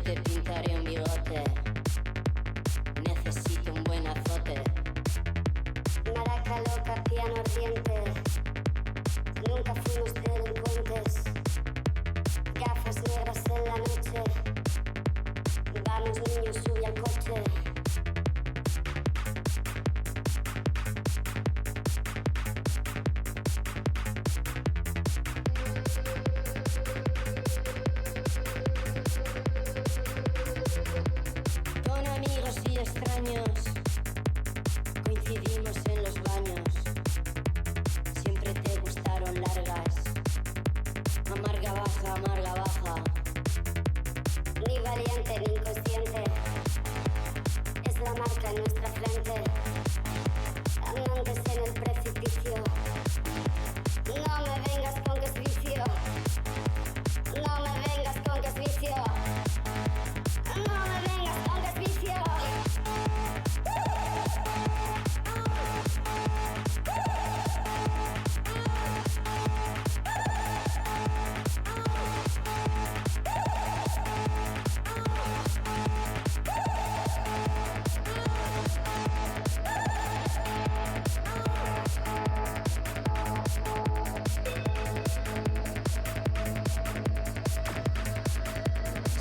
te pintaré un bigote. Necesito un buen azote. Maraca loca, piano ardiente. Nunca fuimos delincuentes. Gafas negras en la noche. Vamos niños, sube al coche. Con amigos y extraños coincidimos en los baños. Siempre te gustaron largas. Amarga baja, amarga baja. Ni valiente ni inconsciente. Es la marca en nuestra frente. Amantes en el precipicio. No me vengas con que es vicio. No me vengas con que es vicio. No me vengas con que es vicio.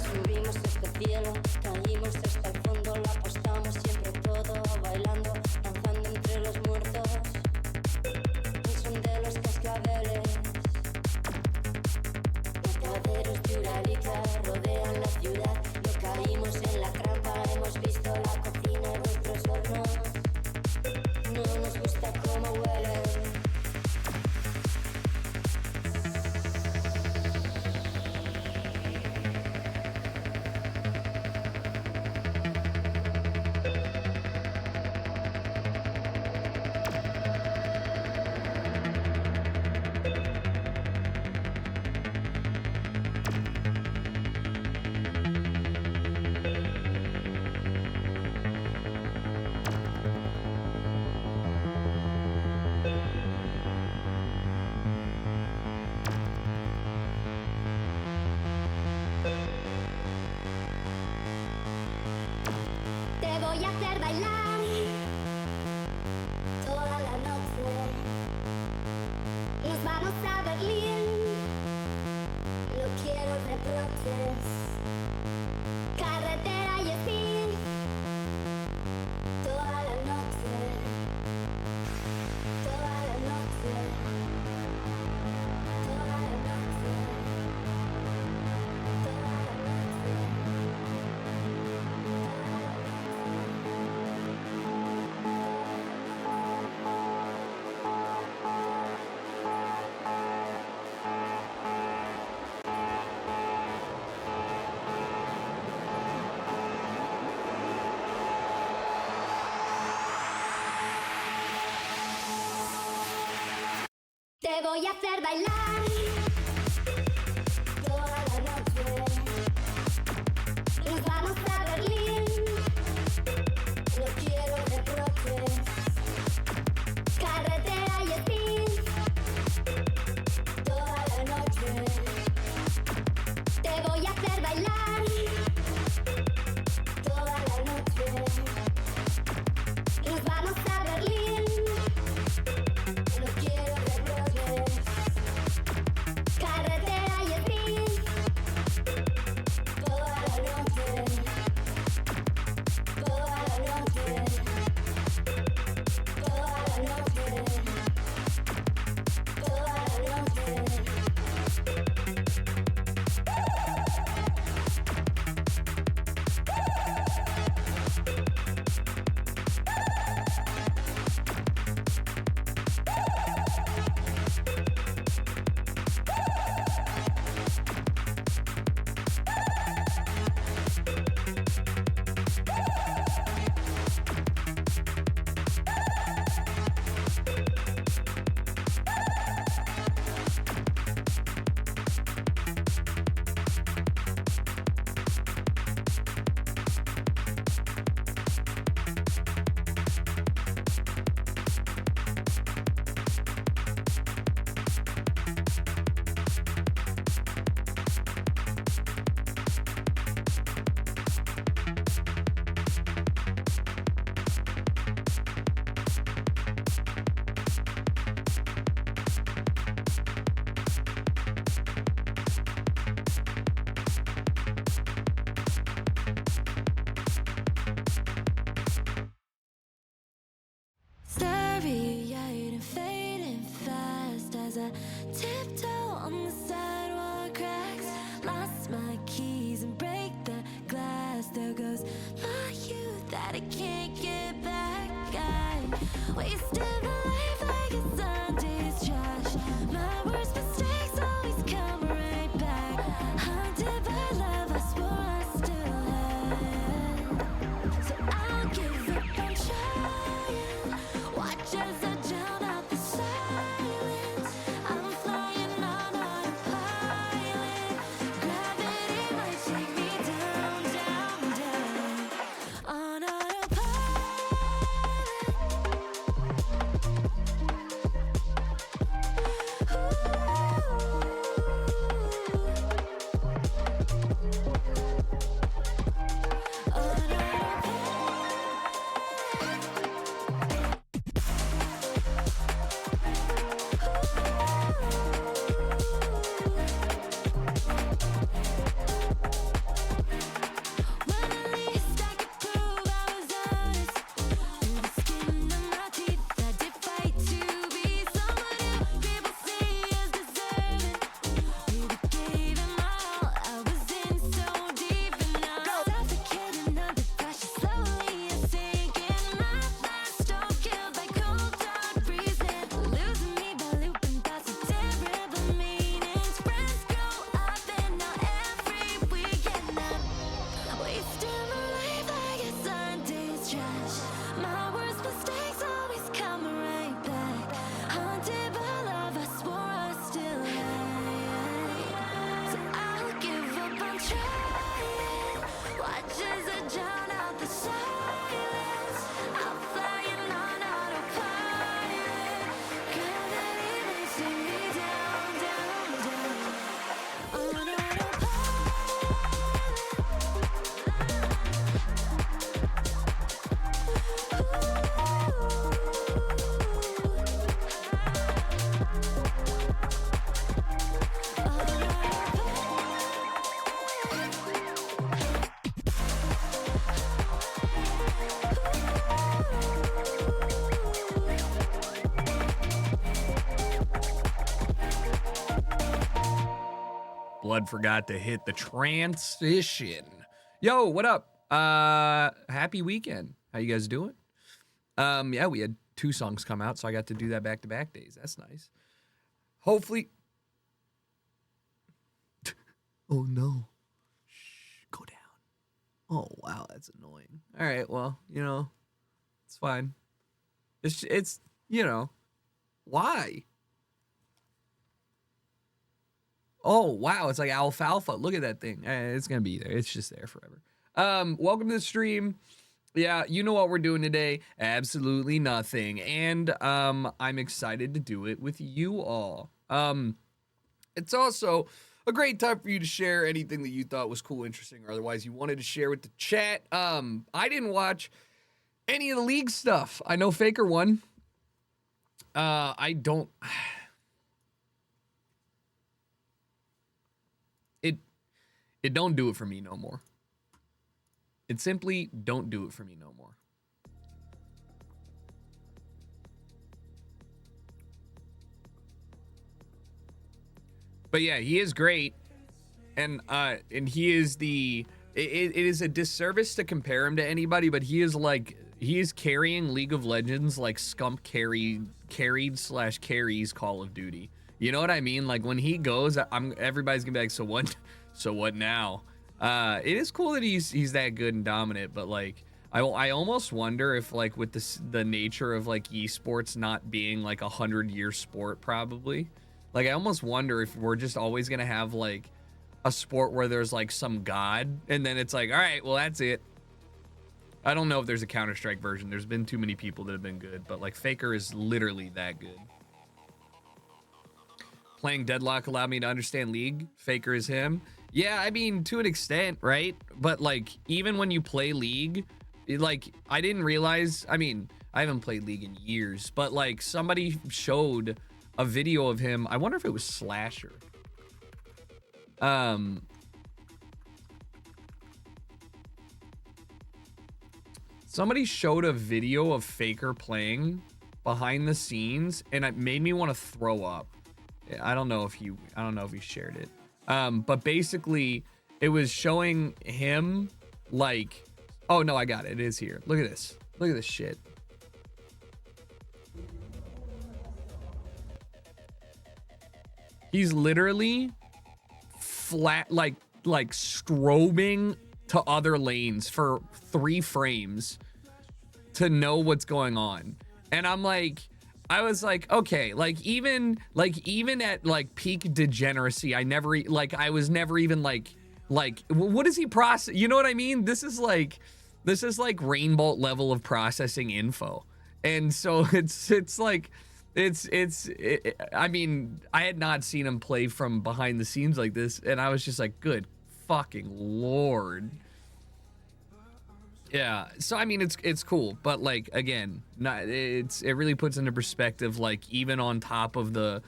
Subimos este cielo, caímos hasta el fondo, lo apostamos siempre todo, bailando, danzando entre los muertos, el son de los cascabeles. Mataderos de Uralica rodean la ciudad, no caímos en la trampa, hemos visto la cocina en nuestros hornos, no nos gusta cómo huele. Te voy a hacer bailar toda la noche. Nos vamos a Berlín. No quiero reproches. Carretera y speed toda la noche. Toda la noche. Toda la noche. Toda la noche. Te voy a hacer bailar toda la noche. Nos vamos a Berlín. No quiero reproches. Carretera y speed toda la noche. Te voy a hacer bailar toda la noche. Nos vamos a Berlín. No quiero reproches. Carretera y speed toda la noche. Toda la noche. Toda la noche. Toda la noche. that I can't get back. I wasted my life like a Sunday's trash. My worst mistakes always come right back. Haunted by love, I swore I still had. So I'll give up on trying. Watch as I drown out the silence. I'm flying on autopilot. Gravity might take me down, down, down. On autopilot. Blood forgot to hit the transition. Yo, what up? Happy weekend. How you guys doing? Yeah, we had 2 songs come out, so I got to do that back-to-back days. That's nice. Hopefully. Oh no. Shh, go down. Oh wow, that's annoying. All right, well, you know, it's fine. It's you know, why? Oh, wow. It's like alfalfa. Look at that thing. It's going to be there. It's just there forever. Welcome to the stream. Yeah, you know what we're doing today? Absolutely nothing. And I'm excited to do it with you all. It's also a great time for you to share anything that you thought was cool, interesting, or otherwise you wanted to share with the chat. I didn't watch any of the league stuff. I know Faker won. I don't... It don't do it for me no more. It simply don't do it for me no more. But yeah, he is great. And he is the... It is a disservice to compare him to anybody, but he is carrying League of Legends like Scump carried/carries Call of Duty. You know what I mean? Like when he goes, everybody's gonna be like, so what? So what now? It is cool that he's that good and dominant, but like I almost wonder if like with the nature of like esports not being like 100-year sport, probably, like I almost wonder if we're just always gonna have like a sport where there's like some god and then it's like, all right, well that's it. I don't know if there's a Counter-Strike version. There's been too many people that have been good, but like Faker is literally that good. Playing Deadlock allowed me to understand League. Faker is him. Yeah, I mean, to an extent, right? But like, even when you play League, I didn't realize, I mean, I haven't played League in years, but like somebody showed a video of him. I wonder if it was Slasher. Somebody showed a video of Faker playing behind the scenes, and it made me want to throw up. I don't know if he shared it. But basically it was showing him like, Oh no, I got it. It is here. Look at this. Look at this shit. He's literally flat, like strobing to other lanes for 3 frames to know what's going on. And I'm like, I was like, okay, like even at like peak degeneracy, I was never even like what is he process? You know what I mean? This is like Rainbolt level of processing info. And so it's like, I mean, I had not seen him play from behind the scenes like this, and I was just like, good fucking Lord. Yeah, so I mean, it's cool, but like, again, it really puts into perspective, like, even on top of the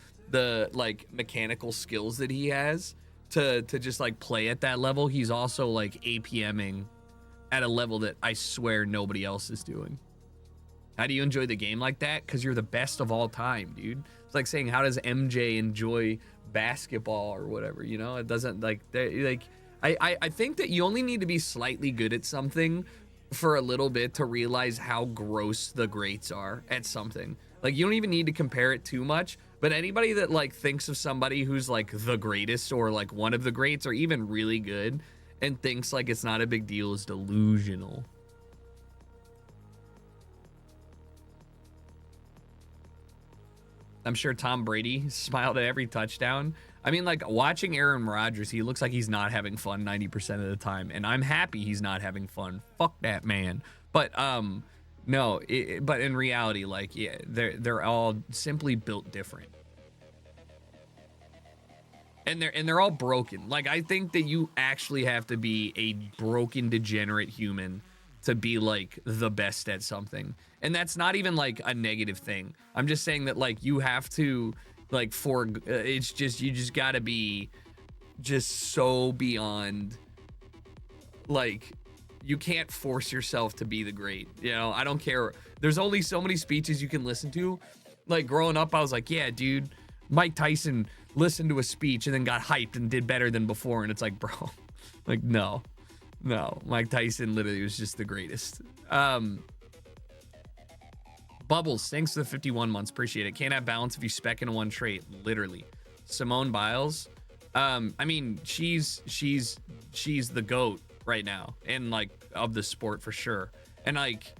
like mechanical skills that he has to just like play at that level, he's also like APMing at a level that I swear nobody else is doing. How do you enjoy the game like that? Because you're the best of all time, dude. It's like saying, how does MJ enjoy basketball or whatever, you know? It doesn't, like, I think that you only need to be slightly good at something for a little bit to realize how gross the greats are at something. Like, you don't even need to compare it too much, but anybody that like thinks of somebody who's like the greatest or like one of the greats or even really good and thinks like it's not a big deal is delusional. I'm sure Tom Brady smiled at every touchdown. I mean, like, watching Aaron Rodgers, he looks like he's not having fun 90% of the time, and I'm happy he's not having fun. Fuck that man. But no, but in reality, like, yeah, they're all simply built different, and they're all broken. Like, I think that you actually have to be a broken, degenerate human to be like the best at something, and that's not even like a negative thing. I'm just saying that, like, you have to, like, it's just, you just gotta be just so beyond, like, you can't force yourself to be the great, you know? I don't care. There's only so many speeches you can listen to. Like, growing up, I was like, yeah, dude, Mike Tyson listened to a speech and then got hyped and did better than before, and it's like, bro, like, no, Mike Tyson literally was just the greatest. Bubbles, thanks for the 51 months, appreciate it. Can't have balance if you spec into one trait, literally. Simone Biles, I mean, she's the GOAT right now, and like, of the sport for sure, and like,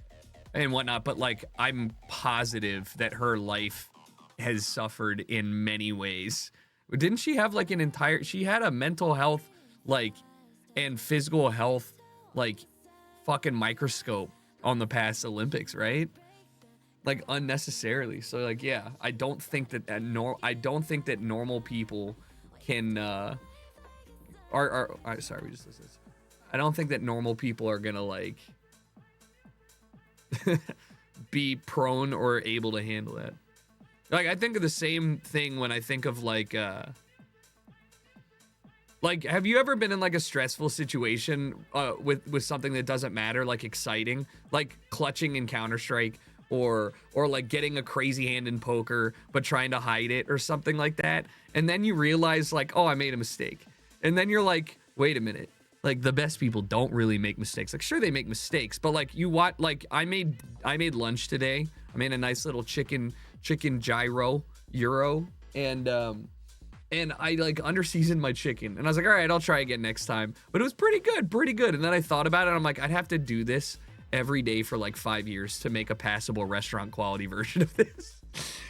and whatnot, but like, I'm positive that her life has suffered in many ways. Didn't she have like she had a mental health, like, and physical health, like, fucking microscope on the past Olympics, right? Like, unnecessarily. So like, yeah, I don't think that normal people can sorry, we just listened to this. I don't think that normal people are gonna like be prone or able to handle that. Like, I think of the same thing when I think of like, have you ever been in like a stressful situation with something that doesn't matter, like exciting, like clutching in Counter-Strike, or like getting a crazy hand in poker but trying to hide it or something like that, and then you realize like, oh, I made a mistake, and then you're like, wait a minute, like, the best people don't really make mistakes. Like, sure, they make mistakes, but like, you want, like, I made lunch today. I made a nice little chicken gyro euro, and I like under-seasoned my chicken, and I was like, all right, I'll try again next time. But it was pretty good. And then I thought about it, and I'm like, I'd have to do this every day for like 5 years to make a passable restaurant quality version of this.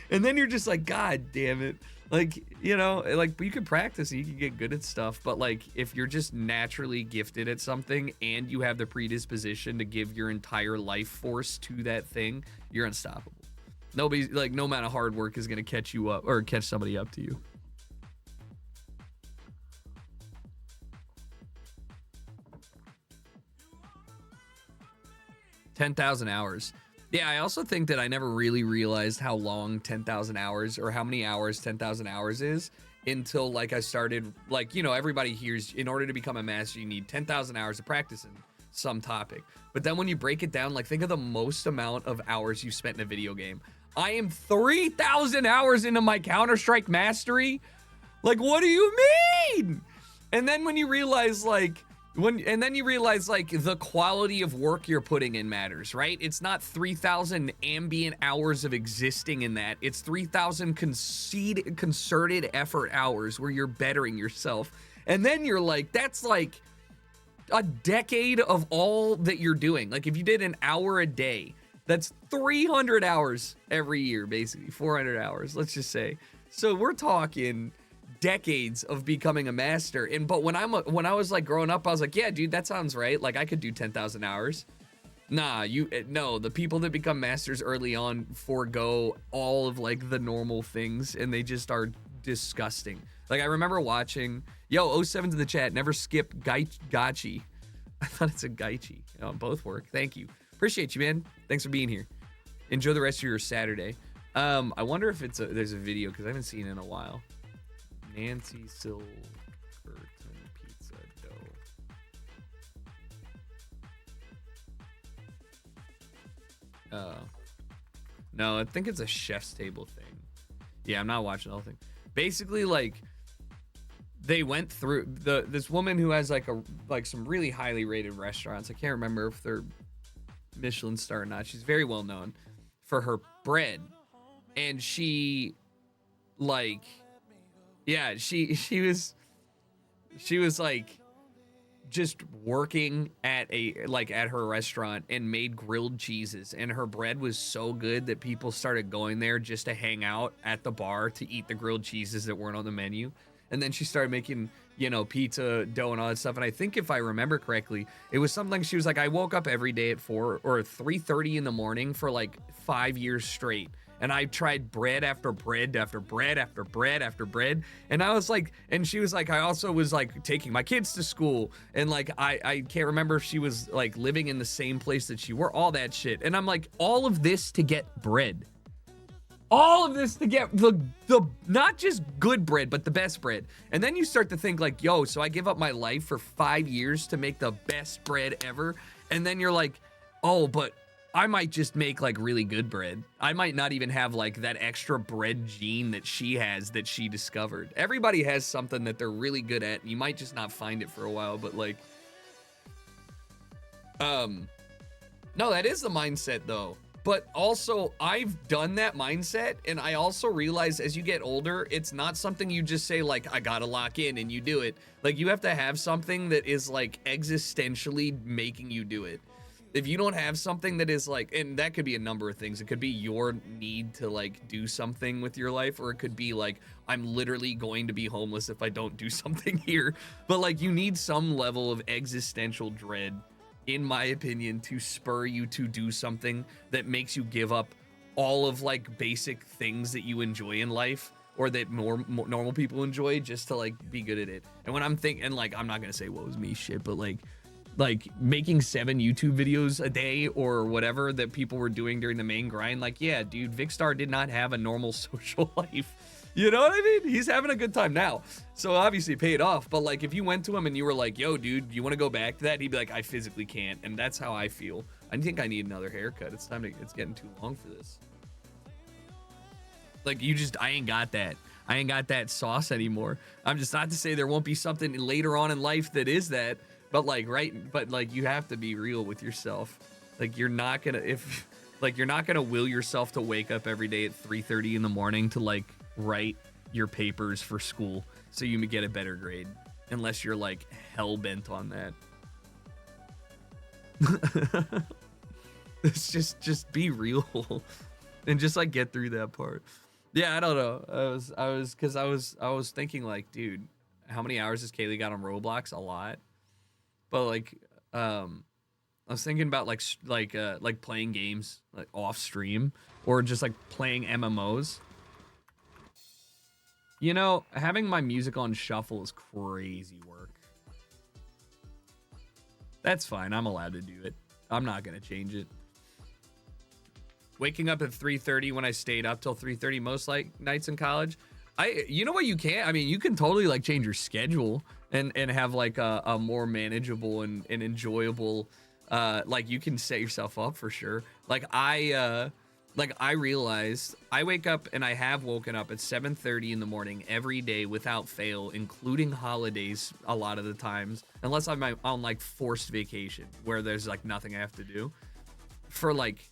And then you're just like, God damn it. Like, you know, like, you can practice and you can get good at stuff, but like, if you're just naturally gifted at something and you have the predisposition to give your entire life force to that thing, you're unstoppable. Nobody's like, no amount of hard work is going to catch you up or catch somebody up to you. 10,000 hours. Yeah, I also think that I never really realized how long 10,000 hours or how many hours 10,000 hours is until like I started, like, you know, everybody hears in order to become a master, you need 10,000 hours of practice in some topic. But then when you break it down, like, think of the most amount of hours you spent in a video game. I am 3,000 hours into my Counter-Strike mastery. Like, what do you mean? And then when you realize, like, And then you realize like the quality of work you're putting in matters, right? It's not 3,000 ambient hours of existing in that. It's 3,000 concerted effort hours where you're bettering yourself. And then you're like, that's like a decade of all that you're doing. Like if you did an hour a day, that's 300 hours every year, basically 400 hours, let's just say. So we're talking decades of becoming a master. But when I was like growing up, I was like, yeah, dude, that sounds right. Like I could do 10,000 hours. Nah, no, the people that become masters early on forego all of like the normal things and they just are disgusting. Like I remember watching, yo, 07 to the chat, never skip Gachi. I thought it's a Gaichi. Oh, both work. Thank you. Appreciate you, man. Thanks for being here. Enjoy the rest of your Saturday. I wonder if there's a video because I haven't seen it in a while. Nancy Silverton pizza dough. No, I think it's a chef's table thing. Yeah, I'm not watching the whole thing. Basically, like they went through this woman who has like some really highly rated restaurants. I can't remember if they're Michelin star or not. She's very well known for her bread, and she like. Yeah, she was like just working at her restaurant and made grilled cheeses, and her bread was so good that people started going there just to hang out at the bar to eat the grilled cheeses that weren't on the menu. And then she started making, you know, pizza dough and all that stuff. And I think if I remember correctly, it was something she was like, I woke up every day at 4 or 3:30 in the morning for like 5 years straight. And I tried bread after bread after bread after bread after bread. And I was like, and she was like, I also was like taking my kids to school. And like, I can't remember if she was like living in the same place that you were, all that shit. And I'm like, all of this to get bread. All of this to get the not just good bread, but the best bread. And then you start to think like, yo, so I give up my life for 5 years to make the best bread ever. And then you're like, oh, but I might just make like really good bread. I might not even have like that extra bread gene that she has that she discovered. Everybody has something that they're really good at, and you might just not find it for a while, but like, no, that is the mindset though. But also I've done that mindset, and I also realize as you get older, it's not something you just say like, I gotta lock in and you do it. Like you have to have something that is like existentially making you do it. If you don't have something that is like, and that could be a number of things. It could be your need to like do something with your life, or it could be like, I'm literally going to be homeless if I don't do something here. But like you need some level of existential dread, in my opinion, to spur you to do something that makes you give up all of like basic things that you enjoy in life, or that normal people enjoy, just to like be good at it. And when I'm thinking, like, I'm not gonna say woe is me shit, but like making 7 YouTube videos a day or whatever that people were doing during the main grind, like, yeah, dude, Vicstar did not have a normal social life. You know what I mean? He's having a good time now. So obviously it paid off. But like if you went to him and you were like, yo, dude, you want to go back to that? He'd be like, I physically can't. And that's how I feel. I think I need another haircut. It's getting too long for this. Like I ain't got that. I ain't got that sauce anymore. I'm just not to say there won't be something later on in life that is that. But like, but like you have to be real with yourself. Like you're not gonna will yourself to wake up every day at 3:30 in the morning to like write your papers for school so you get a better grade, unless you're like hell bent on that. It's just be real and just like get through that part. Yeah, I don't know. I was thinking like, dude, how many hours has Kaylee got on Roblox? A lot. But like, I was thinking about like playing games like off stream, or just like playing MMOs. You know, having my music on shuffle is crazy work. That's fine. I'm allowed to do it. I'm not gonna change it. Waking up at 3:30 when I stayed up till 3:30 most like nights in college. You know what you can? I mean, you can totally like change your schedule and have like a more manageable and enjoyable, like you can set yourself up for sure. Like I like I realized I wake up and I have woken up at 7:30 in the morning every day without fail, including holidays a lot of the times, unless I'm on like forced vacation where there's like nothing I have to do for like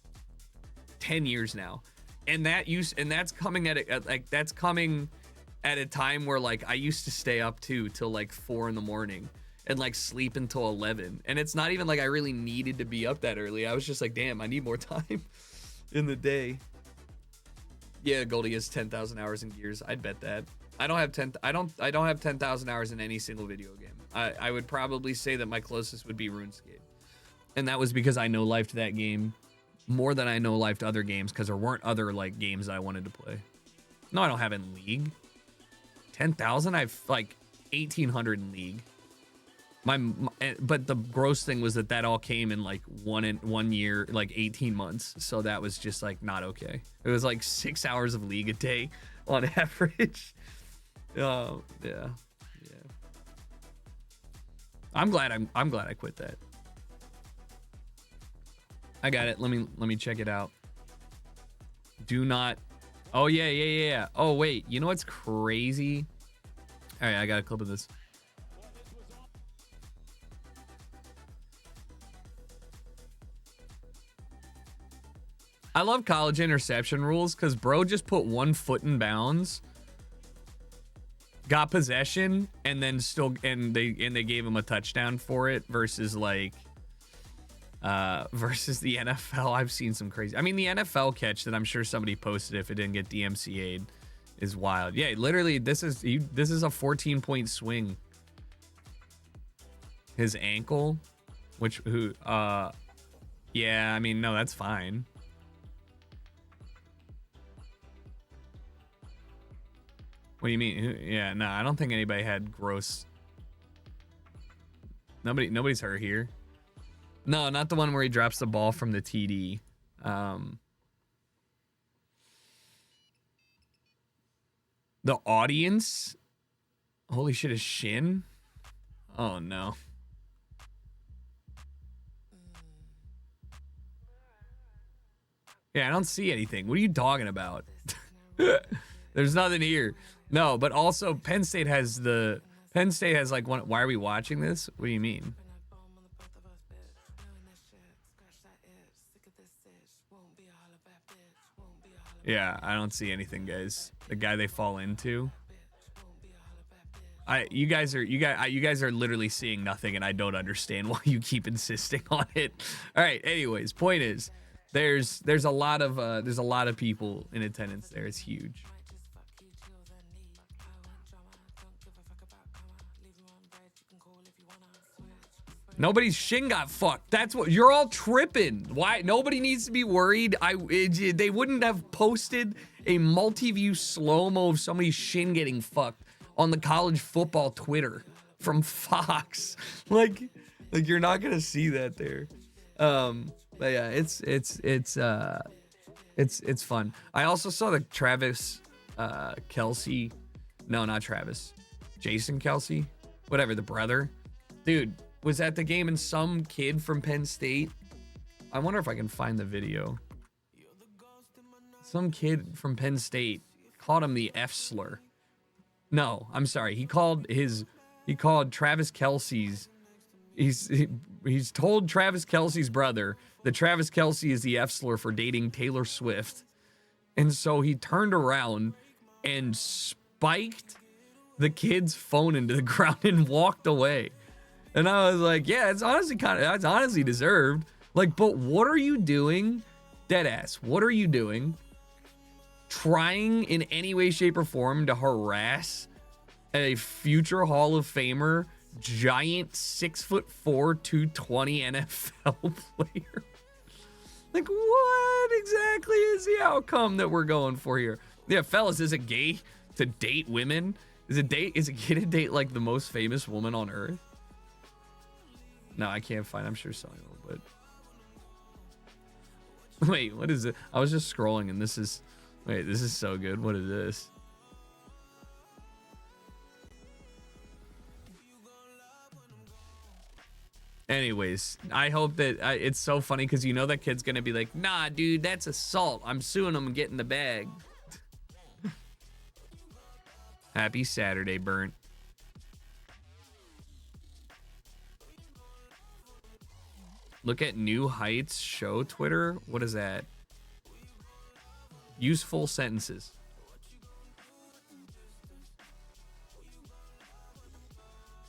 10 years now. And that's coming that's coming at a time where like I used to stay up till like 4 in the morning and like sleep until 11. And it's not even like I really needed to be up that early. I was just like, damn, I need more time in the day. Yeah, Goldie has 10,000 hours in Gears. I'd bet that. I don't have 10,000 hours in any single video game. I would probably say that my closest would be RuneScape. And that was because I no lifed that game more than I no lifed other games because there weren't other like games that I wanted to play. No, I don't have in League. 10,000? I've like 1,800 in League. But the gross thing was that all came in like one year, like 18 months. So that was just like not okay. It was like 6 hours of League a day on average. Yeah. I'm glad I quit that. I got it. Let me check it out. Do not. Oh yeah. Oh wait, you know what's crazy? All right, I got a clip of this. I love college interception rules because bro just put 1 foot in bounds, got possession, and then they gave him a touchdown for it versus like versus the NFL. I've seen some crazy. I mean, the NFL catch that I'm sure somebody posted if it didn't get DMCA'd is wild. Yeah, literally this is a 14-point swing. His ankle, yeah, I mean, no, that's fine. What do you mean? Yeah, no, I don't think anybody had gross. Nobody's hurt here. No, not the one where he drops the ball from the TD. The audience. Holy shit, is Shin? Oh no. Yeah, I don't see anything. What are you talking about? There's nothing here. No, but also Penn State has like one. Why are we watching this? What do you mean? Yeah, I don't see anything, guys. The guy they fall into. You guys are literally seeing nothing, and I don't understand why you keep insisting on it. All right. Anyways, point is, there's a lot of people in attendance there. It's huge. Nobody's shin got fucked. That's what you're all tripping. Why? Nobody needs to be worried. They wouldn't have posted a multi-view slow-mo of somebody's shin getting fucked on the college football Twitter from Fox. Like you're not gonna see that there. But yeah, it's fun. I also saw the Travis Kelce. No, not Travis. Jason Kelce, whatever, the brother. Dude was at the game, and some kid from Penn State. I wonder if I can find the video. Some kid from Penn State called him the F slur. No, I'm sorry. He called Travis Kelce's. He's told Travis Kelce's brother that Travis Kelce is the F slur for dating Taylor Swift. And so he turned around and spiked the kid's phone into the ground and walked away. And I was like, yeah, that's honestly deserved. Like, but what are you doing? Deadass, what are you doing? Trying in any way, shape, or form to harass a future Hall of Famer, giant 6'4", 220 NFL player? Like, what exactly is the outcome that we're going for here? Yeah, fellas, is it gay to date women? Is it gay to date like the most famous woman on earth? No, I can't find. I'm sure someone will, but wait, what is it? I was just scrolling, and this is so good. What is this? Anyways, I hope that it's so funny because you know that kid's gonna be like, nah, dude, that's assault. I'm suing him and getting the bag. Happy Saturday, Burnt. Look at New Heights show Twitter. What is that? Useful sentences.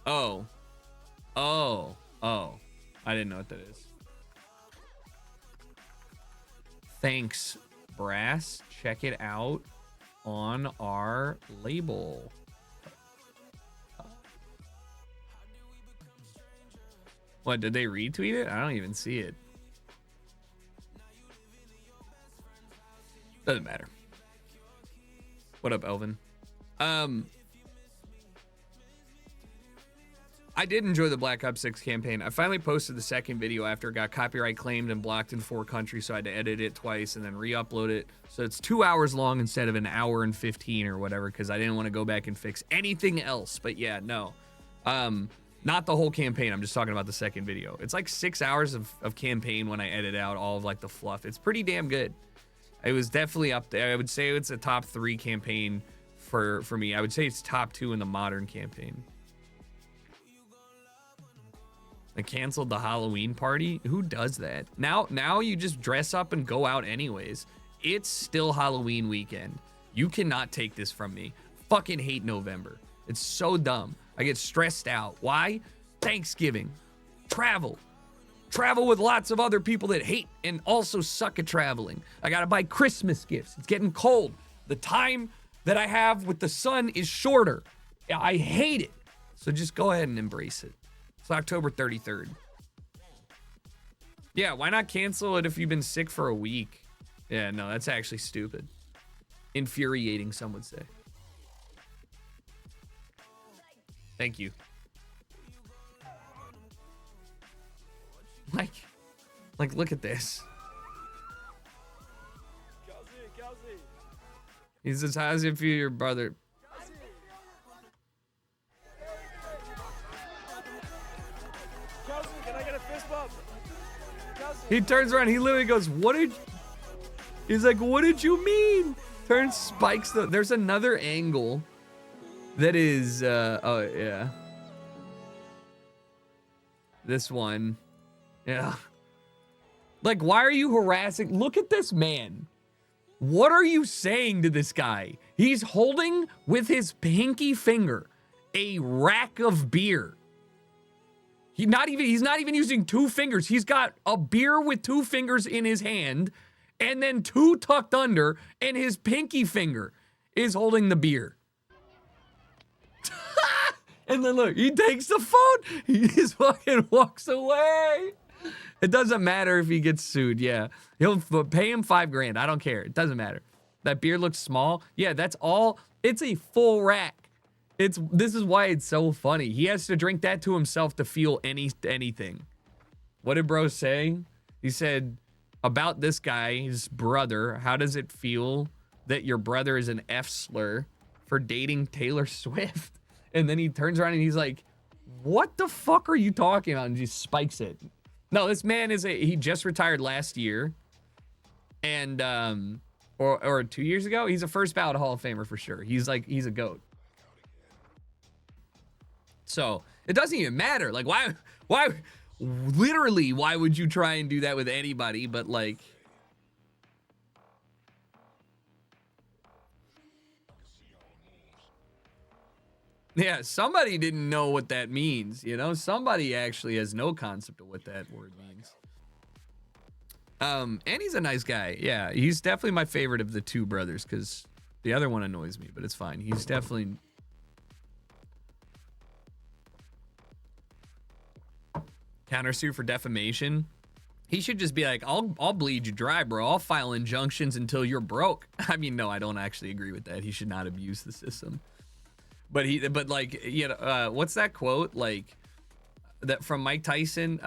Oh. Oh. Oh. I didn't know what that is. Thanks, Brass. Check it out on our label. What, did they retweet it? I don't even see it. Doesn't matter. What up, Elvin? I did enjoy the Black Ops 6 campaign. I finally posted the second video after it got copyright claimed and blocked in 4 countries, so I had to edit it twice and then re-upload it. So it's 2 hours long instead of an hour and 15 or whatever, because I didn't want to go back and fix anything else. But yeah, no. Not the whole campaign. I'm just talking about the second video. It's like 6 hours of campaign when I edit out all of like the fluff. It's pretty damn good. It was definitely up there. I would say it's a top 3 campaign for me. I would say it's top 2 in the modern campaign. They canceled the Halloween party. Who does that? Now you just dress up and go out anyways. It's still Halloween weekend. You cannot take this from me. Fucking hate November. It's so dumb. I get stressed out. Why? Thanksgiving. Travel with lots of other people that hate and also suck at traveling. I gotta buy Christmas gifts. It's getting cold. The time that I have with the sun is shorter. I hate it. So just go ahead and embrace it. It's October 33rd. Yeah, why not cancel it if you've been sick for a week? Yeah, no, that's actually stupid. Infuriating, some would say. Thank you. Like, look at this. He says, how's it feel, your brother? Can I get a fist bump? He turns around, he literally goes, he's like, what did you mean? Turns, spikes there's another angle that is, oh yeah. This one. Yeah. Like, why are you harassing? Look at this man. What are you saying to this guy? He's holding with his pinky finger a rack of beer. He's not even using 2 fingers. He's got a beer with 2 fingers in his hand and then 2 tucked under, and his pinky finger is holding the beer. And then look, he takes the phone. He just fucking walks away. It doesn't matter if he gets sued. Yeah, he'll pay him $5,000. I don't care. It doesn't matter. That beer looks small. Yeah, that's all. It's a full rack. This is why it's so funny. He has to drink that to himself to feel anything. What did bro say? He said about this guy, his brother. How does it feel that your brother is an F slur for dating Taylor Swift? And then he turns around and he's like, what the fuck are you talking about? And just spikes it. No, this man he just retired last year. And, or 2 years ago. He's a first ballot Hall of Famer for sure. He's a GOAT. So it doesn't even matter. Like, literally, why would you try and do that with anybody? But like, yeah, somebody didn't know what that means, you know? Somebody actually has no concept of what that word means. And he's a nice guy. Yeah, he's definitely my favorite of the 2 brothers, because the other one annoys me, but it's fine. He's definitely... Countersuit for defamation. He should just be like, I'll bleed you dry, bro. I'll file injunctions until you're broke. I mean, no, I don't actually agree with that. He should not abuse the system. But like, you know, what's that quote? Like, that from Mike Tyson,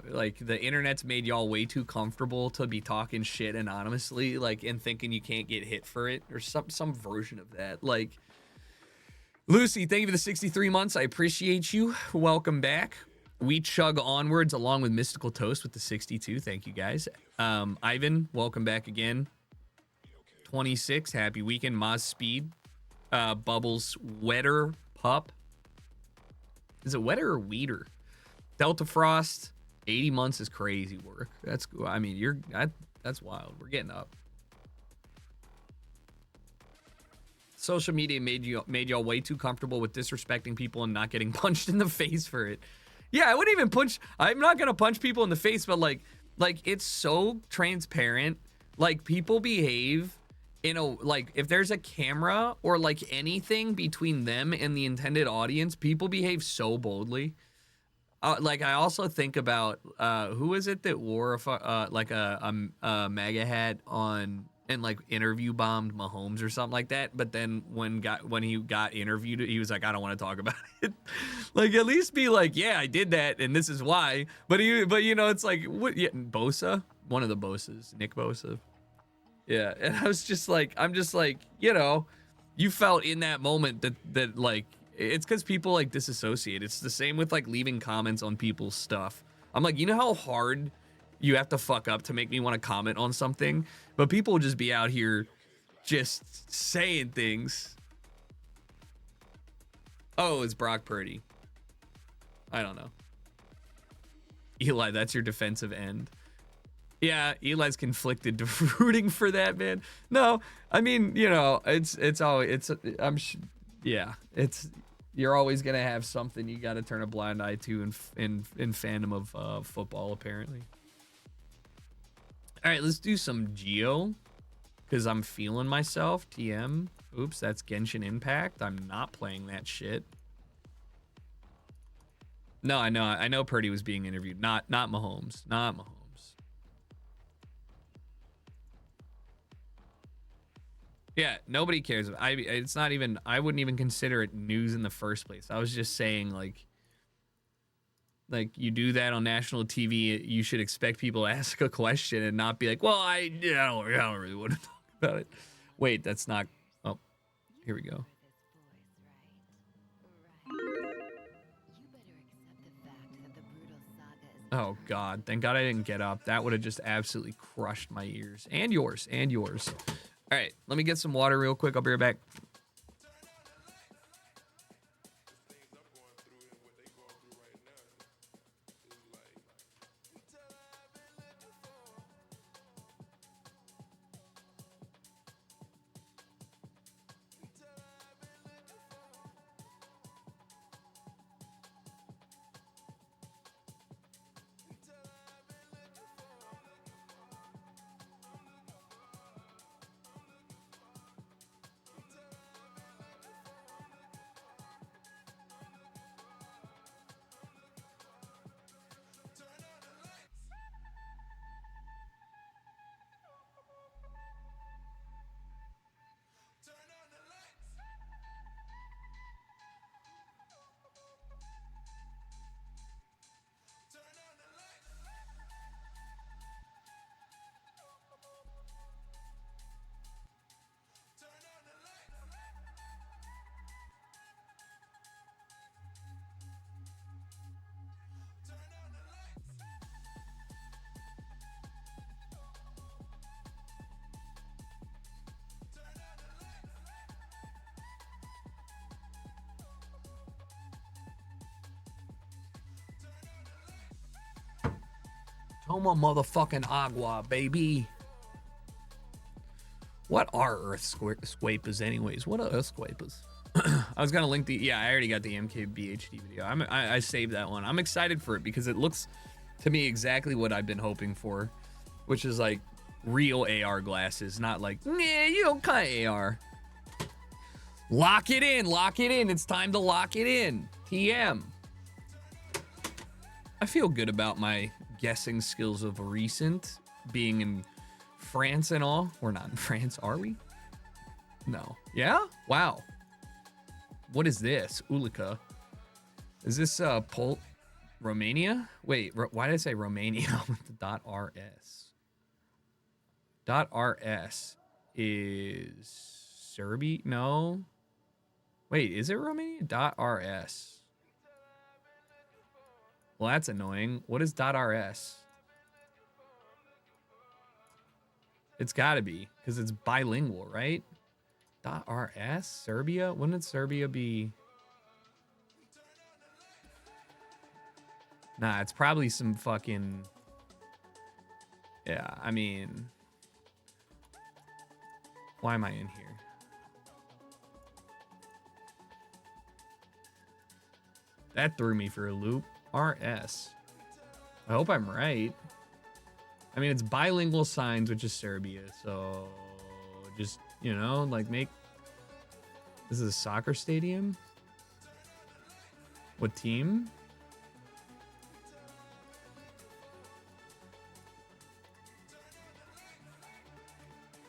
like, the internet's made y'all way too comfortable to be talking shit anonymously, like, and thinking you can't get hit for it, or some version of that. Like, Lucy, thank you for the 63 months. I appreciate you. Welcome back. We chug onwards along with Mystical Toast with the 62. Thank you guys. Ivan, welcome back again. 26, happy weekend. Maz Speed. Bubbles, Wetter Pup. Is it Wetter or Weeder? Delta Frost, 80 months is crazy work. That's, I mean, that's wild. We're getting up. Social media made y'all way too comfortable with disrespecting people and not getting punched in the face for it. Yeah, I wouldn't even punch. I'm not gonna punch people in the face, but like it's so transparent. Like people behave in a, like if there's a camera or like anything between them and the intended audience, people behave so boldly. Like I also think about who is it that wore a MAGA hat on and like interview bombed Mahomes or something like that, but then when he got interviewed, he was like, I don't want to talk about it. Like at least be like, yeah, I did that and this is why. But you know, it's like what? Yeah, Bosa, one of the Bosas, Nick Bosa. Yeah, and I'm just like, you know, you felt in that moment that like. It's because people like disassociate. It's the same with like leaving comments on people's stuff. I'm like, you know how hard you have to fuck up to make me want to comment on something? But people will just be out here just saying things. Oh, it's Brock Purdy. I don't know. Eli, that's your defensive end. Yeah, Eli's conflicted to rooting for that, man. No, I mean, you know, you're always gonna have something you got to turn a blind eye to in fandom of football, apparently. All right, let's do some Geo, because I'm feeling myself. TM. Oops, that's Genshin Impact. I'm not playing that shit. No, I know Purdy was being interviewed. Not Mahomes. Not Mahomes. Yeah, nobody cares. It's not even, I wouldn't even consider it news in the first place. I was just saying, like you do that on national TV, you should expect people to ask a question and not be like, well, I don't really want to talk about it. Wait, that's not, oh, here we go. Oh God, thank God I didn't get up. That would have just absolutely crushed my ears. And yours, and yours. All right, let me get some water real quick. I'll be right back. Toma motherfucking agua, baby. What are Earthscapers anyways? What are Earthscapers? I was gonna link the, yeah, I already got the MKBHD video. I saved that one. I'm excited for it because it looks to me exactly what I've been hoping for, which is like real AR glasses, not like, nah, you don't cut AR. Lock it in, lock it in. It's time to lock it in. TM. I feel good about my guessing skills of recent, being in France and all. We're not in France, are we? No. Yeah? Wow. What is this? Ulica. Is this Romania? Wait, why did I say Romania with the .rs? .rs is Serbia? No. Wait, is it Romania? .rs. Well, that's annoying. What is .rs? It's got to be because it's bilingual, right? .rs? Serbia? Wouldn't Serbia be? Nah, it's probably some fucking... Yeah, I mean... Why am I in here? That threw me for a loop. RS. I hope I'm right. I mean, it's bilingual signs, which is Serbia. So just, you know, like make... This is a soccer stadium? What team?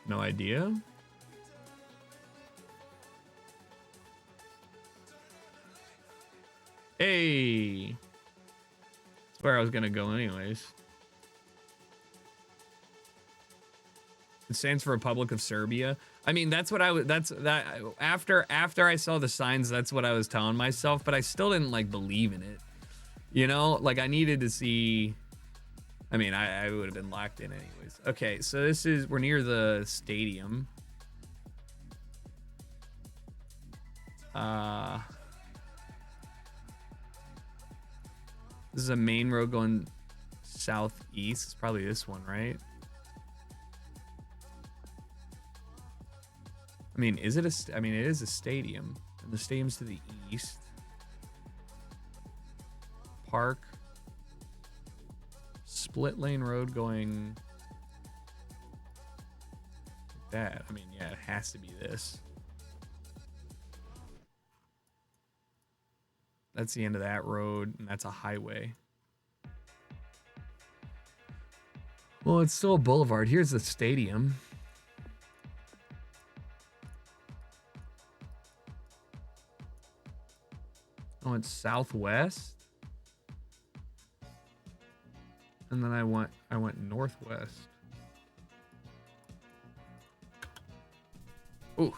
No idea. Hey, that's where I was gonna go anyways. It stands for Republic of Serbia. I mean, that's what I was. That's that. After I saw the signs, that's what I was telling myself. But I still didn't like believe in it. You know, like I needed to see. I mean, I would have been locked in anyways. Okay, so we're near the stadium. This is a main road going southeast. It's probably this one, right? I mean, is it a? I mean, it is a stadium, and the stadium's to the east. Park. Split lane road going. Like that. I mean, yeah, it has to be this. That's the end of that road, and that's a highway. Well, it's still a boulevard. Here's the stadium. Oh, it's southwest. And then I went northwest. Ooh.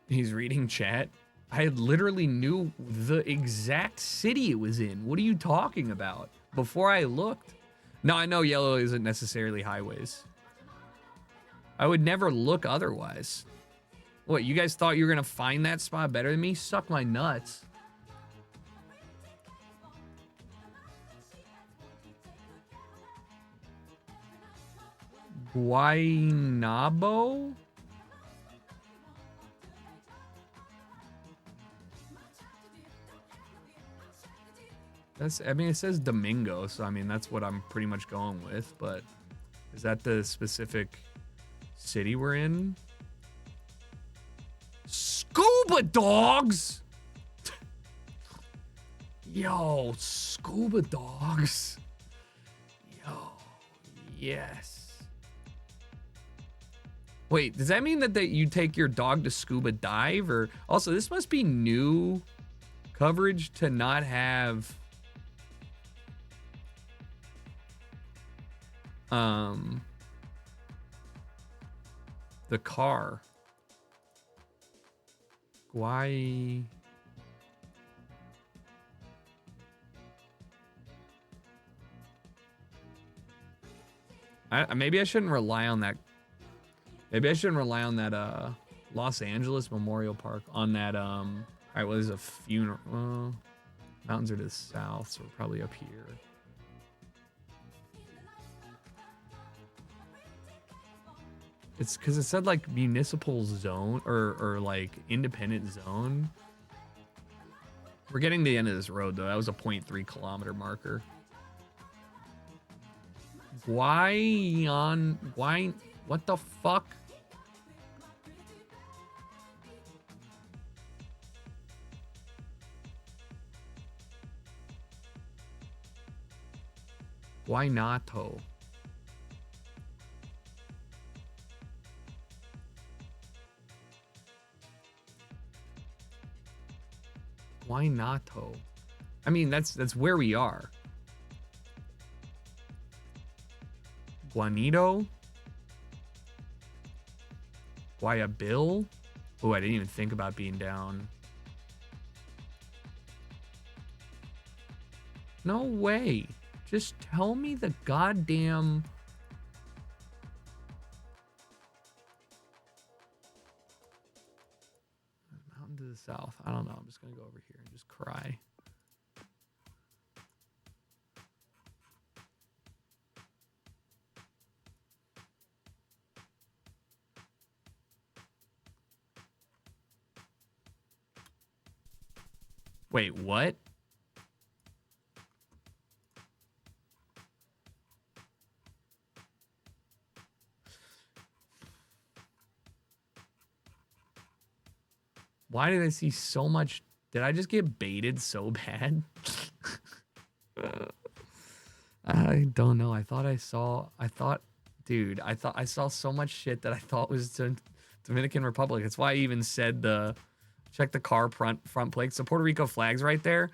He's reading chat. I literally knew the exact city it was in. What are you talking about? Before I looked. No, I know yellow isn't necessarily highways. I would never look otherwise. What, you guys thought you were gonna find that spot better than me? Suck my nuts. Guaynabo? I mean, it says Domingo, so I mean, that's what I'm pretty much going with, but is that the specific city we're in? Scuba dogs! Yo, scuba dogs. Yo, yes. Wait, does that mean that you take your dog to scuba dive? Or also, this must be new coverage to not have the car. Why? Maybe I shouldn't rely on that. Maybe I shouldn't rely on that Los Angeles Memorial Park on that all right, well, there's a funeral. Well, mountains are to the south, so we're probably up here. It's because it said like municipal zone or like independent zone. We're getting to the end of this road though. That was a 0.3 kilometer marker. Why? What the fuck? Why not? Why not? I mean, that's where we are. Guanito? Guayabil? Oh, I didn't even think about being down No way. Just tell me the goddamn... Mountain to the south. I don't know. I'm just going to go over here and just cry. Wait, what? Why did I see so much? Did I just get baited so bad? I don't know. Dude, I thought I saw so much shit that I thought was Dominican Republic. That's why I even said check the car front plate. So Puerto Rico flags right there.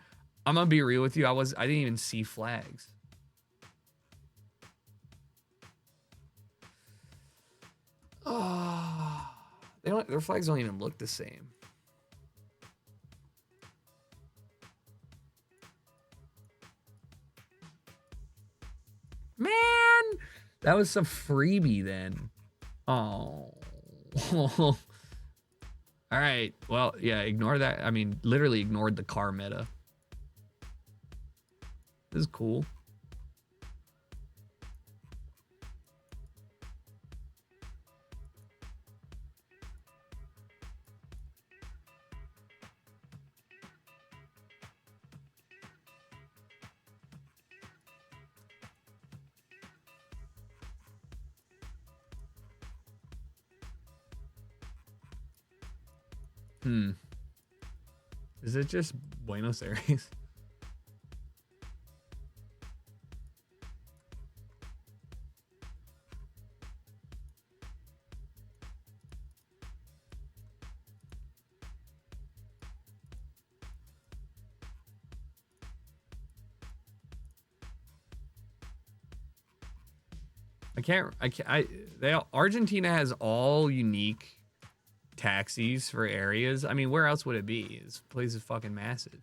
I'm gonna be real with you. I didn't even see flags. Oh, their flags don't even look the same. Man, that was a freebie then. Oh. All right. Well, yeah, ignore that. I mean, literally ignored the car meta. This is cool. Is it just Buenos Aires? Argentina has all unique taxis for areas. I mean, where else would it be? This place is fucking massive.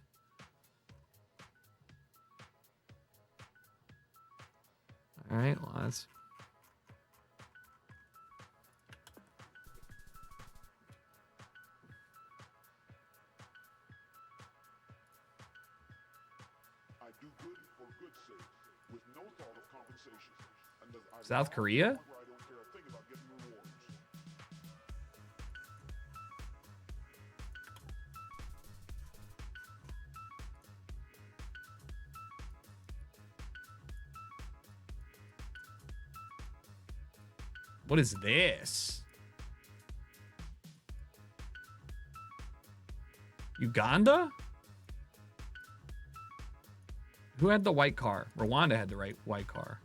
All right, well, that's... South Korea? What is this? Uganda? Who had the white car? Rwanda had the white car.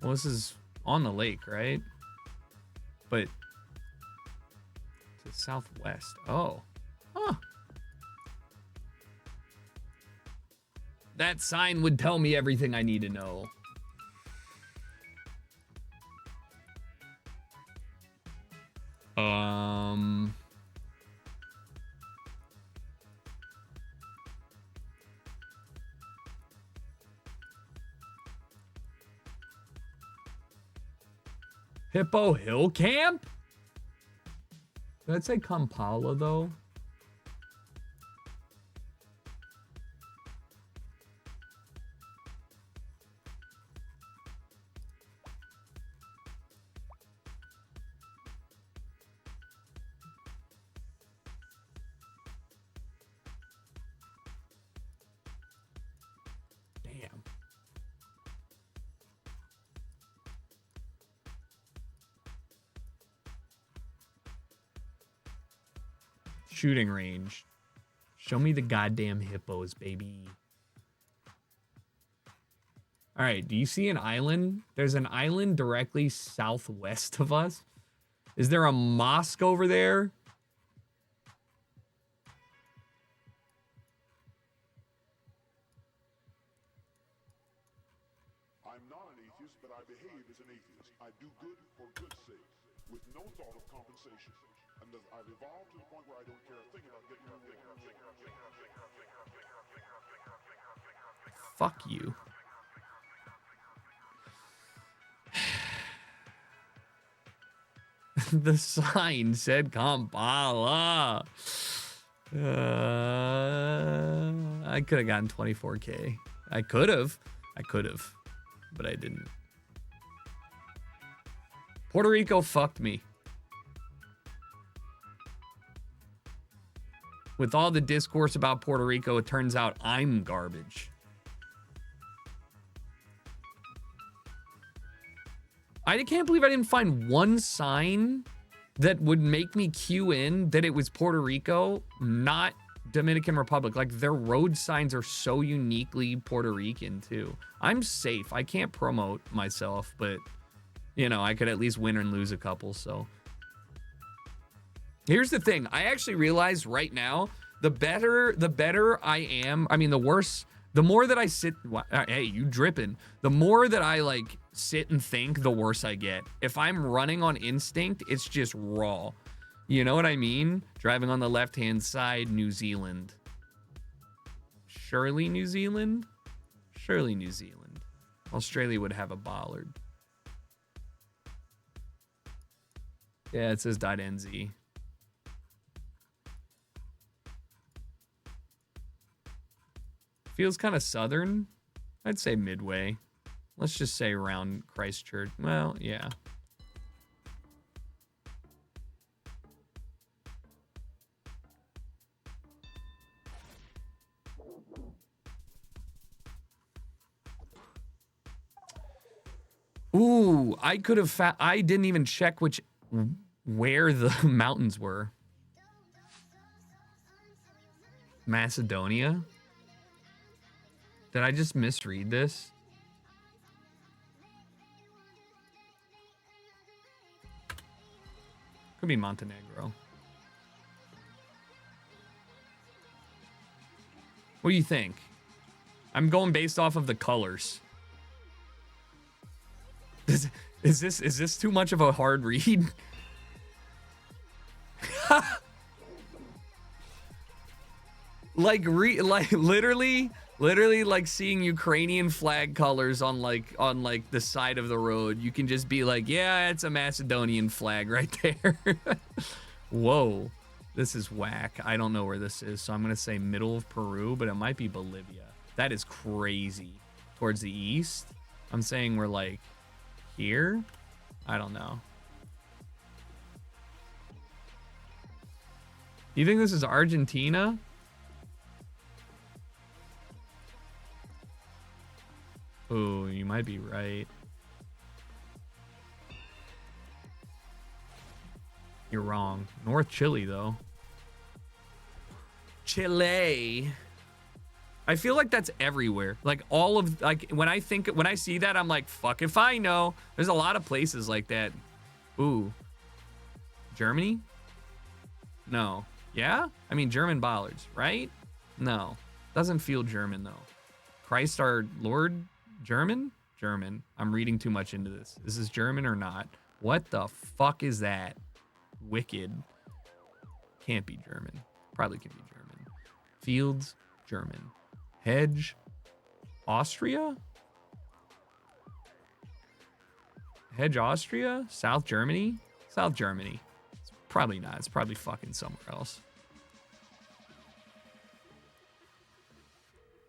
Well, this is on the lake, right? But to the southwest. Oh. Huh. That sign would tell me everything I need to know. Hippo Hill Camp? Did I say Kampala, though? Damn. Shooting range. Show me the goddamn hippos, baby. All right, do you see an island? There's an island directly southwest of us. Is there a mosque over there? I'm not an atheist, but I behave as an atheist. I do good for good's sake, with no thought of compensation. Fuck you. The sign said Kampala. I could have gotten 24K. I could have, but I didn't. Puerto Rico fucked me. With all the discourse about Puerto Rico, it turns out I'm garbage. I can't believe I didn't find one sign that would make me cue in that it was Puerto Rico, not Dominican Republic. Like, their road signs are so uniquely Puerto Rican, too. I'm safe. I can't promote myself, but, you know, I could at least win and lose a couple, so. Here's the thing. I actually realize right now, the better I am, I mean, the worse, the more that I sit, hey, you dripping. The more that I, like, sit and think, the worse I get. If I'm running on instinct, it's just raw. You know what I mean? Driving on the left-hand side, New Zealand. Surely New Zealand? Surely New Zealand. Australia would have a bollard. Yeah, it says .nz. Feels kind of southern. I'd say midway. Let's just say around Christchurch. Well, yeah. Ooh, I could have I didn't even check where the mountains were. Macedonia? Did I just misread this? Could be Montenegro. What do you think? I'm going based off of the colors. Is this too much of a hard read? like literally like seeing Ukrainian flag colors on like the side of the road. You can just be like, yeah, it's a Macedonian flag right there. Whoa, this is whack. I don't know where this is, so I'm gonna say middle of Peru, but it might be Bolivia. That is crazy. Towards the east, I'm saying we're like here. I don't know. You think this is Argentina? Oh, you might be right. You're wrong. North Chile, though. Chile. I feel like that's everywhere. Like all of, like when I see that, I'm like, fuck if I know. There's a lot of places like that. Ooh. Germany? No. Yeah? I mean, German bollards, right? No. Doesn't feel German, though. Christ our Lord? German? German. I'm reading too much into this. Is this German or not? What the fuck is that? Wicked. Can't be German. Probably can be German. Fields? German. Hedge? Austria? Hedge, Austria? South Germany? South Germany. It's probably not. It's probably fucking somewhere else.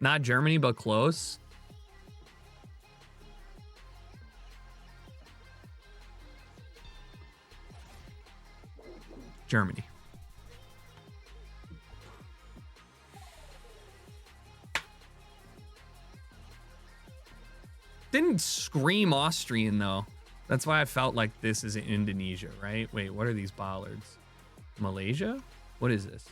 Not Germany, but close. Germany. Didn't scream Austrian, though. That's why I felt like this is in Indonesia, right? Wait, what are these bollards? Malaysia? What is this?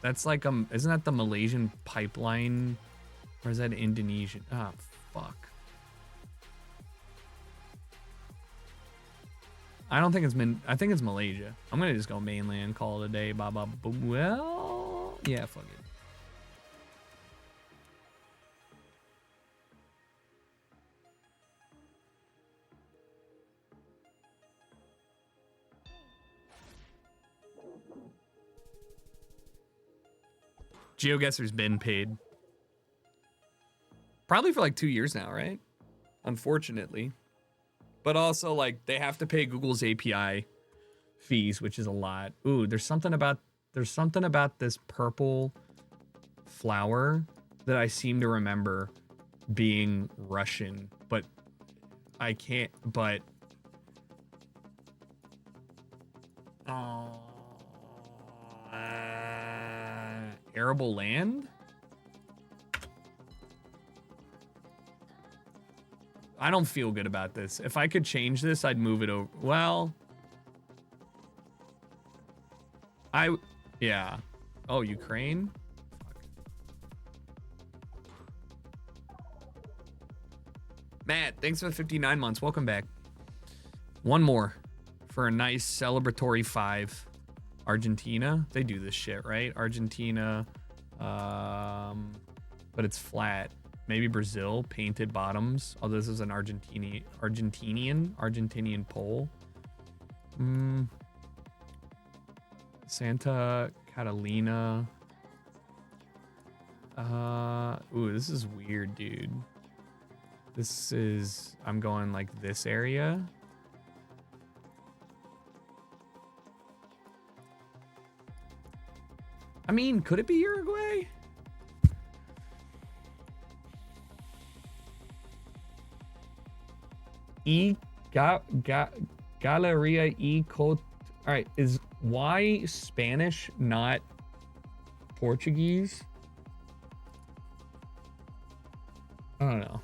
That's like, isn't that the Malaysian pipeline? Or is that Indonesian? Ah, fuck. I don't think it's I think it's Malaysia. I'm gonna just go mainland, call it a day. Blah, blah, blah. Well, yeah, fuck it. GeoGuessr's been paid. Probably for like 2 years now, right? Unfortunately. But also, like, they have to pay Google's API fees, which is a lot. Ooh, there's something about this purple flower that I seem to remember being Russian, but I can't, but arable land? I don't feel good about this. If I could change this, I'd move it over. Well, yeah. Oh, Ukraine? Matt, thanks for the 59 months. Welcome back. One more for a nice celebratory 5. Argentina. They do this shit, right? Argentina. But it's flat. Maybe Brazil. Painted bottoms. Oh, this is an Argentinian pole. Santa Catalina. Ooh, this is weird, dude. This is, I'm going like this area. I mean, could it be Uruguay? Galeria e Cote. All right, is why Spanish not Portuguese? I don't know.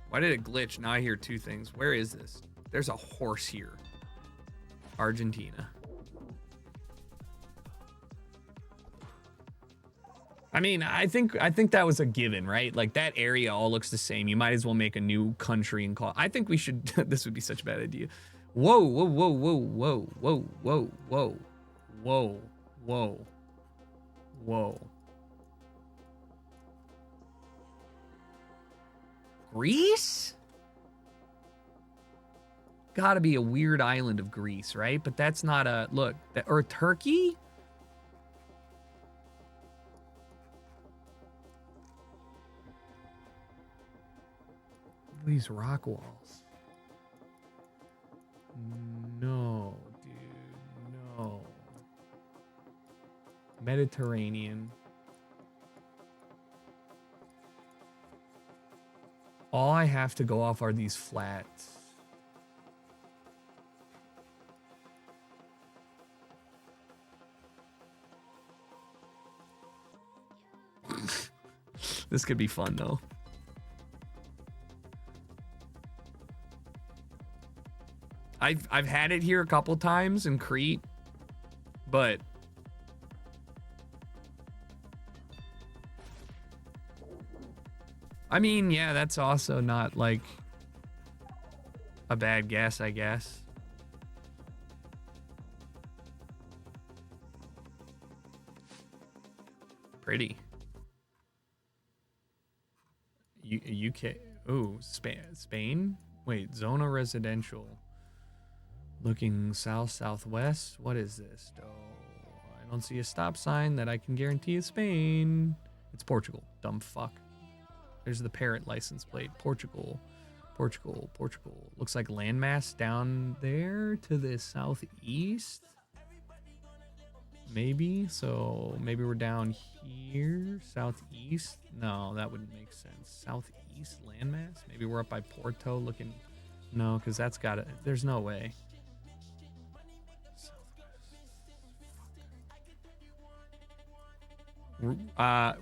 Why did it glitch? Now I hear two things. Where is this? There's a horse here. Argentina. I mean, I think that was a given, right? Like that area all looks the same. You might as well make a new country and call. I think we should. This would be such a bad idea. Whoa, whoa, whoa, whoa, whoa, whoa, whoa, whoa, whoa, whoa, whoa. Greece? Gotta be a weird island of Greece, right? But that's not a look. Or Turkey? These rock walls. No, dude, no. Mediterranean. All I have to go off are these flats. This could be fun though. I've had it here a couple times in Crete, but I mean, yeah, that's also not like a bad guess, I guess. Pretty. UK. Ooh, Spain? Wait, Zona Residential. Looking south-southwest. What is this? Oh, I don't see a stop sign that I can guarantee is Spain. It's Portugal. Dumb fuck. There's the parrot license plate. Portugal. Portugal. Portugal. Looks like landmass down there to the southeast. Maybe. So maybe we're down here. Southeast. No, that wouldn't make sense. Southeast landmass. Maybe we're up by Porto looking. No, because that's got it. There's no way.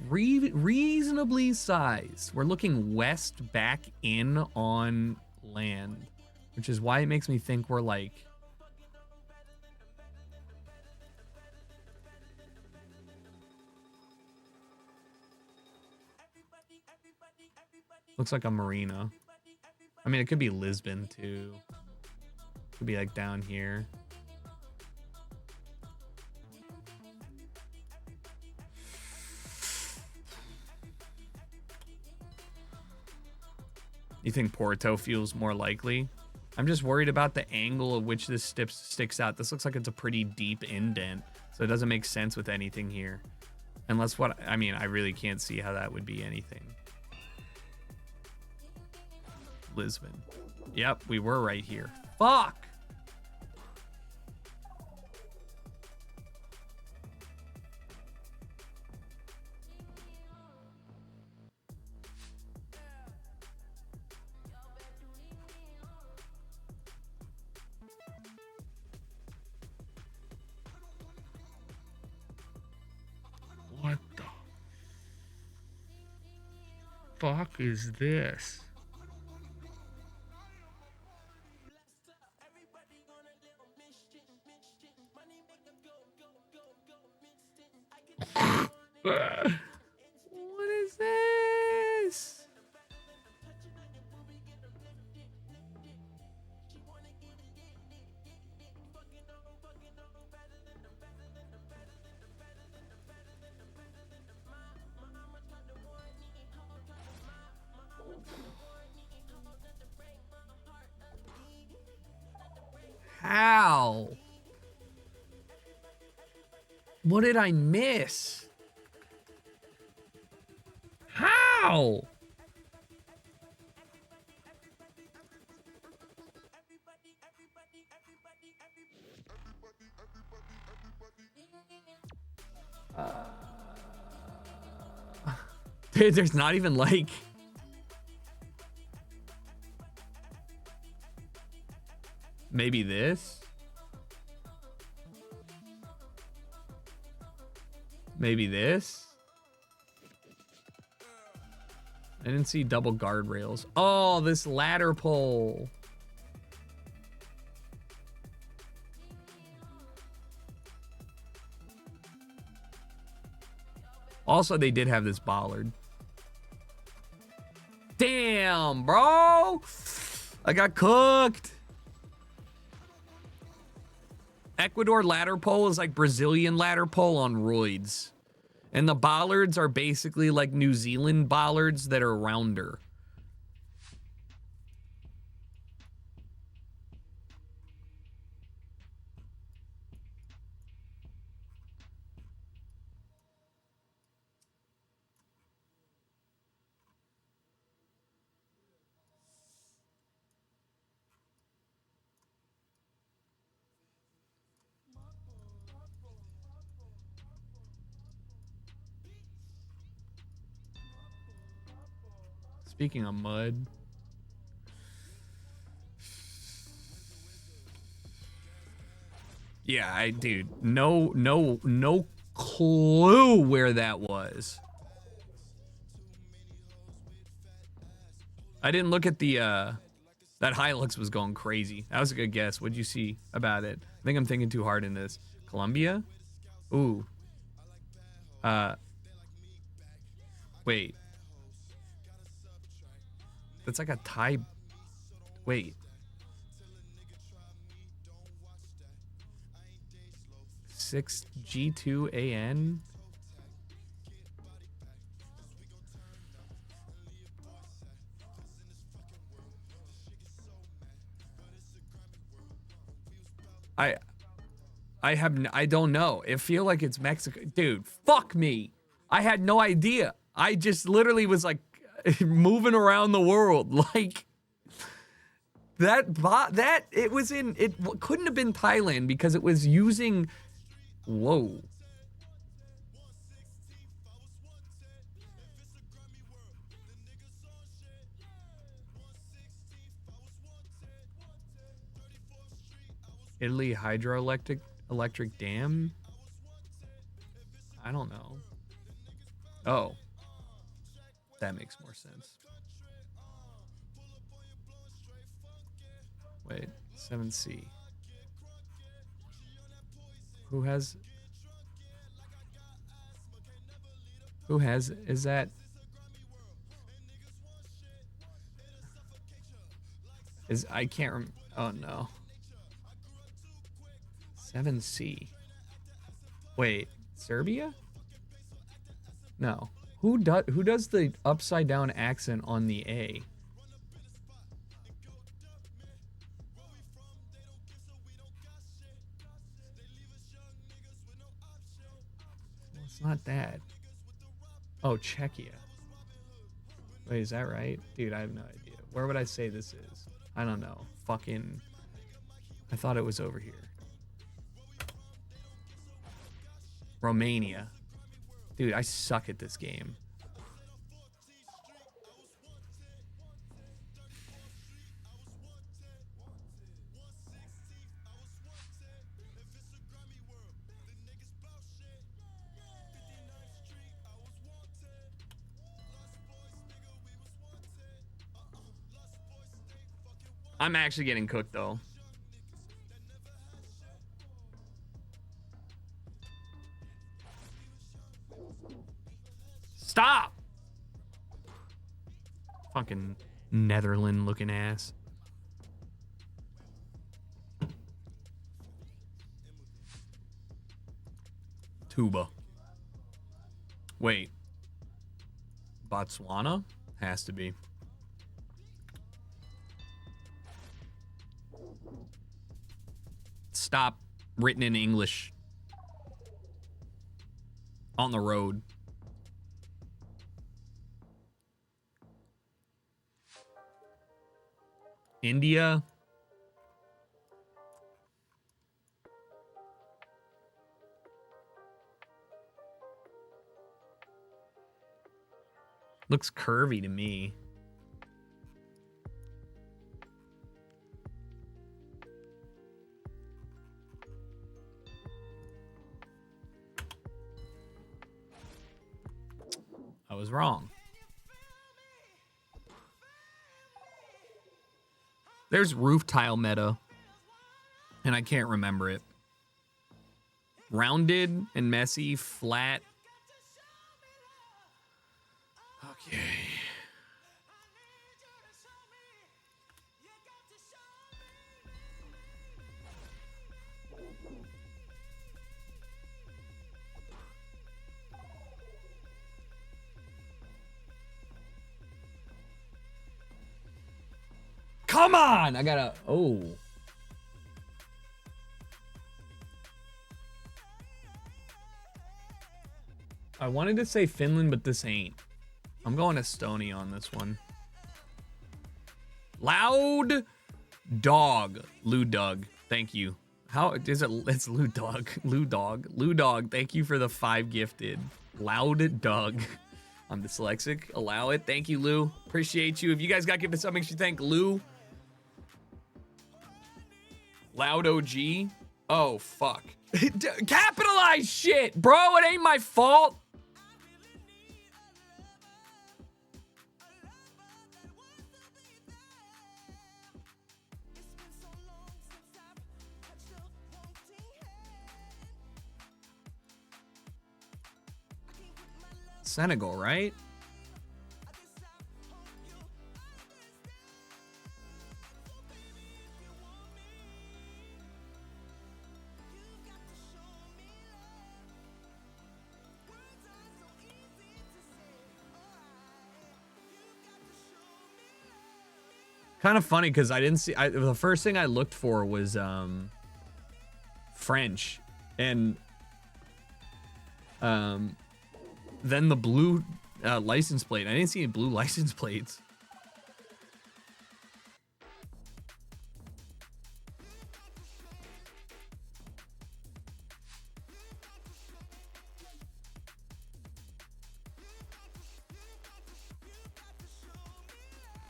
Reasonably sized. We're looking west back in on land, which is why it makes me think we're like looks like a marina. I mean, it could be Lisbon too. Could be like down here. You think Porto feels more likely? I'm just worried about the angle of which this sticks out. This looks like it's a pretty deep indent, so it doesn't make sense with anything here. Unless what, I mean, I really can't see how that would be anything. Lisbon. Yep, we were right here. Fuck! What the fuck is this? What is this? How? What did I miss? How? Dude, there's not even like... Maybe this? Maybe this? I didn't see double guardrails. Oh, this ladder pole. Also, they did have this bollard. Damn, bro. I got cooked. Ecuador ladder pole is like Brazilian ladder pole on roids. And the bollards are basically like New Zealand bollards that are rounder. Speaking of mud. Yeah, dude, no clue where that was. I didn't look at the, that Hilux was going crazy. That was a good guess. What'd you see about it? I think I'm thinking too hard in this. Colombia? Ooh. Wait. That's like a Thai. Wait. 6G2AN? I don't know. It feel like it's Mexico. Dude, fuck me. I had no idea. I just literally was like moving around the world. Like it was in, it couldn't have been Thailand because it was using, whoa. Italy hydroelectric dam? I don't know. Oh. That makes more sense. Wait, 7C. Who has, is that? I can't remember. Oh no. 7C. Wait, Serbia? No. Who does the upside down accent on the A? It's not that. Oh, Czechia. Wait, is that right? Dude, I have no idea. Where would I say this is? I don't know. Fucking... I thought it was over here. Romania. Dude, I suck at this game. I'm actually getting cooked, though. Stop! Fucking Netherland looking ass. Tuba. Wait. Botswana? Has to be. Stop. Written in English. On the road. India. Looks curvy to me. I was wrong. There's roof tile meta, and I can't remember it. Rounded and messy, flat. Okay. Come on! I gotta... Oh. I wanted to say Finland, but this ain't. I'm going Estonia on this one. Loud dog. Lou Doug. Thank you. How is it? It's Lou Dog. Lou Dog. Lou Dog. Thank you for the 5 gifted. Loud Doug. I'm dyslexic. Allow it. Thank you, Lou. Appreciate you. If you guys got gifted something, make sure you thank Lou. Loud OG. Oh, fuck. Capitalize shit, bro. It ain't my fault. Senegal, right? Kind of funny because I didn't see. The first thing I looked for was French, and then the blue license plate. I didn't see any blue license plates.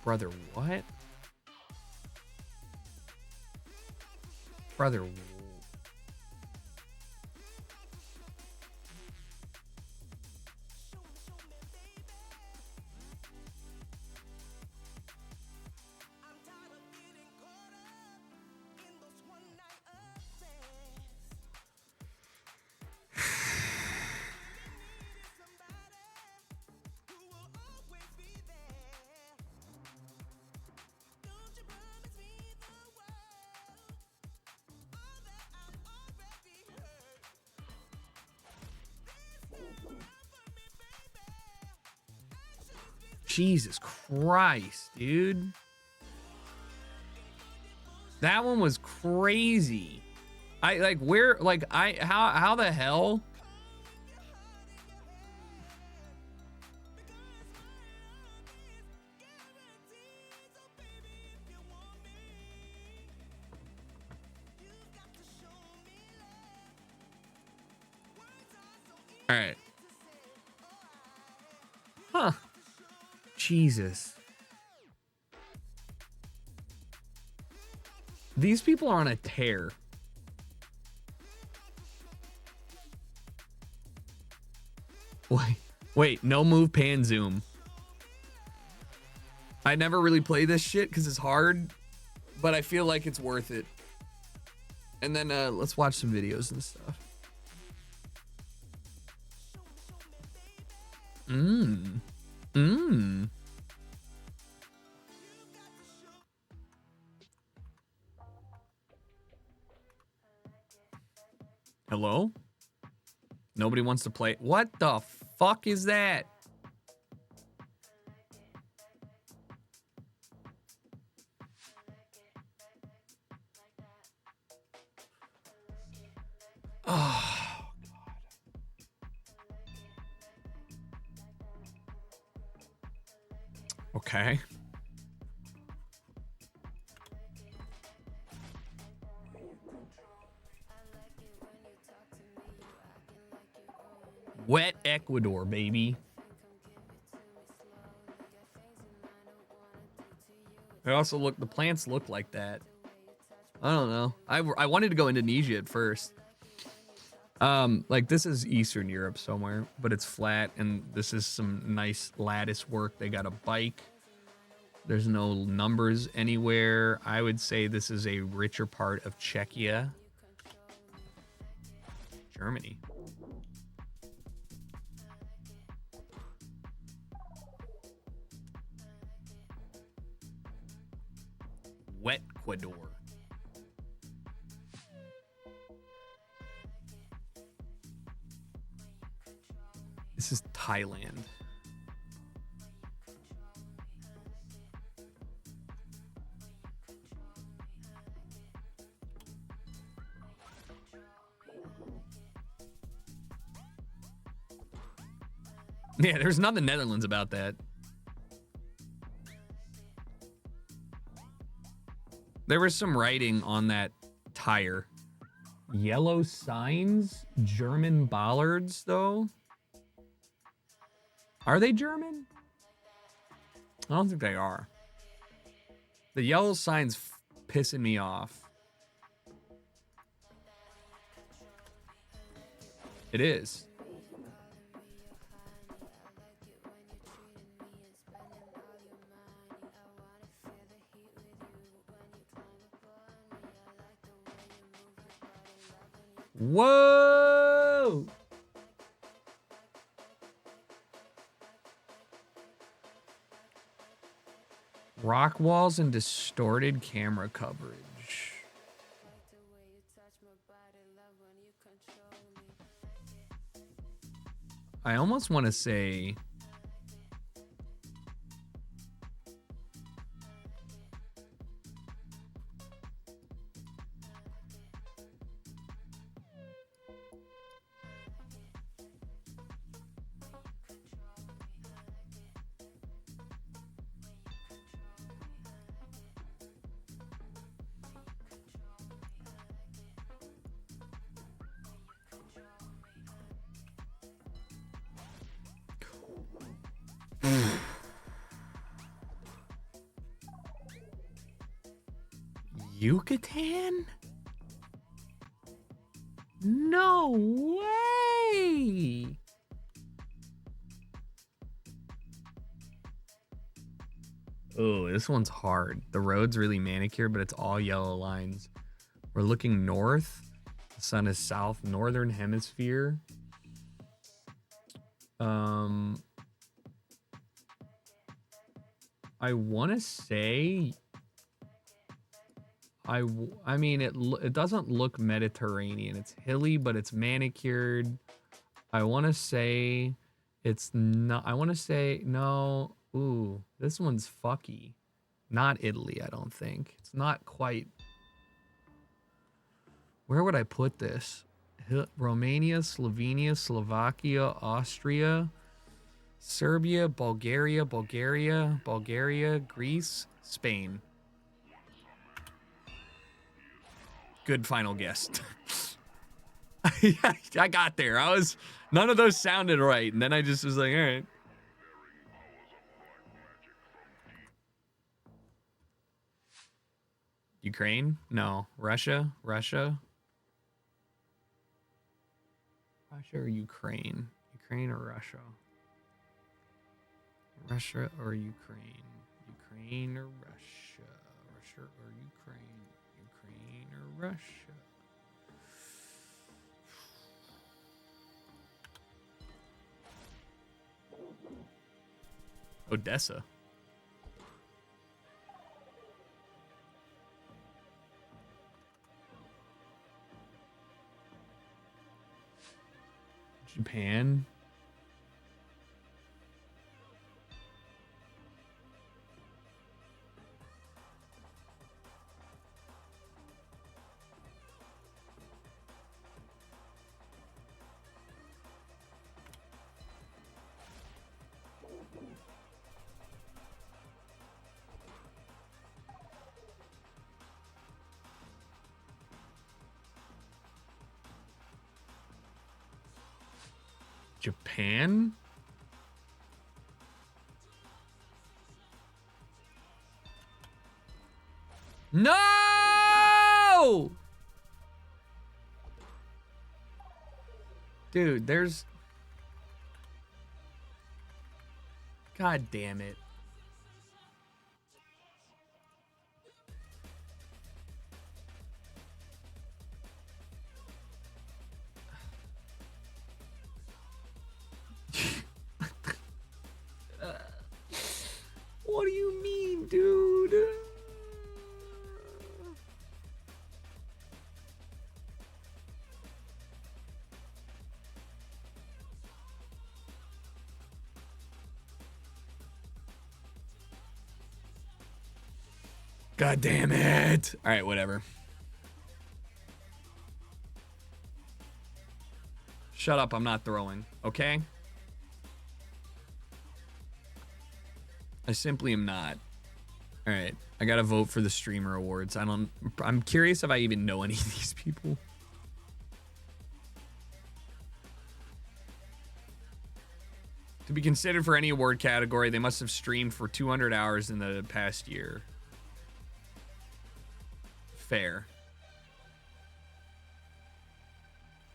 Brother, what? Brother. Jesus Christ, dude. That one was crazy. How the hell? All right. Huh. Jesus. These people are on a tear. Wait, no move, pan, zoom. I never really play this shit because it's hard, but I feel like it's worth it. And then let's watch some videos and stuff. Hello? Nobody wants to play. What the fuck is that? Oh, God. Okay. Wet Ecuador, baby. They also look, the plants look like that. I don't know. I wanted to go Indonesia at first. Like this is Eastern Europe somewhere, but it's flat, and this is some nice lattice work. They got a bike. There's no numbers anywhere. I would say this is a richer part of Czechia. Germany. Wet Ecuador. This is Thailand. Yeah, there's nothing Netherlands about that. There was some writing on that tire. Yellow signs? German bollards, though? Are they German? I don't think they are. The yellow sign's pissing me off. It is. Whoa! Rock walls and distorted camera coverage. I almost want to say... Yucatan? No way! Oh, this one's hard. The road's really manicured, but it's all yellow lines. We're looking north. The sun is south, northern hemisphere. I want to say... I mean, it doesn't look Mediterranean. It's hilly, but it's manicured. I want to say it's not. I want to say no. Ooh, this one's fucky. Not Italy, I don't think. It's not quite. Where would I put this? Romania, Slovenia, Slovakia, Austria, Serbia, Bulgaria, Greece, Spain. Good final guess. Yeah, I got there. None of those sounded right, and then I just was like, all right. Ukraine? No. Russia? Russia or Ukraine? Ukraine or Russia? Russia or Ukraine? Ukraine or Russia? Russia or Ukraine? Ukraine or Russia? Odessa. Japan. Japan? No! Dude, there's... God damn it. What do you mean, dude? God damn it. All right, whatever. Shut up, I'm not throwing, okay? I simply am not. All right, I gotta vote for the streamer awards. I'm curious if I even know any of these people. To be considered for any award category, they must have streamed for 200 hours in the past year. Fair.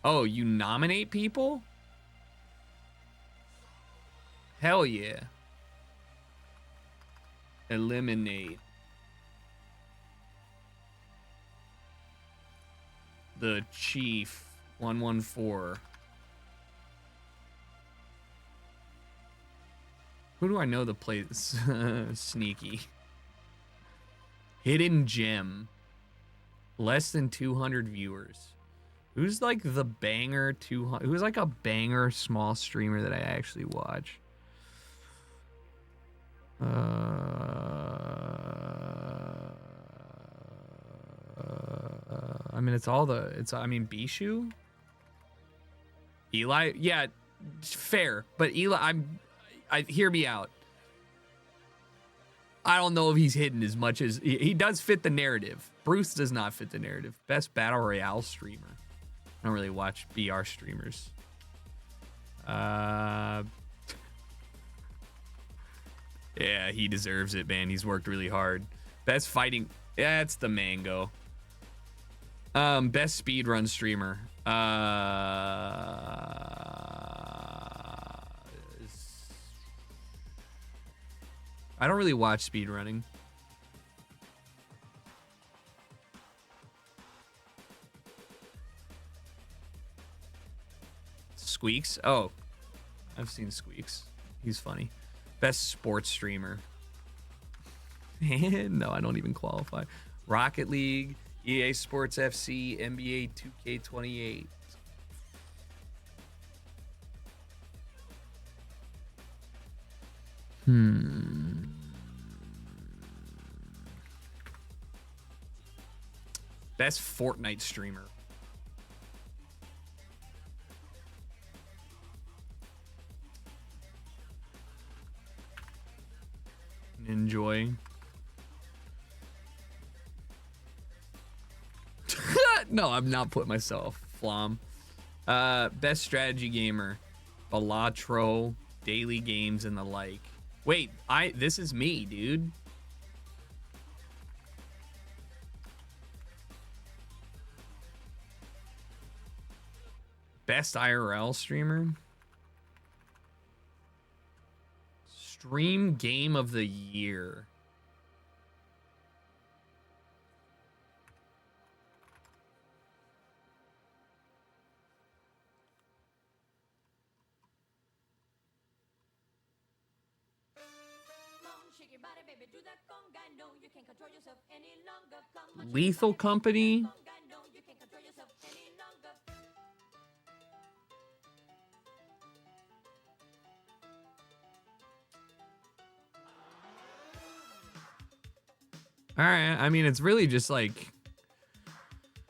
Oh, you nominate people? Hell yeah. Eliminate the chief 114. Who do I know that plays sneaky? Hidden gem. Less than 200 viewers. Who's like the banger 200? Who's like a banger small streamer that I actually watch? I mean, Bishu? Eli? Yeah, fair. But Eli, hear me out. I don't know if he's hidden as much as he does fit the narrative. Bruce does not fit the narrative. Best Battle Royale streamer. I don't really watch BR streamers. Yeah, he deserves it, man. He's worked really hard. Best fighting. Yeah, it's the Mango. Best speedrun streamer. I don't really watch speedrunning. Squeaks? Oh, I've seen Squeaks. He's funny. Best sports streamer. No, I don't even qualify. Rocket League, EA Sports FC, NBA 2K28. Best Fortnite streamer. Enjoy. No, I'm not putting myself. Flom. Best strategy gamer, Balatro, daily games, and the like. Wait, this is me, dude. Best IRL streamer. Stream game of the year. Lethal Company. All right, I mean, it's really just like,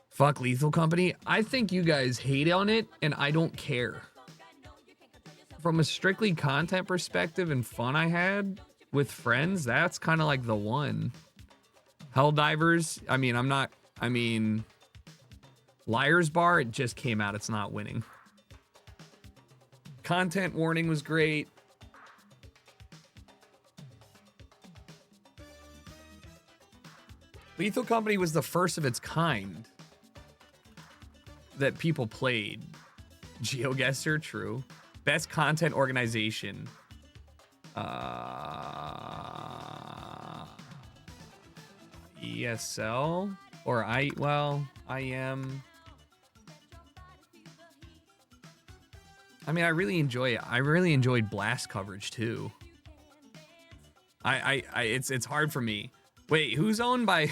fuck Lethal Company. I think you guys hate on it, and I don't care. From a strictly content perspective and fun I had with friends, that's kind of like the one. Helldivers, I mean, Liar's Bar, it just came out. It's not winning. Content warning was great. Lethal Company was the first of its kind that people played. GeoGuessr, true. Best content organization. ESL or IM. I mean, I really enjoy it. I really enjoyed Blast coverage too. It's hard for me. Wait, who's owned by?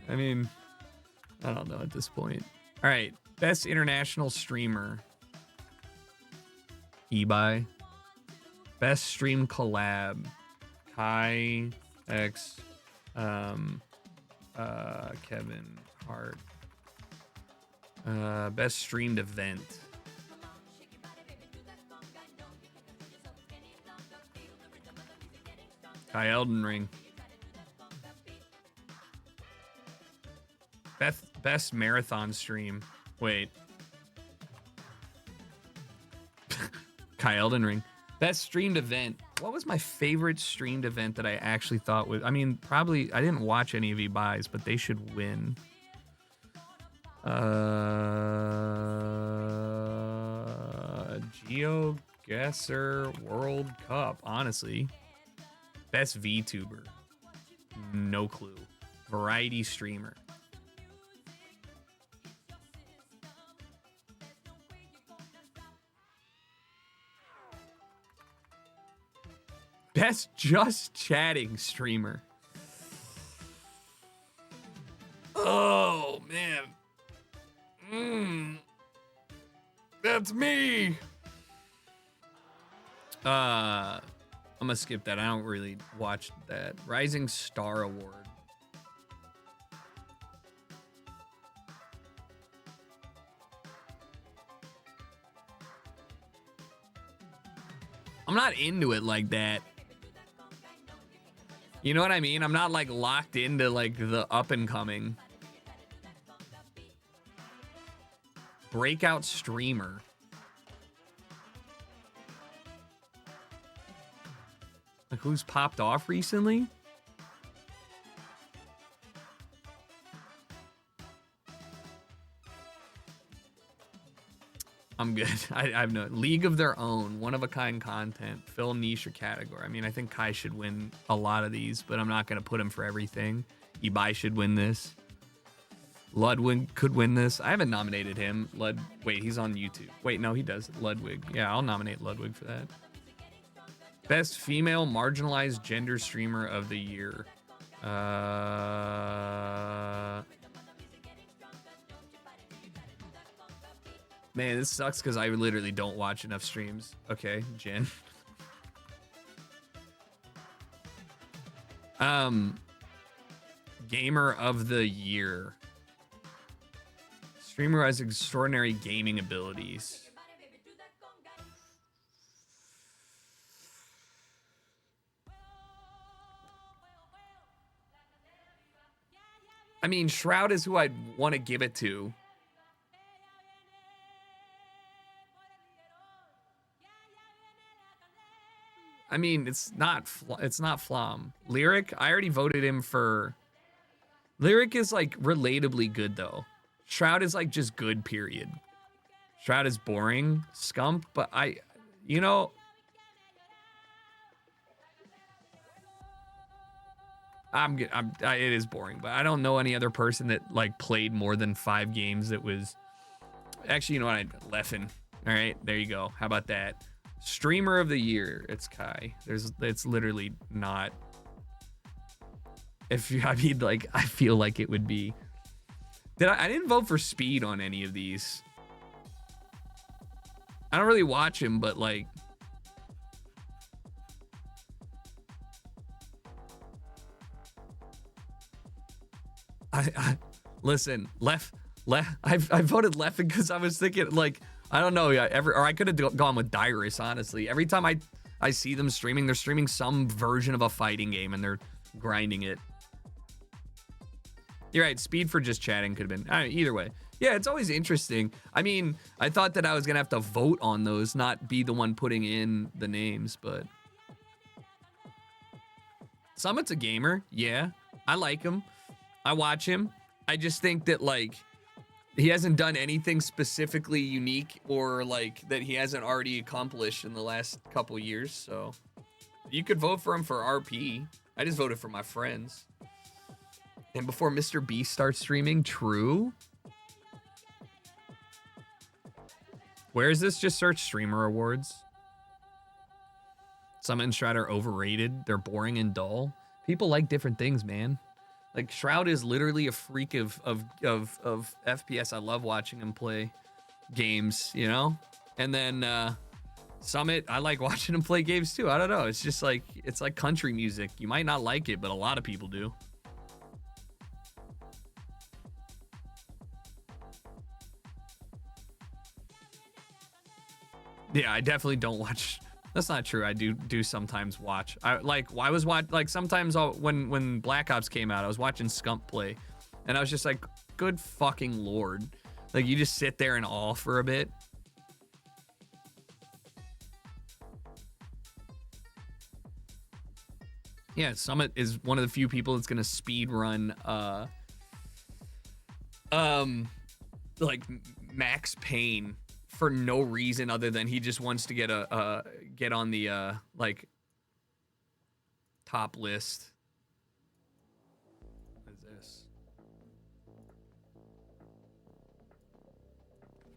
I mean, I don't know at this point. All right, best international streamer. eBay. Best stream collab. Kai X. Kevin Hart. Best streamed event. Kai Elden Ring. Best marathon stream. Wait. Kai Elden Ring. Best streamed event. What was my favorite streamed event that I actually thought was... I mean, probably... I didn't watch any of Ebuy's, but they should win. GeoGuessr World Cup, honestly. Best VTuber. No clue. Variety streamer. Best just chatting streamer. Oh, man. That's me. I'm gonna skip that. I don't really watch that. Rising Star Award. I'm not into it like that. You know what I mean? I'm not like locked into like the up and coming. Breakout streamer. Like who's popped off recently? I'm good. I have no League of Their Own, one of a kind content, fill niche or category. I mean, I think Kai should win a lot of these, but I'm not gonna put him for everything. Ibai should win this. Ludwig could win this. I haven't nominated him. Wait, he's on YouTube. Wait, no, he does. Ludwig. Yeah, I'll nominate Ludwig for that. Best female marginalized gender streamer of the year. Man, this sucks because I literally don't watch enough streams. Okay, Jen. Gamer of the year. Streamer has extraordinary gaming abilities. I mean, Shroud is who I'd want to give it to. I mean, it's not Flom. Lyric, I already voted him for. Lyric is like relatably good though. Shroud is like just good, period. Shroud is boring. Scump, but you know, it is boring, but I don't know any other person that like played more than 5 games that was. Actually, you know what? Leffen. All right, there you go. How about that? Streamer of the year. It's Kai. It's literally not. I mean, like, I feel like it would be. I didn't vote for Speed on any of these. I don't really watch him, but like. Listen, I voted Leffen because I was thinking like I don't know, or I could have gone with Dyrus, honestly. Every time I see them streaming, they're streaming some version of a fighting game and they're grinding it. You're right, Speed for just chatting could have been either way. Yeah, it's always interesting. I mean, I thought that I was gonna have to vote on those, not be the one putting in the names, but Summit's a gamer. Yeah, I like him. I watch him. I just think that like he hasn't done anything specifically unique or like that he hasn't already accomplished in the last couple years. So you could vote for him for RP. I just voted for my friends. And before Mr. Beast starts streaming, true. Where is this? Just search streamer awards. Summit and Shroud are overrated. They're boring and dull. People like different things, man. Like Shroud is literally a freak of FPS. I love watching him play games, you know? And then Summit, I like watching him play games too. I don't know. It's just like, it's like country music. You might not like it, but a lot of people do. Yeah, I definitely don't watch. That's not true. I do sometimes watch. Sometimes when Black Ops came out, I was watching Scump play, and I was just like, good fucking lord. Like you just sit there in awe for a bit. Yeah, Summit is one of the few people that's gonna speed run like Max Payne for no reason other than he just wants to get on the like top list. What is this?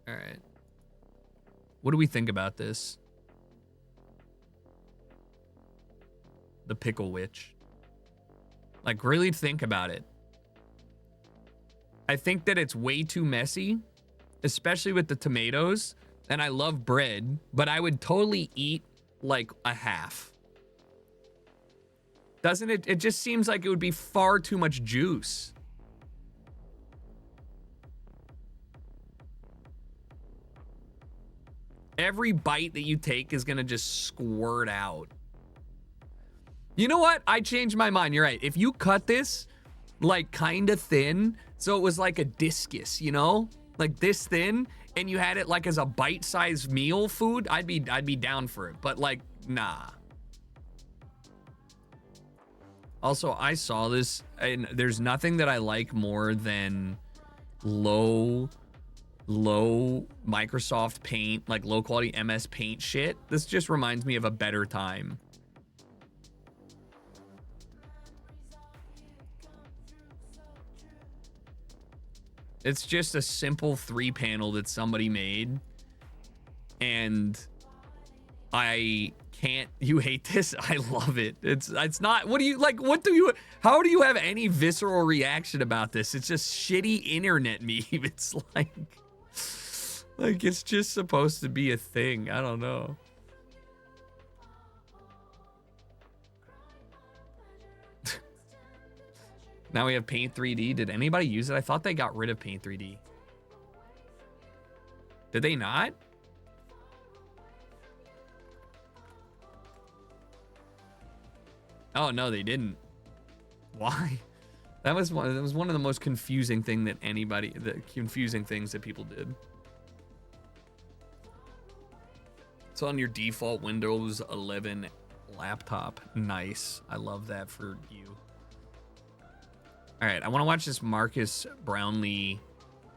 All right. What do we think about this? The Pickle Witch. Like, really think about it. I think that it's way too messy, especially with the tomatoes, and I love bread, but I would totally eat like a half. Doesn't it? It just seems like it would be far too much juice. Every bite that you take is gonna just squirt out. You know what? I changed my mind. You're right. If you cut this like kind of thin, so it was like a discus, you know? Like this thin, and you had it like as a bite-sized meal food, I'd be down for it. But like, nah. Also, I saw this, and there's nothing that I like more than low Microsoft Paint, like low quality MS Paint shit. This just reminds me of a better time. It's just a simple 3-panel that somebody made. And I can't, you hate this? I love it. It's not, what do you, like, how do you have any visceral reaction about this? It's just shitty internet meme. It's like it's just supposed to be a thing. I don't know. Now we have Paint 3D. Did anybody use it? I thought they got rid of Paint 3D. Did they not? Oh no, they didn't. Why? That was one of the most confusing things that people did. It's on your default Windows 11 laptop. Nice. I love that for you. All right, I want to watch this Marcus Brownlee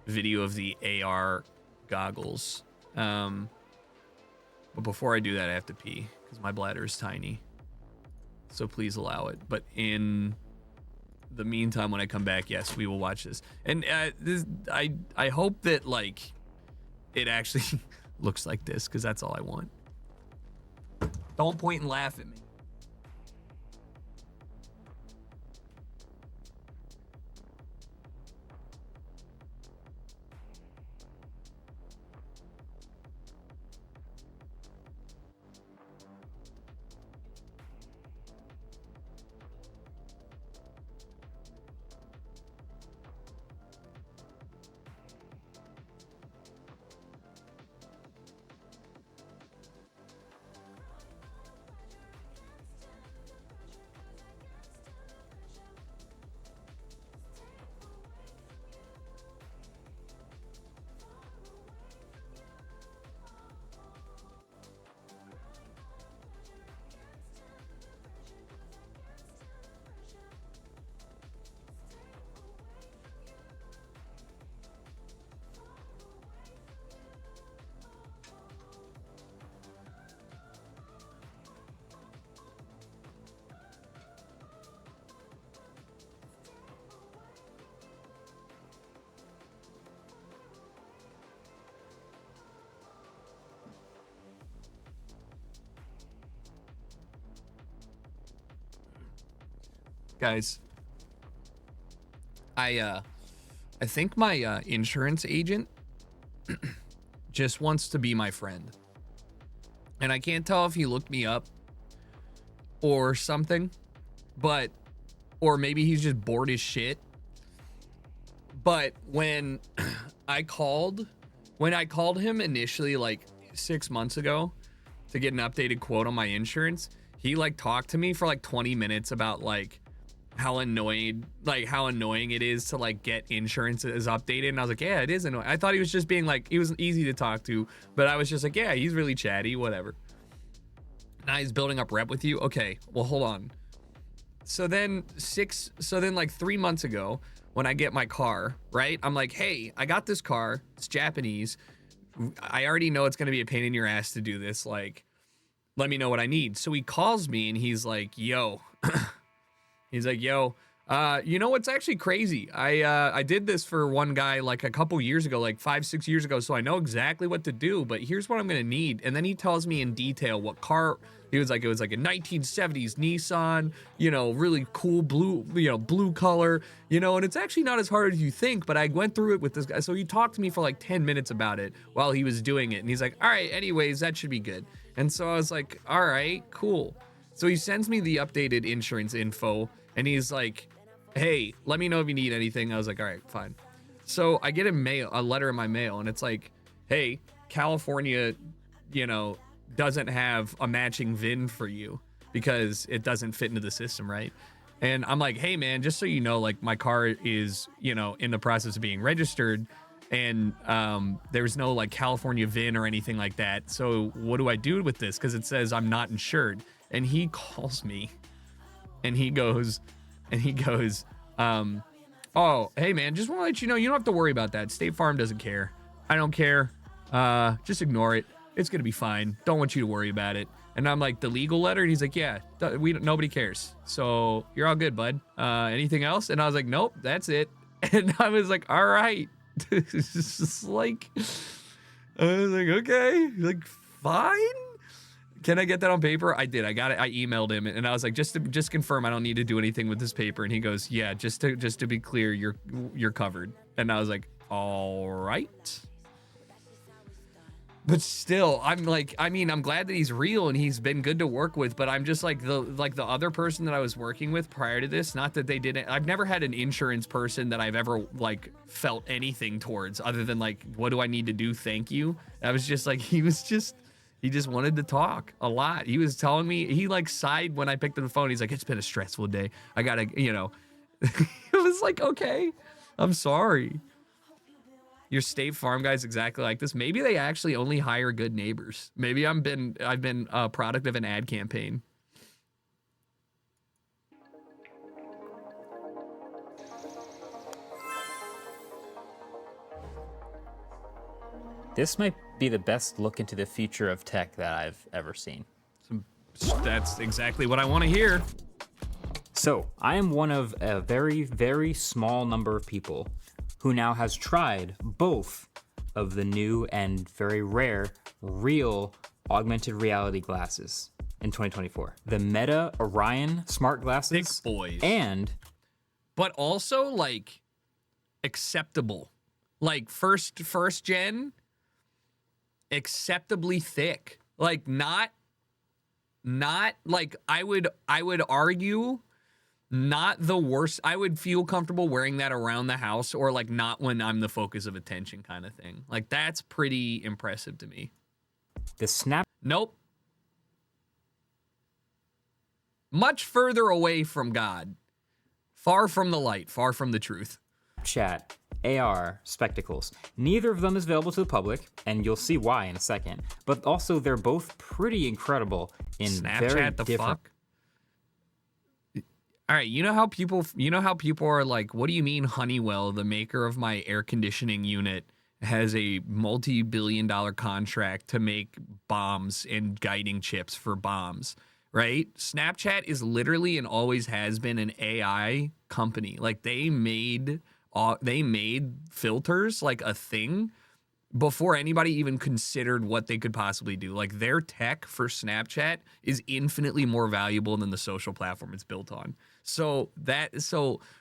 video of the AR goggles. But before I do that, I have to pee because my bladder is tiny. So please allow it. But in the meantime, when I come back, yes, we will watch this. And I hope that like it actually looks like this because that's all I want. Don't point and laugh at me. Guys, I think my insurance agent just wants to be my friend. And I can't tell if he looked me up or something, but or maybe he's just bored as shit. But when I called him initially like 6 months ago to get an updated quote on my insurance, he like talked to me for like 20 minutes about like how annoying it is to like get insurance is updated. And I was like, yeah, it is annoying. I thought he was just being like, he was easy to talk to, but I was just like, yeah, he's really chatty, whatever. Now he's building up rep with you. Okay, well, hold on. So then like 3 months ago when I get my car, right? I'm like, hey, I got this car. It's Japanese. I already know it's going to be a pain in your ass to do this. Like, let me know what I need. So he calls me and he's like, yo, you know what's actually crazy? I did this for one guy like a couple years ago, like 5-6 years ago, so I know exactly what to do, but here's what I'm gonna need. And then he tells me in detail what car. He was like, it was like a 1970s Nissan, you know, really cool blue, you know, blue color, you know, and it's actually not as hard as you think, but I went through it with this guy. So he talked to me for like 10 minutes about it while he was doing it. And he's like, all right, anyways, that should be good. And so I was like, all right, cool. So he sends me the updated insurance info and he's like, hey, let me know if you need anything. I was like, all right, fine. So I get a letter in my mail and it's like, hey, California, you know, doesn't have a matching VIN for you because it doesn't fit into the system, right? And I'm like, hey man, just so you know, like my car is, you know, in the process of being registered and there's no like California VIN or anything like that. So what do I do with this? Because it says I'm not insured. And he calls me and he goes, oh, hey man, just want to let you know, you don't have to worry about that. State Farm doesn't care. I don't care. Just ignore it. It's going to be fine. Don't want you to worry about it. And I'm like, the legal letter? And he's like, yeah, nobody cares. So you're all good, bud. Anything else? And I was like, nope, that's it. And I was like, all right. It's just like, I was like, okay, like, fine. Can I get that on paper? I did. I got it. I emailed him and I was like, just confirm I don't need to do anything with this paper. And he goes, yeah, just to be clear, you're covered. And I was like, all right. But still, I'm like, I mean, I'm glad that he's real and he's been good to work with, but I'm just like the other person that I was working with prior to this, not that they didn't, I've never had an insurance person that I've ever like felt anything towards other than like, what do I need to do? Thank you. I was just like, he just wanted to talk a lot. He was telling me, he like sighed when I picked up the phone. He's like, it's been a stressful day. I gotta, you know, it was like, okay, I'm sorry. Your State Farm guy's exactly like this. Maybe they actually only hire good neighbors. Maybe I've been a product of an ad campaign. This might be the best look into the future of tech that I've ever seen. That's exactly what I want to hear. So, I am one of a very, very small number of people who now has tried both of the new and very rare real augmented reality glasses in 2024. The Meta Orion smart glasses. Big boys. And but also like acceptable. Like first gen, acceptably thick. Like not like I would argue not the worst. I would feel comfortable wearing that around the house, or like not when I'm the focus of attention kind of thing. Like that's pretty impressive to me. the Snap Nope. Much further away from God. Far from the light, far from the truth. Snapchat AR spectacles. Neither of them is available to the public, and you'll see why in a second. But also, they're both pretty incredible in very Snapchat the different. fuck? All right, you know how people are like, what do you mean Honeywell, the maker of my air conditioning unit, has a multi-billion-dollar contract to make bombs and guiding chips for bombs, right? Snapchat is literally and always has been an AI company. Like they made filters like a thing before anybody even considered what they could possibly do. Like their tech for Snapchat is infinitely more valuable than the social platform it's built on. So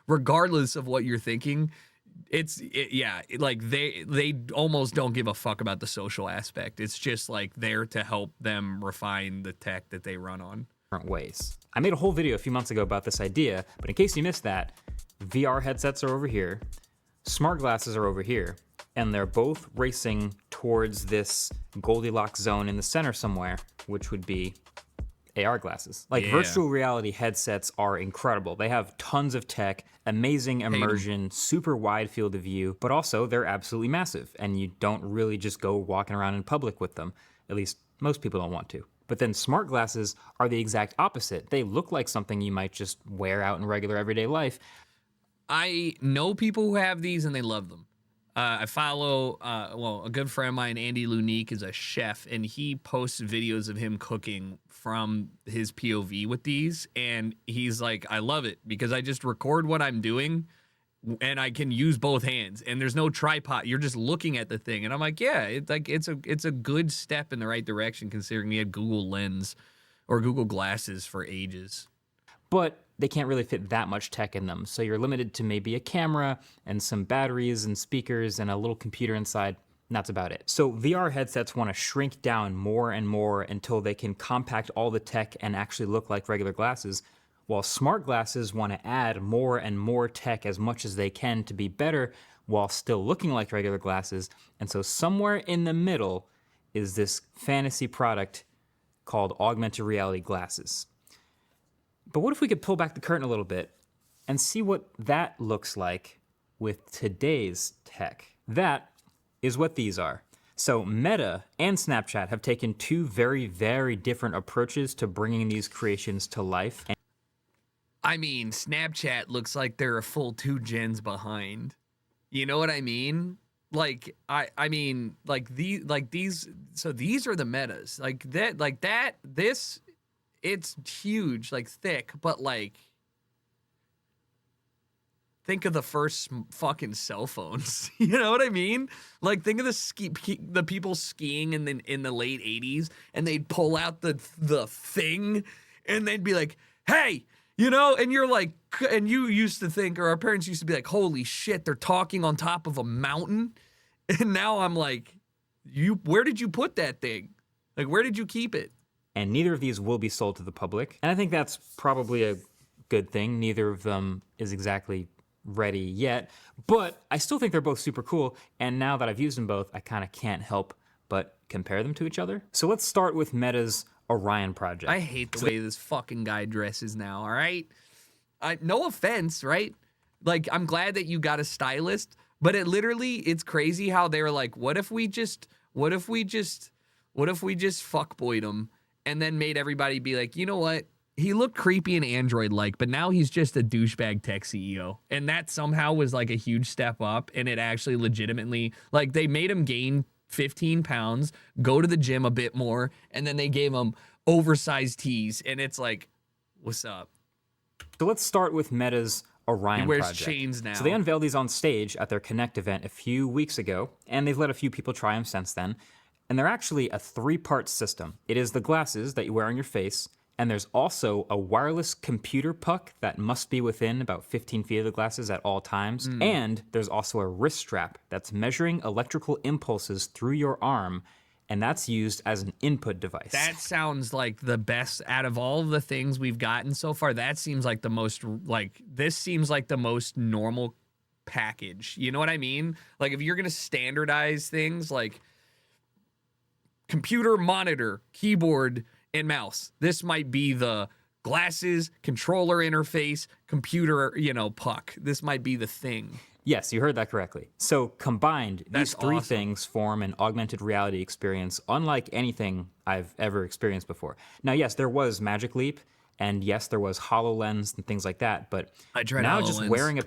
regardless of what you're thinking, like they almost don't give a fuck about the social aspect. It's just like there to help them refine the tech that they run on. Different ways. I made a whole video a few months ago about this idea, but in case you missed that, VR headsets are over here, smart glasses are over here, and they're both racing towards this Goldilocks zone in the center somewhere, which would be AR glasses. Like virtual reality headsets are incredible. They have tons of tech, amazing immersion, super wide field of view, but also they're absolutely massive, and you don't really just go walking around in public with them. At least most people don't want to. But then smart glasses are the exact opposite. They look like something you might just wear out in regular everyday life. I know people who have these and they love them. I follow, a good friend of mine, Andy Lunique, is a chef, and he posts videos of him cooking from his POV with these. And he's like, I love it because I just record what I'm doing and I can use both hands and there's no tripod. You're just looking at the thing. And I'm like, yeah, it's a good step in the right direction considering we had Google Lens or Google Glasses for ages. But they can't really fit that much tech in them. So you're limited to maybe a camera and some batteries and speakers and a little computer inside. And that's about it. So VR headsets want to shrink down more and more until they can compact all the tech and actually look like regular glasses, while smart glasses want to add more and more tech as much as they can to be better while still looking like regular glasses. And so somewhere in the middle is this fantasy product called augmented reality glasses. But what if we could pull back the curtain a little bit and see what that looks like with today's tech? That is what these are. So Meta and Snapchat have taken two very, very different approaches to bringing these creations to life. I mean, Snapchat looks like they're a full 2 gens behind. You know what I mean? Like I mean, these. So these are the Metas. This. It's huge, like thick, but like, think of the first fucking cell phones. You know what I mean? Like, think of the people skiing in the late 80s, and they'd pull out the thing, and they'd be like, "Hey," you know, and you're like, and you used to think, or our parents used to be like, "Holy shit, they're talking on top of a mountain," and now I'm like, where did you put that thing? Like, where did you keep it? And neither of these will be sold to the public. And I think that's probably a good thing. Neither of them is exactly ready yet, but I still think they're both super cool. And now that I've used them both, I kind of can't help but compare them to each other. So let's start with Meta's Orion project. I hate the way this fucking guy dresses now, all right? No offense, right? Like, I'm glad that you got a stylist, but it's crazy how they were like, what if we just fuckboyed him? And then made everybody be like, you know what? He looked creepy and Android-like, but now he's just a douchebag tech CEO. And that somehow was like a huge step up. And it actually legitimately, like, they made him gain 15 pounds, go to the gym a bit more, and then they gave him oversized tees. And it's like, what's up? So let's start with Meta's Orion He wears project. chains now. So they unveiled these on stage at their Connect event a few weeks ago, and they've let a few people try them since then. And they're actually a 3-part system. It is the glasses that you wear on your face, and there's also a wireless computer puck that must be within about 15 feet of the glasses at all times. And there's also a wrist strap that's measuring electrical impulses through your arm, and that's used as an input device. That sounds like the best out of all of the things we've gotten so far. That seems like the most, like, this seems like the most normal package. You know what I mean? Like, if you're going to standardize things like computer monitor, keyboard, and mouse, this might be the glasses, controller interface, computer, puck. This might be the thing. Yes, you heard that correctly. So combined, That's these 3 awesome. things form an augmented reality experience unlike anything I've ever experienced before. Now, yes, there was Magic Leap, and yes, there was HoloLens and things like that, but I tried now just HoloLens. wearing a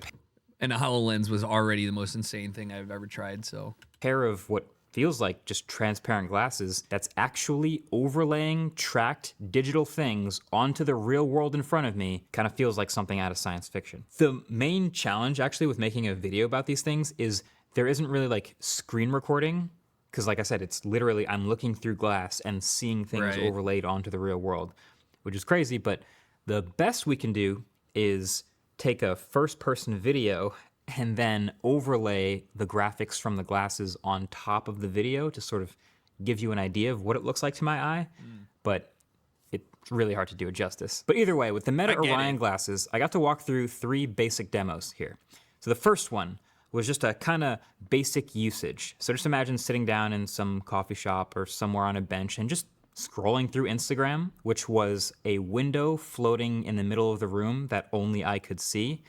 And a HoloLens was already the most insane thing I've ever tried, so. pair of what feels like just transparent glasses that's actually overlaying tracked digital things onto the real world in front of me kind of feels like something out of science fiction. The main challenge actually with making a video about these things is there isn't really like screen recording, because like I said, it's literally I'm looking through glass and seeing things Right. overlaid onto the real world, which is crazy, but the best we can do is take a first-person video and then overlay the graphics from the glasses on top of the video to sort of give you an idea of what it looks like to my eye. But it's really hard to do it justice. But either way, with the Meta I get Orion it. glasses, I got to walk through 3 basic demos here. So the first one was just a kind of basic usage. So just imagine sitting down in some coffee shop or somewhere on a bench and just scrolling through Instagram, which was a window floating in the middle of the room that only I could see.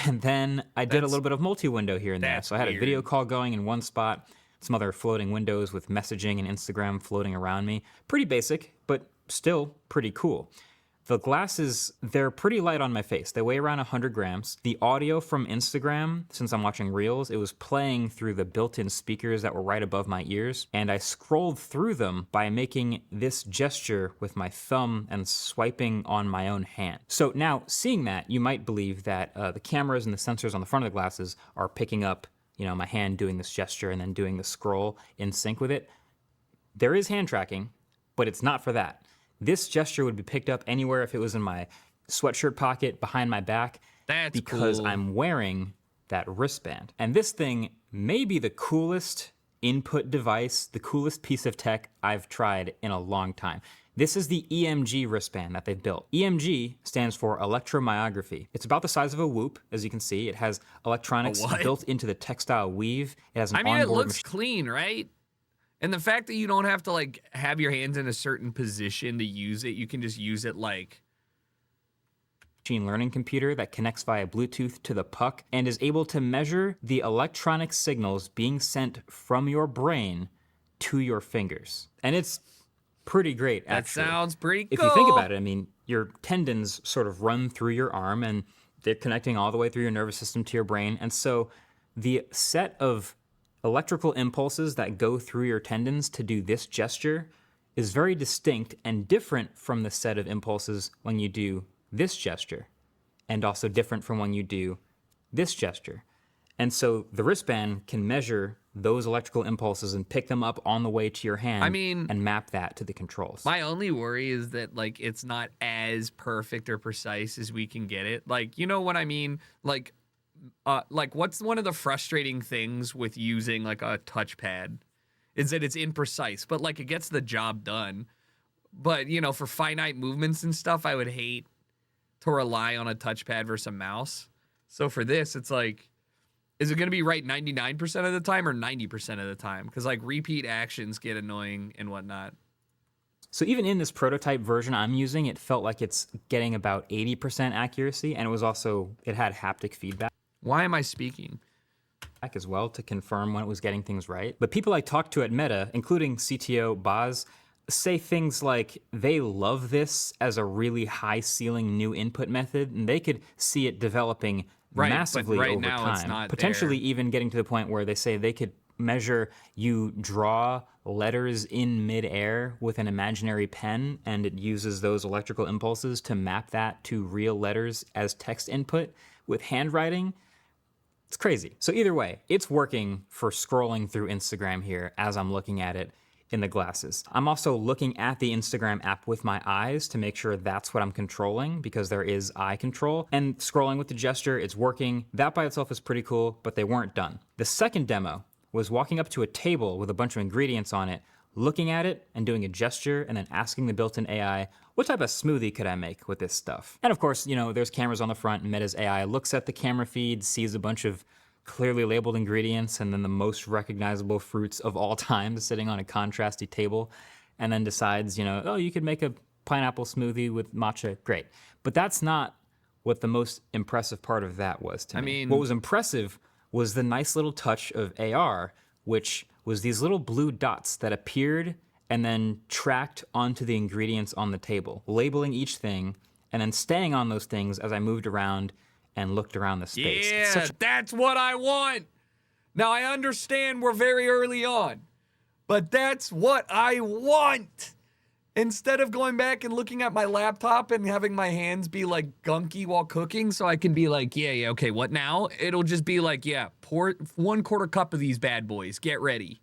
And then I did a That's- little bit of multi-window here and there. that's So I had a video weird. call going in one spot, some other floating windows with messaging and Instagram floating around me. Pretty basic, but still pretty cool. The glasses, they're pretty light on my face. They weigh around 100 grams. The audio from Instagram, since I'm watching Reels, it was playing through the built-in speakers that were right above my ears, and I scrolled through them by making this gesture with my thumb and swiping on my own hand. So now, seeing that, you might believe that the cameras and the sensors on the front of the glasses are picking up, my hand doing this gesture and then doing the scroll in sync with it. There is hand tracking, but it's not for that. This gesture would be picked up anywhere if it was in my sweatshirt pocket, behind my back, That's because cool. I'm wearing that wristband. And this thing may be the coolest input device, the coolest piece of tech I've tried in a long time. This is the EMG wristband that they've built. EMG stands for electromyography. It's about the size of a Whoop, as you can see. It has electronics what? built into the textile weave. It has an I mean, it onboard looks clean, right? And the fact that you don't have to like have your hands in a certain position to use it, you can just use it like machine learning computer that connects via Bluetooth to the puck and is able to measure the electronic signals being sent from your brain to your fingers. And it's pretty great, that actually. sounds pretty If cool. you think about it, I mean, your tendons sort of run through your arm and they're connecting all the way through your nervous system to your brain. And so the set of electrical impulses that go through your tendons to do this gesture is very distinct and different from the set of impulses when you do this gesture, and also different from when you do this gesture. And so the wristband can measure those electrical impulses and pick them up on the way to your hand I mean, and map that to the controls. My only worry is that like it's not as perfect or precise as we can get it. Like, you know what I mean? Like what's one of the frustrating things with using like a touchpad is that it's imprecise, but like it gets the job done. But for finite movements and stuff, I would hate to rely on a touchpad versus a mouse. So for this, it's like, is it going to be right 99% of the time or 90% of the time? Because like repeat actions get annoying and whatnot. So even in this prototype version I'm using, it felt like it's getting about 80% accuracy, and it had haptic feedback Why am I speaking? as well to confirm when it was getting things right. But people I talked to at Meta, including CTO Boz, say things like they love this as a really high ceiling new input method, and they could see it developing Right, but massively right over now time, it's not potentially there. even getting to the point where they say they could measure, you draw letters in midair with an imaginary pen, and it uses those electrical impulses to map that to real letters as text input with handwriting. It's crazy. So either way, it's working for scrolling through Instagram here as I'm looking at it in the glasses. I'm also looking at the Instagram app with my eyes to make sure that's what I'm controlling, because there is eye control. And scrolling with the gesture, it's working. That by itself is pretty cool, but they weren't done. The second demo was walking up to a table with a bunch of ingredients on it, looking at it and doing a gesture, and then asking the built-in AI, what type of smoothie could I make with this stuff? And of course, there's cameras on the front, and Meta's AI looks at the camera feed, sees a bunch of clearly labeled ingredients, and then the most recognizable fruits of all time sitting on a contrasty table, and then decides, oh, you could make a pineapple smoothie with matcha. Great. But that's not what the most impressive part of that was to me. What was impressive was the nice little touch of AR, which was these little blue dots that appeared and then tracked onto the ingredients on the table, labeling each thing and then staying on those things as I moved around and looked around the space. Yeah, that's what I want. Now, I understand we're very early on, but that's what I want. Instead of going back and looking at my laptop and having my hands be like gunky while cooking, so I can be like, yeah, okay, what now? It'll just be like, yeah, pour 1/4 cup of these bad boys. Get ready.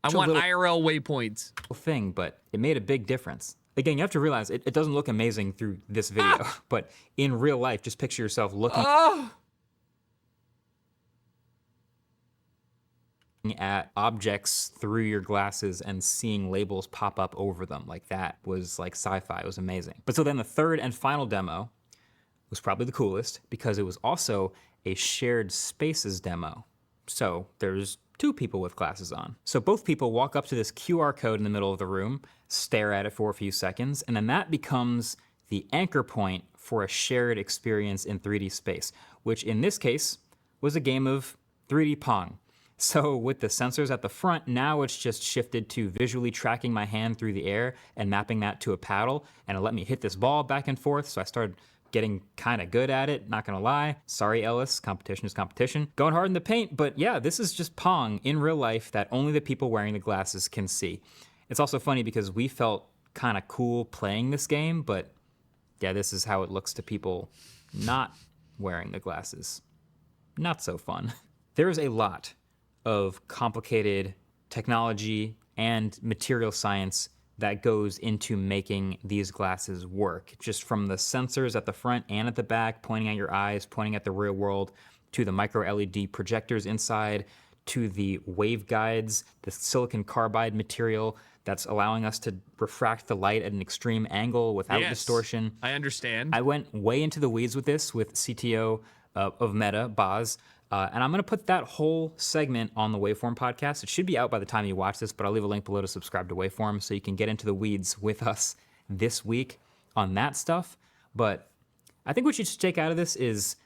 I want IRL waypoints. Thing, but it made a big difference. Again, you have to realize it doesn't look amazing through this video, but in real life, just picture yourself looking at objects through your glasses and seeing labels pop up over them. Like, that was like sci-fi. It was amazing. But so then the third and final demo was probably the coolest, because it was also a shared spaces demo. So there's two people with glasses on. So both people walk up to this QR code in the middle of the room, stare at it for a few seconds, and then that becomes the anchor point for a shared experience in 3D space, which in this case was a game of 3D Pong. So with the sensors at the front, now it's just shifted to visually tracking my hand through the air and mapping that to a paddle, and it let me hit this ball back and forth, so I started getting kind of good at it, not gonna lie. Sorry, Ellis, competition is competition. Going hard in the paint, but yeah, this is just Pong in real life that only the people wearing the glasses can see. It's also funny because we felt kind of cool playing this game, but yeah, this is how it looks to people not wearing the glasses. Not so fun. There's a lot of complicated technology and material science that goes into making these glasses work. Just from the sensors at the front and at the back, pointing at your eyes, pointing at the real world, to the micro LED projectors inside, to the waveguides, the silicon carbide material that's allowing us to refract the light at an extreme angle without distortion. I understand. I went way into the weeds with this with CTO of Meta, Boz, and I'm going to put that whole segment on the Waveform podcast. It should be out by the time you watch this, but I'll leave a link below to subscribe to Waveform so you can get into the weeds with us this week on that stuff. But I think what you should take out of this is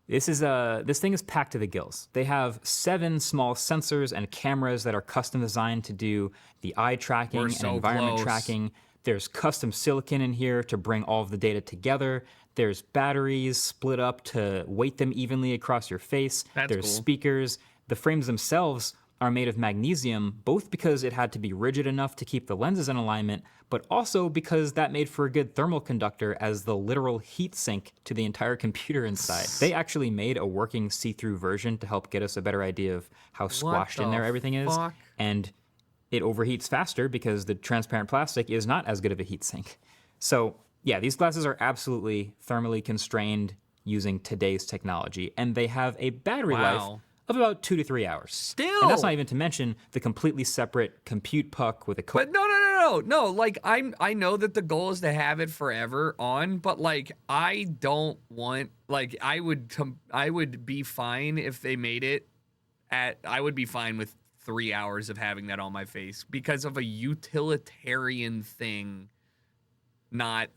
this thing is packed to the gills. They have 7 small sensors and cameras that are custom designed to do the eye tracking and environment tracking. There's custom silicon in here to bring all of the data together. There's batteries split up to weight them evenly across your face. There's cool speakers. The frames themselves are made of magnesium, both because it had to be rigid enough to keep the lenses in alignment, but also because that made for a good thermal conductor as the literal heat sink to the entire computer inside. They actually made a working see-through version to help get us a better idea of how squashed in there everything is. And it overheats faster because the transparent plastic is not as good of a heat sink. So yeah, these glasses are absolutely thermally constrained using today's technology, and they have a battery life of about 2 to 3 hours. Still! And that's not even to mention the completely separate compute puck with a But no. Like, I know that the goal is to have it forever on, but like, I don't want, like, I would be fine if they made it I would be fine with 3 hours of having that on my face because of a utilitarian thing, not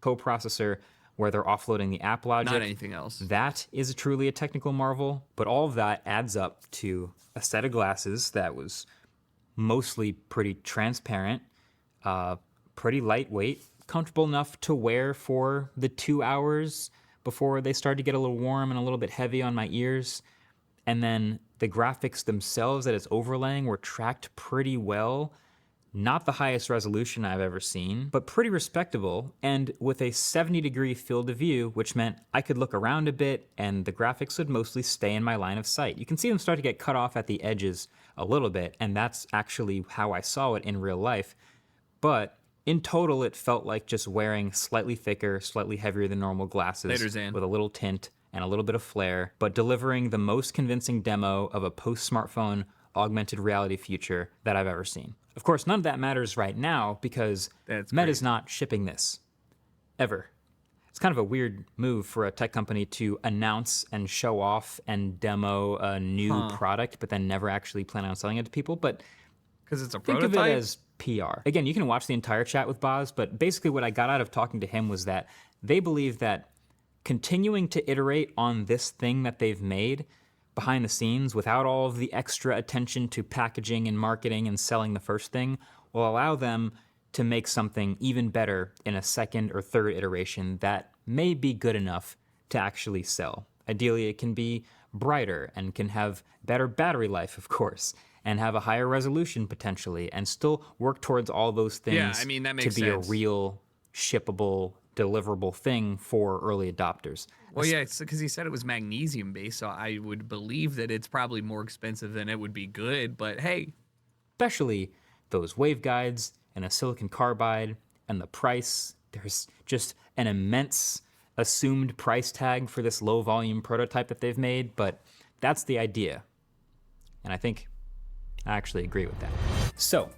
coprocessor where they're offloading the app logic. Not anything else. That is truly a technical marvel, but all of that adds up to a set of glasses that was mostly pretty transparent, pretty lightweight, comfortable enough to wear for the 2 hours before they started to get a little warm and a little bit heavy on my ears. And then The graphics themselves that it's overlaying were tracked pretty well. Not the highest resolution I've ever seen, but pretty respectable, and with a 70-degree field of view, which meant I could look around a bit and the graphics would mostly stay in my line of sight. You can see them start to get cut off at the edges a little bit, and that's actually how I saw it in real life. But in total, it felt like just wearing slightly thicker, slightly heavier than normal glasses with a little tint and a little bit of flare, but delivering the most convincing demo of a post-smartphone augmented reality future that I've ever seen. Of course, none of that matters right now because Meta's not shipping this, ever. It's kind of a weird move for a tech company to announce and show off and demo a new product, but then never actually plan on selling it to people. But because it's a think prototype? of it as PR. Again, you can watch the entire chat with Boz, but basically what I got out of talking to him was that they believe that continuing to iterate on this thing that they've made behind the scenes without all of the extra attention to packaging and marketing and selling the first thing will allow them to make something even better in a second or third iteration that may be good enough to actually sell. Ideally, it can be brighter and can have better battery life, of course, and have a higher resolution potentially, and still work towards all those things that to makes be sense. A real shippable, deliverable thing for early adopters. Well, yeah, it's because he said it was magnesium based, so I would believe that it's probably more expensive than it would be good, but hey. Especially those waveguides and a silicon carbide and the price. There's just an immense assumed price tag for this low volume prototype that they've made, but that's the idea. And I think I actually agree with that. So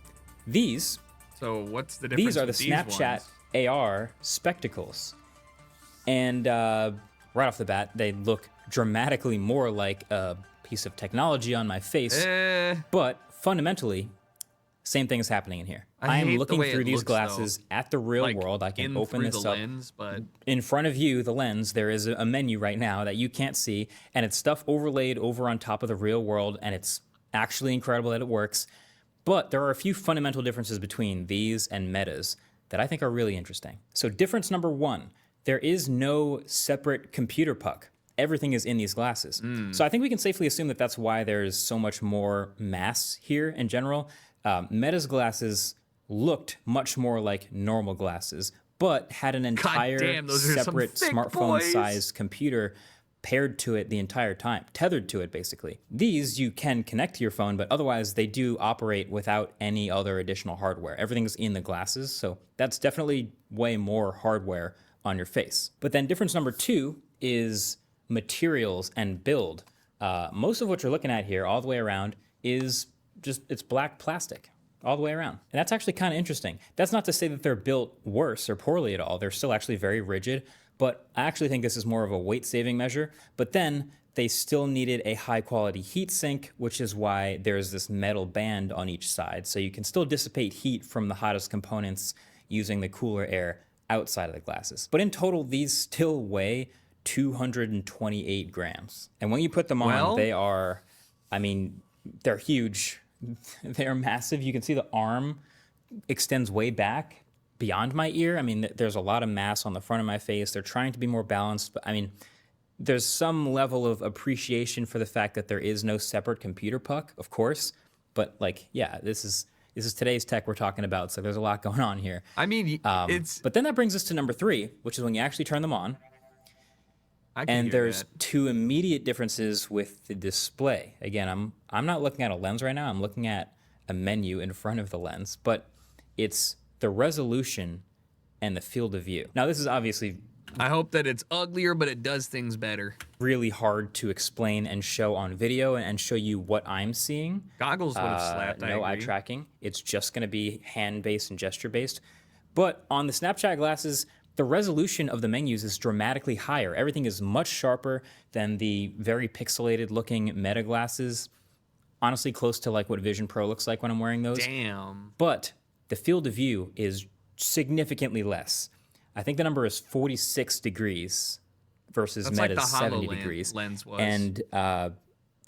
what's the difference? These are the with these Snapchat ones? AR spectacles. And right off the bat, they look dramatically more like a piece of technology on my face. But fundamentally, same thing is happening in here. I am looking through these glasses at the real world. I can open this up. Lens, but in front of you, the lens, there is a menu right now that you can't see, and it's stuff overlaid over on top of the real world, and it's actually incredible that it works. But there are a few fundamental differences between these and Meta's that I think are really interesting. So difference number one, there is no separate computer puck. Everything is in these glasses. So I think we can safely assume that that's why there's so much more mass here in general. Meta's glasses looked much more like normal glasses, but had an entire separate smartphone-sized computer paired to it the entire time, tethered to it basically. These you can connect to your phone, but otherwise they do operate without any other additional hardware. Everything's in the glasses, so that's definitely way more hardware on your face. But then difference number two is materials and build. Most of what you're looking at here all the way around is just, it's black plastic all the way around. And that's actually kind of interesting. That's not to say that they're built worse or poorly at all. They're still actually very rigid, but I actually think this is more of a weight saving measure. But then they still needed a high quality heat sink, which is why there's this metal band on each side. So you can still dissipate heat from the hottest components using the cooler air outside of the glasses. But in total, these still weigh 228 grams. And when you put them on, they are, I mean, they're huge. They're massive. You can see the arm extends way back beyond my ear. I mean, there's a lot of mass on the front of my face. They're trying to be more balanced, but I mean, there's some level of appreciation for the fact that there is no separate computer puck, of course. But like, yeah, this is today's tech we're talking about, so there's a lot going on here. I mean, but then that brings us to number three, which is when you actually turn them on. And there's two immediate differences with the display. Again, I'm not looking at a lens right now. I'm looking at a menu in front of the lens, but it's the resolution and the field of view. Now, this is obviously, I hope that it's uglier, but it does things better. Really hard to explain and show on video and show you what I'm seeing. Goggles would have slapped. No eye tracking. It's just going to be hand-based and gesture-based. But on the Snapchat glasses, the resolution of the menus is dramatically higher. Everything is much sharper than the very pixelated looking Meta glasses. Honestly, close to like what Vision Pro looks like when I'm wearing those. Damn. But the field of view is significantly less. I think the number is 46 degrees versus That's Meta's like the 70 HoloLens degrees. lens was. And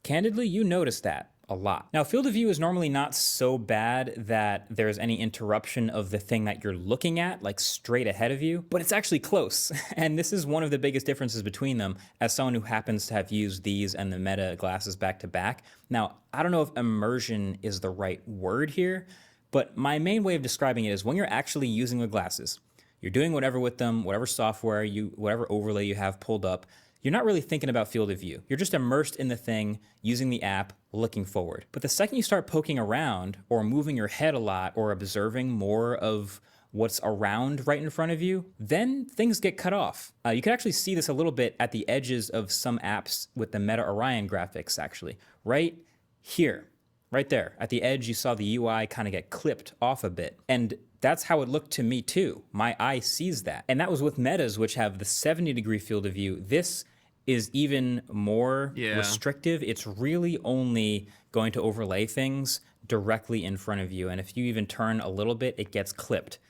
candidly, you notice that. a lot. Now, field of view is normally not so bad that there's any interruption of the thing that you're looking at, like straight ahead of you, but it's actually close. And this is one of the biggest differences between them as someone who happens to have used these and the Meta glasses back to back. Now, I don't know if immersion is the right word here, but my main way of describing it is when you're actually using the glasses, you're doing whatever with them, whatever software whatever overlay you have pulled up, you're not really thinking about field of view. You're just immersed in the thing, using the app, looking forward. But the second you start poking around or moving your head a lot or observing more of what's around right in front of you, then things get cut off. You can actually see this a little bit at the edges of some apps with the Meta Orion graphics, actually. Right here, right there. At the edge, you saw the UI kind of get clipped off a bit. And that's how it looked to me too. My eye sees that. And that was with Metas, which have the 70-degree field of view. This is even more restrictive. It's really only going to overlay things directly in front of you. And if you even turn a little bit, it gets clipped.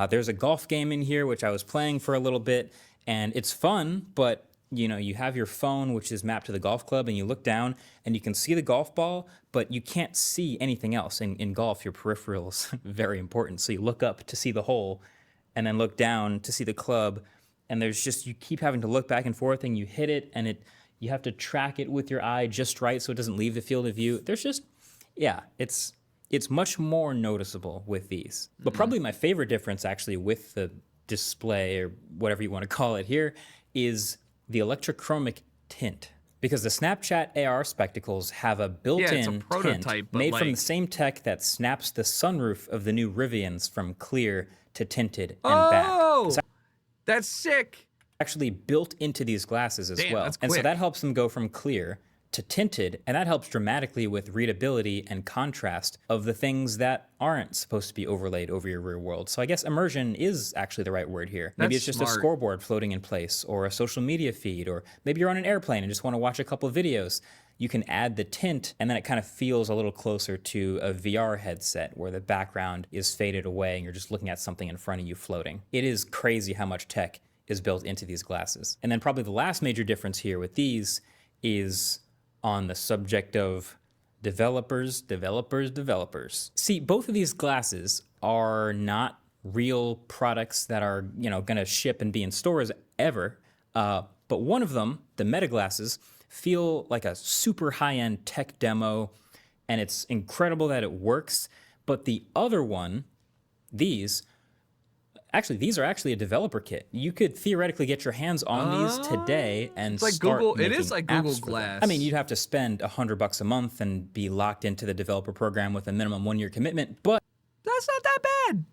There's a golf game in here, which I was playing for a little bit, and it's fun, but you have your phone, which is mapped to the golf club, and you look down and you can see the golf ball, but you can't see anything else. In golf, your peripheral is very important. So you look up to see the hole and then look down to see the club. And you keep having to look back and forth and you hit it and you have to track it with your eye just right so it doesn't leave the field of view. It's much more noticeable with these. But probably my favorite difference actually with the display or whatever you want to call it here is the electrochromic tint. Because the Snapchat AR spectacles have a built-in tint made from the same tech that snaps the sunroof of the new Rivians from clear to tinted and back. That's sick. Actually built into these glasses as well. And so that helps them go from clear to tinted, and that helps dramatically with readability and contrast of the things that aren't supposed to be overlaid over your rear world. So I guess immersion is actually the right word here. Maybe it's just a scoreboard floating in place, or a social media feed, or maybe you're on an airplane and just want to watch a couple of videos. You can add the tint, and then it kind of feels a little closer to a VR headset where the background is faded away and you're just looking at something in front of you floating. It is crazy how much tech is built into these glasses. And then probably the last major difference here with these is on the subject of developers. See, both of these glasses are not real products that are, gonna ship and be in stores ever. But one of them, the Meta glasses, feel like a super high-end tech demo, and it's incredible that it works. But the other one, these are actually a developer kit. You could theoretically get your hands on these today and it's like start Google. making It is like apps Google for them. Glass. I mean, you'd have to spend $100 a month and be locked into the developer program with a minimum 1-year commitment, but that's not that bad.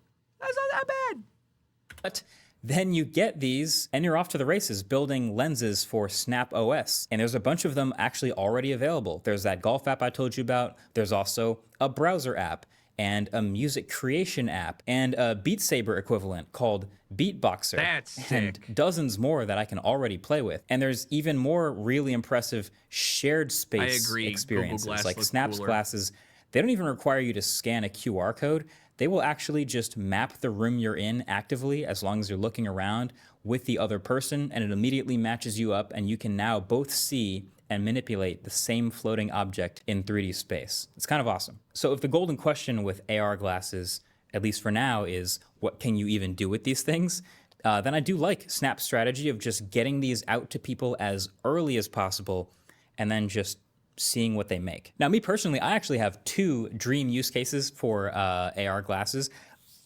But then you get these and you're off to the races building lenses for Snap OS. And there's a bunch of them actually already available. There's that golf app I told you about. There's also a browser app and a music creation app and a Beat Saber equivalent called Beatboxer. That's sick. And dozens more that I can already play with. And there's even more really impressive shared space experiences like Snap's glasses. They don't even require you to scan a QR code. They will actually just map the room you're in actively as long as you're looking around with the other person, and it immediately matches you up, and you can now both see and manipulate the same floating object in 3D space. It's kind of awesome. So if the golden question with AR glasses, at least for now, is what can you even do with these things, then I do like Snap's strategy of just getting these out to people as early as possible and then just seeing what they make. Now, me personally, I actually have 2 dream use cases for AR glasses.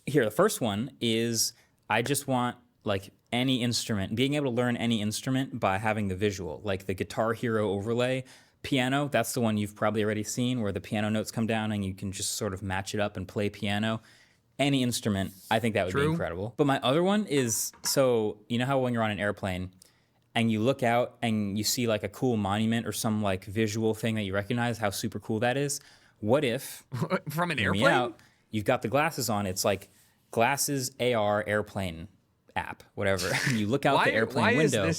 Here, the first one is I just want like any instrument, being able to learn any instrument by having the visual, like the Guitar Hero overlay. Piano, that's the one you've probably already seen where the piano notes come down and you can just sort of match it up and play piano. Any instrument, I think that would be incredible. But my other one is, so you know how when you're on an airplane and you look out and you see like a cool monument or some like visual thing that you recognize, how super cool that is? What if from an airplane? You've got the glasses on, it's like glasses AR airplane app, whatever. You look out the airplane window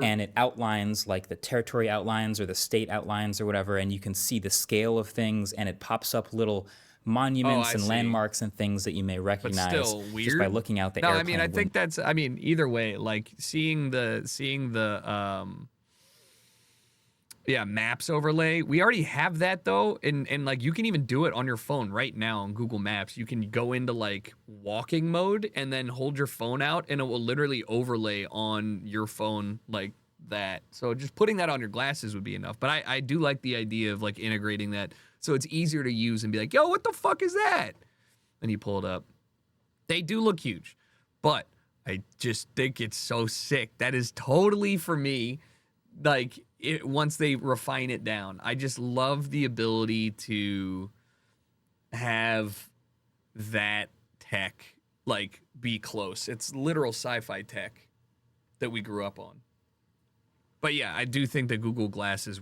and it outlines like the territory outlines or the state outlines or whatever, and you can see the scale of things, and it pops up little monuments and landmarks and things that you may recognize just by looking out the airplane window. I think that's, either way, like seeing the Yeah, maps overlay. We already have that though, and like you can even do it on your phone right now on Google Maps. You can go into like walking mode and then hold your phone out, and it will literally overlay on your phone like that. So just putting that on your glasses would be enough. But I do like the idea of like integrating that so it's easier to use and be like, yo, what the fuck is that? And you pull it up. They do look huge, but I just think it's so sick. That is totally for me. Like once they refine it down, I just love the ability to have that tech like be close. It's literal sci-fi tech that we grew up on. But yeah, I do think the Google glasses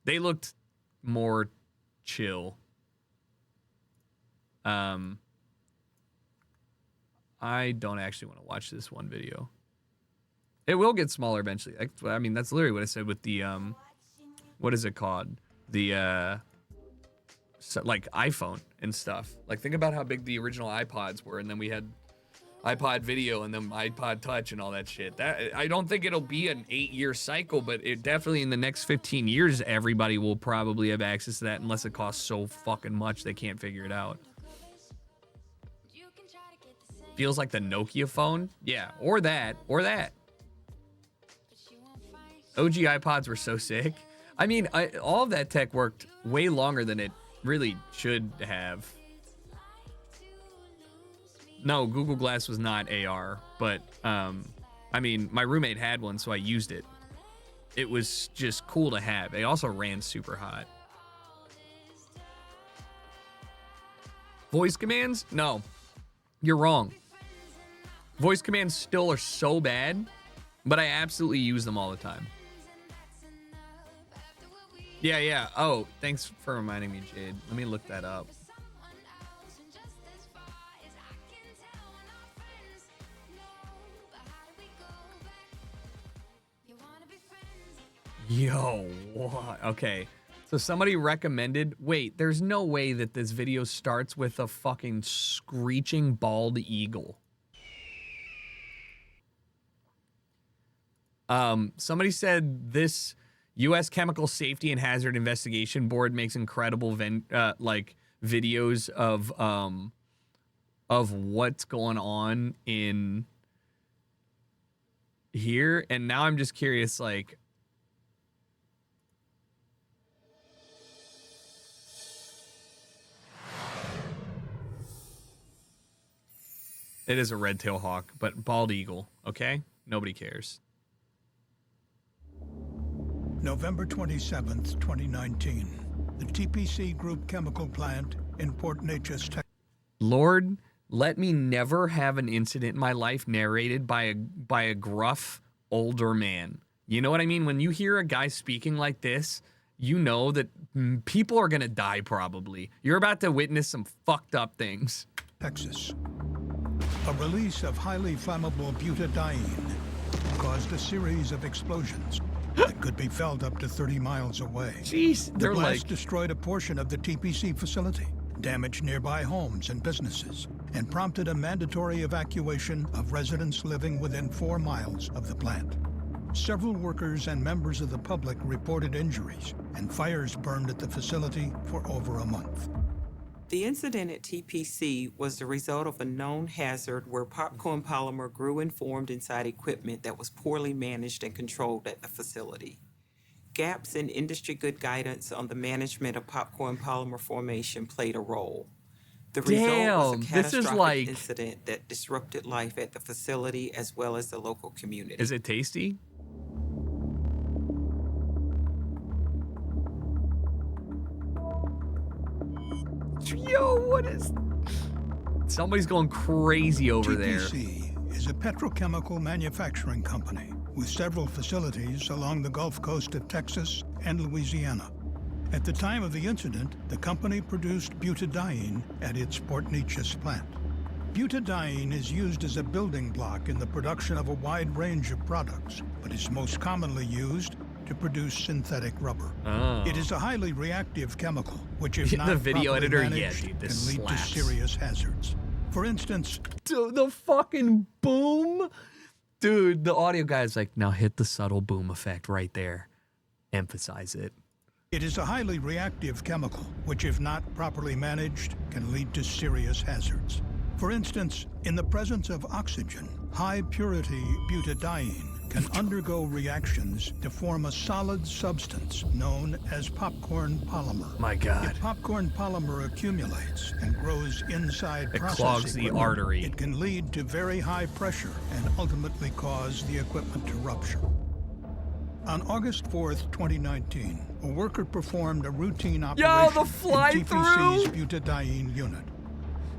they looked more chill. I don't actually want to watch this one video. It will get smaller eventually. I mean, that's literally what I said with the what is it called? The like iPhone and stuff. Like think about how big the original iPods were, and then we had iPod Video and then iPod Touch and all that shit. That I don't think it'll be an 8-year cycle, but it definitely in the next 15 years, everybody will probably have access to that unless it costs so fucking much they can't figure it out. Feels like the Nokia phone. Yeah, or that. OG iPods were so sick. I mean, all of that tech worked way longer than it really should have. No, Google Glass was not AR, but I mean, my roommate had one, so I used it. It was just cool to have. It also ran super hot. Voice commands? No, you're wrong. Voice commands still are so bad, but I absolutely use them all the time. Yeah. Oh, thanks for reminding me, Jade. Let me look that up. Yo, what? Okay. So somebody recommended, wait, there's no way that this video starts with a fucking screeching bald eagle. Somebody said this U.S. Chemical Safety and Hazard Investigation Board makes incredible like videos of what's going on in here, and now I'm just curious, like, it is a red-tailed hawk, but bald eagle, okay? Nobody cares. November 27th, 2019. The TPC Group chemical plant in Port Neches, Texas. Lord, let me never have an incident in my life narrated by a gruff older man. You know what I mean? When you hear a guy speaking like this, you know that people are gonna die probably. You're about to witness some fucked up things. Texas. A release of highly flammable butadiene caused a series of explosions that could be felt up to 30 miles away. Jeez, The blast destroyed a portion of the TPC facility, damaged nearby homes and businesses, and prompted a mandatory evacuation of residents living within 4 miles of the plant. Several workers and members of the public reported injuries, and fires burned at the facility for over a month. The incident at TPC was the result of a known hazard where popcorn polymer grew and formed inside equipment that was poorly managed and controlled at the facility. Gaps in industry good guidance on the management of popcorn polymer formation played a role. The result was a catastrophic incident that disrupted life at the facility as well as the local community. Is it tasty? Yo, what is... Somebody's going crazy over there. TPC is a petrochemical manufacturing company with several facilities along the Gulf Coast of Texas and Louisiana. At the time of the incident, the company produced butadiene at its Port Neches plant. Butadiene is used as a building block in the production of a wide range of products, but is most commonly used to produce synthetic rubber. It is a highly reactive chemical, which if not the video properly editor, managed, yeah, dude, this can lead slaps. to serious hazards. For instance, The fucking boom. Dude, the audio guy's like, now hit the subtle boom effect right there. Emphasize it. It is a highly reactive chemical, which if not properly managed, can lead to serious hazards. For instance, in the presence of oxygen, high-purity butadiene can undergo reactions to form a solid substance known as popcorn polymer. My God. If popcorn polymer accumulates and grows inside It process clogs the equipment, artery. it can lead to very high pressure and ultimately cause the equipment to rupture. On August 4th, 2019, a worker performed a routine operation the in fly-through! TPC's butadiene unit.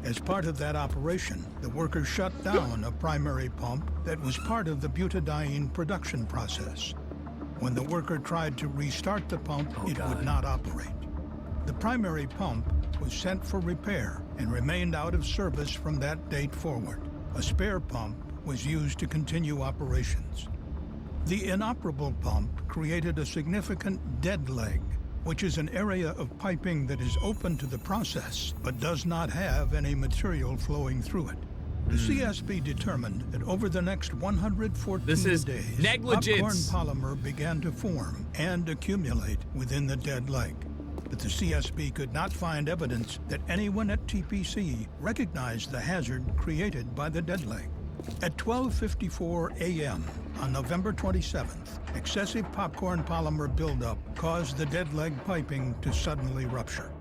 As part of that operation, the worker shut down a primary pump that was part of the butadiene production process. When the worker tried to restart the pump, it would not operate. The primary pump was sent for repair and remained out of service from that date forward. A spare pump was used to continue operations. The inoperable pump created a significant dead leg, which is an area of piping that is open to the process but does not have any material flowing through it. The CSB determined that over the next 114 This is days, negligence. popcorn polymer began to form and accumulate within the dead leg. But the CSB could not find evidence that anyone at TPC recognized the hazard created by the dead leg. At 12:54 a.m. on November 27th, excessive popcorn polymer buildup caused the dead leg piping to suddenly rupture.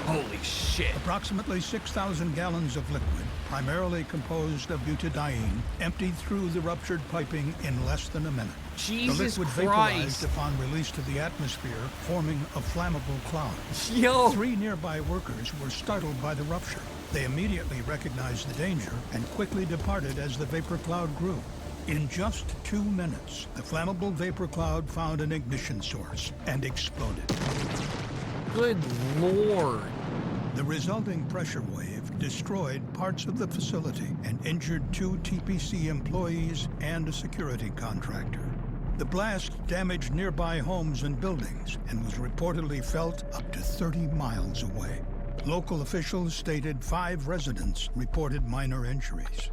Holy shit. Approximately 6,000 gallons of liquid, primarily composed of butadiene, emptied through the ruptured piping in less than a minute. Jesus the liquid Christ. vaporized upon release to the atmosphere, forming a flammable cloud. Yo. 3 nearby workers were startled by the rupture. They immediately recognized the danger and quickly departed as the vapor cloud grew. In just 2 minutes, the flammable vapor cloud found an ignition source and exploded. Good Lord. The resulting pressure wave destroyed parts of the facility and injured 2 TPC employees and a security contractor. The blast damaged nearby homes and buildings and was reportedly felt up to 30 miles away. Local officials stated 5 residents reported minor injuries.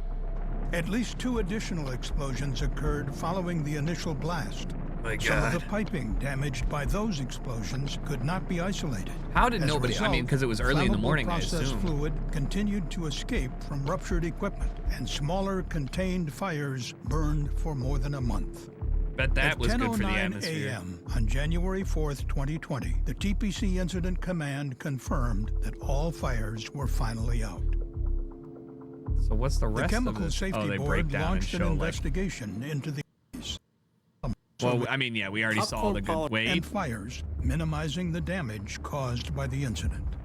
At least 2 additional explosions occurred following the initial blast. My Some of God. the piping damaged by those explosions could not be isolated. How did As a nobody? I result, mean, because it was early in the flammable morning, I process assume. fluid continued to escape from ruptured equipment, and smaller contained fires burned for more than a month. Bet that At was good for the 10:09 atmosphere. a.m. on January 4th, 2020, the TPC Incident Command confirmed that all fires were finally out. So what's the The rest of Chemical this? Safety Oh, they Board break down and launched an show like. investigation into the Well, I mean, yeah, we already saw the good. and Wait. fires, minimizing the damage caused by the incident.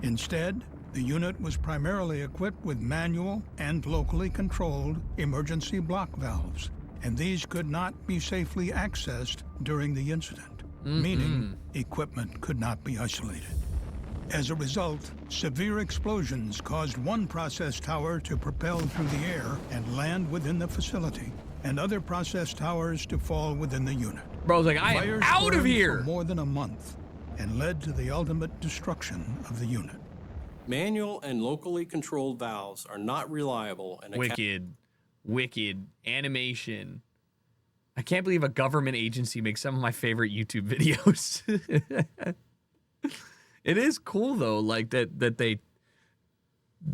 Instead, the unit was primarily equipped with manual and locally controlled emergency block valves, and these could not be safely accessed during the incident, meaning equipment could not be isolated. As a result, severe explosions caused one process tower to propel through the air and land within the facility, and other process towers to fall within the unit. Bro's like, I am Fires out of burned here. for more than a month and led to the ultimate destruction of the unit. Manual and locally controlled valves are not reliable and Wicked animation. I can't believe a government agency makes some of my favorite YouTube videos. It is cool though, like that they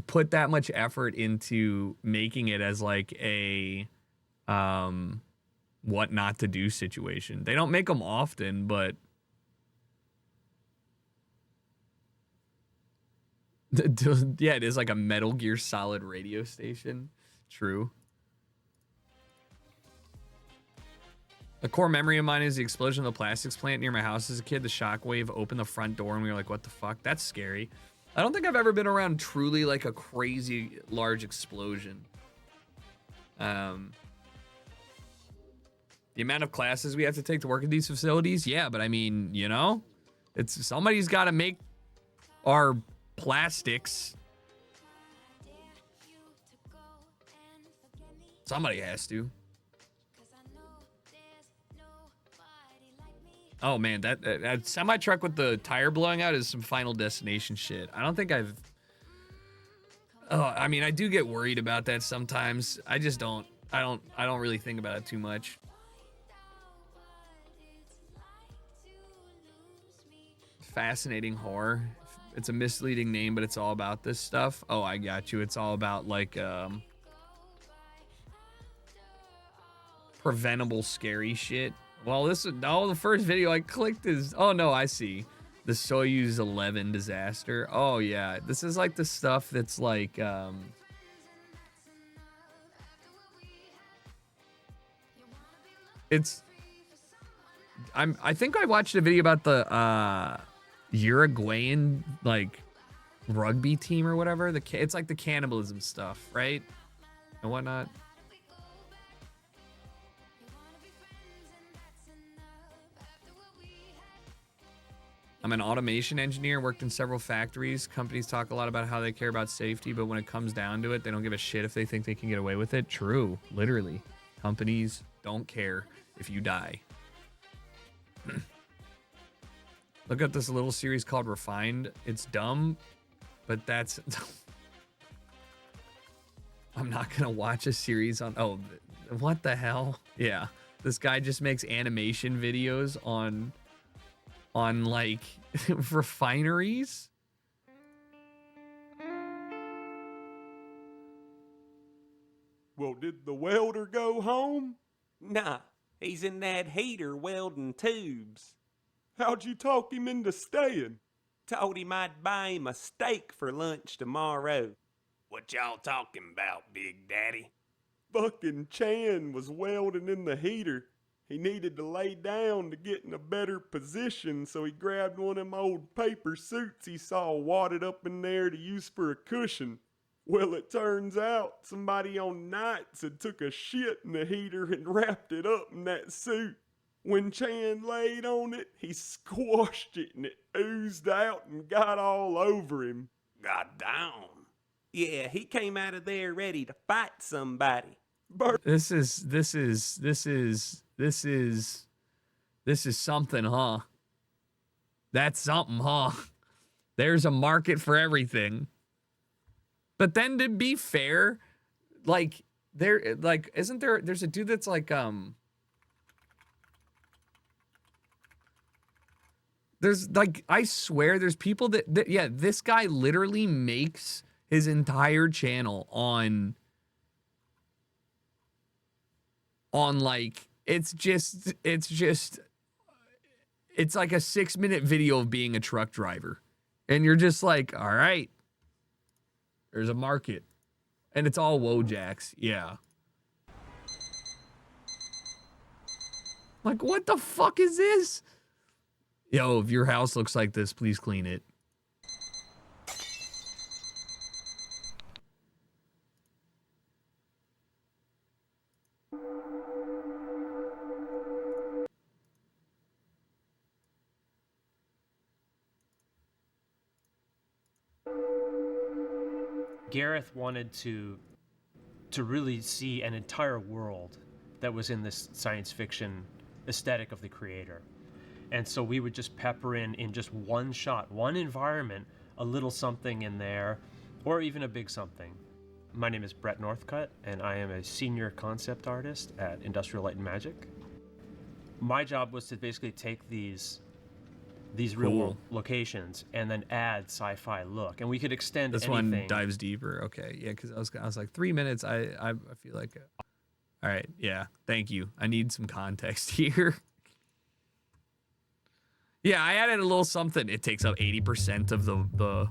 put that much effort into making it as like a what not to do situation. They don't make them often, but yeah, it is like a Metal Gear Solid radio station. True. A core memory of mine is the explosion of the plastics plant near my house as a kid. The shockwave opened the front door and we were like, what the fuck? That's scary. I don't think I've ever been around truly like a crazy large explosion. The amount of classes we have to take to work at these facilities, yeah, but I mean, you know, it's somebody's got to make our plastics. Somebody has to. Oh man, that semi truck with the tire blowing out is some Final Destination shit. I don't think I've. Oh, I mean, I do get worried about that sometimes. I just don't. I don't really think about it too much. Fascinating Horror. It's a misleading name, but it's all about this stuff. Oh, I got you. It's all about like preventable scary shit. Well, the first video I clicked is, oh no, I see. The Soyuz 11 disaster. Oh yeah, this is like the stuff that's like I think I watched a video about the Uruguayan like rugby team or whatever. It's like the cannibalism stuff, right? And whatnot. I'm an automation engineer, worked in several factories. Companies talk a lot about how they care about safety, but when it comes down to it, they don't give a shit if they think they can get away with it. True, literally. Companies don't care if you die. Look at this little series called Refined. It's dumb, but that's... I'm not gonna watch a series on... Oh, what the hell? Yeah, this guy just makes animation videos on like refineries. Well, did the welder go home? Nah, he's in that heater welding tubes. How'd you talk him into staying? Told him I'd buy him a steak for lunch tomorrow. What y'all talking about, Big Daddy? Fucking Chan was welding in the heater. He needed to lay down to get in a better position, so he grabbed one of them old paper suits he saw wadded up in there to use for a cushion. Well, it turns out somebody on nights had took a shit in the heater and wrapped it up in that suit. When Chan laid on it, he squashed it and it oozed out and got all over him. Goddamn. Yeah, he came out of there ready to fight somebody. This is something, huh? That's something, huh? There's a market for everything. But then to be fair, like there's a dude that's like there's like, I swear there's people that yeah, this guy literally makes his entire channel on like it's like a 6-minute video of being a truck driver. And you're just like, all right, there's a market. And it's all Wojaks. Yeah. Like, what the fuck is this? Yo, if your house looks like this, please clean it. Gareth wanted to really see an entire world that was in this science fiction aesthetic of the creator. And so we would just pepper in just one shot, one environment, a little something in there, or even a big something. My name is Brett Northcutt, and I am a senior concept artist at Industrial Light and Magic. My job was to basically take these real world locations and then add sci-fi look, and we could extend this anything. One dives deeper. Okay, yeah, because I was like 3 minutes. I feel like, all right, yeah, thank you. I need some context here. Yeah, I added a little something. It takes up 80% of the.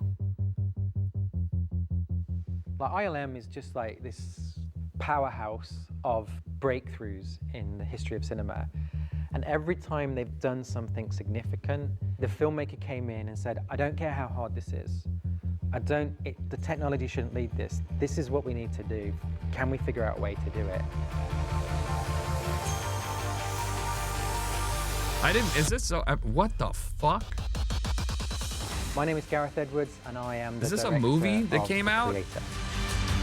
Like ILM is just like this powerhouse of breakthroughs in the history of cinema. And every time they've done something significant, the filmmaker came in and said, I don't care how hard this is. The technology shouldn't lead this. This is what we need to do. Can we figure out a way to do it? Is this so, what the fuck? My name is Gareth Edwards, and I am the Is this a movie that came out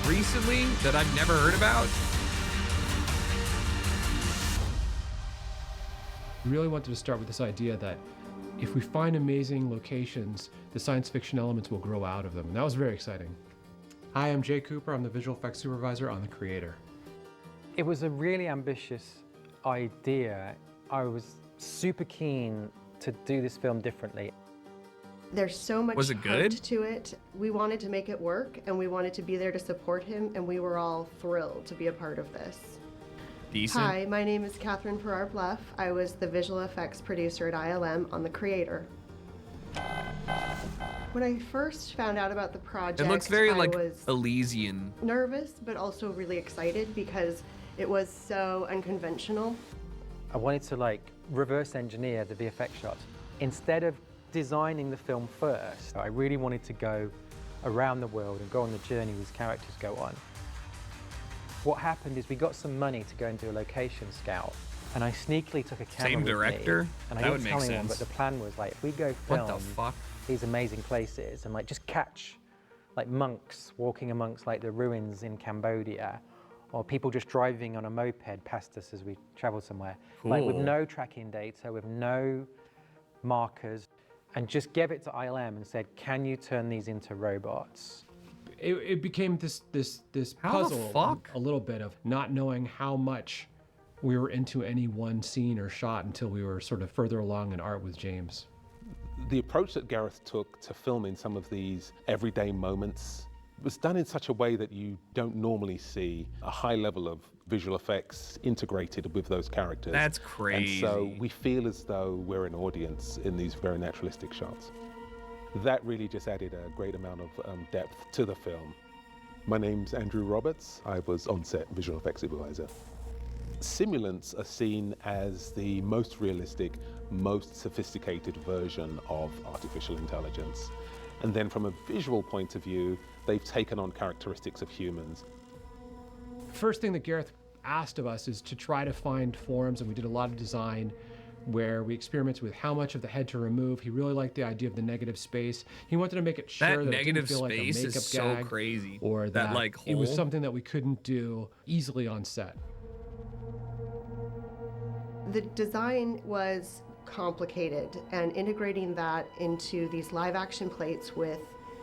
recently that I've never heard about? We really wanted to start with this idea that if we find amazing locations, the science fiction elements will grow out of them. And that was very exciting. Hi, I'm Jay Cooper. I'm the visual effects supervisor on The Creator. It was a really ambitious idea. I was super keen to do this film differently. There's so much Was it good? heart to it. We wanted to make it work, and we wanted to be there to support him, and we were all thrilled to be a part of this. Decent. Hi, my name is Catherine Farrar-Bluff. I was the visual effects producer at ILM on The Creator. When I first found out about the project, It looks very I like was Elysian. nervous, but also really excited because it was so unconventional. I wanted to like reverse engineer the VFX shots. Instead of designing the film first, I really wanted to go around the world and go on the journey these characters go on. What happened is we got some money to go and do a location scout, and I sneakily took a camera Same with director? me, and I That didn't would tell make anyone, sense. but the plan was like, if we go What film the fuck? these amazing places and like just catch like monks walking amongst like the ruins in Cambodia, or people just driving on a moped past us as we travel somewhere, like with Cool. no tracking data, with no markers, and just gave it to ILM and said, can you turn these into robots? It became this How the puzzle fuck? a little bit of not knowing how much we were into any one scene or shot until we were sort of further along in art with James. The approach that Gareth took to filming some of these everyday moments was done in such a way that you don't normally see a high level of visual effects integrated with those characters. That's crazy. And so we feel as though we're an audience in these very naturalistic shots. That really just added a great amount of depth to the film. My name's Andrew Roberts. I was on-set visual effects supervisor. Simulants are seen as the most realistic, most sophisticated version of artificial intelligence. And then from a visual point of view, they've taken on characteristics of humans. First thing that Gareth asked of us is to try to find forms, and we did a lot of design where we experimented with how much of the head to remove. He really liked the idea of the negative space. He wanted to make it sure That that it negative didn't feel like a space makeup is so gag, crazy. or that like it was hole. something that we couldn't do easily on set. The design was complicated, and integrating that into these live action plates with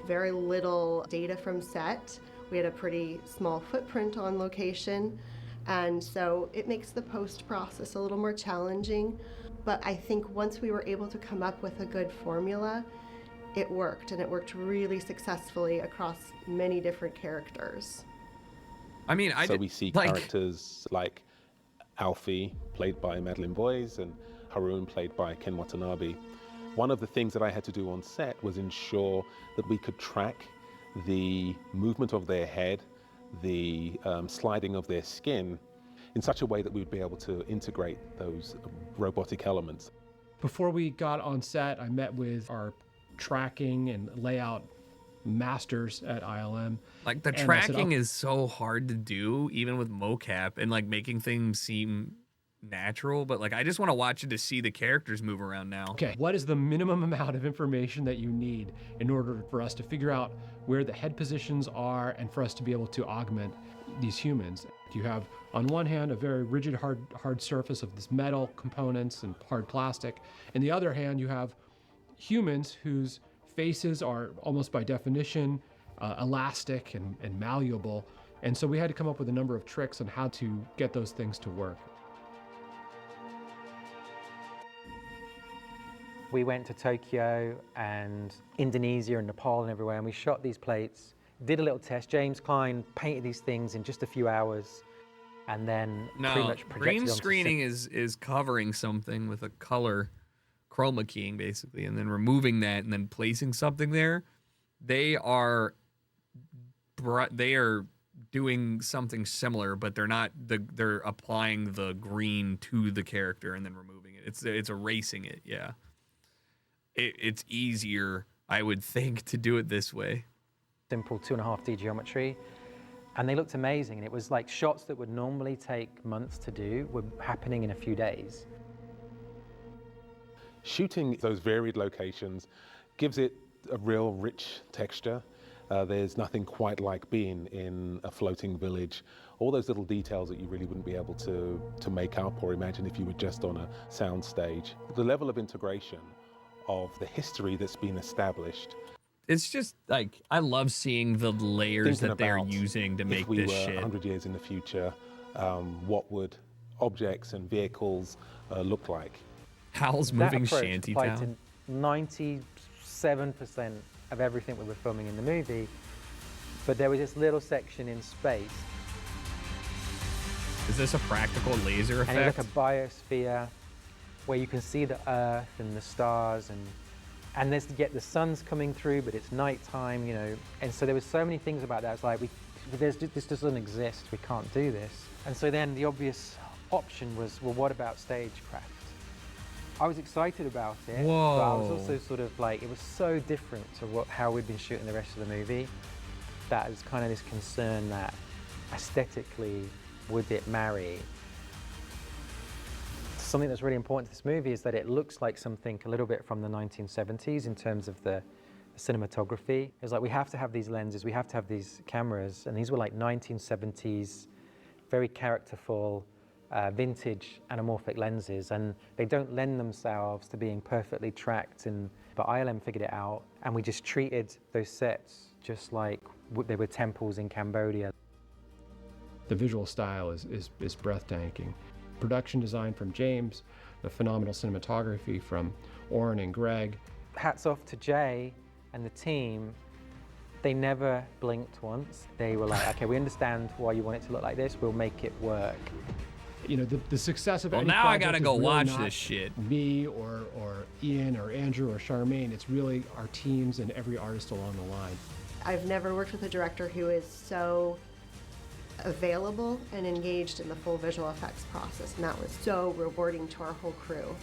very little data from set. We had a pretty small footprint on location, and so it makes the post process a little more challenging. But I think once we were able to come up with a good formula, it worked, and it worked really successfully across many different characters. I mean, So we see characters like Alfie, played by Madeline Boyes, and Haroon, played by Ken Watanabe. One of the things that I had to do on set was ensure that we could track the movement of their head, the sliding of their skin, in such a way that we would be able to integrate those robotic elements. Before we got on set, I met with our tracking and layout masters at ILM. Like the and I said, tracking is so hard to do, even with mocap, and like making things seem natural. But like, I just want to watch it to see the characters move around now. Okay, what is the minimum amount of information that you need in order for us to figure out where the head positions are and for us to be able to augment these humans? You have, on one hand, a very rigid, hard surface of this metal components and hard plastic. In the other hand, you have humans whose faces are almost by definition elastic and malleable. And so we had to come up with a number of tricks on how to get those things to work. We went to Tokyo and Indonesia and Nepal and everywhere, and we shot these plates, did a little test. James Klein painted these things in just a few hours, and then pretty No, much projected green onto screening is covering something with a color chroma keying basically, and then removing that and then placing something there. They are doing something similar, but they're not. They're applying the green to the character and then removing it. It's erasing it. Yeah. It's easier, I would think, to do it this way. simple 2.5D geometry, and they looked amazing. And it was like shots that would normally take months to do were happening in a few days. Shooting those varied locations gives it a real rich texture. There's nothing quite like being in a floating village. All those little details that you really wouldn't be able to make up or imagine if you were just on a sound stage. The level of integration of the history that's been established. It's just like, I love seeing the layers that they're using to make this If we were shit. 100 years in the future, what would objects and vehicles look like? Howl's That moving approach shanty applied town. to 97% 7% of everything we were filming in the movie. But there was this little section in space. Is this a practical laser effect? And it's like a biosphere where you can see the Earth and the stars, and there's yet the sun's coming through, but it's nighttime, you know. And so there was so many things about that. It's like, this doesn't exist. We can't do this. And so then the obvious option was, well, what about stagecraft? I was excited about it, Whoa. but I was also sort of like, it was so different to how we'd been shooting the rest of the movie, that was kind of this concern that aesthetically, would it marry? Something that's really important to this movie is that it looks like something a little bit from the 1970s in terms of the cinematography. It's like we have to have these lenses, we have to have these cameras, and these were like 1970s, very characterful, vintage anamorphic lenses, and they don't lend themselves to being perfectly tracked. But ILM figured it out, and we just treated those sets just like they were temples in Cambodia. The visual style is breathtaking. Production design from James, the phenomenal cinematography from Oren and Greg. Hats off to Jay and the team. They never blinked once. They were like, okay, we understand why you want it to look like this, we'll make it work. You know, the success of any now I project gotta is go really watch not this shit. Me or Ian or Andrew or Charmaine. It's really our teams and every artist along the line. I've never worked with a director who is so available and engaged in the full visual effects process, and that was so rewarding to our whole crew.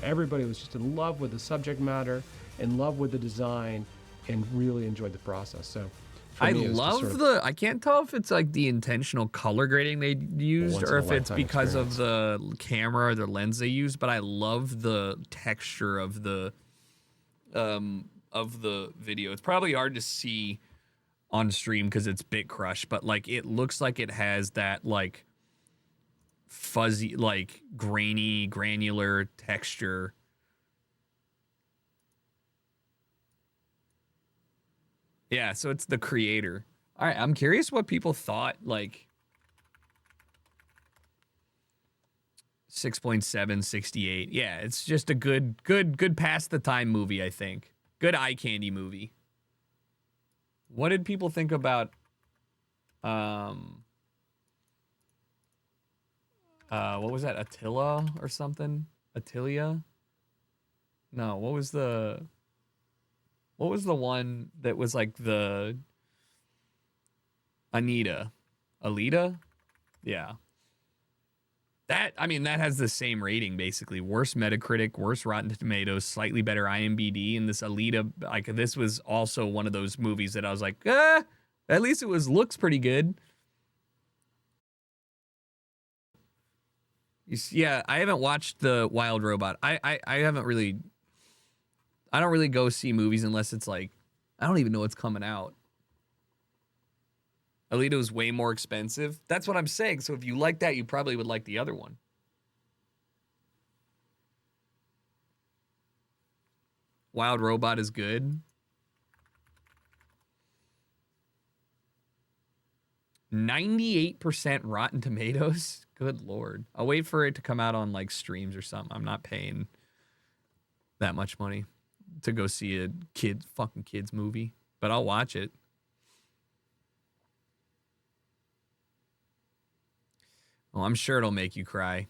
Everybody was just in love with the subject matter, in love with the design, and really enjoyed the process. So for I me, it was just love sort of the, I can't tell if it's like the intentional color grading they used or if it's once-in-a-lifetime because of the camera or the lens they used, but I love the texture of the video. It's probably hard to see on stream because it's bit crushed, but like it looks like it has that like fuzzy, like grainy, granular texture. Yeah, so it's the creator. All right, I'm curious what people thought, like 6.7, 68. Yeah, it's just a good pass the time movie, I think. Good eye candy movie. What did people think about what was that? Attila or something? Attilia? No, what was the one that was like the Alita? Yeah. That, I mean, that has the same rating, basically. Worse Metacritic, worse Rotten Tomatoes, slightly better IMDb. And this Alita, like, this was also one of those movies that I was like, at least it looks pretty good. Yeah, I haven't watched The Wild Robot. I haven't really, I don't really go see movies unless it's like, I don't even know what's coming out. Alita was way more expensive. That's what I'm saying. So if you like that, you probably would like the other one. Wild Robot is good. 98% Rotten Tomatoes. Good Lord. I'll wait for it to come out on like streams or something. I'm not paying that much money to go see a fucking kids movie, but I'll watch it. Oh, I'm sure it'll make you cry.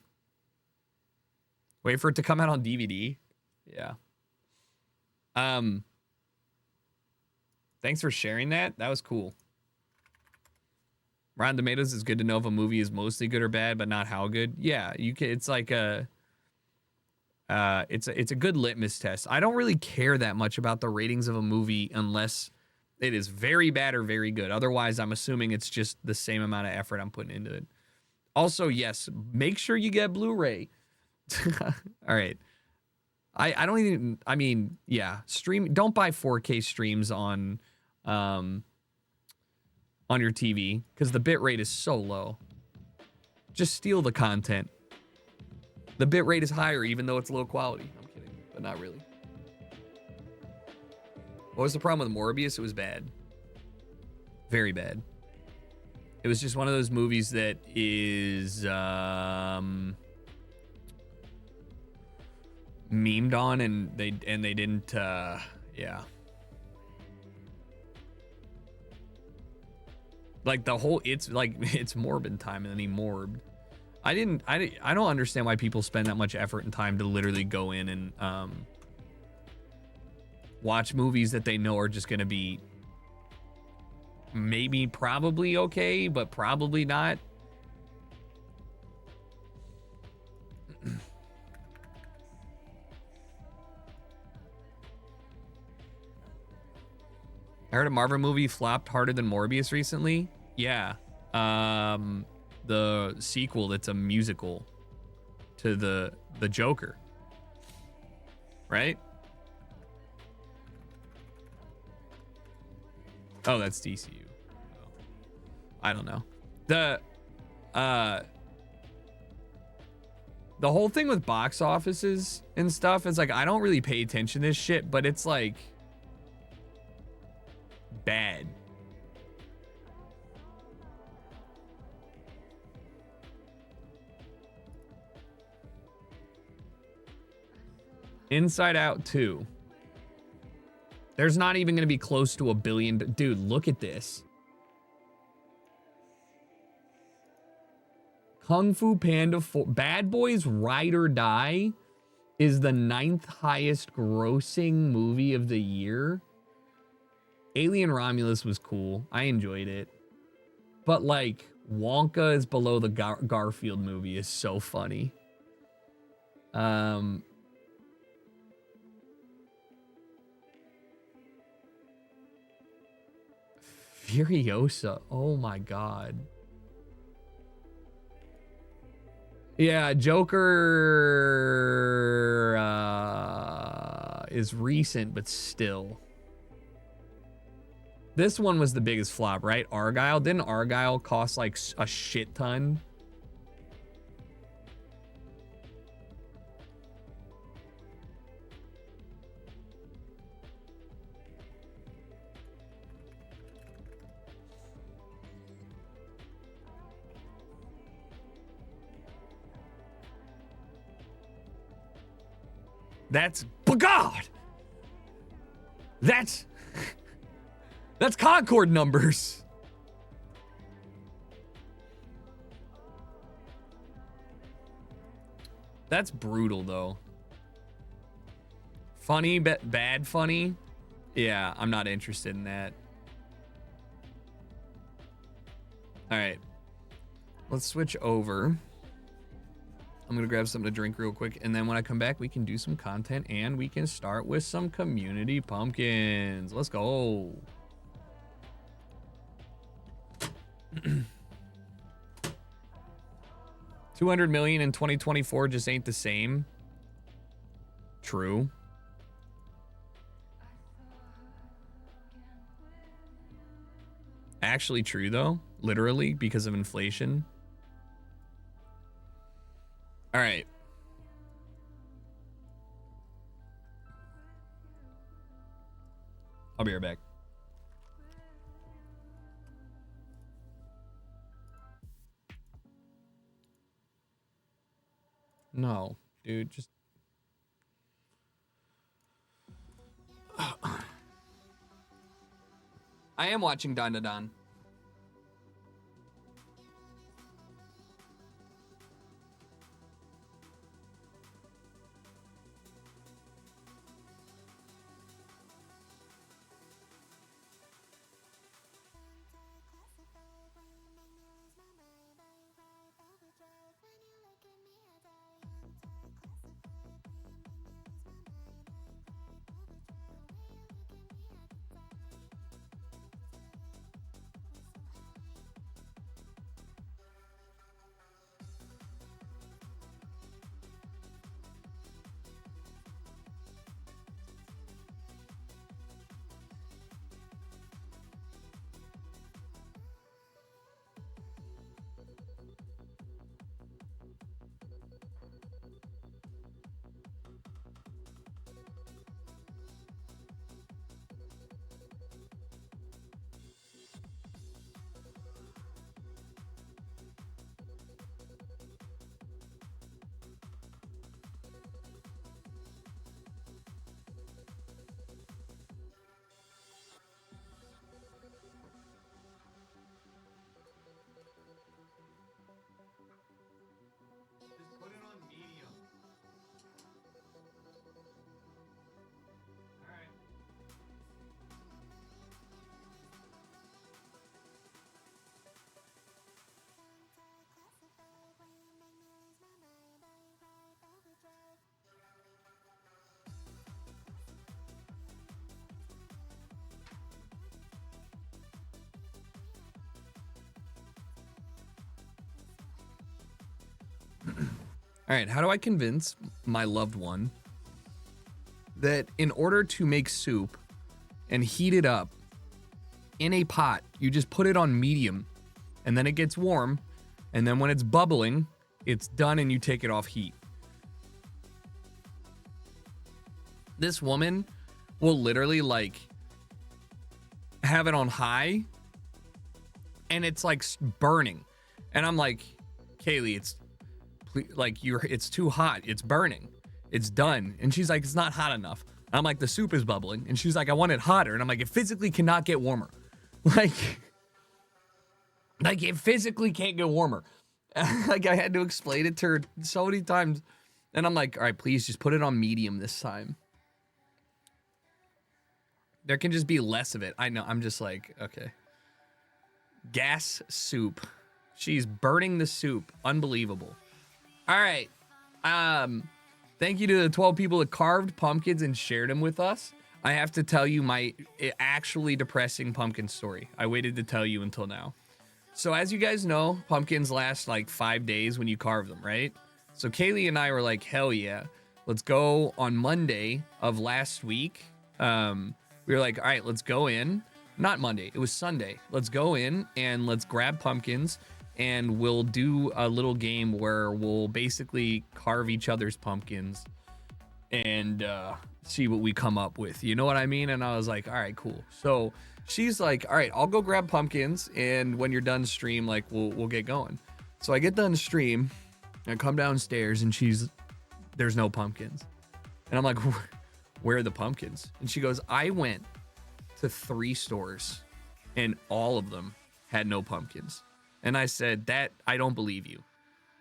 Wait for it to come out on DVD. Yeah. Thanks for sharing that. That was cool. Rotten Tomatoes is good to know if a movie is mostly good or bad, but not how good. Yeah, you can. It's like a. It's a good litmus test. I don't really care that much about the ratings of a movie unless it is very bad or very good. Otherwise, I'm assuming it's just the same amount of effort I'm putting into it. Also, yes, make sure you get Blu-ray. All right. I don't even, I mean, yeah, don't buy 4K streams on your TV because the bit rate is so low. Just steal the content. The bit rate is higher even though it's low quality. I'm kidding, but not really. What was the problem with Morbius? It was bad. Very bad. It was just one of those movies that is memed on and they didn't Yeah. Like the whole, it's like, it's morbid time and then he morbed. I don't understand why people spend that much effort and time to literally go in and watch movies that they know are just going to be maybe probably okay, but probably not. I heard a Marvel movie flopped harder than Morbius recently. Yeah. The sequel that's a musical to the Joker. Right? Oh, that's DCU. Oh. I don't know. The whole thing with box offices and stuff is like, I don't really pay attention to this shit, but it's like bad. Inside Out 2. There's not even going to be close to $1 billion. Dude, look at this. Kung Fu Panda 4. Bad Boys Ride or Die is the 9th highest grossing movie of the year. Alien Romulus was cool. I enjoyed it. But like, Wonka is below the Garfield movie is so funny. Furiosa. Oh my god. Yeah, Joker is recent, but still. This one was the biggest flop, right? Argyle. Didn't Argyle cost like a shit ton? That's, God, that's Concord numbers. That's brutal though. Funny, but bad funny. Yeah, I'm not interested in that. All right, let's switch over. I'm gonna grab something to drink real quick, and then when I come back, we can do some content, and we can start with some community pumpkins. Let's go. $200 million in 2024 just ain't the same. True. Actually true though, literally, because of inflation. All right. I'll be right back. No, dude, just... I am watching Don to Don. All right, how do I convince my loved one that in order to make soup and heat it up in a pot, you just put it on medium and then it gets warm, and then when it's bubbling, it's done and you take it off heat? This woman will literally like have it on high and it's like burning. And I'm like, Kaylee, it's too hot. It's burning. It's done. And she's like, it's not hot enough. And I'm like, the soup is bubbling. And she's like, I want it hotter. And I'm like, it physically cannot get warmer. Like it physically can't get warmer. Like I had to explain it to her so many times. And I'm like, all right, please just put it on medium this time. There can just be less of it. I know. I'm just like, okay. Gas soup. She's burning the soup. Unbelievable. All right. Thank you to the 12 people that carved pumpkins and shared them with us. I have to tell you my actually depressing pumpkin story. I waited to tell you until now. So as you guys know, pumpkins last like 5 days when you carve them, right? So Kaylee and I were like, hell yeah. Let's go on Monday of last week. We were like, all right, let's go in. Not Monday, it was Sunday. Let's go in and let's grab pumpkins and we'll do a little game where we'll basically carve each other's pumpkins and see what we come up with. You know what I mean? And I was like, all right, cool. So she's like, all right, I'll go grab pumpkins, and when you're done stream, like we'll get going. So I get done stream, and I come downstairs, and there's no pumpkins. And I'm like, where are the pumpkins? And she goes, I went to 3 stores, and all of them had no pumpkins. And I said, that I don't believe you.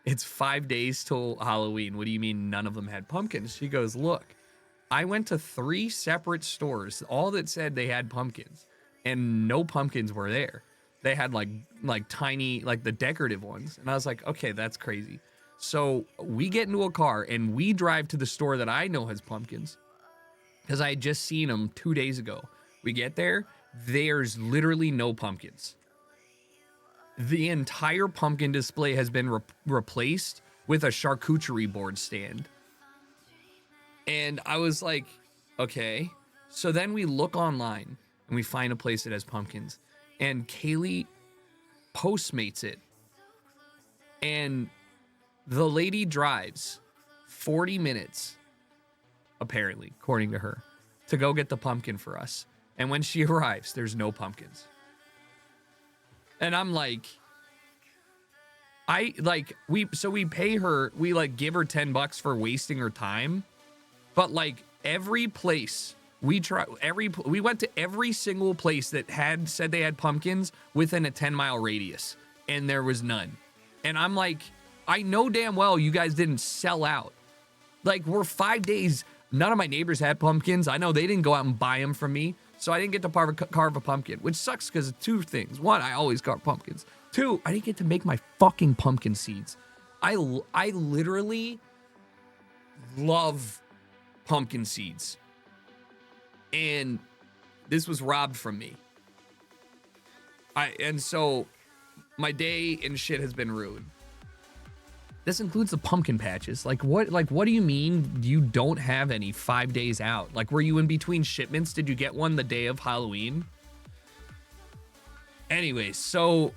It's 5 days till Halloween. What do you mean none of them had pumpkins? She goes, look, I went to 3 separate stores, all that said they had pumpkins, and no pumpkins were there. They had like tiny, like the decorative ones. And I was like, okay, that's crazy. So we get into a car and we drive to the store that I know has pumpkins because I had just seen them 2 days ago. We get there, there's literally no pumpkins. The entire pumpkin display has been replaced with a charcuterie board stand. And I was like, okay. So then we look online and we find a place that has pumpkins. And Kaylee Postmates it. And the lady drives 40 minutes, apparently, according to her, to go get the pumpkin for us. And when she arrives, there's no pumpkins. And I'm like, we pay her, we like give her $10 for wasting her time. But like every place we went to every single place that had said they had pumpkins within a 10-mile radius, and there was none. And I'm like, I know damn well you guys didn't sell out. Like, we're 5 days. None of my neighbors had pumpkins. I know they didn't go out and buy them from me. So I didn't get to carve a pumpkin, which sucks because of 2 things. 1, I always carve pumpkins. 2, I didn't get to make my fucking pumpkin seeds. I literally love pumpkin seeds. And this was robbed from me. And so my day and shit has been ruined. This includes the pumpkin patches. Like what do you mean you don't have any 5 days out? Like, were you in between shipments? Did you get one the day of Halloween? Anyway, so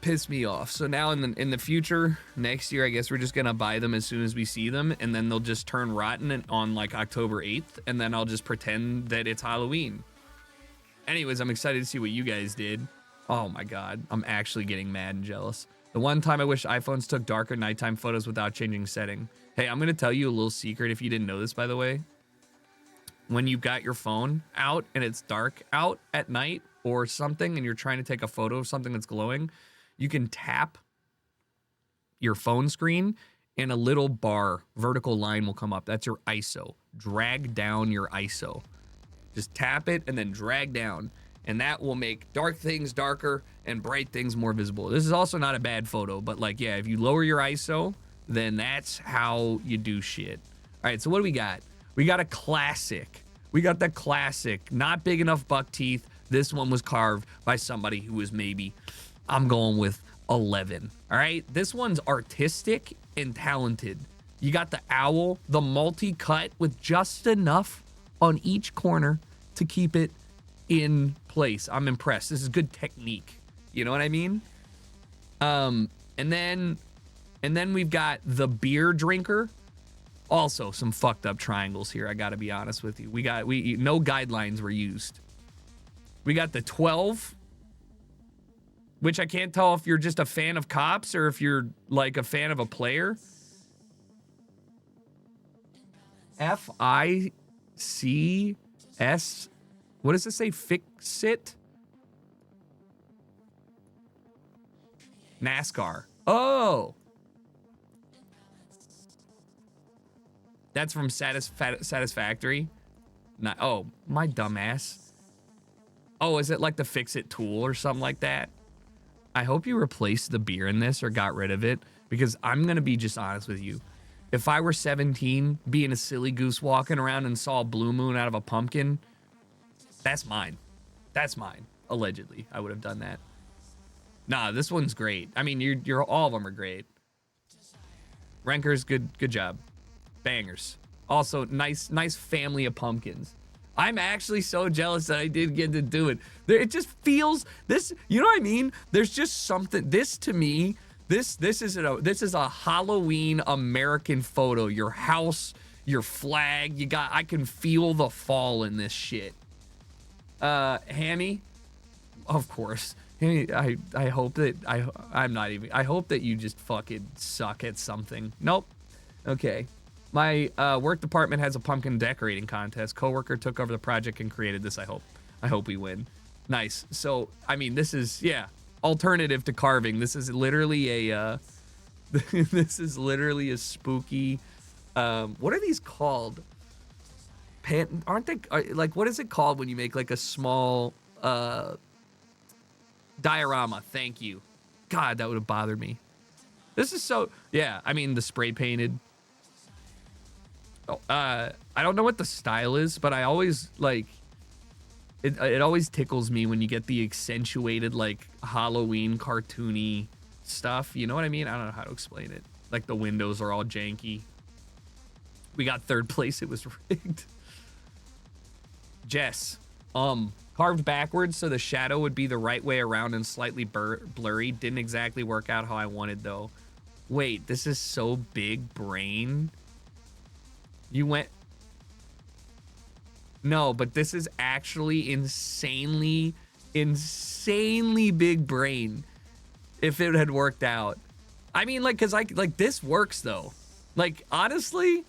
pissed me off. So now in the future, next year, I guess we're just gonna buy them as soon as we see them, and then they'll just turn rotten on like October 8th, and then I'll just pretend that it's Halloween. Anyways, I'm excited to see what you guys did. Oh my god, I'm actually getting mad and jealous. The one time I wish iPhones took darker nighttime photos without changing setting. Hey, I'm gonna tell you a little secret if you didn't know this, by the way. When you've got your phone out and it's dark out at night or something, and you're trying to take a photo of something that's glowing, you can tap your phone screen and a little bar, vertical line will come up. That's your ISO. Drag down your ISO. Just tap it and then drag down. And that will make dark things darker and bright things more visible. This is also not a bad photo, but like, yeah, if you lower your ISO, then that's how you do shit. All right, so what do we got? We got a classic. We got the classic, not big enough buck teeth. This one was carved by somebody who was maybe, I'm going with 11. All right, this one's artistic and talented. You got the owl, the multi-cut with just enough on each corner to keep it in place. I'm impressed. This is good technique. You know what I mean? And then we've got the beer drinker. Also, some fucked up triangles here. I gotta be honest with you. No guidelines were used. We got the 12, which I can't tell if you're just a fan of cops or if you're like a fan of a player. FICS. What does it say? Fix it? NASCAR. Oh. That's from Satisfactory. Not, oh, my dumbass. Oh, is it like the Fix It tool or something like that? I hope you replaced the beer in this or got rid of it, because I'm going to be just honest with you. If I were 17, being a silly goose walking around and saw a blue moon out of a pumpkin, that's mine. That's mine. Allegedly, I would have done that. Nah, this one's great. I mean, you're all of them are great. Rankers, good job. Bangers. Also, nice family of pumpkins. I'm actually so jealous that I did get to do it. It just feels this. You know what I mean? There's just something. This to me, this is a Halloween American photo. Your house, your flag. I can feel the fall in this shit. Hammy, of course. Hammy, I hope that I hope that you just fucking suck at something. Nope. Okay. My work department has a pumpkin decorating contest. Coworker took over the project and created this. I hope we win. Nice. So, I mean, this is, yeah, alternative to carving. This is literally a this is literally a spooky what are these called? Aren't they like, what is it called when you make like a small diorama? Thank you. God, that would have bothered me. This is so, yeah, I mean, the spray painted. I don't know what the style is, but I always like it always tickles me when you get the accentuated like Halloween cartoony stuff. You know what I mean? I don't know how to explain it. Like the windows are all janky. We got third place. It was rigged. Jess, carved backwards so the shadow would be the right way around and slightly blurry. Didn't exactly work out how I wanted though. Wait, this is so big brain. You went... No, but this is actually insanely big brain if it had worked out. I mean, like, because this works, though. Like, honestly,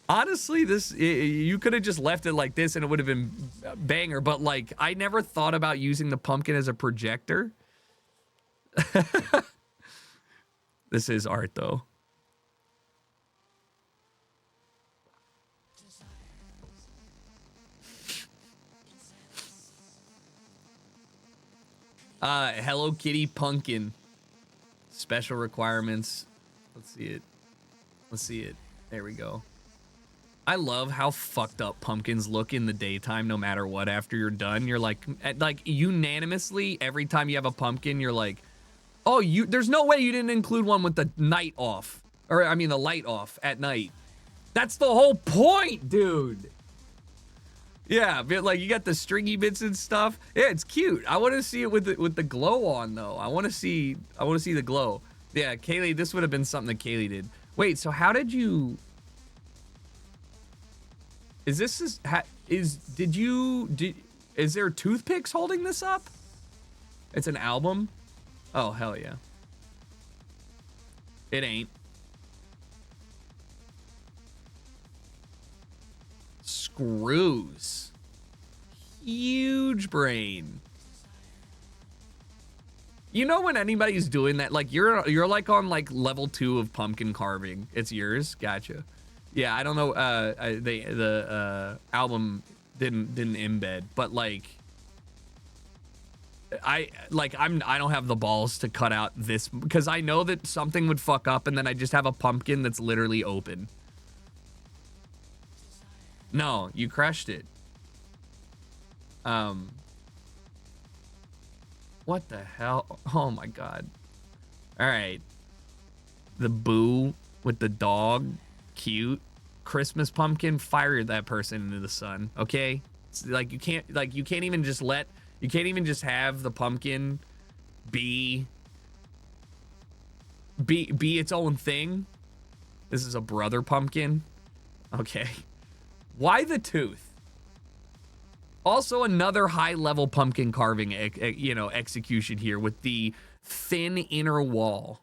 this... You could have just left it like this and it would have been banger, but, like, I never thought about using the pumpkin as a projector. This is art, though. Hello Kitty pumpkin. Special requirements. Let's see it. There we go. I love how fucked up pumpkins look in the daytime no matter what. After you're done, you're like unanimously every time you have a pumpkin, you're like, oh, there's no way you didn't include one with the night off. Or I mean the light off at night. That's the whole point, dude. Yeah, but like you got the stringy bits and stuff. Yeah, it's cute. I want to see it with the glow on though. I want to see the glow. Yeah, Kaylee, this would have been something that Kaylee did. Wait, so how did you? Is there toothpicks holding this up? It's an album? Oh, hell yeah. It ain't. Screws. Huge brain. You know when anybody's doing that, like you're like on like level 2 of pumpkin carving. It's yours? Gotcha. Yeah, I don't know. The album didn't embed, but like I don't have the balls to cut out this because I know that something would fuck up and then I just have a pumpkin that's literally open. No, you crushed it. What the hell? Oh my god. All right. The boo with the dog, cute. Christmas pumpkin, fire that person into the sun, okay? It's like you can't even just have the pumpkin be its own thing. This is a brother pumpkin. Okay. Why the tooth? Also another high-level pumpkin carving, execution here with the thin inner wall.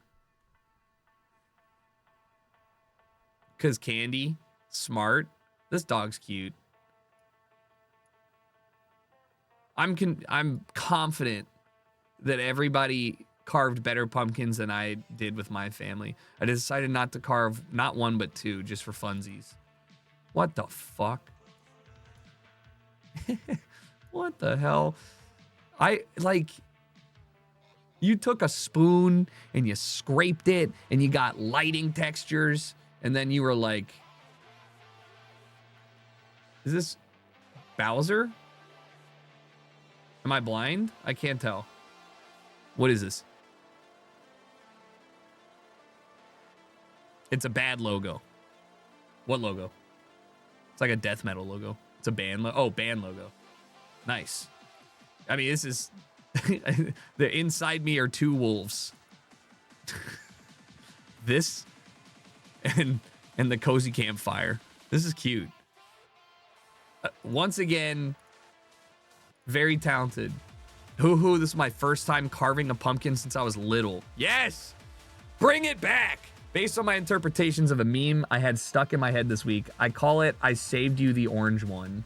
Because Candy, smart. This dog's cute. I'm confident that everybody carved better pumpkins than I did with my family. I decided not to carve not one but two just for funsies. What the fuck? What the hell? You took a spoon and you scraped it and you got lighting textures and then you were like, is this Bowser? Am I blind? I can't tell. What is this? It's a bad logo. What logo? It's like a death metal logo. It's a band logo. Oh, band logo. Nice. I mean, this is... the inside me are two wolves. This and the cozy campfire. This is cute. Once again, very talented. Hoo-hoo, this is my first time carving a pumpkin since I was little. Yes! Bring it back! Based on my interpretations of a meme I had stuck in my head this week, I call it, I saved you the orange one.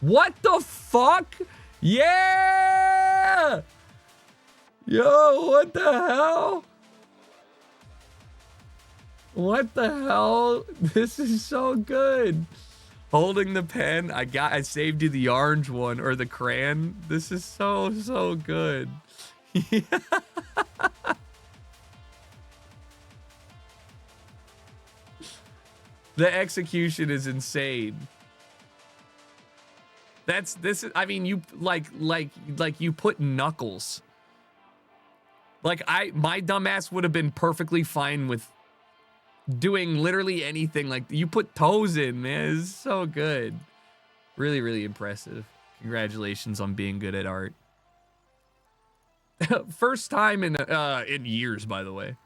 What the fuck? Yeah! Yo, what the hell? What the hell? This is so good. Holding the pen, I saved you the orange one, or the crayon. This is so good. The execution is insane. I mean, you like you put knuckles. Like my dumbass would have been perfectly fine with doing literally anything. Like you put toes in, man. It's so good. Really, really impressive. Congratulations on being good at art. First time in years, by the way.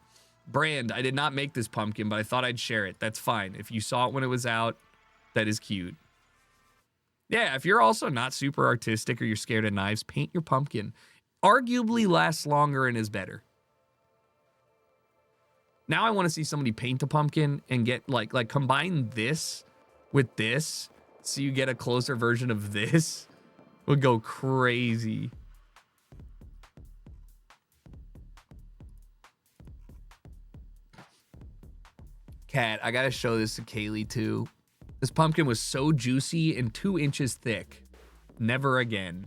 Brand, I did not make this pumpkin, but I thought I'd share it. That's fine. If you saw it when it was out, that is cute. Yeah, if you're also not super artistic or you're scared of knives, paint your pumpkin. Arguably lasts longer and is better. Now I want to see somebody paint a pumpkin and get like combine this with this so you get a closer version of this. Would go crazy. Cat, I gotta show this to Kaylee too. This pumpkin was so juicy and 2 inches thick. Never again.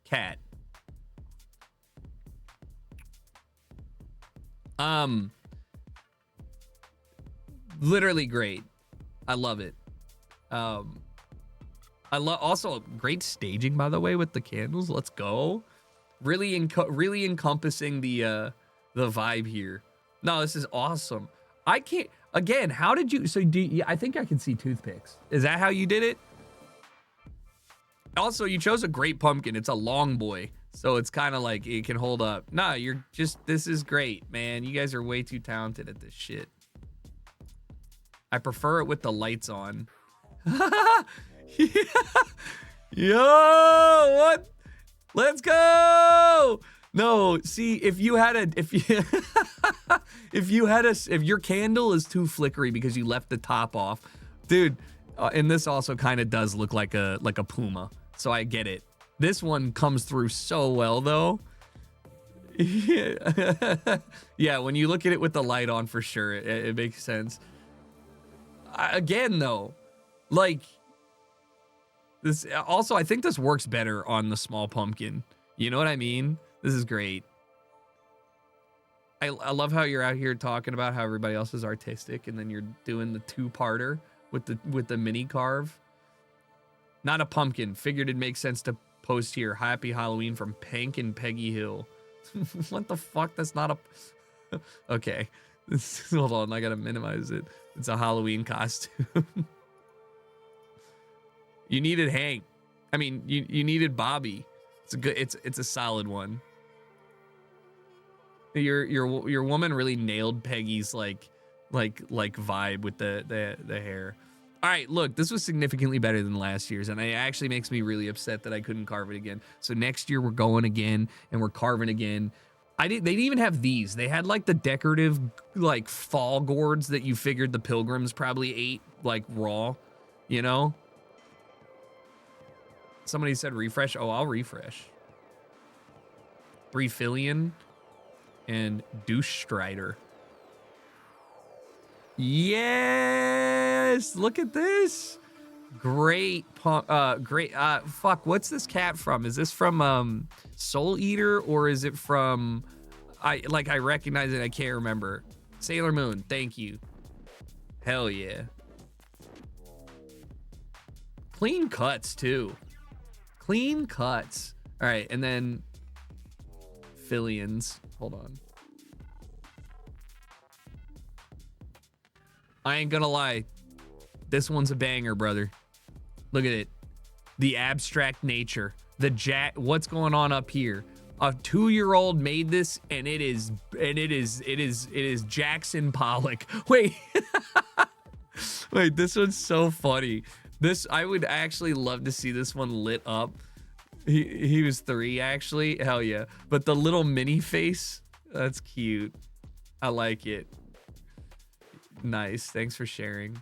Cat. Literally great. I love it. I love also great staging, by the way, with the candles. Let's go. Really encompassing the vibe here. No, this is awesome. I can't. Again, how did you? So I think I can see toothpicks. Is that how you did it? Also, you chose a great pumpkin. It's a long boy, so it's kind of like it can hold up. No, you're just. This is great, man. You guys are way too talented at this shit. I prefer it with the lights on. Yo, what? Let's go. No, see, if your candle is too flickery because you left the top off, dude, and this also kind of does look like a puma, so I get it. This one comes through so well though. Yeah, when you look at it with the light on, for sure, it makes sense. Again though, like this also, I think this works better on the small pumpkin. You know what I mean? This is great. I love how you're out here talking about how everybody else is artistic, and then you're doing the 2-parter with the mini carve. Not a pumpkin. Figured it'd make sense to post here. Happy Halloween from Pank and Peggy Hill. What the fuck? That's not a... Okay. Hold on, I gotta minimize it. It's a Halloween costume. You needed Hank. I mean, you needed Bobby. It's a good. It's a solid one. Your woman really nailed Peggy's like vibe with the hair. All right, look, this was significantly better than last year's, and it actually makes me really upset that I couldn't carve it again. So next year we're going again and we're carving again. They didn't even have these. They had like the decorative like fall gourds that you figured the pilgrims probably ate like raw, you know? Somebody said refresh. Oh, I'll refresh. Brefillion and Douche Strider. Yes, look at this. Great, fuck, what's this cat from? Is this from Soul Eater, or is it from, I recognize it, I can't remember. Sailor Moon, thank you. Hell yeah. Clean cuts too. Clean cuts. All right, and then Fillions. Hold on. I ain't gonna lie. This one's a banger, brother. Look at it. The abstract nature. What's going on up here? A 2-year-old made this, and it is Jackson Pollock. Wait. Wait, this one's so funny. I would actually love to see this one lit up. He was 3 actually. Hell yeah. But the little mini face, that's cute. I like it. Nice. Thanks for sharing.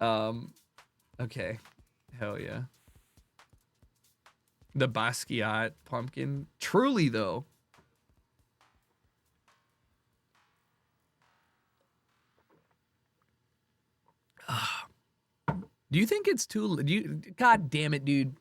Okay. Hell yeah. The Basquiat pumpkin. Truly though. Do you think it's too... God damn it, dude.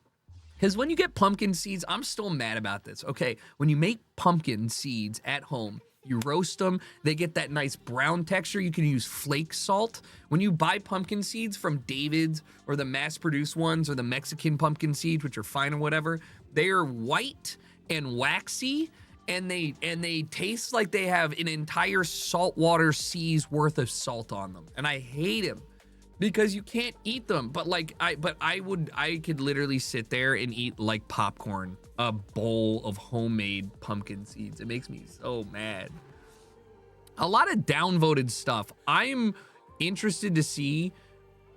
Because when you get pumpkin seeds, I'm still mad about this. Okay, when you make pumpkin seeds at home, you roast them, they get that nice brown texture. You can use flake salt. When you buy pumpkin seeds from David's or the mass-produced ones or the Mexican pumpkin seeds, which are fine or whatever, they are white and waxy, and they taste like they have an entire saltwater sea's worth of salt on them. And I hate them. Because you can't eat them, but I could literally sit there and eat like popcorn, a bowl of homemade pumpkin seeds. It makes me so mad. A lot of downvoted stuff. I'm interested to see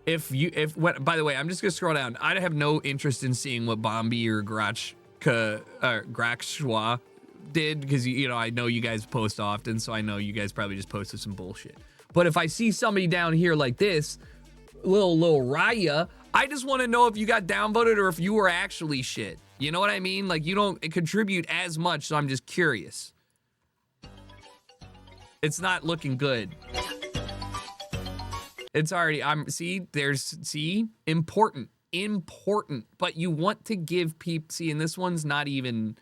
by the way, I'm just gonna scroll down. I have no interest in seeing what Bombi or Graxschwa did, because I know you guys post often, so I know you guys probably just posted some bullshit. But if I see somebody down here like this, little Raya, I just want to know if you got downvoted or if you were actually shit. You know what I mean? Like, you don't contribute as much, so I'm just curious. It's not looking good. It's already, important, but you want to give people, and this one's not even,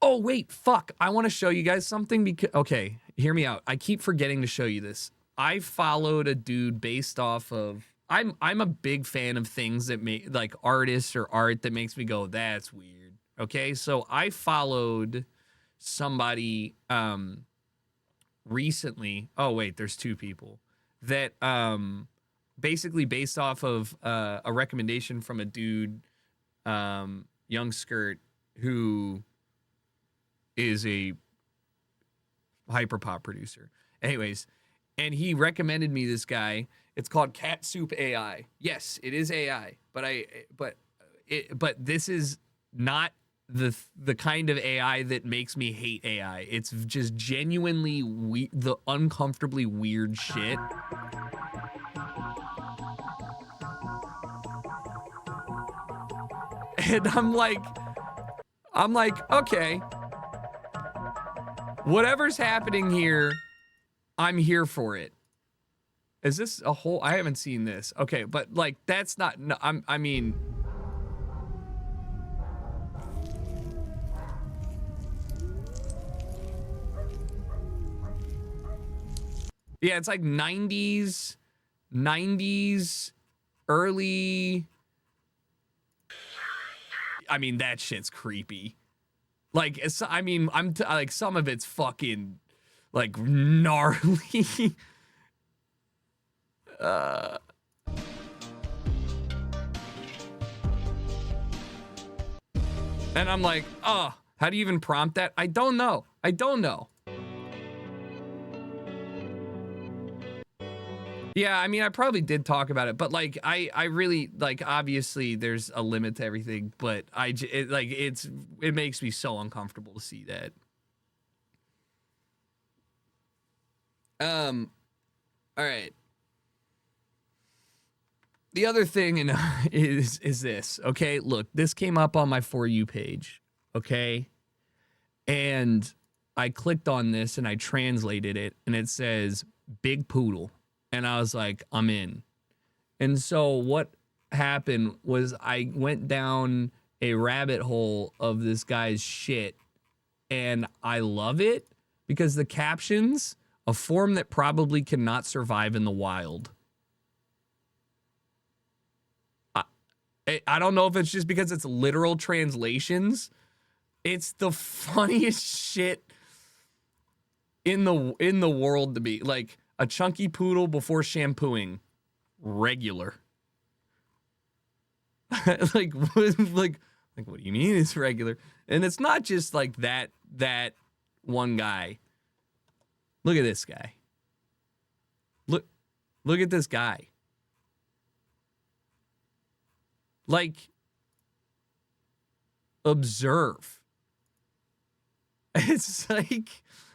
oh wait, fuck, I want to show you guys something because, okay, hear me out. I keep forgetting to show you this. I followed a dude based off of, I'm a big fan of things that make, like artists or art that makes me go, that's weird. Okay, so I followed somebody recently. Oh wait, there's 2 people that basically based off of a recommendation from a dude, Young Skirt, who is a hyperpop producer. Anyways, and he recommended me this guy. It's called Cat Soup AI. Yes, it is AI, but this is not the kind of AI that makes me hate AI. It's just genuinely the uncomfortably weird shit. And I'm like, okay, whatever's happening here, I'm here for it. Is this a whole? I haven't seen this. Okay, but like that's not. No, I mean. Yeah, it's like 90s, early. I mean, that shit's creepy. Like, I mean, like some of it's fucking like gnarly. And I'm like, oh, how do you even prompt that? I don't know. I don't know. Yeah, I mean, I probably did talk about it, but like, I really like. Obviously, there's a limit to everything, but it makes me so uncomfortable to see that. All right. The other thing is this, okay? Look, this came up on my For You page, okay? And I clicked on this and I translated it, and it says big poodle. And I was like, I'm in. And so what happened was I went down a rabbit hole of this guy's shit, and I love it because the captions, a form that probably cannot survive in the wild. I don't know if it's just because it's literal translations. It's the funniest shit in the world to be. Like, a chunky poodle before shampooing, regular. like what do you mean it's regular? And it's not just like that one guy. Look at this guy. Look at this guy. Like, observe. It's like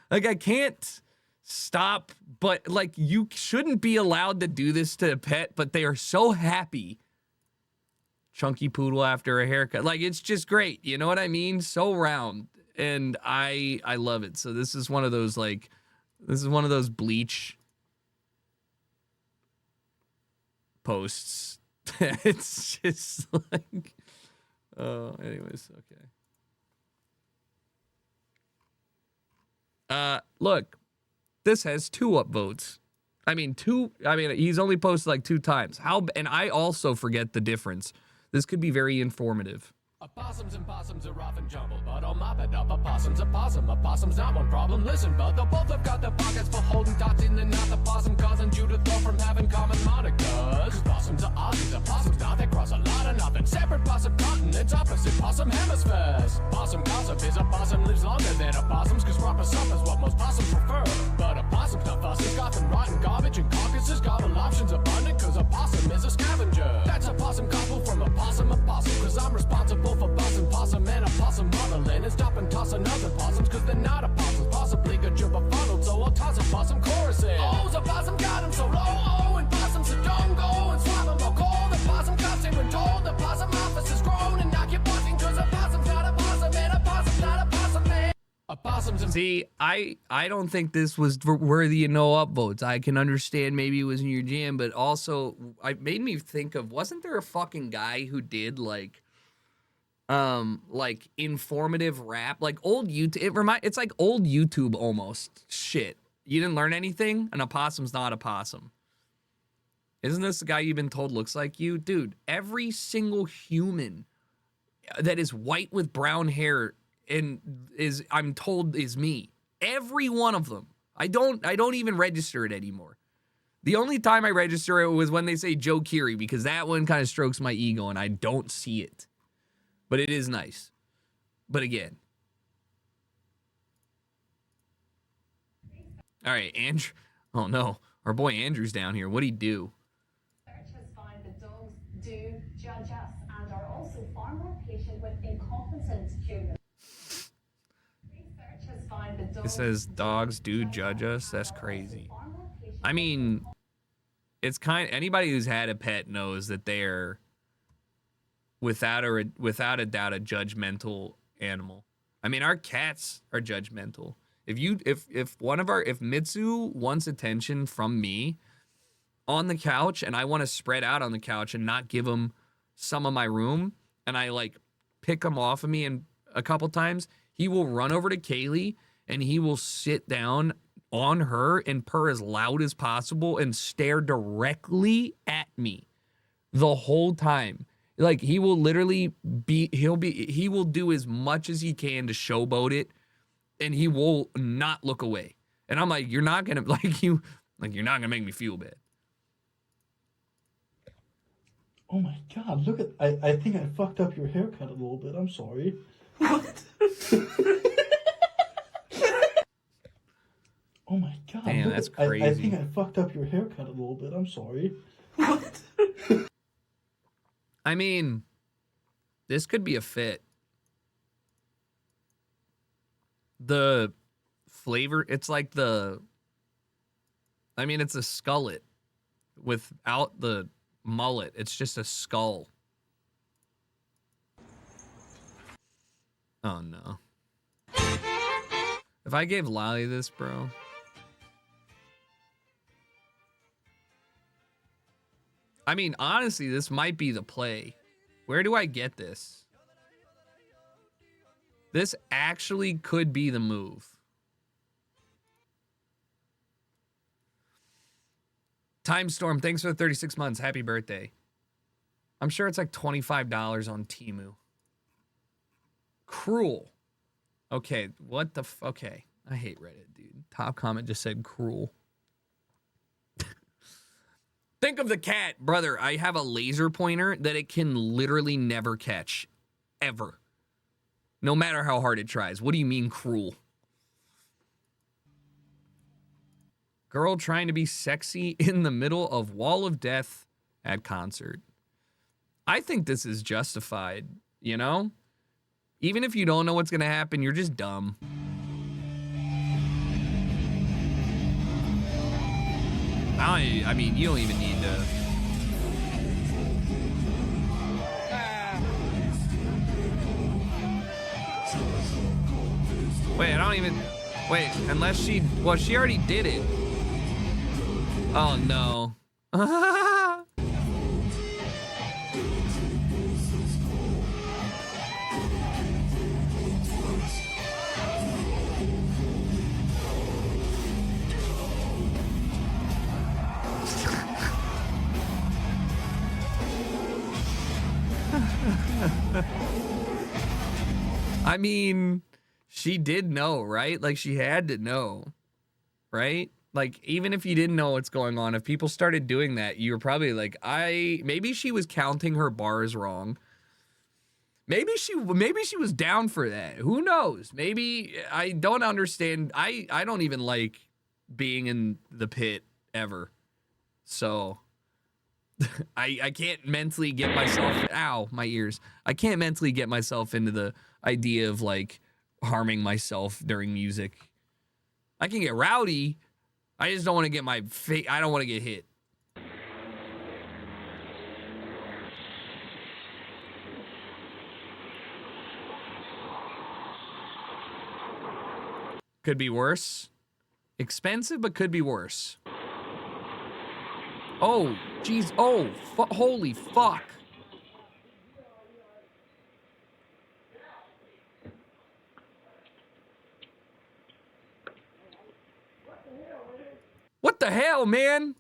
I can't stop, but like, you shouldn't be allowed to do this to a pet, but they are so happy. Chunky poodle after a haircut. Like, it's just great. You know what I mean? So round. And I love it. So this is one of those Bleach posts. It's just like, anyways, okay. Look, this has 2 upvotes. I mean, he's only posted like 2 times. And I also forget the difference. This could be very informative. Opossums and possums are often jumbled, but I'll mop it up. A possum's a possum. A possum's not one problem. Listen, bud, they both have got their pockets for holding dots in and out. The possum causing you to throw from having common monikers. Possums are Aussies. A possum's not. They cross a lot of nothing. Separate possum continents, opposite possum hemispheres. Possum gossip is a possum lives longer than opossums, cause proper sup is what most possums prefer. But a possum's not fussy. Scoffing rotten garbage and carcasses. Gobble options abundant, cause a possum is a scavenger. That's a possum couple from a possum, cause I'm responsible for buzzing possum and a possum modeling and stop and toss another possums, cause they're not a possum, possibly got you befuddled, so I'll toss a possum chorus in. Oh, the possum got him so low, oh, and possums so don't go and swap him, I'll call the possum cops, they were told the possum office is grown and knock your buzzing, cause a possum's not a possum and a possum's not a possum, man. See, I don't think this was worthy of no upvotes. I can understand maybe it was in your jam, but also it made me think of, wasn't there a fucking guy who did like informative rap, like old YouTube? It's like old YouTube almost shit. You didn't learn anything? An opossum's not a possum. Isn't this the guy you've been told looks like you? Dude, every single human that is white with brown hair and I'm told is me. Every one of them. I don't even register it anymore. The only time I register it was when they say Joe Keery, because that one kind of strokes my ego and I don't see it. But it is nice. But again. All right, Andrew. Oh no, our boy Andrew's down here. What'd he do? Researchers find that dogs do judge us and are also far more patient with incompetent humans. It says dogs do judge us. That's crazy. I mean, it's anybody who's had a pet knows that they're without a doubt a judgmental animal. I mean, our cats are judgmental. If Mitsu wants attention from me on the couch and I want to spread out on the couch and not give him some of my room, and I like pick him off of me and a couple times, he will run over to Kaylee and he will sit down on her and purr as loud as possible and stare directly at me the whole time. Like he will literally he will do as much as he can to showboat it, and he will not look away. And I'm like, you're not gonna you're not gonna make me feel bad. Oh my god, look at I think I fucked up your haircut a little bit. I'm sorry. What? Oh my god. Damn, look that's at, I crazy. think I fucked up your haircut a little bit. I'm sorry. I mean, this could be a fit. The flavor, it's like it's a skullet without the mullet. It's just a skull. Oh no. If I gave Lolly this, bro. I mean, honestly, this might be the play. Where do I get this? This actually could be the move. Time Storm, thanks for the 36 months. Happy birthday. I'm sure it's like $25 on Temu. Cruel. Okay, what the okay. I hate Reddit, dude. Top comment just said cruel. Think of the cat, brother. I have a laser pointer that it can literally never catch. Ever. No matter how hard it tries. What do you mean cruel? Girl trying to be sexy in the middle of Wall of Death at concert. I think this is justified, you know? Even if you don't know what's going to happen, you're just dumb. I mean, you don't even need to... Wait, I don't even... Wait, unless she... Well, she already did it. Oh, no. I mean, she did know, right? Like, she had to know, right? Like, even if you didn't know what's going on, if people started doing that, you were probably like, maybe she was counting her bars wrong. Maybe she was down for that. Who knows? Maybe I don't understand. I don't even like being in the pit ever. So I can't mentally get myself, ow, my ears. I can't mentally get myself into the idea of like harming myself during music. I can get rowdy. I just don't want to get I don't want to get hit. Could be worse. Expensive, but could be worse. Oh, geez. Oh, holy fuck. What the hell, man?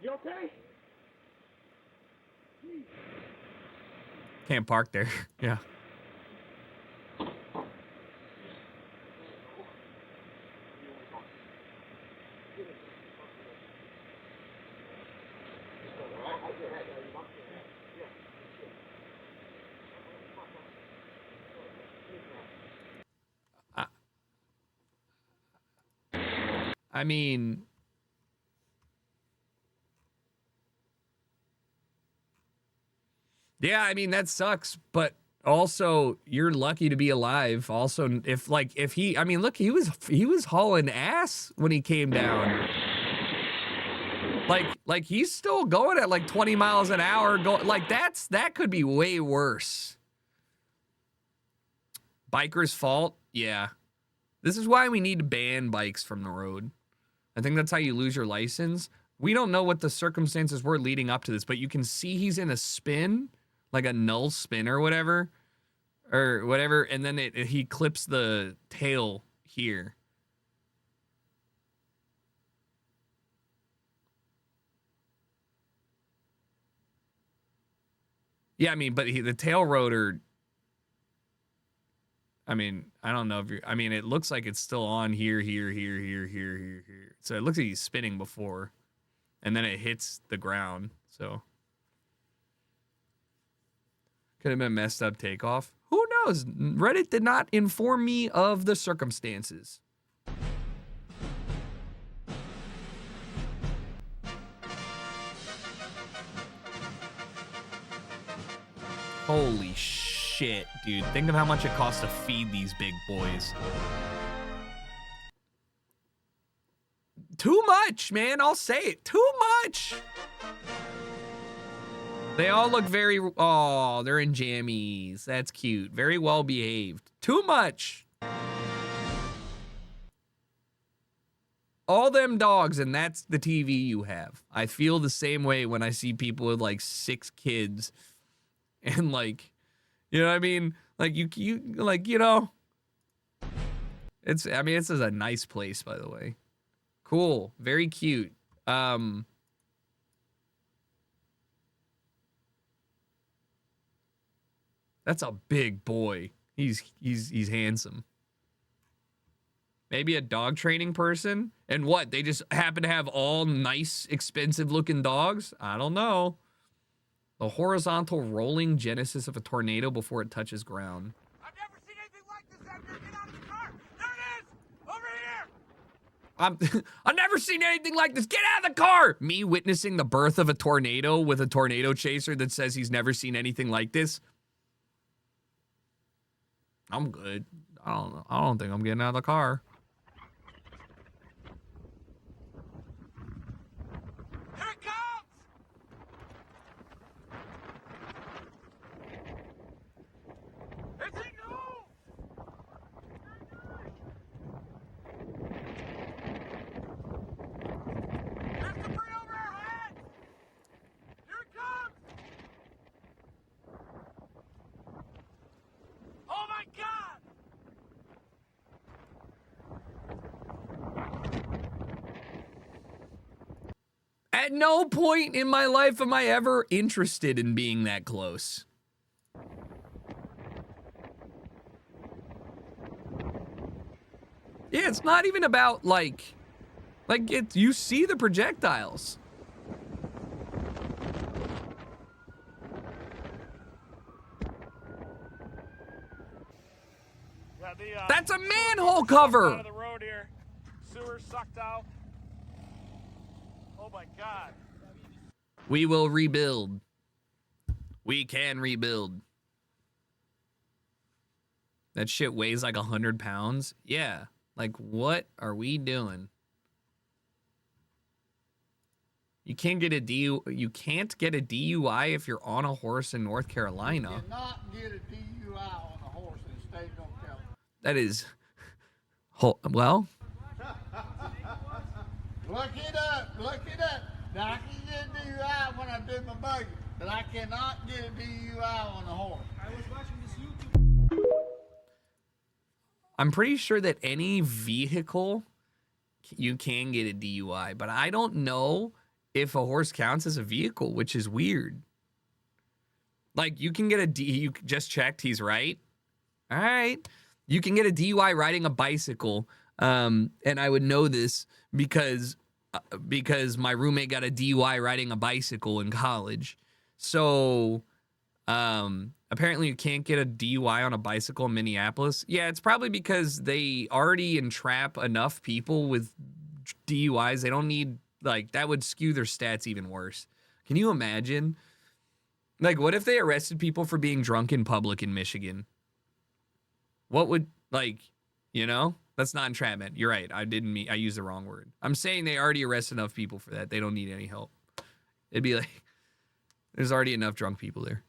You okay? Can't park there. Yeah. I mean, yeah, I mean, that sucks, but also you're lucky to be alive. Also, if he, I mean, look, he was hauling ass when he came down. Like he's still going at like 20 miles an hour. Like that could be way worse. Biker's fault? Yeah. This is why we need to ban bikes from the road. I think that's how you lose your license. We don't know what the circumstances were leading up to this, but you can see he's in a spin, like a null spin or whatever, and then he clips the tail here. Yeah, I mean, but the tail rotor, I mean, I don't know if you're, I mean, it looks like it's still on here. So it looks like he's spinning before, and then it hits the ground. So could have been messed up takeoff. Who knows? Reddit did not inform me of the circumstances. Holy shit, dude. Think of how much it costs to feed these big boys. Too much, man. I'll say it. Too much. They all look very... Oh, they're in jammies. That's cute. Very well behaved. Too much. All them dogs, and that's the TV you have. I feel the same way when I see people with like 6 kids and like... You know what I mean? Like, you like, you know, it's, I mean, this is a nice place, by the way. Cool. Very cute. That's a big boy. He's handsome. Maybe a dog training person? And what? They just happen to have all nice, expensive looking dogs? I don't know. The horizontal rolling genesis of a tornado before it touches ground. I've never seen anything like this, Edgar. Get out of the car. There it is. Over here. I've never seen anything like this. Get out of the car. Me witnessing the birth of a tornado with a tornado chaser that says he's never seen anything like this. I'm good. I don't know. I don't think I'm getting out of the car. Here it comes. It's a no. There's debris over our heads. Here it comes. Oh my God. At no point in my life am I ever interested in being that close. Yeah, it's not even about like it's, you see the projectiles. Yeah, That's a manhole cover. Out of the road here. Sewer sucked out. Oh my God. We will rebuild. We can rebuild. That shit weighs like 100 pounds. Yeah. Like, what are we doing? You can't get a DUI if you're on a horse in North Carolina. You cannot get a DUI on a horse in the state of North Carolina. That is, well. Look it up. Look it up. Now, I can get a DUI when I do my buggy, but I cannot get a DUI on a horse. I was watching this YouTube. I'm pretty sure that any vehicle, you can get a DUI, but I don't know if a horse counts as a vehicle, which is weird. Like, you can get you just checked, he's right. All right. You can get a DUI riding a bicycle, and I would know this because my roommate got a DUI riding a bicycle in college. So, apparently you can't get a DUI on a bicycle in Minneapolis. Yeah, it's probably because they already entrap enough people with DUIs. They don't need, like, that would skew their stats even worse. Can you imagine? Like, what if they arrested people for being drunk in public in Michigan? What would, like, you know? That's not entrapment. You're right. I used the wrong word. I'm saying they already arrest enough people for that. They don't need any help. It'd be like, there's already enough drunk people there.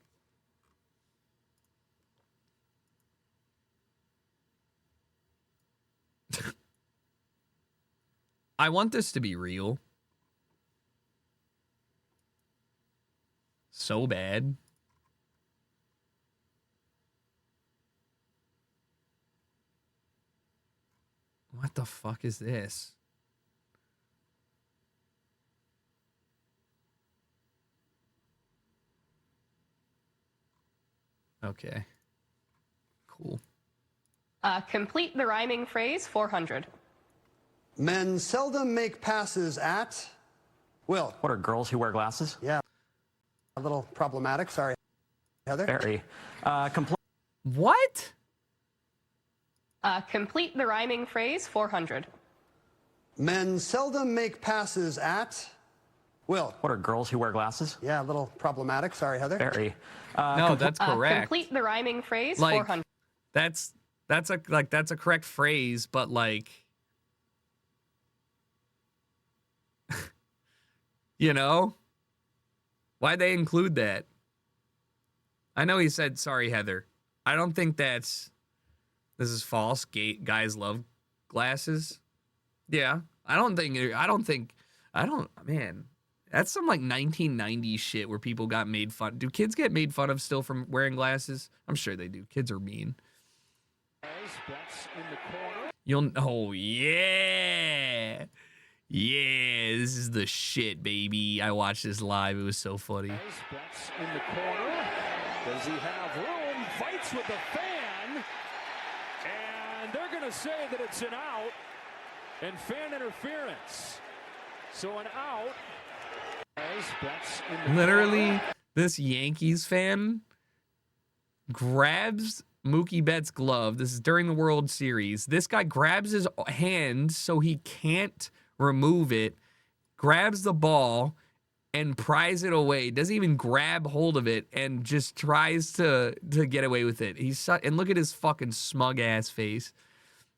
I want this to be real. So bad. What the fuck is this? Okay. Cool. Complete the rhyming phrase 400. Men seldom make passes at. Will. What are girls who wear glasses? Yeah. A little problematic. Sorry, Heather. Very. What? Complete the rhyming phrase 400. Men seldom make passes at. Will. What are girls who wear glasses? Yeah, a little problematic. Sorry, Heather. Very. No, that's correct. Complete the rhyming phrase Like, 400. that's a correct phrase, but like, you know, why'd they include that? I know he said sorry, Heather. I don't think this is false. Guys love glasses. Yeah, man. That's some like 1990s shit where people got made fun. Do kids get made fun of still from wearing glasses? I'm sure they do. Kids are mean. Oh, yeah. Yeah, this is the shit, baby. I watched this live. It was so funny. Betts in the corner. Does he have room? Fights with the fan. And they're going to say that it's an out and fan interference. So an out. Betts in the Literally, corner. this Yankees fan grabs Mookie Betts' glove. This is during the World Series. This guy grabs his hand so he can't remove it, grabs the ball, and pries it away. Doesn't even grab hold of it and just tries to get away with it. And look at his fucking smug ass face.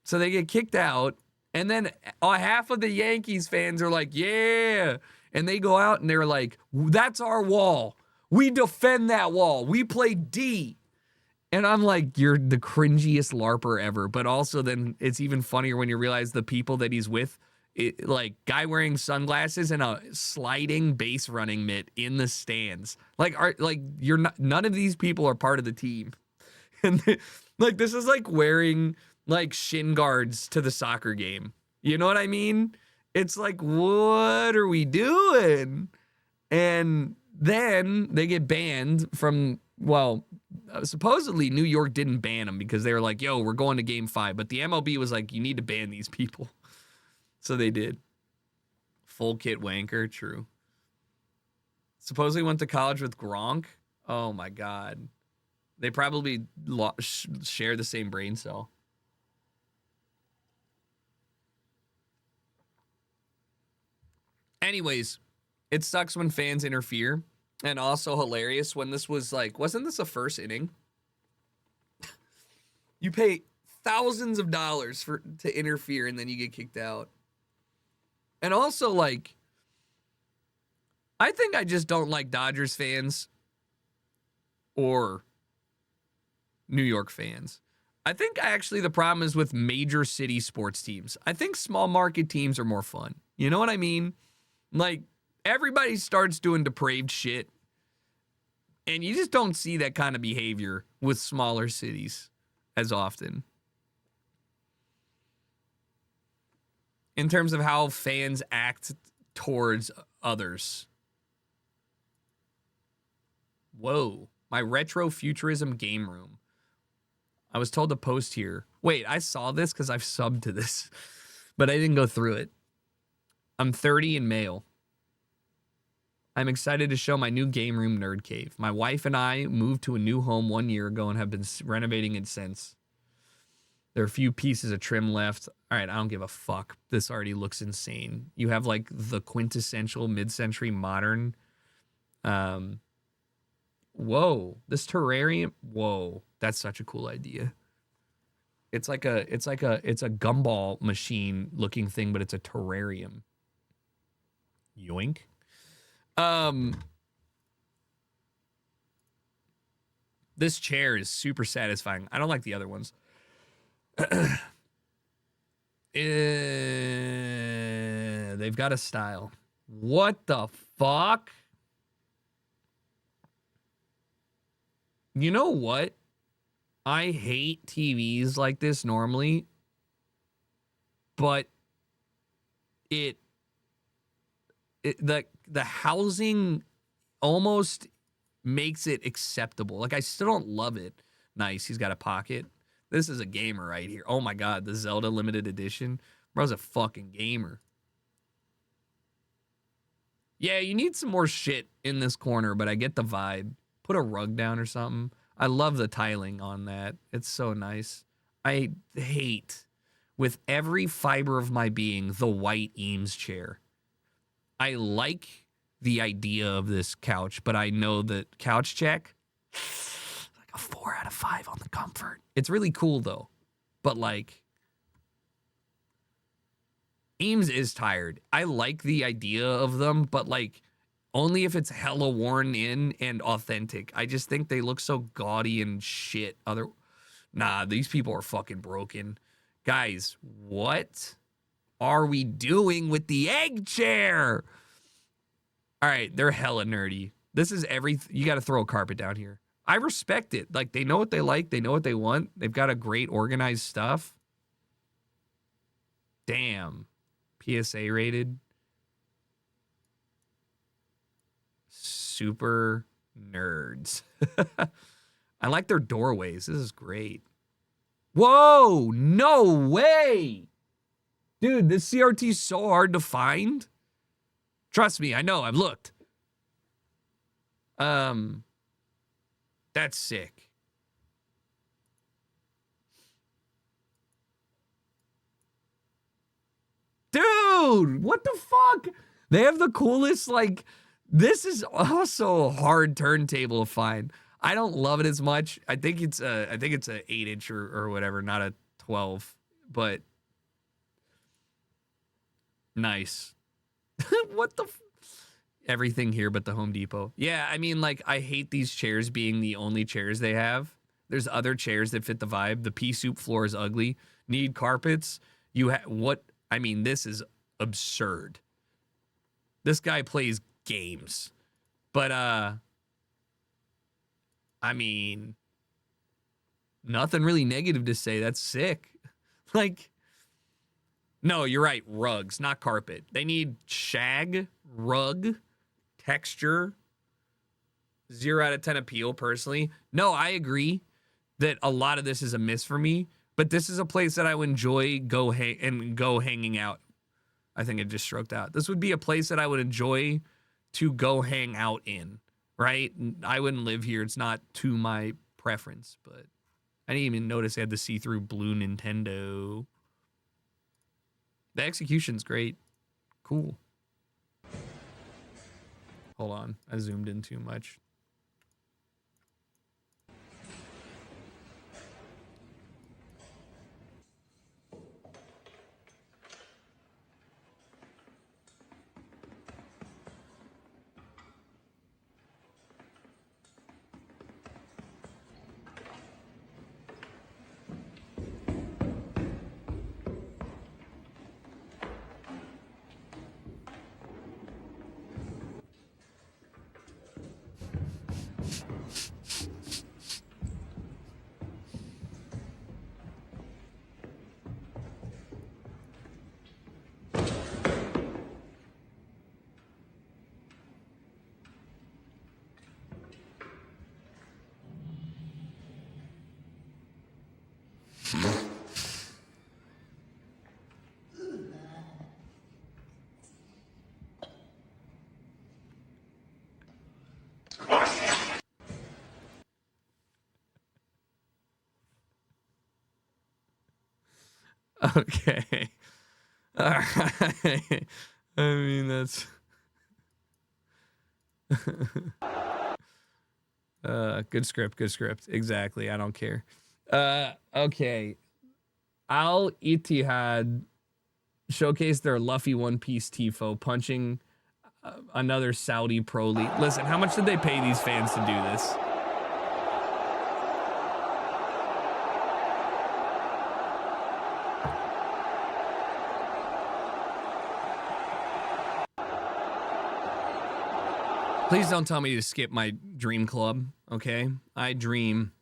So they get kicked out, and then half of the Yankees fans are like, yeah. And they go out and they're like, that's our wall. We defend that wall. We play D. And I'm like, you're the cringiest LARPer ever. But also then it's even funnier when you realize the people that he's with, like guy wearing sunglasses and a sliding base running mitt in the stands. You're not, none of these people are part of the team. And this is like wearing like shin guards to the soccer game. You know what I mean? It's like, what are we doing? And then they get banned from, supposedly New York didn't ban them because they were like, yo, we're going to game 5. But the MLB was like, you need to ban these people. So they did. Full kit wanker, true. Supposedly went to college with Gronk. Oh my God. They probably share the same brain cell. Anyways, it sucks when fans interfere. And also hilarious when this was like, wasn't this a first inning? You pay thousands of dollars to interfere and then you get kicked out. And also, like, I think I just don't like Dodgers fans or New York fans. I think the problem is with major city sports teams. I think small market teams are more fun. You know what I mean? Like, everybody starts doing depraved shit, and you just don't see that kind of behavior with smaller cities as often. In terms of how fans act towards others. Whoa. My retro futurism game room. I was told to post here. Wait, I saw this because I've subbed to this, but I didn't go through it. I'm 30 and male. I'm excited to show my new game room nerd cave. My wife and I moved to a new home 1 year ago and have been renovating it since. There are a few pieces of trim left. All right, I don't give a fuck. This already looks insane. You have like the quintessential mid-century modern. Whoa, this terrarium. Whoa, that's such a cool idea. It's a gumball machine looking thing, but it's a terrarium. Yoink. This chair is super satisfying. I don't like the other ones. They've got a style. What the fuck? You know what? I hate TVs like this normally, but the housing almost makes it acceptable. Like, I still don't love it. Nice, he's got a pocket. This is a gamer right here. Oh my god, the Zelda limited edition. Bro's a fucking gamer. Yeah, you need some more shit in this corner, but I get the vibe. Put a rug down or something. I love the tiling on that. It's so nice. I hate, with every fiber of my being, the white Eames chair. I like the idea of this couch, but I know that couch check, like a 4 out of 5 on the comfort. It's really cool, though. But, like, Eames is tired. I like the idea of them, but, like, only if it's hella worn in and authentic. I just think they look so gaudy and shit. Nah, these people are fucking broken. Guys, what are we doing with the egg chair? All right, they're hella nerdy. This is you got to throw a carpet down here. I respect it. Like, they know what they like. They know what they want. They've got a great organized stuff. Damn. PSA rated. Super nerds. I like their doorways. This is great. Whoa, no way. Dude, this CRT is so hard to find. Trust me, I know, I've looked. That's sick. Dude, what the fuck? They have the coolest, like, this is also a hard turntable to find. I don't love it as much. I think it's a 8-inch or whatever, not a 12, but nice. What the everything here but the Home Depot. Yeah, I mean, like, I hate these chairs being the only chairs they have. There's other chairs that fit the vibe. The pea soup floor is ugly. Need carpets. I mean, this is absurd. This guy plays games. But I mean, nothing really negative to say. That's sick. Like, no, you're right. Rugs, not carpet. They need shag, rug, texture. 0 out of 10 appeal, personally. No, I agree that a lot of this is a miss for me, but this is a place that I would enjoy go hanging out. I think it just stroked out. This would be a place that I would enjoy to go hang out in, right? I wouldn't live here. It's not to my preference, but I didn't even notice they had the see-through blue Nintendo. The execution's great. Cool. Hold on. I zoomed in too much. Okay. All right. I mean, that's good script, good script. Exactly. I don't care. Okay. Al Ittihad showcased their Luffy One Piece tifo punching another Saudi pro league. Listen, how much did they pay these fans to do this? Please don't tell me to skip my dream club, okay? I dream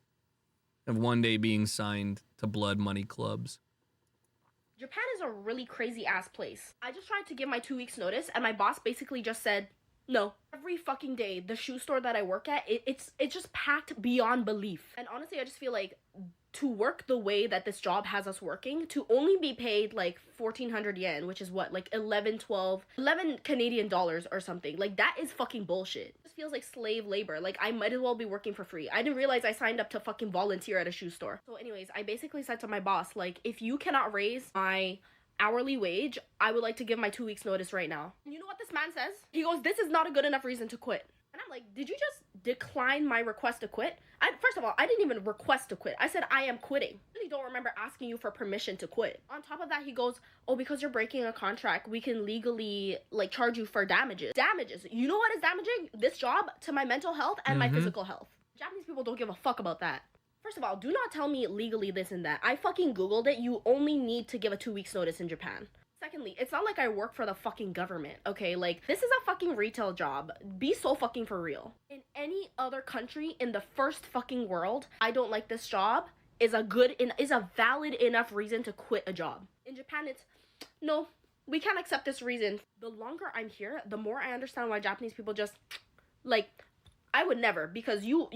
of one day being signed to Blood Money clubs. Japan is a really crazy ass place. I just tried to give my 2 weeks notice and my boss basically just said, No. Every fucking day, the shoe store that I work at, it's just packed beyond belief. And honestly, I just feel like to work the way that this job has us working, to only be paid like 1,400 yen, which is what, like 11 Canadian dollars or something. Like, that is fucking bullshit. It just feels like slave labor. Like, I might as well be working for free. I didn't realize I signed up to fucking volunteer at a shoe store. So anyways, I basically said to my boss, like, if you cannot raise my hourly wage, I would like to give my 2 weeks notice right now. And you know what this man says? He goes, this is not a good enough reason to quit. And I'm like, did you just decline my request to quit? First of all, I didn't even request to quit. I said I am quitting. I really don't remember asking you for permission to quit. On top of that, he goes, oh, because you're breaking a contract, we can legally like charge you for damages. Damages. You know what is damaging? This job to my mental health and my physical health. Japanese people don't give a fuck about that. First of all, do not tell me legally this and that. I fucking Googled it. You only need to give a 2 weeks notice in Japan. Secondly, it's not like I work for the fucking government, okay? Like, this is a fucking retail job. Be so fucking for real. In any other country in the first fucking world, I don't like this job is a valid enough reason to quit a job. In Japan, it's, no, we can't accept this reason. The longer I'm here, the more I understand why Japanese people just, like, I would never, because I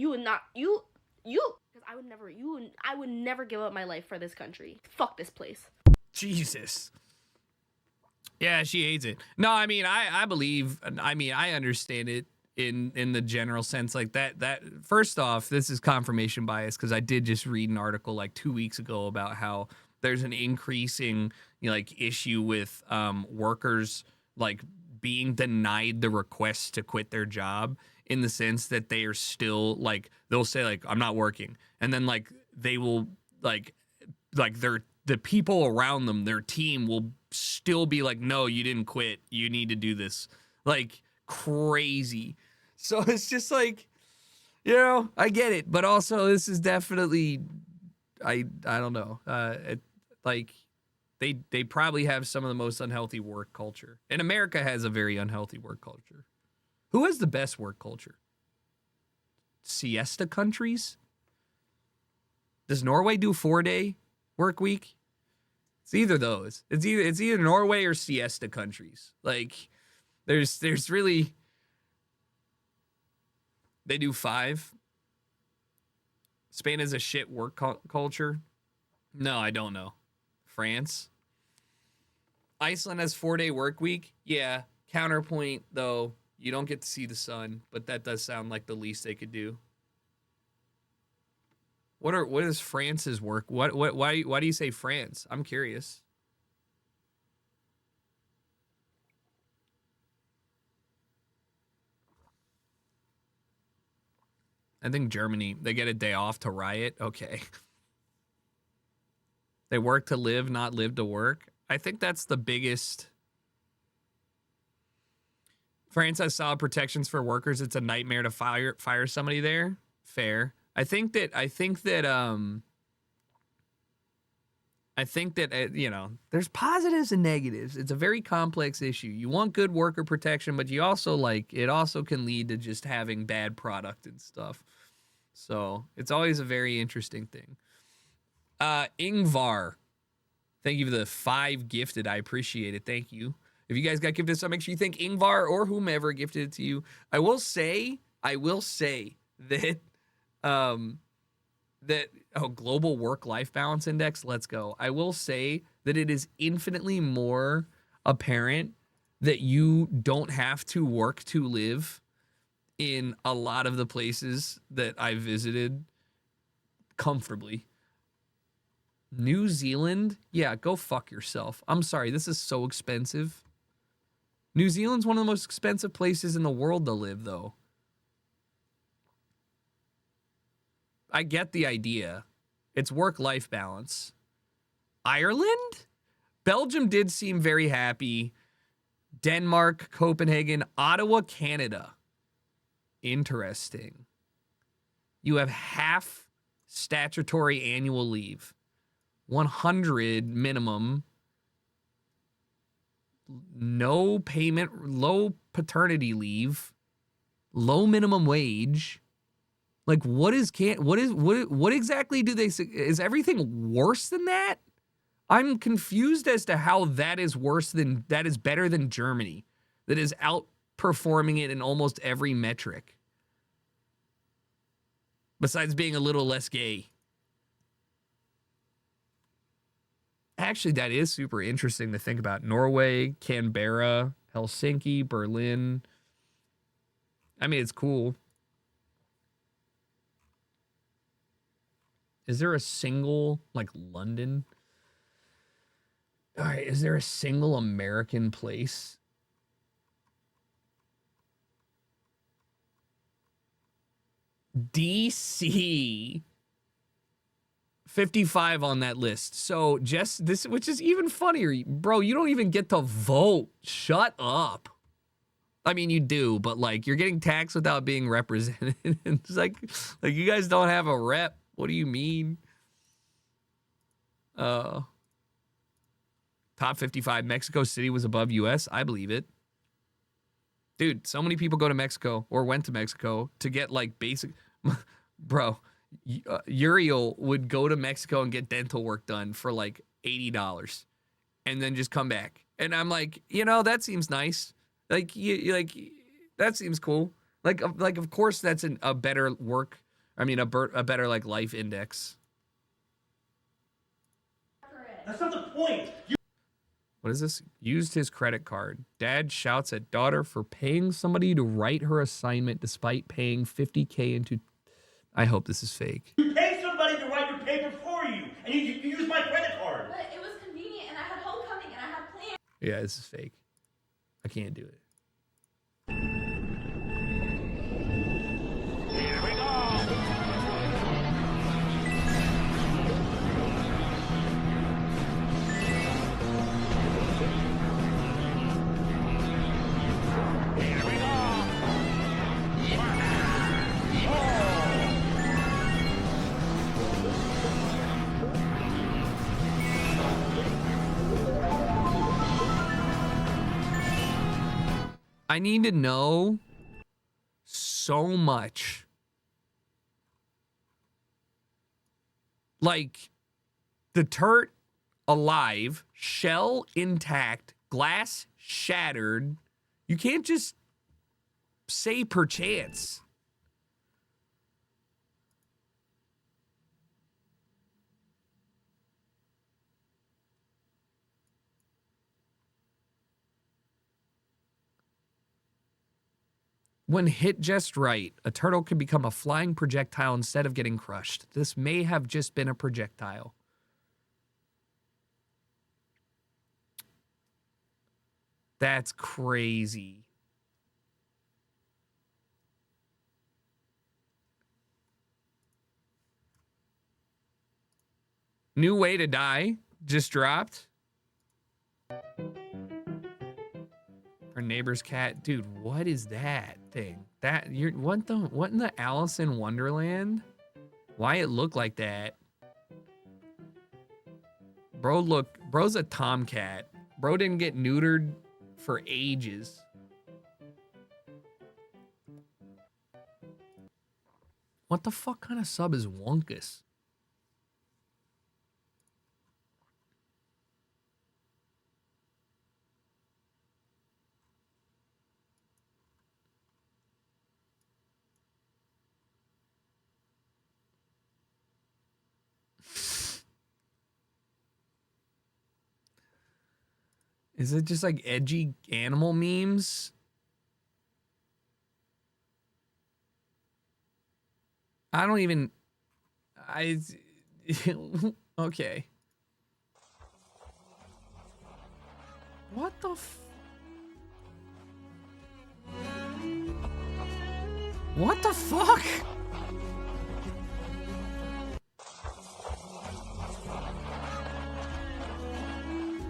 would never give up my life for this country. Fuck this place. Jesus. Yeah, she hates it. No, I mean, I believe, I mean, I understand it in the general sense like that first off, this is confirmation bias because I did just read an article like 2 weeks ago about how there's an increasing, you know, like issue with workers like being denied the request to quit their job in the sense that they are still like, they'll say like, I'm not working. And then like, they will like the people around them, their team will still be like, no, you didn't quit. You need to do this. Like crazy. So it's just like, you know, I get it. But also this is definitely, I don't know. Like they probably have some of the most unhealthy work culture. And America has a very unhealthy work culture. Who has the best work culture? Siesta countries? Does Norway do 4-day work week? It's either those. It's either Norway or siesta countries. Like there's really, they do 5. Spain has a shit work culture. No, I don't know. France. Iceland has 4-day work week. Yeah. Counterpoint though, you don't get to see the sun, but that does sound like the least they could do. What is France's work? Why do you say France? I'm curious. I think Germany, they get a day off to riot. Okay. They work to live, not live to work. I think that's the biggest. France has solid protections for workers. It's a nightmare to fire somebody there. Fair. I think that you know, there's positives and negatives. It's a very complex issue. You want good worker protection, but you also like, it also can lead to just having bad product and stuff. So it's always a very interesting thing. Ingvar, thank you for the 5 gifted. I appreciate it. Thank you. If you guys got gifted, so make sure you thank Ingvar or whomever gifted it to you. I will say that global work-life balance index, let's go. I will say that it is infinitely more apparent that you don't have to work to live in a lot of the places that I visited comfortably. New Zealand, yeah, go fuck yourself. I'm sorry, this is so expensive. New Zealand's one of the most expensive places in the world to live, though. I get the idea. It's work-life balance. Ireland? Belgium did seem very happy. Denmark, Copenhagen, Ottawa, Canada. Interesting. You have half statutory annual leave. 100 minimum. No payment, low paternity leave. Low minimum wage. Like, what exactly do they say? Is everything worse than that? I'm confused as to how that is better than Germany, that is outperforming it in almost every metric. Besides being a little less gay. Actually, that is super interesting to think about. Norway, Canberra, Helsinki, Berlin. I mean, it's cool. Is there a single, like London? All right, is there a single American place? DC. 55 on that list. So just this, which is even funnier. Bro, you don't even get to vote. Shut up. I mean, you do, but like you're getting taxed without being represented. It's like you guys don't have a rep. What do you mean? Top 55, Mexico City was above US. I believe it. Dude, so many people go to Mexico or went to Mexico to get like basic bro. Uriel would go to Mexico and get dental work done for like $80 and then just come back. And I'm like, you know, that seems nice. Like, that seems cool. Like, of course, that's a better work. I mean, a better like life index. That's not the point. What is this? Used his credit card. Dad shouts at daughter for paying somebody to write her assignment despite paying $50K into. I hope this is fake. You pay somebody to write your paper for you, and you use my credit card. But it was convenient, and I had homecoming, and I had plans. Yeah, this is fake. I can't do it. Here we go. I need to know so much. Like, the turret alive, shell intact, glass shattered. You can't just say perchance. When hit just right, a turtle can become a flying projectile instead of getting crushed. This may have just been a projectile. That's crazy. New way to die just dropped. Our neighbor's cat. Dude, what is that thing? What in the Alice in Wonderland? Why it look like that? Bro's a tomcat. Bro didn't get neutered for ages. What the fuck kind of sub is Wonkus? Is it just like edgy animal memes? I don't even... Okay. What the What the fuck?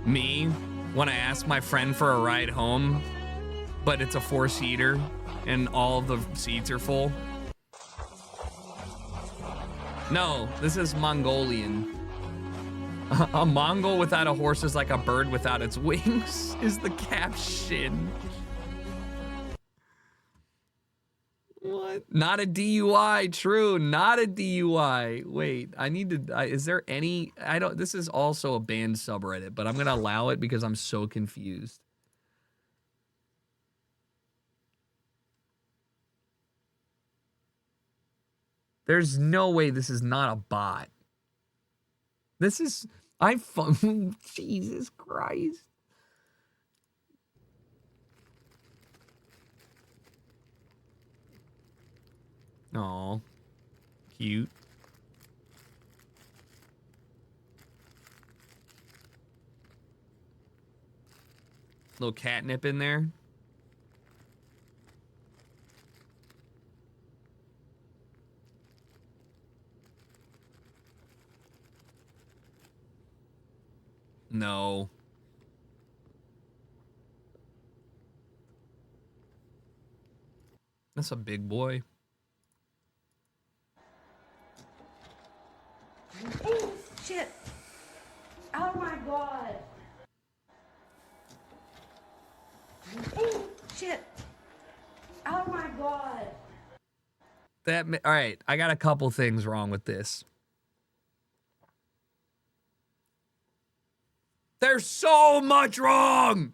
Me, when I ask my friend for a ride home, but it's a 4-seater and all of the seats are full. No, this is Mongolian. A Mongol without a horse is like a bird without its wings, is the caption. What? Not a DUI, true, not a DUI. Wait, I need to, is there any, this is also a banned subreddit, but I'm gonna allow it because I'm so confused. There's no way this is not a bot. This is... Jesus Christ. Aw. Cute. Little catnip in there. No. That's a big boy. Oh, shit. Oh my god. Oh, shit. Oh my god. All right, I got a couple things wrong with this. There's so much wrong.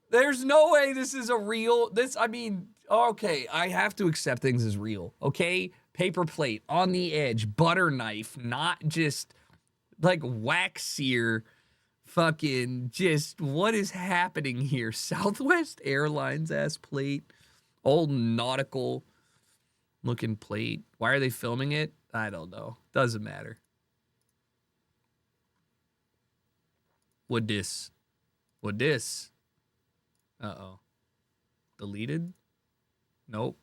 There's no way this is a real, I mean, okay, I have to accept things as real, okay? Paper plate on the edge, butter knife, not just like wax sear, fucking just what is happening here? Southwest Airlines ass plate, old nautical looking plate. Why are they filming it? I don't know. Doesn't matter. What this? What this? Uh-oh. Deleted? Nope.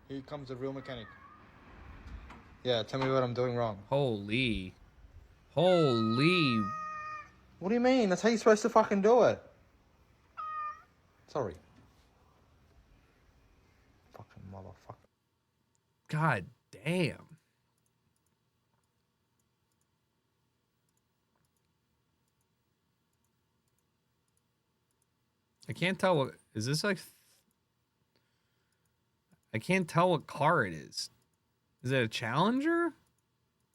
Here comes the real mechanic. Yeah, tell me what I'm doing wrong. Holy. Holy. What do you mean? That's how you're supposed to fucking do it. Sorry. Fucking motherfucker. God damn. I can't tell what, is this like, I can't tell what car it is. Is it a Challenger?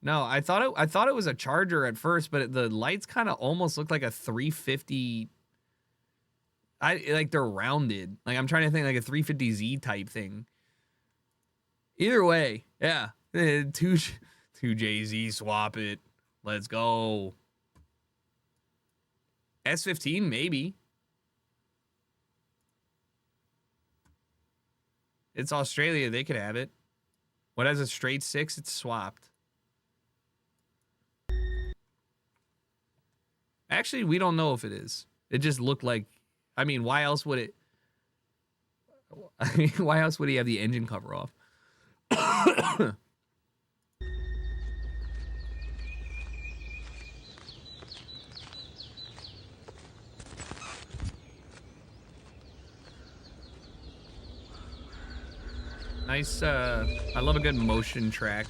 No, I thought it was a Charger at first, but the lights kind of almost look like a 350. Like they're rounded. Like I'm trying to think like a 350Z type thing. Either way, yeah. 2JZ swap it. Let's go. S15 maybe. It's Australia, they could have it. What has a straight 6? It's swapped. Actually, we don't know if it is. It just looked like, I mean, why else would it? I mean, why else would he have the engine cover off? Nice, I love a good motion track.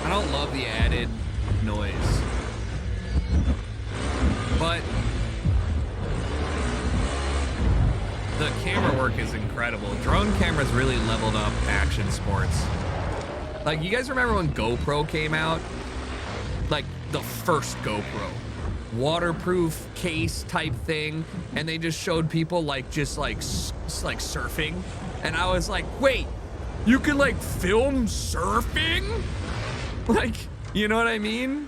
I don't love the added noise. But the camera work is incredible. Drone cameras really leveled up action sports. Like, you guys remember when GoPro came out? Like, the first GoPro. Waterproof case type thing. And they just showed people, like, just, like surfing. And I was like, wait, you can, like, film surfing? Like, you know what I mean?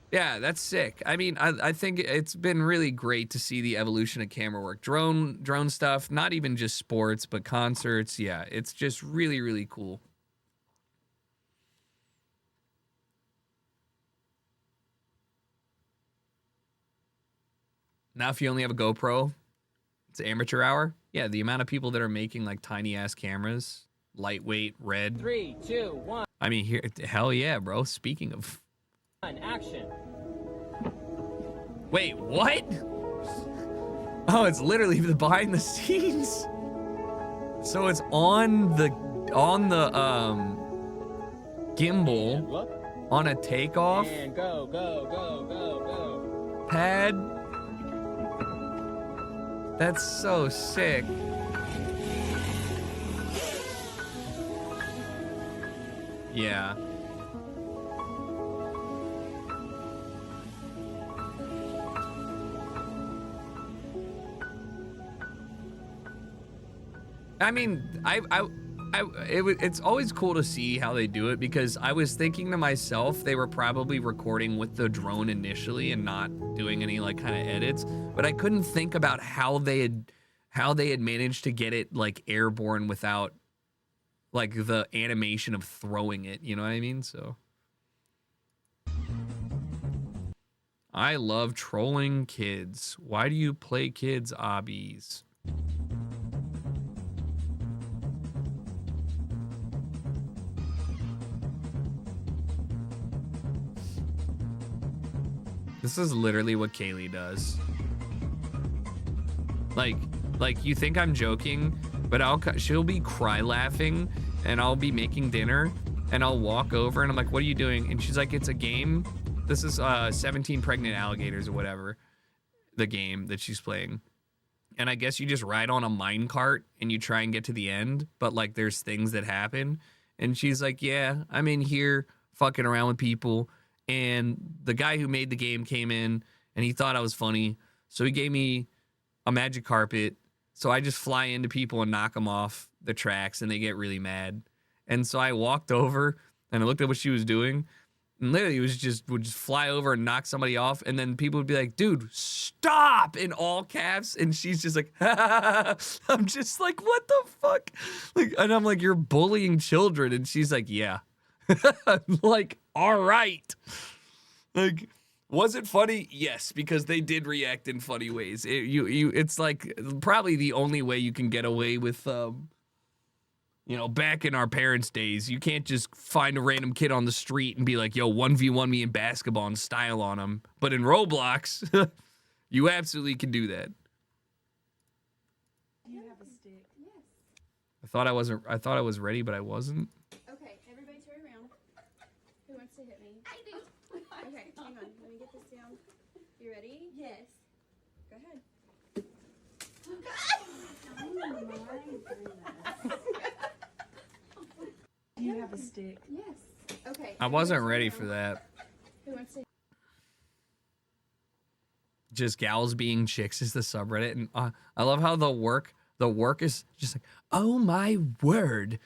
Yeah, that's sick. I mean, I think it's been really great to see the evolution of camera work. Drone stuff, not even just sports, but concerts. Yeah, it's just really, really cool. Now, if you only have a GoPro, it's amateur hour. Yeah, the amount of people that are making like tiny ass cameras, lightweight, red. 3, 2, 1. I mean, here, hell yeah, bro. Speaking of. Action. Wait, what? Oh, it's literally the behind the scenes. So it's on the gimbal on a takeoff And go, go, go, go, go. pad. That's so sick. Yeah. I mean, it's always cool to see how they do it, because I was thinking to myself they were probably recording with the drone initially and not doing any like kind of edits, but I couldn't think about how they had managed to get it like airborne without like the animation of throwing it, you know what I mean? So I love trolling kids. Why do you play kids' obbies? This is literally what Kaylee does. Like you think I'm joking, but she'll be cry laughing, and I'll be making dinner, and I'll walk over, and I'm like, "What are you doing?" And she's like, "It's a game. This is 17 Pregnant Alligators or whatever, the game that she's playing." And I guess you just ride on a mine cart and you try and get to the end, but like there's things that happen. And she's like, "Yeah, I'm in here fucking around with people." And the guy who made the game came in and he thought I was funny. So he gave me a magic carpet. So I just fly into people and knock them off the tracks, and they get really mad. And so I walked over and I looked at what she was doing, and literally would just fly over and knock somebody off. And then people would be like, "Dude, stop," in all caps. And she's just like, I'm just like, what the fuck? Like, and I'm like, "You're bullying children." And she's like, "Yeah." I'm like, all right. Like, was it funny? Yes, because they did react in funny ways. It's like probably the only way you can get away with, back in our parents' days, you can't just find a random kid on the street and be like, "Yo, 1v1 me in basketball," and style on him. But in Roblox, you absolutely can do that. Do you have a stick? Yes. I thought I was ready, but I wasn't. Okay, everybody turn around. Who wants to hit me? I do. Okay, hang on. Let me get this down. You ready? Yes. Go ahead. Oh my goodness. Do you have a stick? Yes. Okay. I wasn't ready for that. Who wants to? Just gals being chicks is the subreddit, and I love how the work is just like, "Oh my word."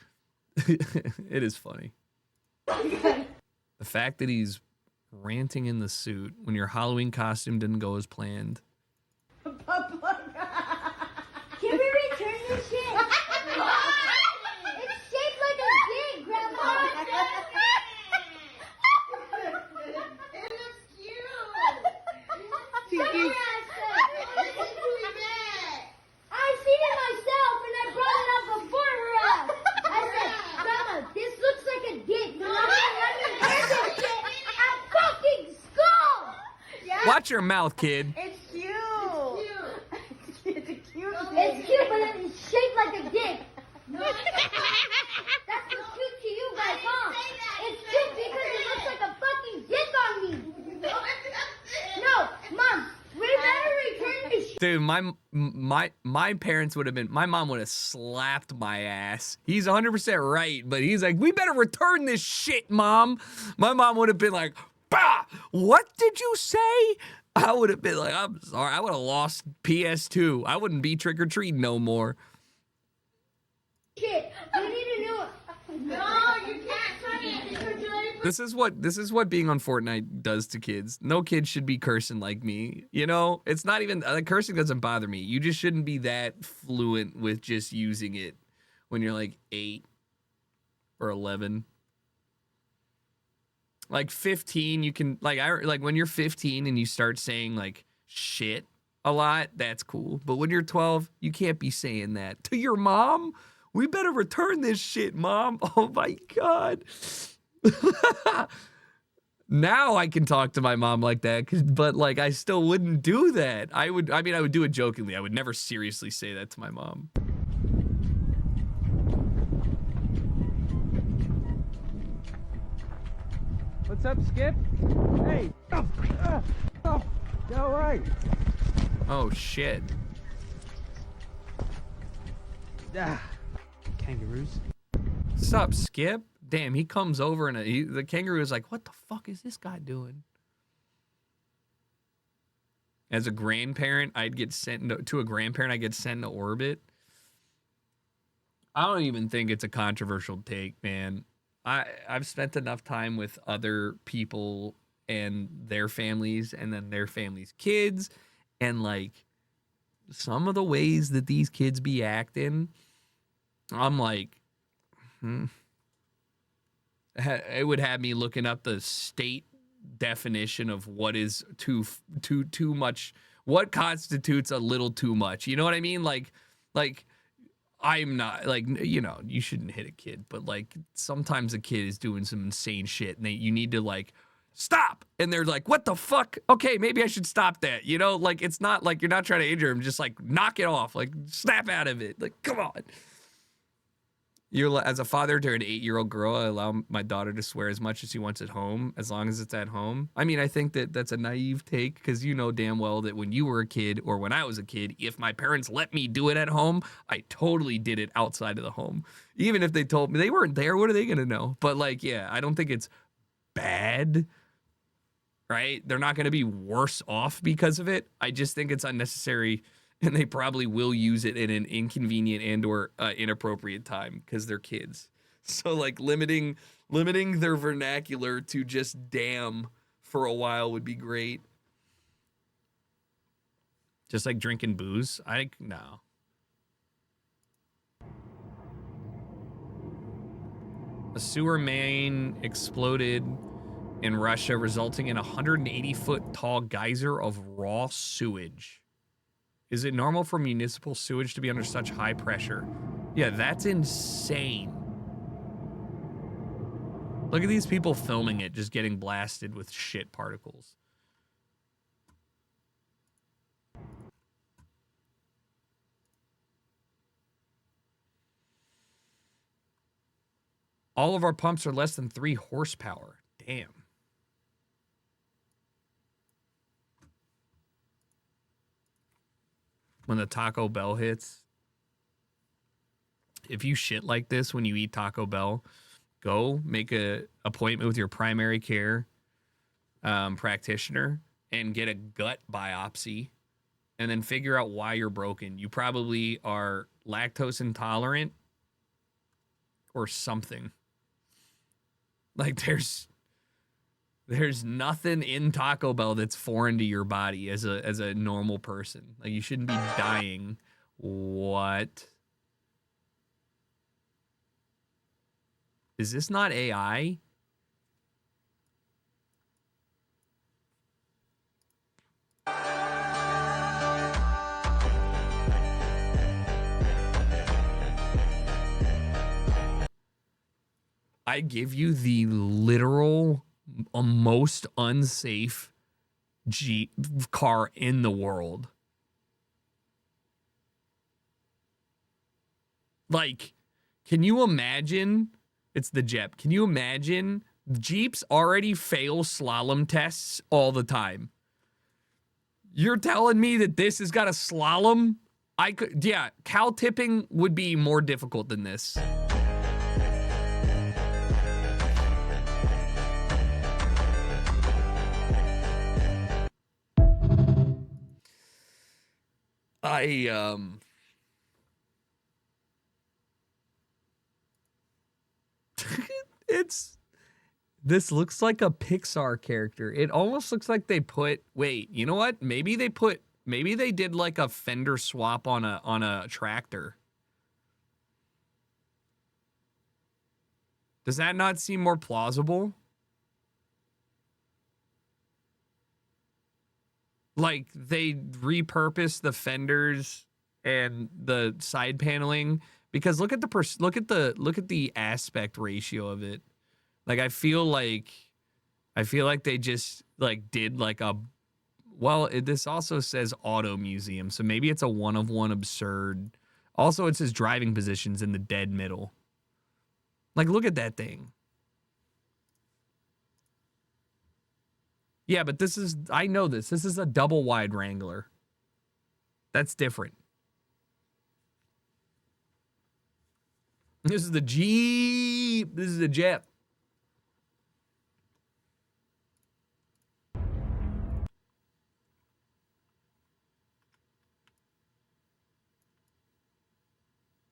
It is funny. The fact that he's ranting in the suit when your Halloween costume didn't go as planned. Can we return this shit? It's shaped like a dick, Grandma. It looks cute. Sorry, I seen it myself and I brought it up before her. I said, "Grandma, this looks like a dick. But I'm gonna wear this shit at fucking school." Yeah. Watch your mouth, kid. It's cute. It's cute. It's cute, but it's shaped like a dick. No. That's what's cute to you guys, huh? It's cute because it looks like a fucking dick on me. No, Mom, we better return this shit. Dude, my parents would have been, my mom would have slapped my ass. He's 100% right, but he's like, "We better return this shit, Mom." My mom would have been like, "Bah, what did you say?" I would have been like, "I'm sorry." I would have lost PS2. I wouldn't be trick-or-treating no more. Shit, we need a new one. No, you can't turn it. This is what being on Fortnite does to kids. No kid should be cursing like me. You know, it's not even, like, cursing doesn't bother me. You just shouldn't be that fluent with just using it when you're like 8 or 11. Like 15, you can, like when you're 15 and you start saying like shit a lot, that's cool. But when you're 12, you can't be saying that to your mom. "We better return this shit, Mom." Oh my God. Now I can talk to my mom like that, but like I still wouldn't do that. I would do it jokingly. I would never seriously say that to my mom. What's up, Skip? Hey! Oh, go away! Oh, shit. Kangaroos. What's up, Skip? Damn, he comes over and the kangaroo is like, what the fuck is this guy doing? As a grandparent, I'd get sent into orbit. I don't even think it's a controversial take, man. I've spent enough time with other people and their families and then their families' kids, and like some of the ways that these kids be acting, I'm like, it would have me looking up the state definition of what is too much, what constitutes a little too much. You know what I mean? Like I'm not like, you know, you shouldn't hit a kid, but like sometimes a kid is doing some insane shit and you need to like stop. And they're like, what the fuck? Okay, maybe I should stop that. You know, like it's not like you're not trying to injure him, just like knock it off, like snap out of it. Like, come on. As a father to an 8-year-old girl, I allow my daughter to swear as much as she wants at home, as long as it's at home. I mean, I think that that's a naive take because you know damn well that when you were a kid or when I was a kid, if my parents let me do it at home, I totally did it outside of the home. Even if they told me they weren't there, what are they going to know? But like, yeah, I don't think it's bad, right? They're not going to be worse off because of it. I just think it's unnecessary. And they probably will use it in an inconvenient and or inappropriate time because they're kids. So like limiting their vernacular to just damn for a while would be great. Just like drinking booze. No. A sewer main exploded in Russia, resulting in a 180-foot tall geyser of raw sewage. Is it normal for municipal sewage to be under such high pressure? Yeah, that's insane. Look at these people filming it, just getting blasted with shit particles. All of our pumps are less than 3 horsepower. Damn. When the Taco Bell hits, if you shit like this when you eat Taco Bell, go make a appointment with your primary care practitioner and get a gut biopsy and then figure out why you're broken. You probably are lactose intolerant or something. Like there's nothing in Taco Bell that's foreign to your body as a normal person. Like you shouldn't be dying. What? Is this not AI? I give you the literal most unsafe Jeep car in the world. Like, can you imagine? It's the Jep. Can you imagine? Jeeps already fail slalom tests all the time. You're telling me that this has got a slalom? Yeah, cow tipping would be more difficult than this. This looks like a Pixar character. It almost looks like they put, wait, you know what? Maybe they did like a fender swap on a tractor. Does that not seem more plausible? Like they repurposed the fenders and the side paneling because look at the aspect ratio of it. Like I feel like they just like did like a, well, this also says auto museum, so maybe it's a one of one absurd. Also, it says driving positions in the dead middle. Like look at that thing. Yeah, but this is, I know this. This is a double wide Wrangler. That's different. This is the Jeep. This is the Jet.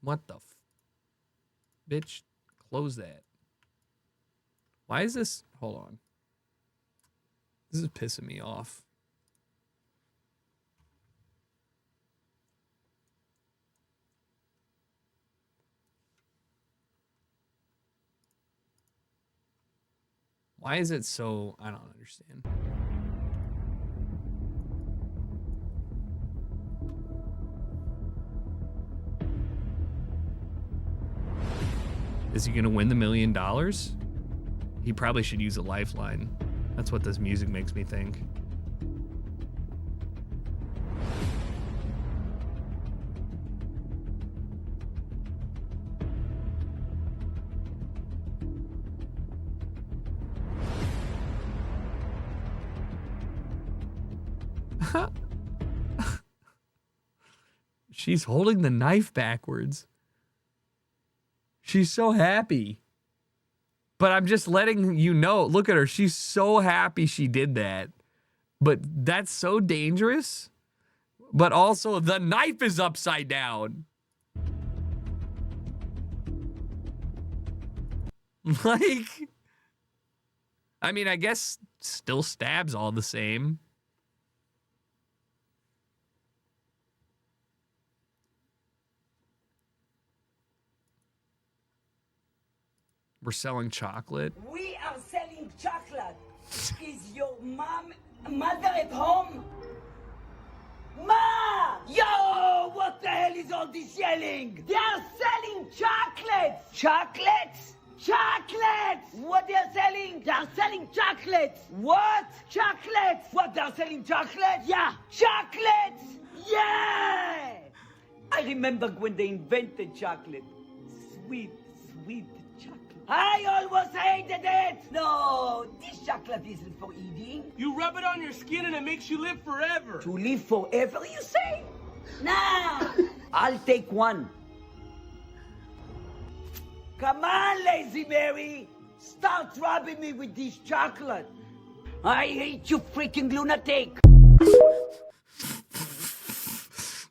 What the bitch? Close that. Why is this? Hold on. This is pissing me off. Why is it so? I don't understand. Is he gonna win the $1 million? He probably should use a lifeline. That's what this music makes me think. She's holding the knife backwards. She's so happy. But I'm just letting you know, look at her. She's so happy she did that. But that's so dangerous. But also, the knife is upside down. Like, I mean, I guess still stabs all the same. We're selling chocolate. We are selling chocolate. Is your mother at home? Ma! Yo! What the hell is all this yelling? They are selling chocolates! Chocolates? Chocolates! What they are selling? They are selling chocolates! What? Chocolates! What, they are selling chocolates? Yeah! Chocolates! Yeah! I remember when they invented chocolate. Sweet, sweet chocolate. I always hated it! No, this chocolate isn't for eating. You rub it on your skin and it makes you live forever. To live forever, you say? Nah, I'll take one. Come on, Lazy Mary. Start rubbing me with this chocolate. I hate you, freaking lunatic.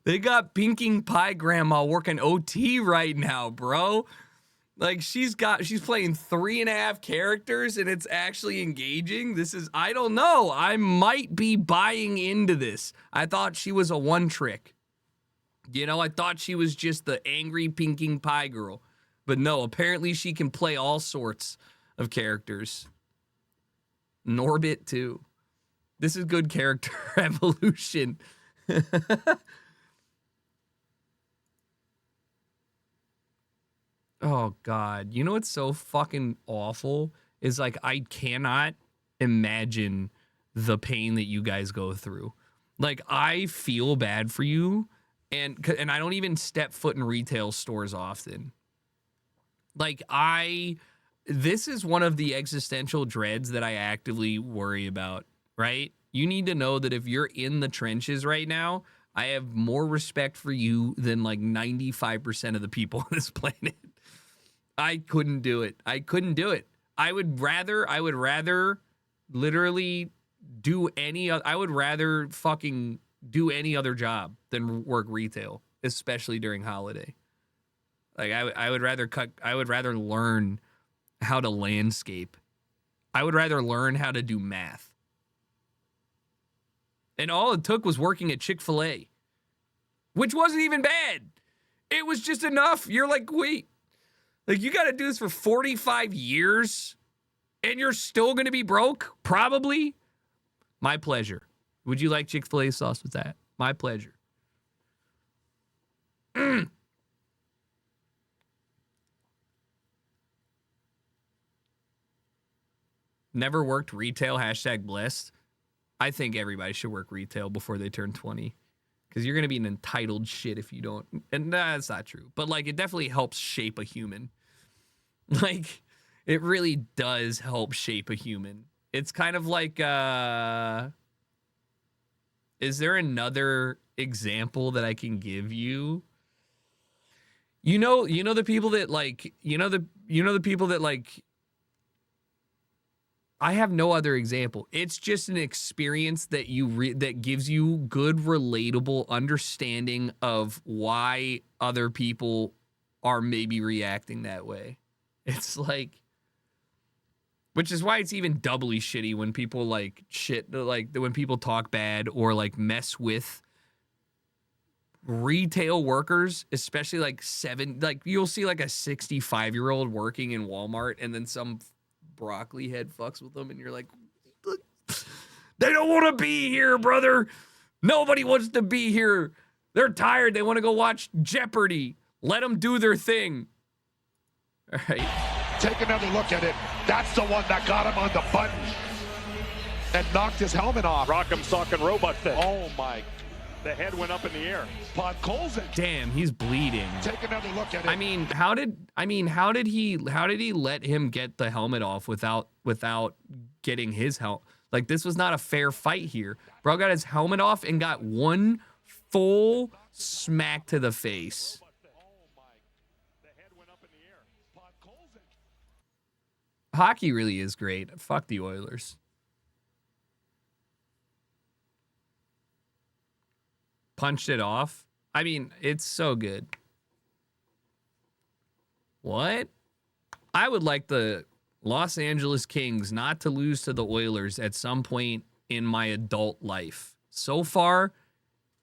They got Pinking Pie Grandma working OT right now, bro. Like, she's playing 3.5 characters and it's actually engaging. This is, I don't know. I might be buying into this. I thought she was a one trick. You know, I thought she was just the angry Pinking Pie girl. But no, apparently she can play all sorts of characters. Norbit, too. This is good character evolution. Oh, God. You know what's so fucking awful? Is, like, I cannot imagine the pain that you guys go through. Like, I feel bad for you, and I don't even step foot in retail stores often. Like, this is one of the existential dreads that I actively worry about, right? You need to know that if you're in the trenches right now, I have more respect for you than, like, 95% of the people on this planet. I couldn't do it. I couldn't do it. I would rather literally do any, I would rather fucking do any other job than work retail, especially during holiday. Like, I would rather learn how to landscape. I would rather learn how to do math. And all it took was working at Chick-fil-A, which wasn't even bad. It was just enough. You're like, wait. Like, you got to do this for 45 years and you're still going to be broke? Probably. My pleasure. Would you like Chick-fil-A sauce with that? My pleasure. Never worked retail, #blessed. I think everybody should work retail before they turn 20. Because you're going to be an entitled shit if you don't. And that's not true. But, like, it definitely helps shape a human. Like, it really does help shape a human. It's kind of like is there another example that I can give you? You know the people that like, the people that like, I have no other example. It's just an experience that that gives you good, relatable understanding of why other people are maybe reacting that way. It's like, which is why it's even doubly shitty when people like when people talk bad or like mess with retail workers, especially like you'll see like a 65-year-old working in Walmart and then some broccoli head fucks with them and you're like, they don't want to be here, brother. Nobody wants to be here. They're tired. They want to go watch Jeopardy. Let them do their thing. All right. Take another look at it. That's the one that got him on the button and knocked his helmet off. Rock'em Sock'em Robot Fit. Oh my. The head went up in the air. Podkolzin. Damn, he's bleeding. Take another look at it. I mean, how did he let him get the helmet off without getting his helmet? Like, this was not a fair fight here. Bro got his helmet off and got one full smack to the face. Hockey really is great. Fuck the Oilers. Punched it off. I mean, it's so good. What? I would like the Los Angeles Kings not to lose to the Oilers at some point in my adult life. So far,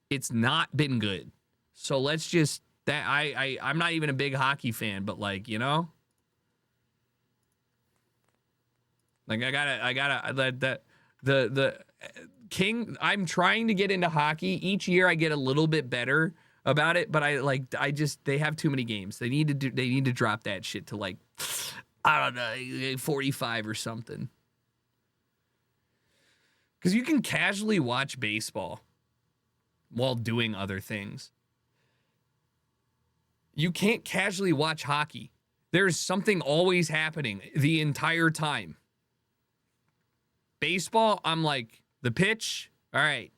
it's not been good. So let's just I'm not even a big hockey fan, but like, you know, like I gotta the King, I'm trying to get into hockey. Each year I get a little bit better about it, but they have too many games. They need to drop that shit to like, I don't know, 45 or something. Cuz you can casually watch baseball while doing other things. You can't casually watch hockey. There's something always happening the entire time. Baseball, I'm like, the pitch, all right.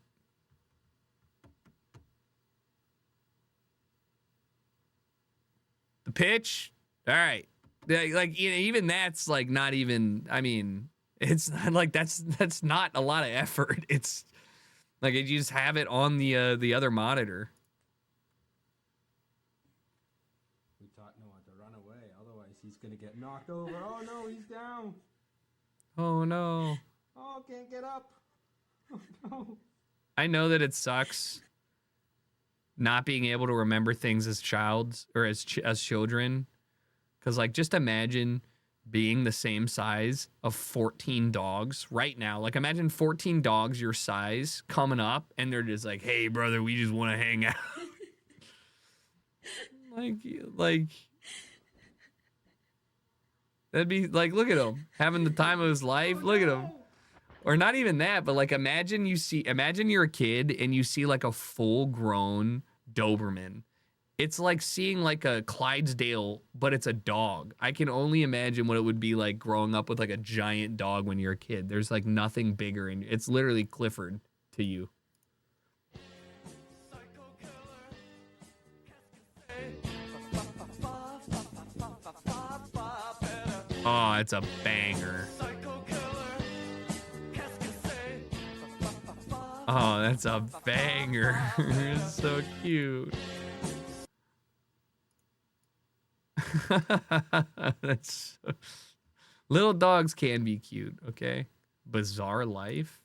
The pitch, all right. Like, you know, even that's like not even, I mean, it's not like that's not a lot of effort. It's like you just have it on the other monitor. We taught Noah to run away, otherwise he's gonna get knocked over. Oh no, he's down. Oh no. Oh, can't get up. Oh no. I know that it sucks not being able to remember things as as children, because like just imagine being the same size of 14 dogs right now. Like imagine 14 dogs your size coming up and they're just like, hey brother, we just want to hang out. like that'd be like, look at him having the time of his life. Look at him. Or not even that, but like imagine you're a kid and you see like a full-grown Doberman. It's like seeing like a Clydesdale, but it's a dog. I can only imagine what it would be like growing up with like a giant dog when you're a kid. There's like nothing bigger, and it's literally Clifford to you. Oh, it's a banger. Oh, that's a banger. It's so cute. That's so... Little dogs can be cute, okay? Bizarre Life?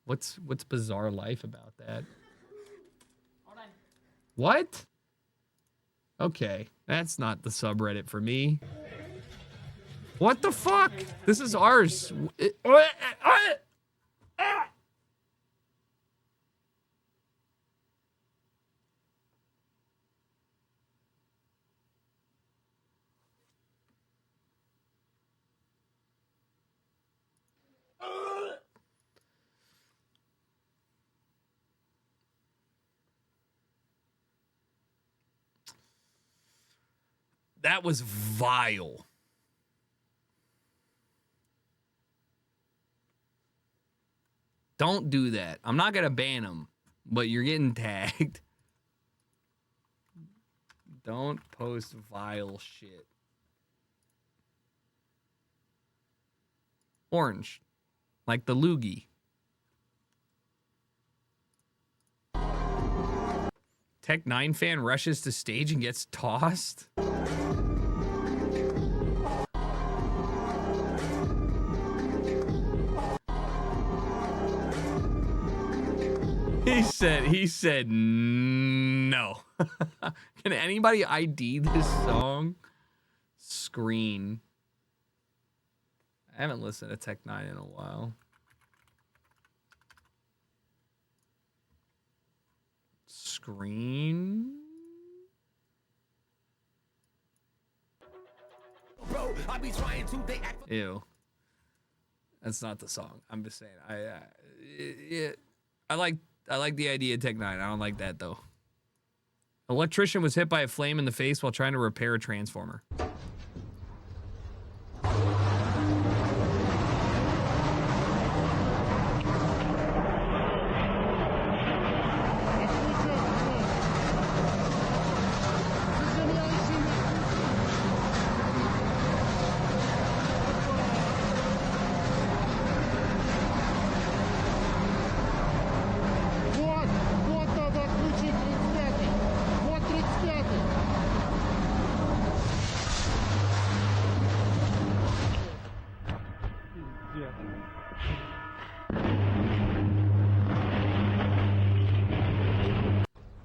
What's Bizarre Life about that? Hold on. What? Okay, that's not the subreddit for me. What the fuck? This is ours. That was vile. Don't do that. I'm not gonna ban them, but you're getting tagged. Don't post vile shit. Orange, like the loogie. Tech 9 fan rushes to stage and gets tossed. He said no. Can anybody ID this song? Screen. I haven't listened to Tech 9 in a while. Screen. Ew. That's not the song. I'm just saying. I like the idea of Tech 9. I don't like that though. Electrician was hit by a flame in the face while trying to repair a transformer.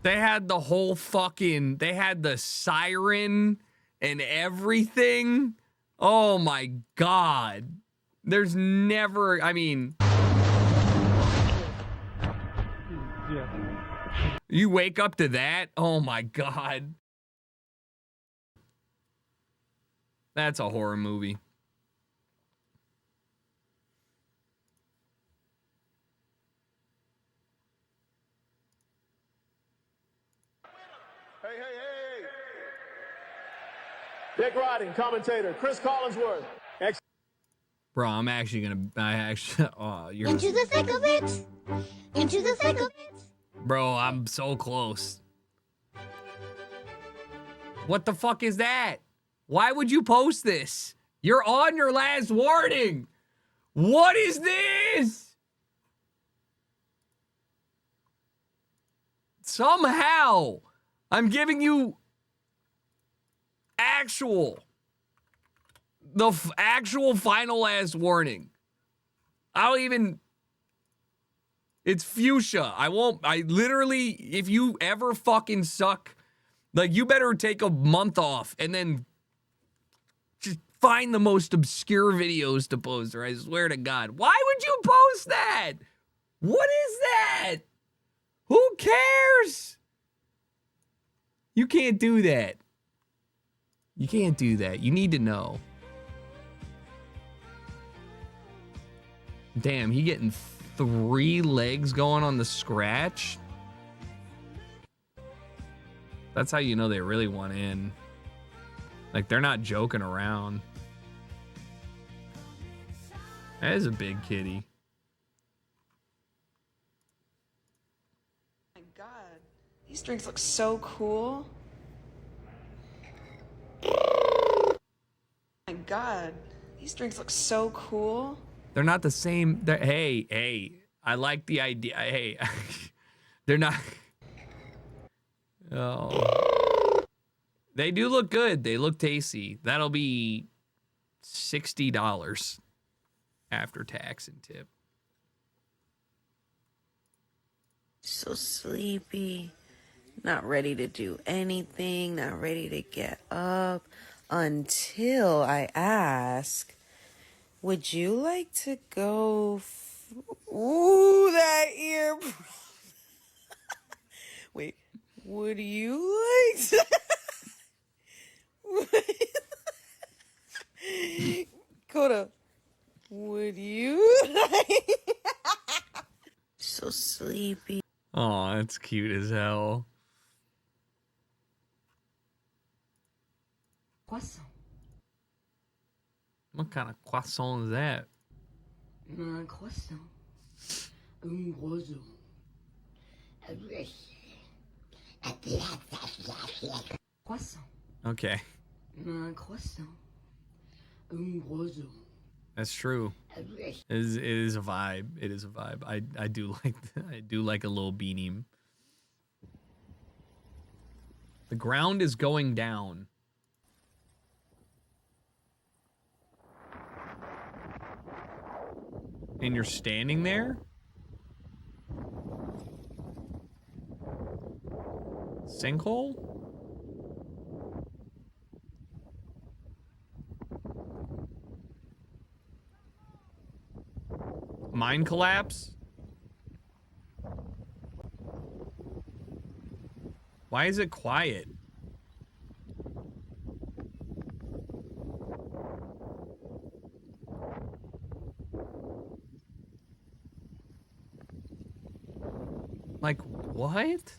They had the whole fucking, they had the siren and everything. Oh my God. There's never, I mean. You wake up to that? Oh my God. That's a horror movie. Dick Riding, commentator, Chris Collinsworth. Bro, I'm actually gonna, oh, you're. Into the thick of it. Into the thick of it. Bro, I'm so close. What the fuck is that? Why would you post this? You're on your last warning. What is this? Somehow, I'm giving you the actual final last warning. I'll even, it's fuchsia. I literally, if you ever fucking suck, like you better take a month off and then just find the most obscure videos to post, or I swear to God. Why would you post that? What is that? Who cares? You can't do that. You can't do that. You need to know. Damn, he getting 3 legs going on the scratch. That's how you know they really want in. Like, they're not joking around. That is a big kitty. Oh my God, these drinks look so cool. Oh my God, these drinks look so cool. They're not the same. Hey, I like the idea. Hey, they're not. Oh, they do look good. They look tasty. That'll be $60 after tax and tip. So sleepy, not ready to do anything, not ready to get up until I ask, would you like to go? Ooh, that ear. Wait, would you like to? Coda, would you like? So sleepy. Oh, that's cute as hell. Croissant. What kind of croissant is that? Croissant. Croissant. Okay. Un croissant. That's true. It is a vibe. It is a vibe. I do like I do like a little beanie. The ground is going down. And you're standing there? Sinkhole? Mine collapse? Why is it quiet? Like, what?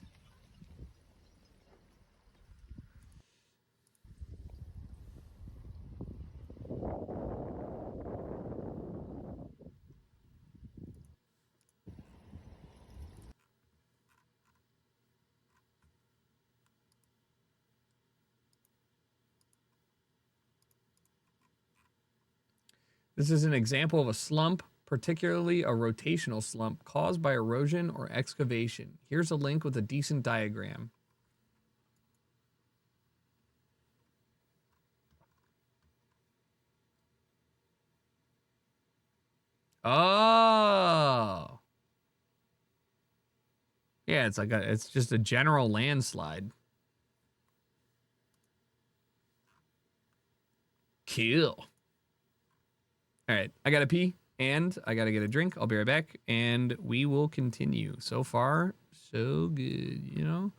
This is an example of a slump, particularly a rotational slump caused by erosion or excavation. Here's a link with a decent diagram. Oh. Yeah, it's just a general landslide. Cool. All right, I gotta pee and I gotta get a drink. I'll be right back and we will continue. So far, so good, you know?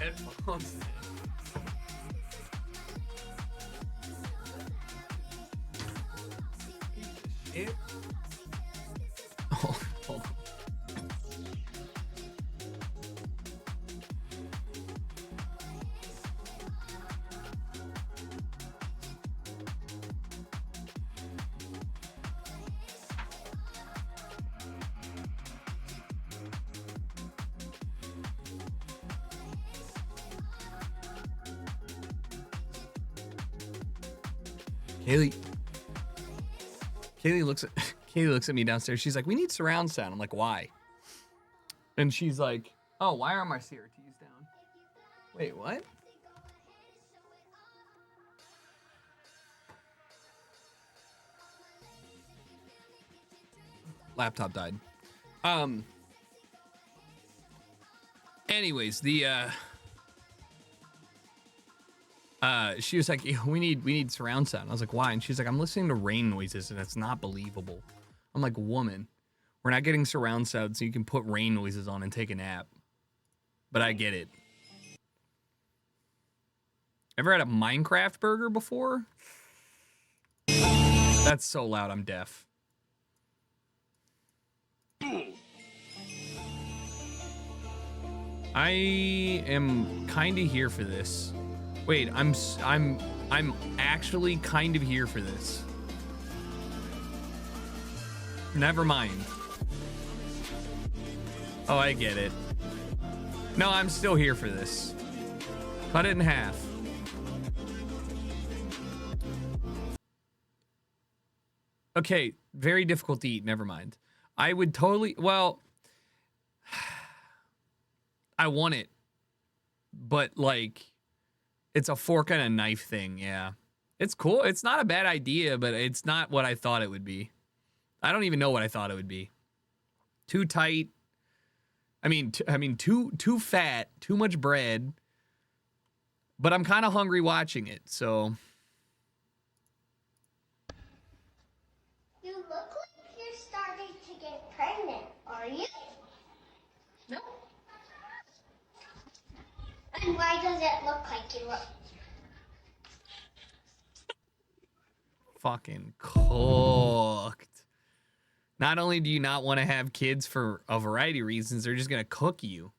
Headphones. Shit. Oh, hold on. Kaylee looks at Kaylee looks at me downstairs. She's like, "We need surround sound." I'm like, "Why?" And she's like, "Oh, why are my CRTs down?" Wait, what? Laptop died. Anyways, the she was like, we need surround sound. I was like, why? And she's like, I'm listening to rain noises and it's not believable. I'm like, woman, we're not getting surround sound so you can put rain noises on and take a nap. But I get it. Ever had a Minecraft burger before? That's so loud, I'm deaf. I am kind of here for this. Wait, I'm actually kind of here for this. Never mind. Oh, I get it. No, I'm still here for this. Cut it in half. Okay, very difficult to eat. Never mind. I would totally, well, I want it, but like, it's a fork and a knife thing. Yeah, it's cool. It's not a bad idea, but it's not what I thought it would be. I don't even know what I thought it would be. Too tight. I mean, too fat, too much bread. But I'm kind of hungry watching it, so. You look like you're starting to get pregnant, are you? No. And why does it look like you are? Fucking cooked. Not only do you not want to have kids for a variety of reasons, they're just going to cook you.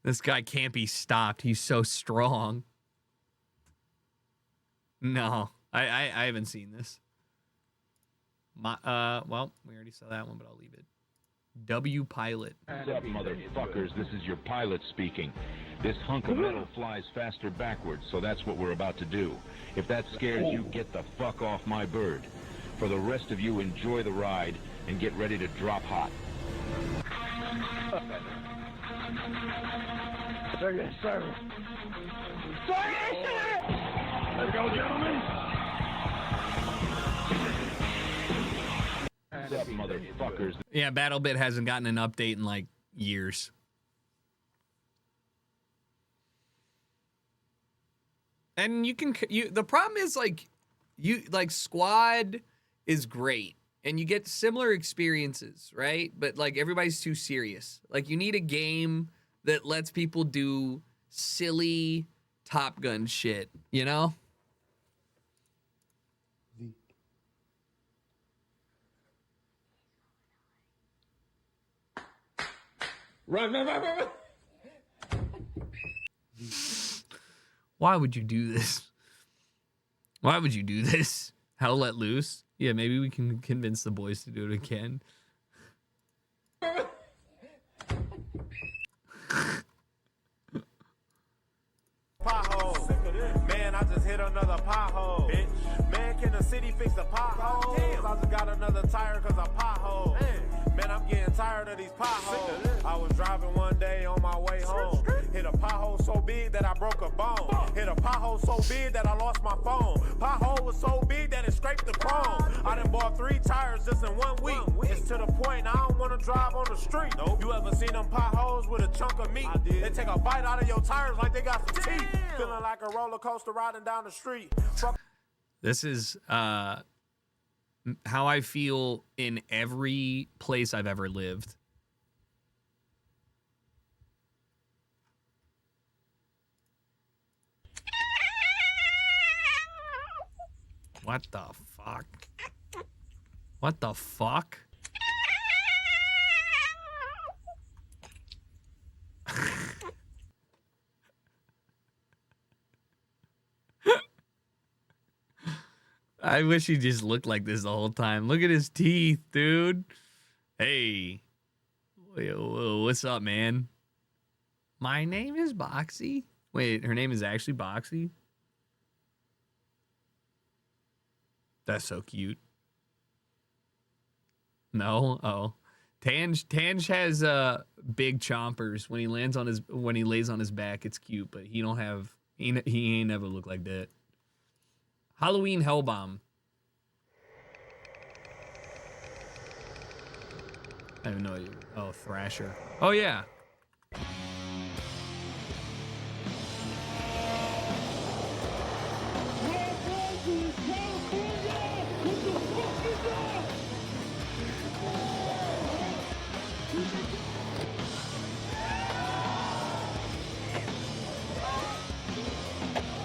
This guy can't be stopped. He's so strong. No, I haven't seen this. Well, we already saw that one, but I'll leave it. W pilot. What's up, motherfuckers? This is your pilot speaking. This hunk of metal flies faster backwards, so that's what we're about to do. If that scares you, get the fuck off my bird. For the rest of you, enjoy the ride and get ready to drop hot. Yes, sir. There we go, gentlemen. What's up, motherfuckers? Yeah, BattleBit hasn't gotten an update in like years. And the problem is like squad is great and you get similar experiences, right? But like everybody's too serious. Like you need a game that lets people do silly Top Gun shit, you know? Run. Why would you do this? Why would you do this? Hell let loose? Yeah, maybe we can convince the boys to do it again. Pothole. Man, I just hit another pothole. Bitch. Man, can the city fix the pothole? Damn. I just got another tire cause of pothole. Man, I'm getting tired of these potholes. I was driving one day on my way home. Hit a pothole so big that I broke a bone. Hit a pothole so big that I lost my phone. Pothole was so big that it scraped the chrome. I done bought 3 tires just in 1 week. It's to the point I don't want to drive on the street. Nope. You ever seen them potholes with a chunk of meat? I did. They take a bite out of your tires like they got some teeth. Feeling like a roller coaster riding down the street. This is how I feel in every place I've ever lived. What the fuck? What the fuck? I wish he just looked like this the whole time. Look at his teeth, dude. Hey. what's up, man? My name is Boxy. Wait, her name is actually Boxy? That's so cute. No? Oh. Tange has big chompers. When he lays on his back, it's cute, but he don't have he ain't never looked like that. Halloween Hellbomb. I don't know. Oh, Thrasher. Oh yeah.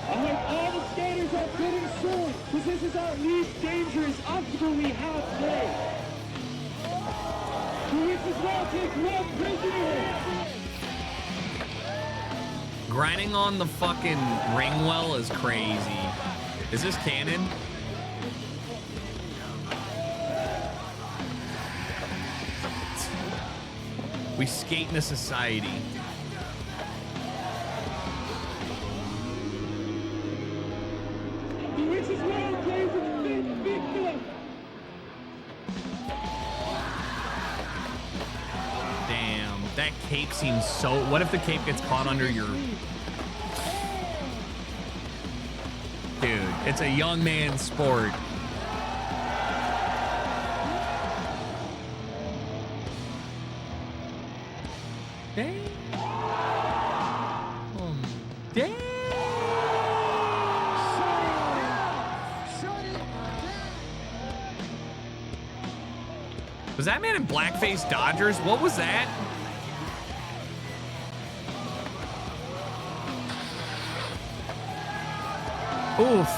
I hope all the skaters are getting soon, because this is our least dangerous obstacle we have today. The richest will take one prisoner. Grinding on the fucking ring well is crazy. Is this canon? We skate in a society. The richest will plays its fifth victim. Damn, that cape seems so... What if the cape gets caught under your... Dude, it's a young man's sport. Damn. Damn. Was that man in blackface Dodgers? What was that? Oof.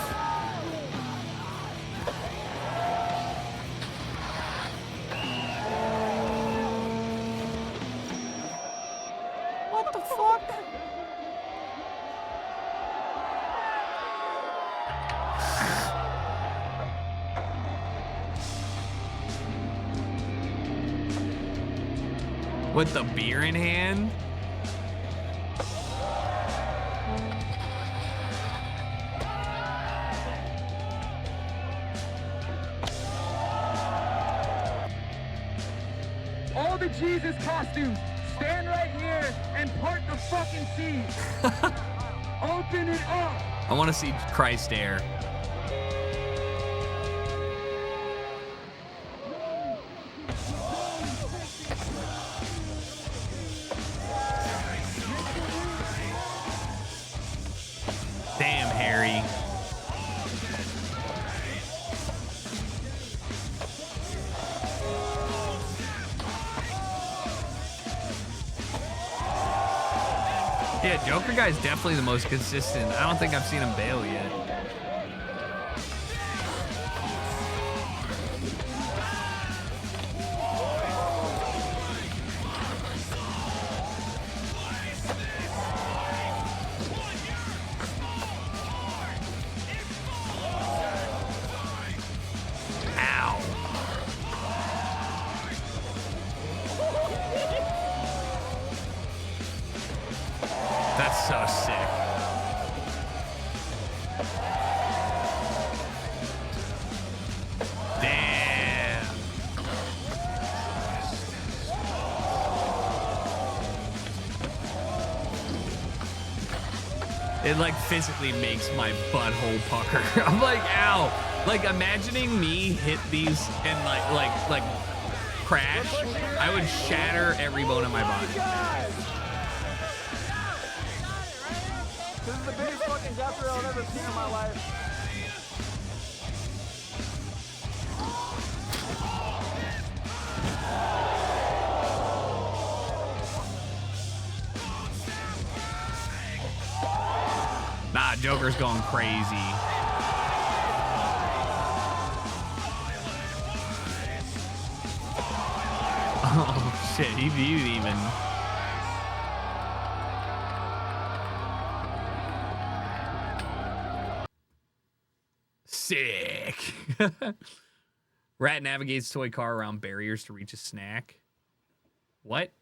What the fuck? With the beer in hand? All the Jesus costumes, stand right here and part the fucking sea. Open it up. I want to see Christ Air. Damn, Harry. Yeah, Joker guy's definitely the most consistent. I don't think I've seen him bail yet. Ow. That's so sick. Damn. It like physically makes my butthole pucker. I'm like, ow. Like imagining me hit these and like crash, I would shatter every bone in my body. This is the biggest fucking jumper I've ever seen in my life. Nah, Joker's going crazy. Oh shit, he viewed even. Sick. Rat navigates toy car around barriers to reach a snack. What?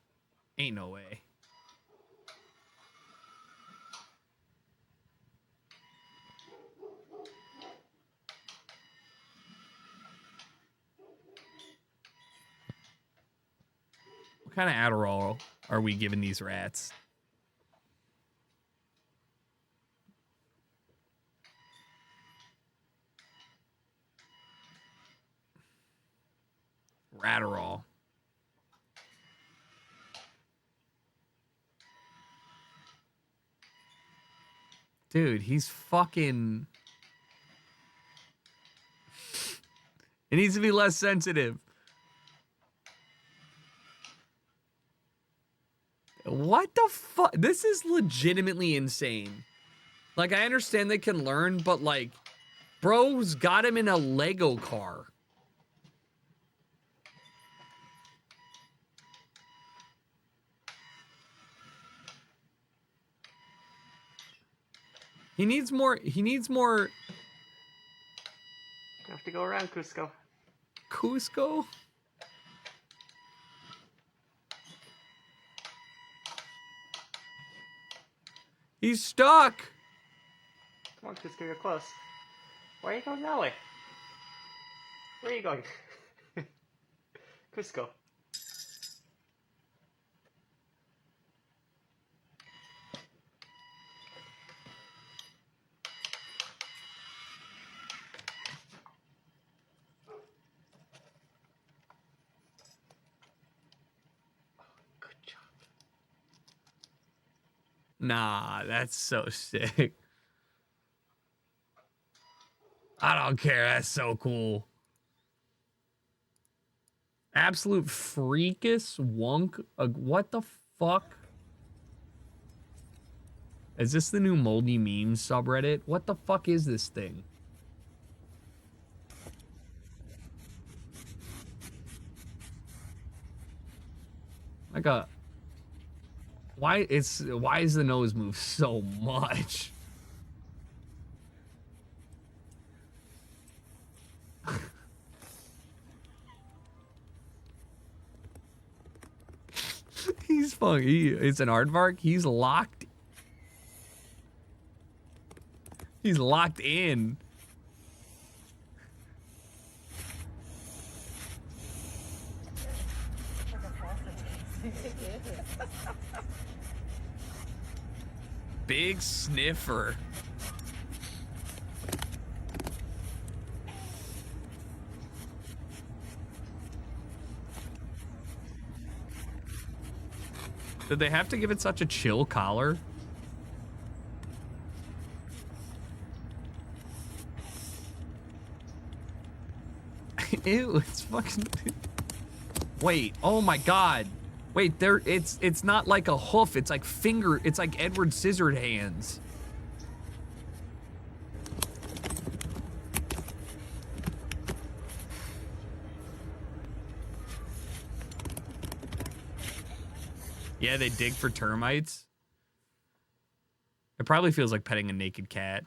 Ain't no way. What kind of Adderall are we giving these rats? Adderall. Dude, he's fucking... It needs to be less sensitive. What the fuck? This is legitimately insane. Like, I understand they can learn, but like, bro's got him in a Lego car. He needs more. You have to go around, Cusco. Cusco? He's stuck. Come on, Cusco, you're close. Why are you going that way? Where are you going? Cusco. Nah, that's so sick. I don't care. That's so cool. Absolute freakus wonk. What the fuck? Is this the new moldy memes subreddit? What the fuck is this thing? Like a... Why is the nose move so much? He's funny. It's an aardvark. He's locked. He's locked in. Big sniffer. Did they have to give it such a chill collar? Ew, it's fucking... Wait, oh my god. Wait, it's not like a hoof, it's like finger, it's like Edward Scissorhands. Yeah, they dig for termites. It probably feels like petting a naked cat.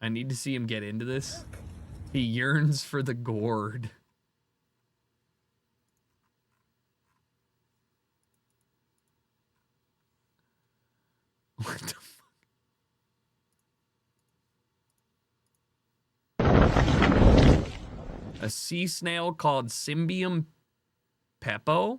I need to see him get into this. He yearns for the gourd. What the fuck? A sea snail called Symbium Peppo?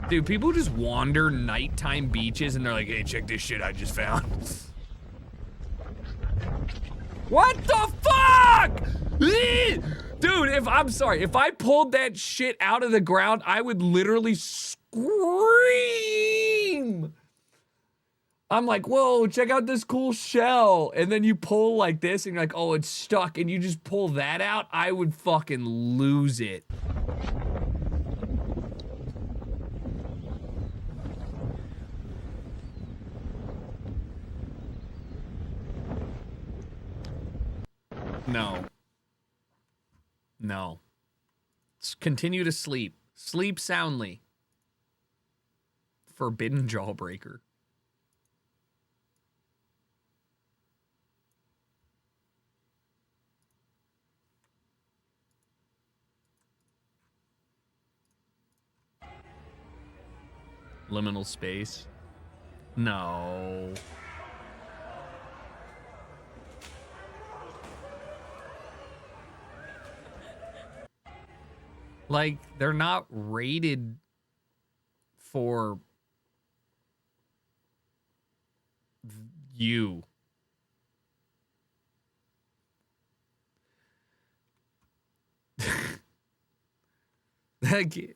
Dude, people just wander nighttime beaches and they're like, hey, check this shit I just found. What the fuck? Dude, if I pulled that shit out of the ground, I would literally scream. I'm like, whoa, check out this cool shell. And then you pull like this and you're like, oh, it's stuck. And you just pull that out, I would fucking lose it. No. No. Continue to sleep. Sleep soundly. Forbidden Jawbreaker. Liminal space. No. Like, they're not rated for you.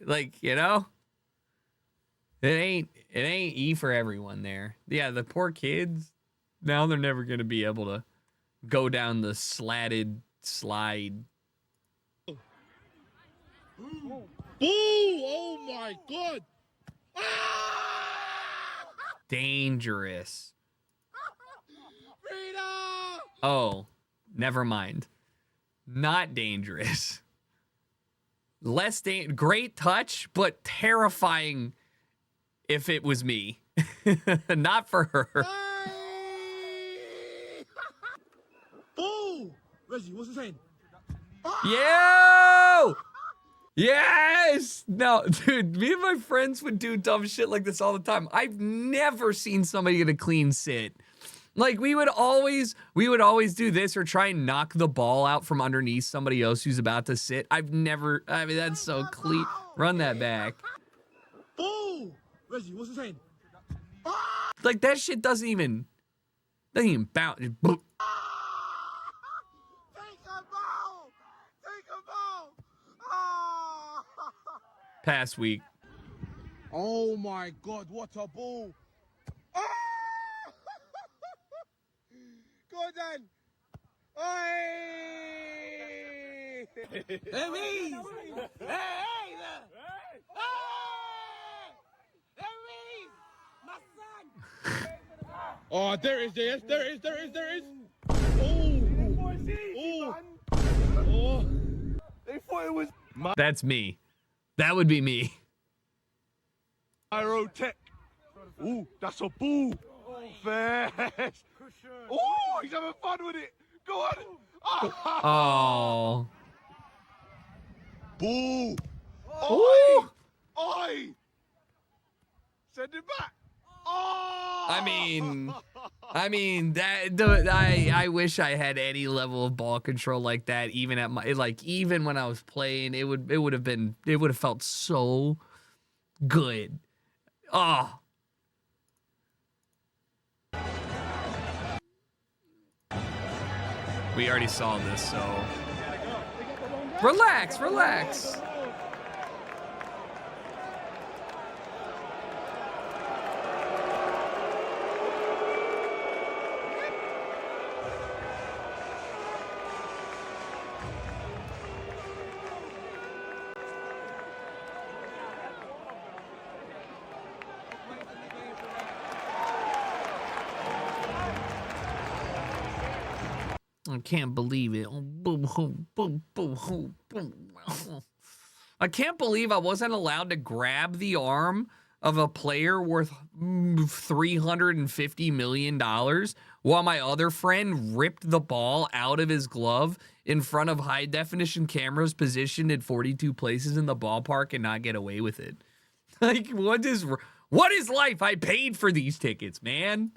like, you know? It ain't E for everyone there. Yeah, the poor kids, now they're never gonna be able to go down the slatted slide. Boo! Oh my god! Dangerous. Rita! Oh, never mind. Not dangerous. Great touch, but terrifying if it was me. Not for her. Boo! Reggie, what's he saying? Yo! Yes! No, dude, me and my friends would do dumb shit like this all the time. I've never seen somebody get a clean sit. Like, we would always do this or try and knock the ball out from underneath somebody else who's about to sit. I mean, that's so clean. Run that back. Boo! Reggie, what's he saying? Like, that shit doesn't even bounce. Take a ball! Take a ball! Ah! Past week. Oh my god, what a ball! Ah! Go on, Dan! Hey! Hey, Reese! Hey, there! Hey, Reese! My son! Oh, there it is, there it is. Oh! They thought it was That's me. That would be me. Aerotech. Ooh, that's a ball. Fast. Oh, he's having fun with it. Go on. Oh. Ball. Oi! Oi! Send it back. Oh! I mean I wish I had any level of ball control like that. Even at even when I was playing, it would have felt so good. Oh. We already saw this, so relax. I can't believe it. I can't believe I wasn't allowed to grab the arm of a player worth $350 million while my other friend ripped the ball out of his glove in front of high definition cameras positioned in 42 places in the ballpark and not get away with it. Like, what is life? I paid for these tickets, man.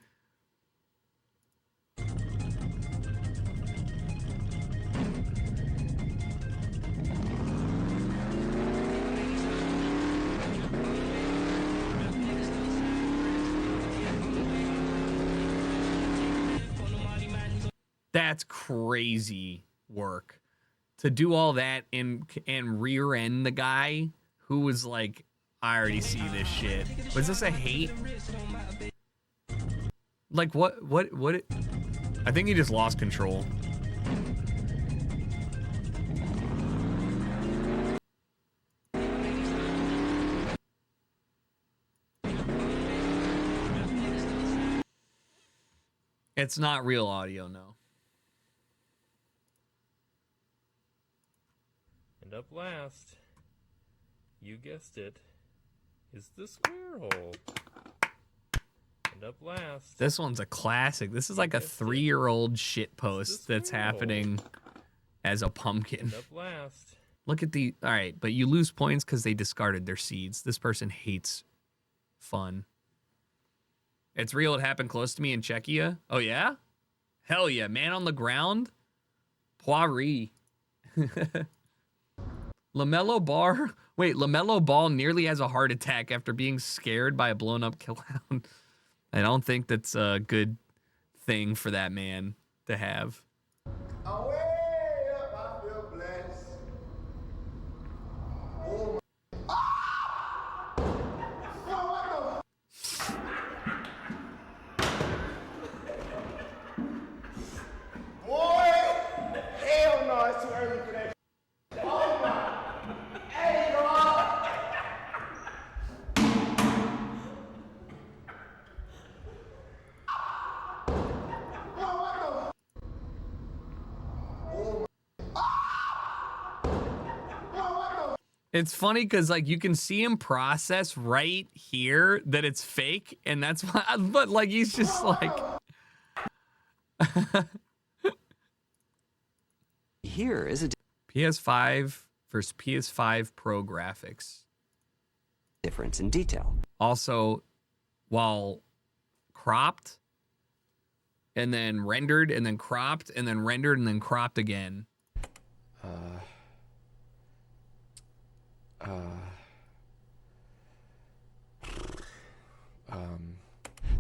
That's crazy work to do all that and rear end the guy who was like, I already see this shit. Was this a hate? Like what? I think he just lost control. It's not real audio, no. And up last, you guessed it, is the square hole. And up last. This one's a classic. This is like a 3-year-old shit post that's happening as a pumpkin. And up last. Look at the... All right, but you lose points because they discarded their seeds. This person hates fun. It's real. It happened close to me in Czechia. Oh, yeah? Hell yeah. Man on the ground. Poiree. LaMelo Ball. Wait, LaMelo Ball nearly has a heart attack after being scared by a blown up clown. I don't think that's a good thing for that man to have. Hell no, it's too early for that. Oh my. Hey, It's funny because like you can see him process right here that it's fake, and that's why. But like he's just like. Here is a PS5 versus PS5 Pro graphics. difference in detail. Also, while cropped, and then rendered, and then cropped, and then rendered, and then cropped again.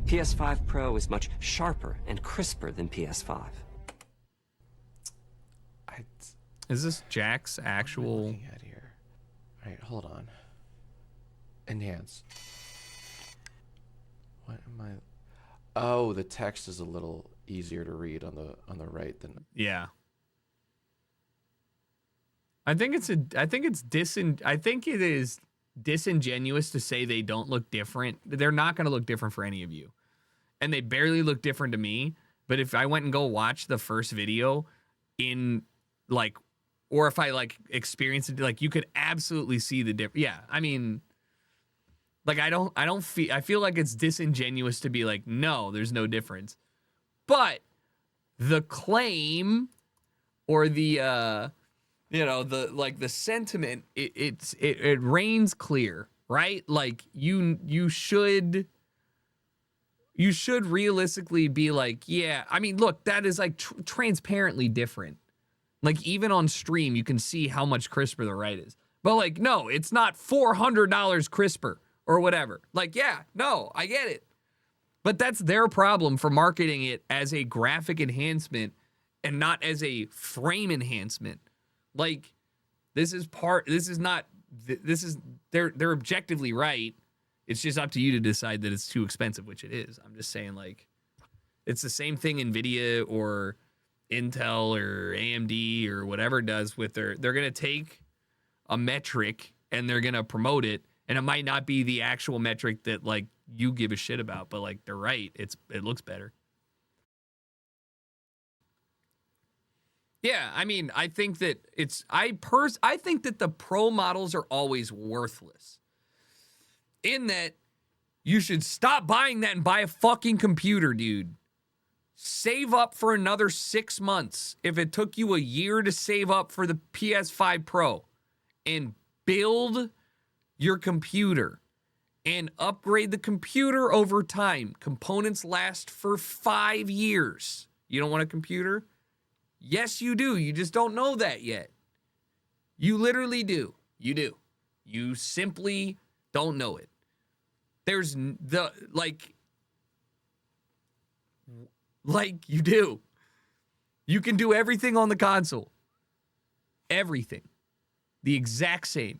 PS5 Pro is much sharper and crisper than PS5. Is this Jack's actual? Looking at here. All right, hold on. Enhance. What am I? Oh, the text is a little easier to read on the right than. Yeah. I think it is disingenuous to say they don't look different. They're not going to look different for any of you. And they barely look different to me. But if I went and go watch the first video in like, or if I like experience it, like you could absolutely see the difference. Yeah. I mean, like, I feel like it's disingenuous to be like, no, there's no difference. But the claim or the, the sentiment, it reigns clear, right? Like you should realistically be like, yeah, I mean, look, that is like transparently different. Like even on stream, you can see how much crisper the right is. But like, no, it's not $400 crisper or whatever. Like, yeah, no, I get it. But that's their problem for marketing it as a graphic enhancement and not as a frame enhancement. Like, they're objectively right. It's just up to you to decide that it's too expensive, which it is. I'm just saying, like, it's the same thing NVIDIA or Intel or AMD or whatever does with they're going to take a metric and they're going to promote it. And it might not be the actual metric that, like, you give a shit about, but, like, they're right. It looks better. Yeah, I mean, I think that I think that the pro models are always worthless. In that you should stop buying that and buy a fucking computer, dude. Save up for another 6 months if it took you a year to save up for the PS5 Pro and build your computer and upgrade the computer over time. Components last for 5 years. You don't want a computer? Yes, you do. You just don't know that yet. You literally do. You do. You simply don't know it. There's like you do. You can do everything on the console. Everything. The exact same.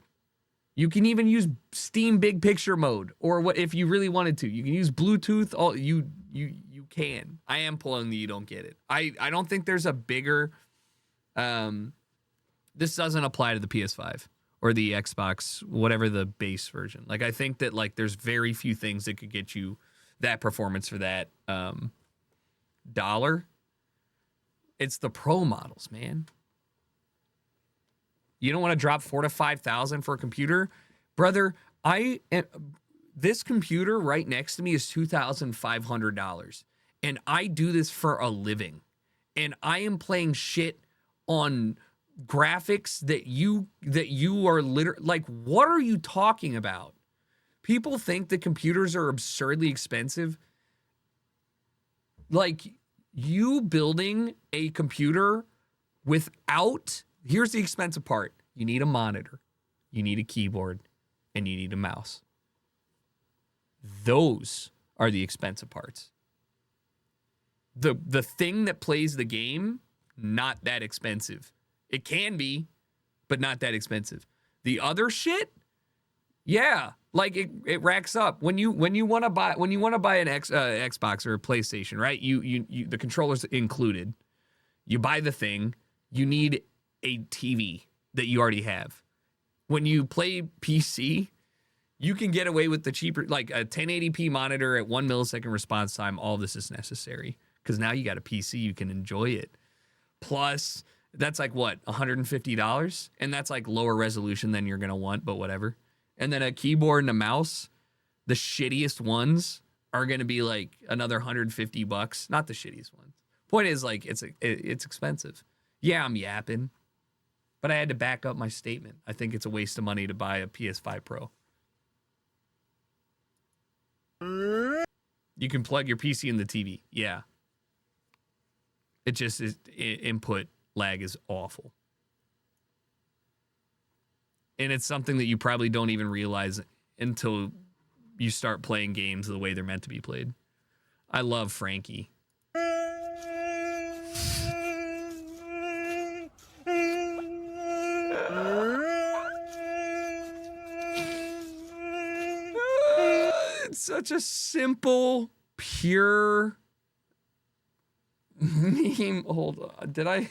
You can even use Steam Big Picture mode, or what if you really wanted to. You can use Bluetooth. All you can. I am pulling the you don't get it. I don't think there's a bigger. This doesn't apply to the PS5 or the Xbox, whatever the base version. Like I think that like there's very few things that could get you that performance for that dollar. It's the pro models, man. You don't want to drop $4,000 to $5,000 for a computer, brother. This computer right next to me is $2,500, and I do this for a living, and I am playing shit on graphics that you are literally like. What are you talking about? People think the computers are absurdly expensive. Like, you building a computer without, here's the expensive part. You need a monitor, you need a keyboard, and you need a mouse. Those are the expensive parts. The thing that plays the game, not that expensive. It can be, but not that expensive. The other shit, yeah, like it racks up. When you want to buy an Xbox or a PlayStation, right? You the controller's included. You buy the thing, you need a TV that you already have. When you play PC, you can get away with the cheaper, like a 1080p monitor at 1 millisecond response time. All this is necessary because now you got a PC, you can enjoy it. Plus, that's like what, $150? And that's like lower resolution than you're gonna want, but whatever. And then a keyboard and a mouse, the shittiest ones are gonna be like another $150. Not the shittiest ones. Point is, like, it's expensive. Yeah, I'm yapping, but I had to back up my statement. I think it's a waste of money to buy a PS5 Pro. You can plug your PC in the TV. Yeah. It just is, input lag is awful. And it's something that you probably don't even realize until you start playing games the way they're meant to be played. I love Frankie. It's such a simple, pure meme. Hold on. Did I?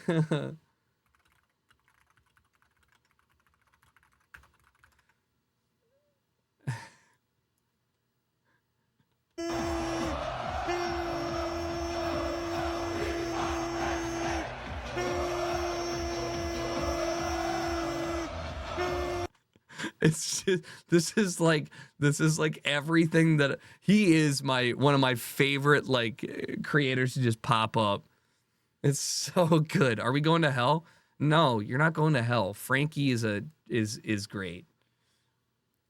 It's just, this is like everything that he is one of my favorite like creators to just pop up. It's so good. Are we going to hell? No, you're not going to hell. Frankie is great.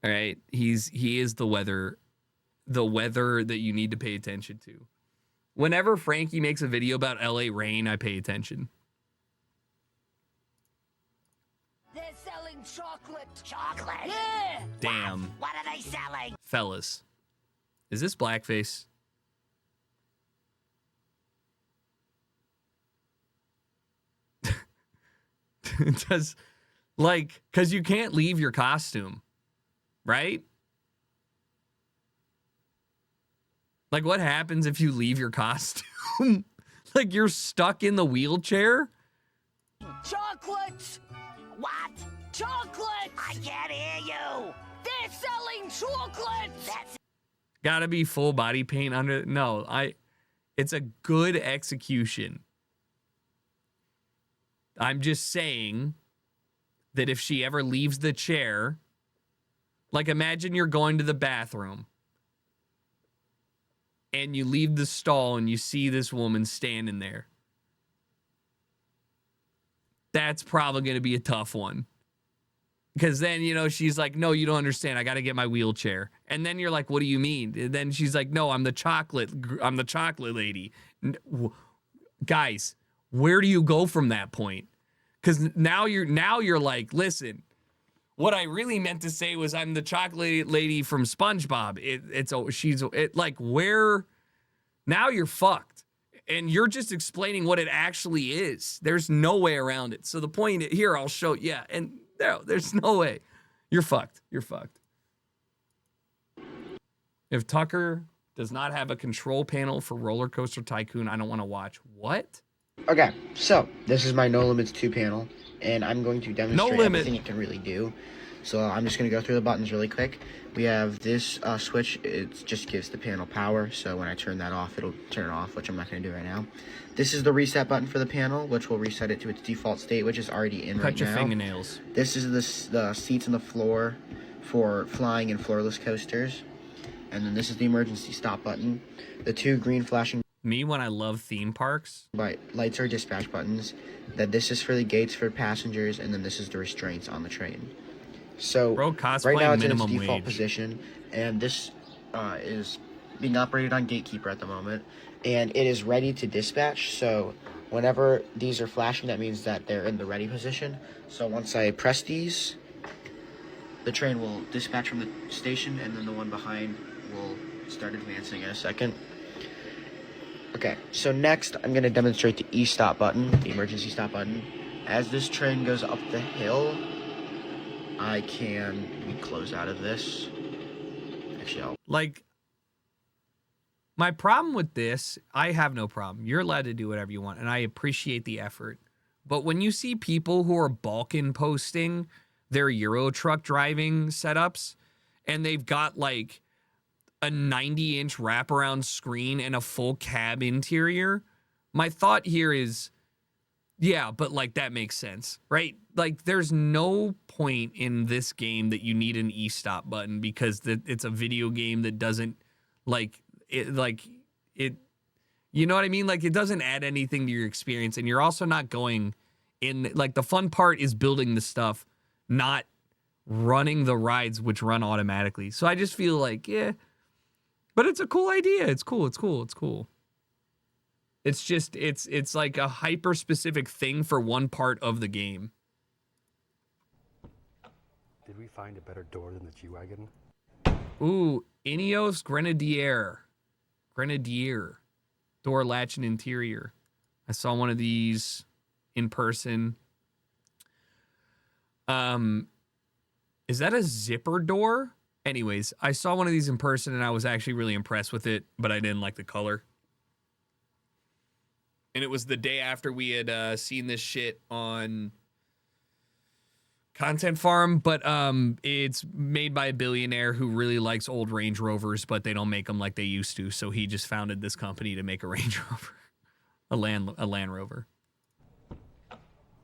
All right, he is the weather that you need to pay attention to. Whenever Frankie makes a video about LA rain, I pay attention. They're selling chocolate. Chocolate? Yeah. Damn. What are they selling? Fellas, is this blackface? Does, like, because you can't leave your costume, right? Like, what happens if you leave your costume? Like, you're stuck in the wheelchair? Chocolates! What? Chocolate! I can't hear you! They're selling chocolates! That's Gotta be full body paint under. No, it's a good execution. I'm just saying that if she ever leaves the chair, like, imagine you're going to the bathroom and you leave the stall and you see this woman standing there. That's probably going to be a tough one. Because then, you know, she's like, no, you don't understand. I got to get my wheelchair. And then you're like, what do you mean? And then she's like, no, I'm the chocolate lady. Guys, where do you go from that point? Because now you're like, listen, what I really meant to say was I'm the chocolate lady from SpongeBob. Like, where? Now you're fucked. And you're just explaining what it actually is. There's no way around it. So the point here, I'll show, yeah, and there's no way. You're fucked. You're fucked. If Tucker does not have a control panel for Roller Coaster Tycoon, I don't want to watch. What? Okay, so this is my No Limits 2 panel, and I'm going to demonstrate everything it can really do. So I'm just going to go through the buttons really quick. We have this switch. It just gives the panel power, so when I turn that off, it'll turn it off, which I'm not going to do right now. This is the reset button for the panel, which will reset it to its default state, which is already in right now. Cut your fingernails. This is the seats on the floor for flying and floorless coasters. And then this is the emergency stop button. The two green flashing... Me when I love theme parks. Lights are dispatch buttons. That this is for the gates for passengers, and then this is the restraints on the train. So Bro, right cosplaying now it's in its minimum default wage. position, and this is being operated on Gatekeeper at the moment, and it is ready to dispatch. So whenever these are flashing, that means that they're in the ready position. So once I press these, the train will dispatch from the station, and then the one behind will start advancing in a second. Okay, so next I'm going to demonstrate the e-stop button, the emergency stop button. As this train goes up the hill, let me close out of this. Actually, I'll... Like, my problem with this, I have no problem. You're allowed to do whatever you want, and I appreciate the effort. But when you see people who are Balkan posting their Euro truck driving setups, and they've got like a 90-inch wraparound screen and a full cab interior, my thought here is, yeah, but like that makes sense, right? Like there's no point in this game that you need an e-stop button because it's a video game that doesn't you know what I mean? Like it doesn't add anything to your experience, and you're also not going in, like the fun part is building the stuff, not running the rides which run automatically. So I just feel like, yeah, but it's a cool idea. It's cool. It's just, it's like a hyper specific thing for one part of the game. Did we find a better door than the G-Wagon? Ooh, Ineos Grenadier. Door latch and interior. I saw one of these in person. Is that a zipper door? Anyways, I saw one of these in person and I was actually really impressed with it, but I didn't like the color. And it was the day after we had seen this shit on Content Farm, but it's made by a billionaire who really likes old Range Rovers, but they don't make them like they used to. So he just founded this company to make a Range Rover, a Land Rover.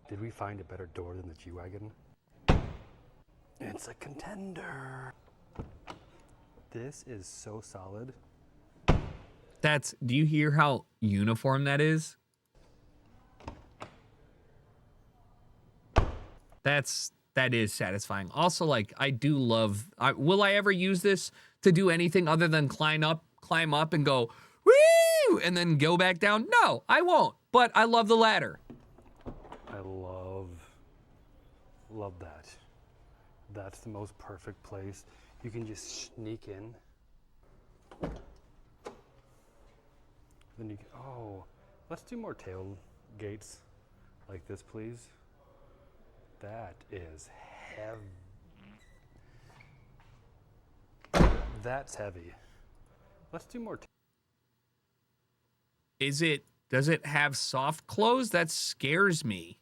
Did we find a better door than the G-Wagon? It's a contender. This is so solid. Do you hear how uniform that is? That is satisfying. Also, like, I do love, will I ever use this to do anything other than climb up and go, woo, and then go back down? No, I won't, but I love the ladder. I love that. That's the most perfect place. You can just sneak in. Then you can, oh, let's do more tailgates like this, please. That is heavy. That's heavy. Let's do more. Does it have soft close? That scares me.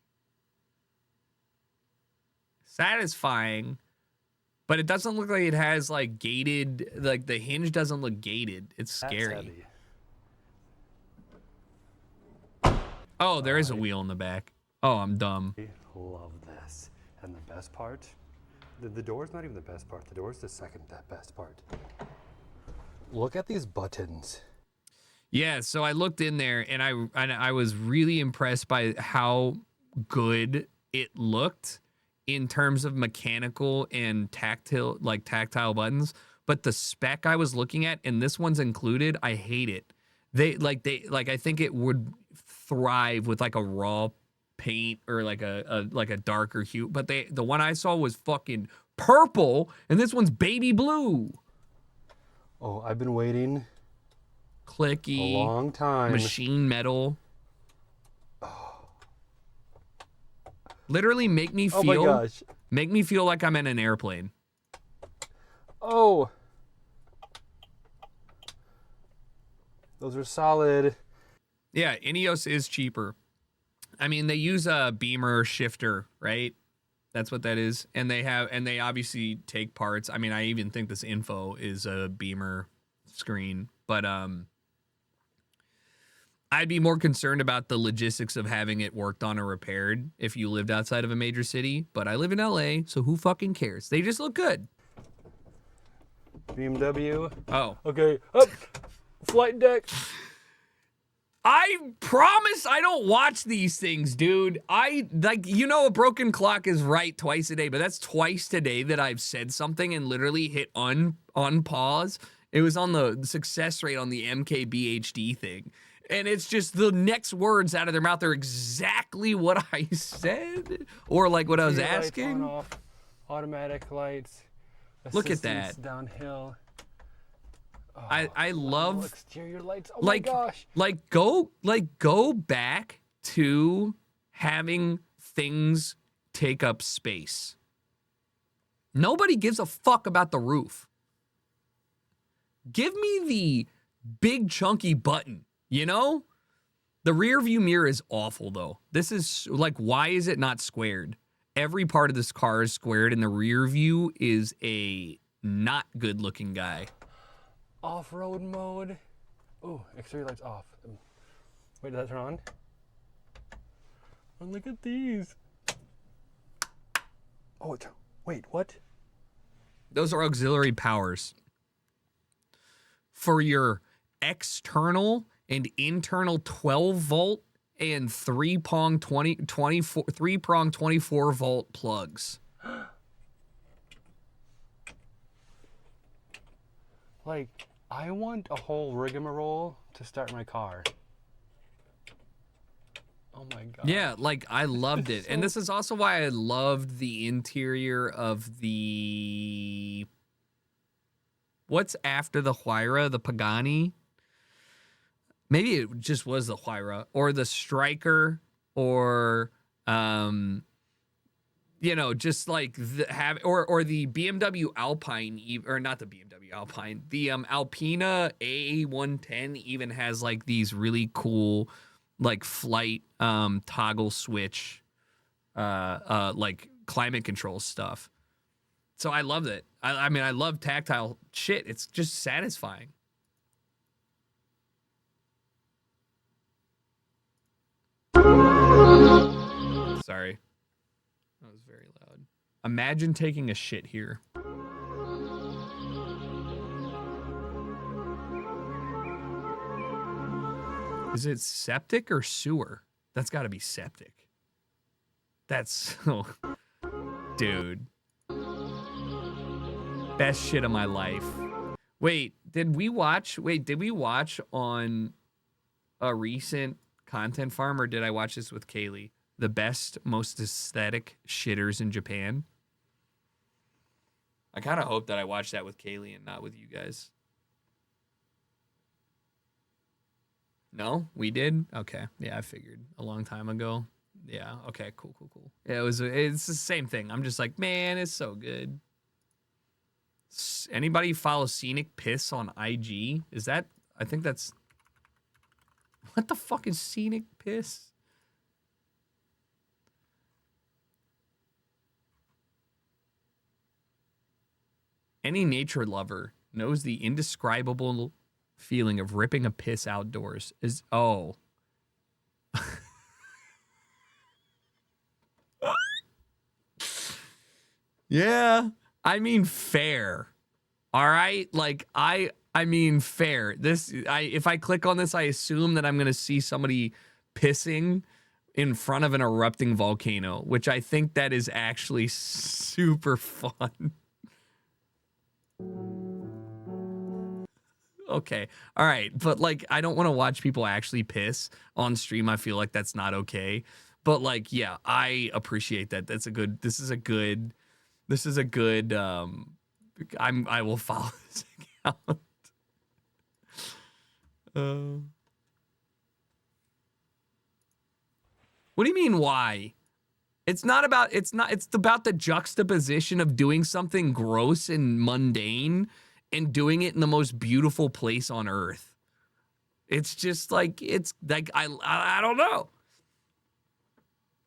Satisfying, but it doesn't look like it has like gated, like the hinge doesn't look gated. It's scary. Oh, there is a wheel in the back. Oh, I'm dumb. Love this. And the best part, the door's not even the best part. The door's the second best part. Look at these buttons. Yeah, so I looked in there and I was really impressed by how good it looked in terms of mechanical and tactile buttons. But the spec I was looking at, and this one's included, I hate it. I think it would thrive with like a raw paint or like a darker hue, but the one I saw was fucking purple and this one's baby blue. Oh, I've been waiting clicky a long time. Machine metal. Literally make me feel like I'm in an airplane. Oh, those are solid. Yeah, Ineos is cheaper. I mean, they use a Beamer shifter, right? That's what that is. And they obviously take parts. I mean, I even think this info is a Beamer screen, but I'd be more concerned about the logistics of having it worked on or repaired if you lived outside of a major city, but I live in LA, so who fucking cares? They just look good. BMW. Oh. Okay, up. Flight deck. I promise I don't watch these things, dude. I, like, you know, a broken clock is right twice a day, but that's twice today that I've said something and literally hit on pause. It was on the success rate on the MKBHD thing. And it's just the next words out of their mouth are exactly what I said or like what I was asking. Lights on, off, automatic lights. Look at that. Downhill. Oh, I love exterior lights. Oh like, my gosh. Go back to having things take up space. Nobody gives a fuck about the roof. Give me the big chunky button, you know? The rear view mirror is awful though. This is like, why is it not squared? Every part of this car is squared and the rear view is a not good looking guy. Off-road mode. Oh, exterior lights off. Wait, did that turn on? Oh, look at these. Oh, wait, what? Those are auxiliary powers for your external and internal 12 volt and 3-prong 24 volt plugs. Like, I want a whole rigmarole to start my car. Oh my god. Yeah, like I loved it. And this is also why I loved the interior of the, what's after the Huayra, the Pagani? Maybe it just was the Huayra or the Striker or you know, just like or the BMW Alpine, or not the BMW Alpine, the Alpina A110 even has like these really cool like flight toggle switch like climate control stuff. So I loved it. I mean, I love tactile shit. It's just satisfying. Sorry. That was very loud. Imagine taking a shit here. Is it septic or sewer? That's got to be septic. That's so... Dude. Best shit of my life. Wait, did we watch on a recent Content Farm, or did I watch this with Kaylee? The best, most aesthetic shitters in Japan? I kind of hope that I watched that with Kaylee and not with you guys. No, we did? Okay. Yeah, I figured a long time ago. Yeah, okay, cool. Yeah, it's the same thing. I'm just like, man, it's so good. Anybody follow Scenic Piss on IG? Is that, I think that's, what the fuck is Scenic Piss? Any nature lover knows the indescribable feeling of ripping a piss outdoors is, oh. Yeah, I mean fair. All right? Like I mean fair. If I click on this, I assume that I'm going to see somebody pissing in front of an erupting volcano, which I think that is actually super fun. Okay. All right. But like, I don't want to watch people actually piss on stream. I feel like that's not okay. But like, yeah, I appreciate that. This is a good, I will follow this account. What do you mean why? It's about the juxtaposition of doing something gross and mundane and doing it in the most beautiful place on earth. It's just like, it's like, I don't know.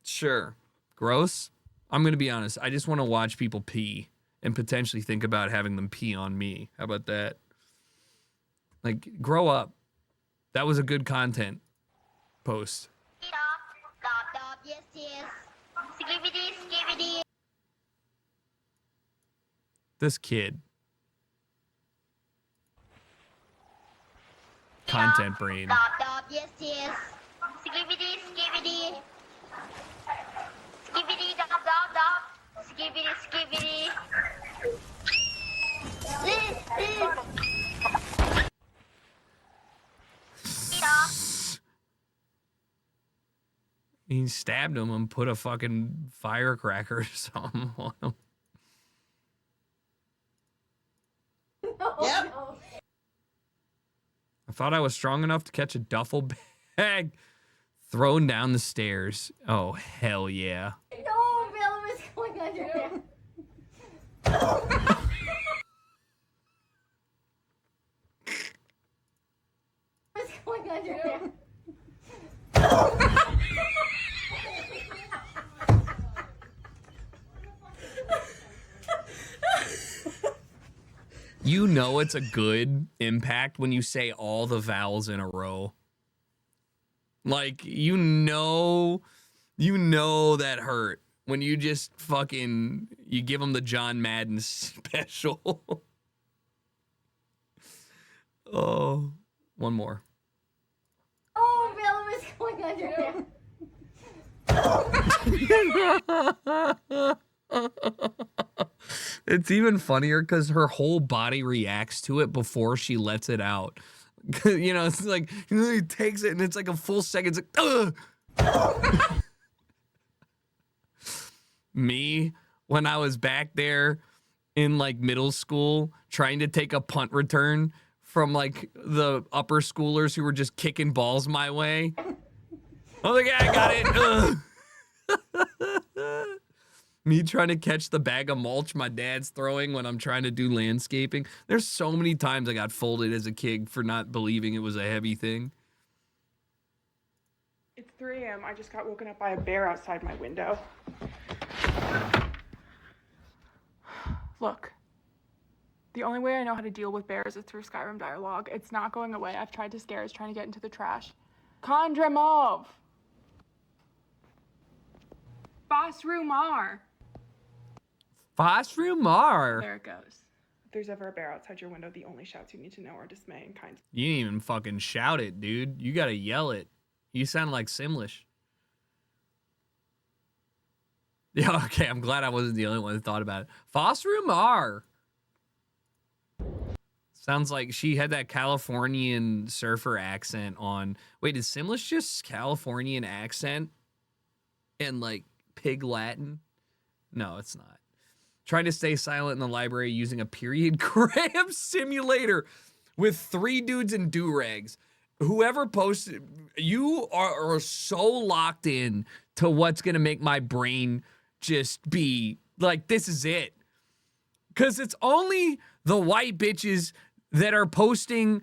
Sure. Gross. I'm going to be honest. I just want to watch people pee and potentially think about having them pee on me. How about that? Like, grow up. That was a good content post. This kid. content brain. Yes, yes. Skibbity, skibbity. Skibbity, dop, dop, dop. Skibbity, skibbity. He stabbed him and put a fucking firecracker or something on him. Yep. I thought I was strong enough to catch a duffel bag thrown down the stairs. Oh, hell yeah. No, Bella was going under there. Was going under there. You know it's a good impact when you say all the vowels in a row. Like, you know that hurt when you just fucking, you give them the John Madden special. Oh, one more. Oh, Bella was going under there. It's even funnier because her whole body reacts to it before she lets it out. You know, it's like, he takes it and it's like a full second. It's like, ugh. Me, when I was back there in like middle school, trying to take a punt return from like the upper schoolers who were just kicking balls my way. I was like, yeah, I got it. Ugh. Me trying to catch the bag of mulch my dad's throwing when I'm trying to do landscaping. There's so many times I got folded as a kid for not believing it was a heavy thing. It's 3 a.m. I just got woken up by a bear outside my window. Look, the only way I know how to deal with bears is through Skyrim dialogue. It's not going away. I've tried to scare it. It's trying to get into the trash. Kondremov! Basrumar! Phosrumar. There it goes. If there's ever a bear outside your window, the only shouts you need to know are dismay and kind. You didn't even fucking shout it, dude. You gotta yell it. You sound like Simlish. Yeah, okay, I'm glad I wasn't the only one who thought about it. Phosrumar. Sounds like she had that Californian surfer accent on. Wait, is Simlish just Californian accent and like pig Latin? No, it's not. Trying to stay silent in the library using a period cram simulator with 3 dudes in do-rags. Whoever posted, you are so locked in to what's going to make my brain just be like, this is it. Because it's only the white bitches that are posting.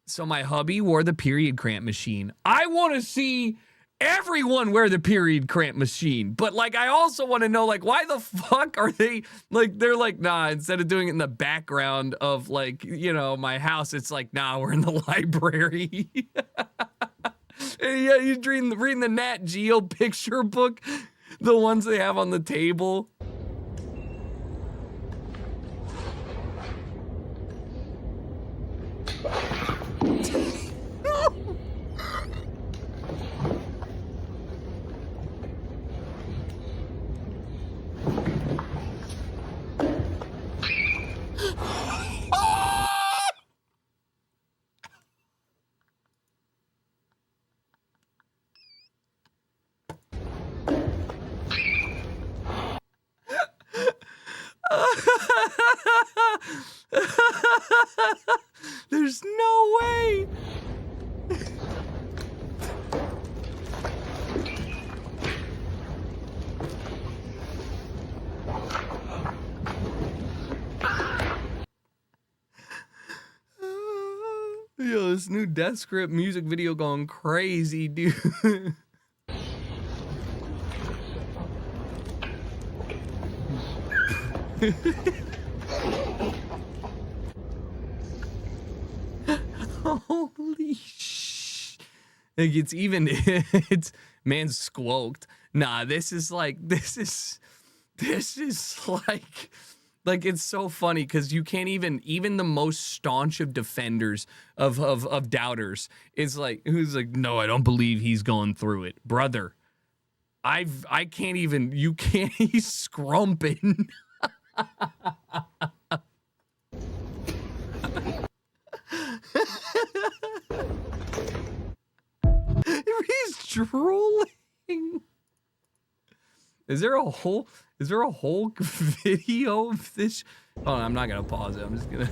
So my hubby wore the period cramp machine. I want to see everyone wear the period cramp machine, but like I also want to know, like, why the fuck are they like, they're like, nah, instead of doing it in the background of like, you know, my house, it's like, nah, we're in the library. And yeah, you're reading the Nat Geo picture book, the ones they have on the table. There's no way. Yo, this new Death Script music video going crazy, dude. Holy sh! Like it's even, it's man squoked. Nah, this is like Like, it's so funny because you can't even the most staunch of defenders of doubters is like, who's like, no, I don't believe he's going through it. Brother, I can't even, you can't, he's scrumping. He's drooling. Is there a whole video of this? Oh, I'm not gonna pause it. I'm just gonna.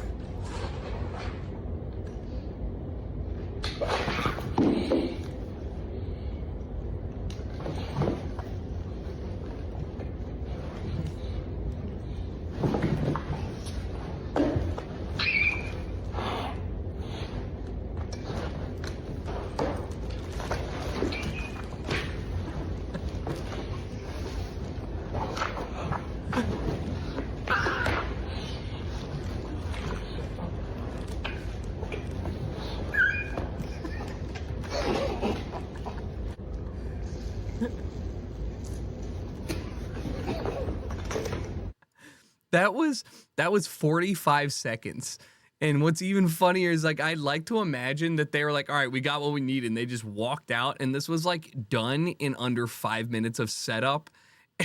That was 45 seconds. And what's even funnier is, like, I'd like to imagine that they were like, all right, we got what we need, and they just walked out, and this was like done in under 5 minutes of setup.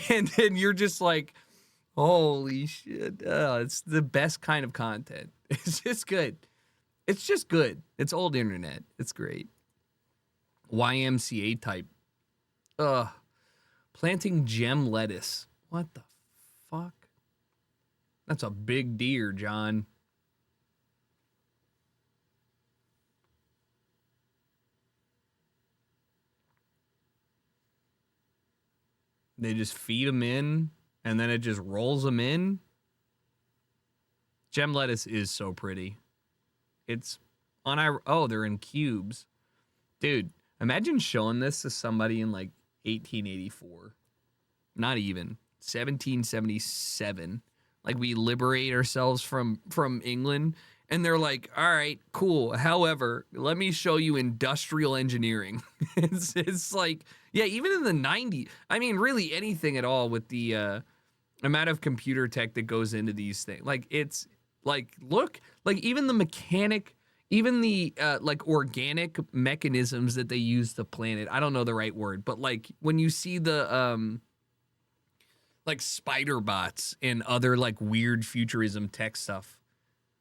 And then you're just like, holy shit. It's the best kind of content. It's just good. It's just good. It's old internet. It's great. YMCA type. Planting gem lettuce. What the fuck? That's a big deer, John. They just feed them in, and then it just rolls them in. Gem lettuce is so pretty. It's on our... Oh, they're in cubes. Dude, imagine showing this to somebody in, like, 1884. Not even. 1777. Like, we liberate ourselves from England, and they're like, all right, cool. However, let me show you industrial engineering. It's like, yeah, even in the 90s, I mean, really anything at all with the amount of computer tech that goes into these things. Like, it's like, look, like even the mechanic, even the like organic mechanisms that they use to plant it. I don't know the right word, but like when you see the like spider bots and other like weird futurism tech stuff.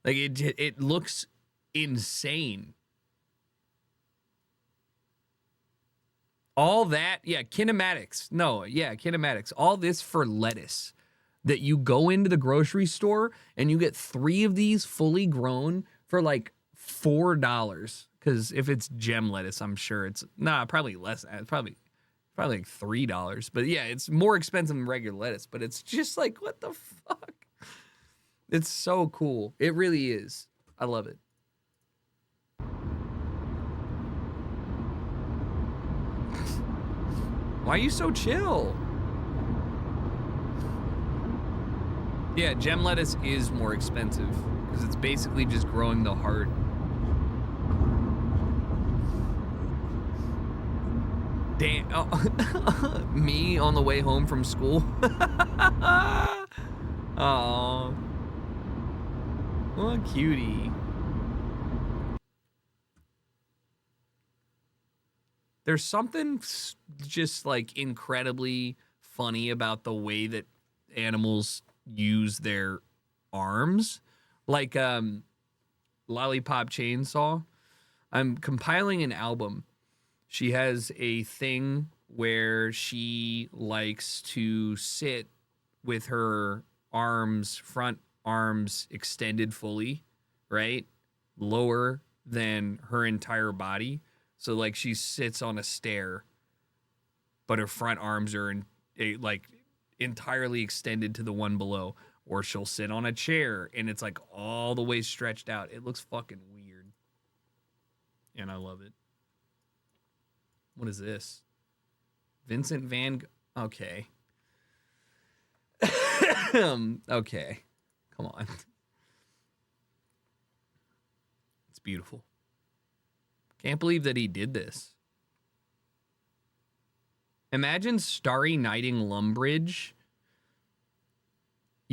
Like it looks insane. All that, yeah, kinematics. No, yeah, kinematics. All this for lettuce. That you go into the grocery store and you get 3 of these fully grown for like $4. Because if it's gem lettuce, I'm sure it's probably less. Probably like $3. But yeah, it's more expensive than regular lettuce. But it's just like, what the fuck? It's so cool. It really is. I love it. Why are you so chill? Yeah, gem lettuce is more expensive because it's basically just growing the heart. Damn. Oh. Me on the way home from school. Oh, what a cutie. There's something just like incredibly funny about the way that animals use their arms. Like Lollipop Chainsaw. I'm compiling an album. She has a thing where she likes to sit with her arms, front arms extended fully, right? Lower than her entire body. So like she sits on a stair, but her front arms are like entirely extended to the one below. Or she'll sit on a chair and it's like all the way stretched out. It looks fucking weird. And I love it. What is this? Vincent Van Gogh. Okay. Okay. Come on. It's beautiful. Can't believe that he did this. Imagine Starry Nighting Lumbridge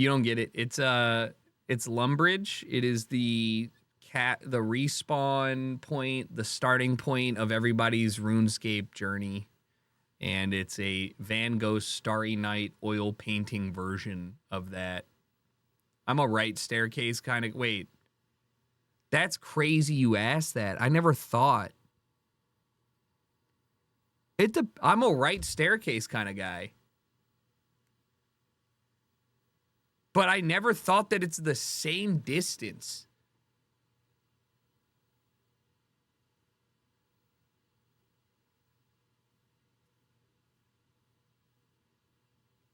You don't get it. It's Lumbridge. It is the respawn point, the starting point of everybody's RuneScape journey. And it's a Van Gogh Starry Night oil painting version of that. I'm a right staircase kind of... Wait. That's crazy you asked that. I never thought. I'm a right staircase kind of guy. But I never thought that it's the same distance.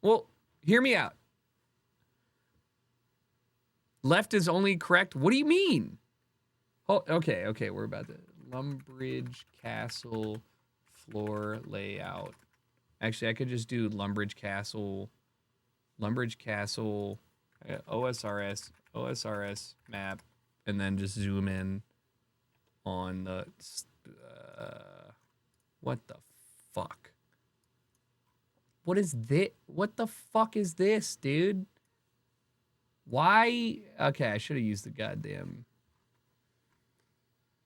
Well, hear me out. Left is only correct. What do you mean? Oh, okay. We're about to Lumbridge Castle floor layout. Actually, I could just do Lumbridge Castle, OSRS map, and then just zoom in on the. What the fuck? What is this? What the fuck is this, dude? Why? Okay, I should have used the goddamn.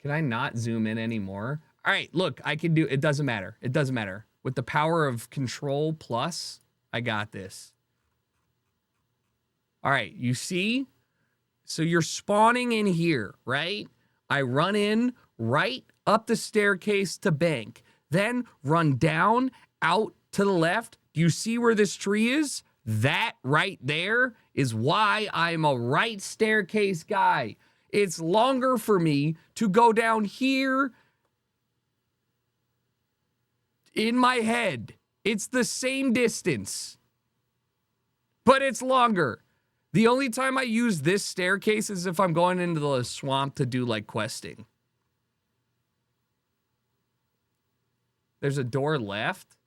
Can I not zoom in anymore? All right, look, I can do. It doesn't matter. It doesn't matter. With the power of Control Plus, I got this. All right, you see? So you're spawning in here, right? I run in right up the staircase to bank, then run down, out to the left. Do you see where this tree is? That right there is why I'm a right staircase guy. It's longer for me to go down here in my head. It's the same distance, but it's longer. The only time I use this staircase is if I'm going into the swamp to do like questing. There's a door left.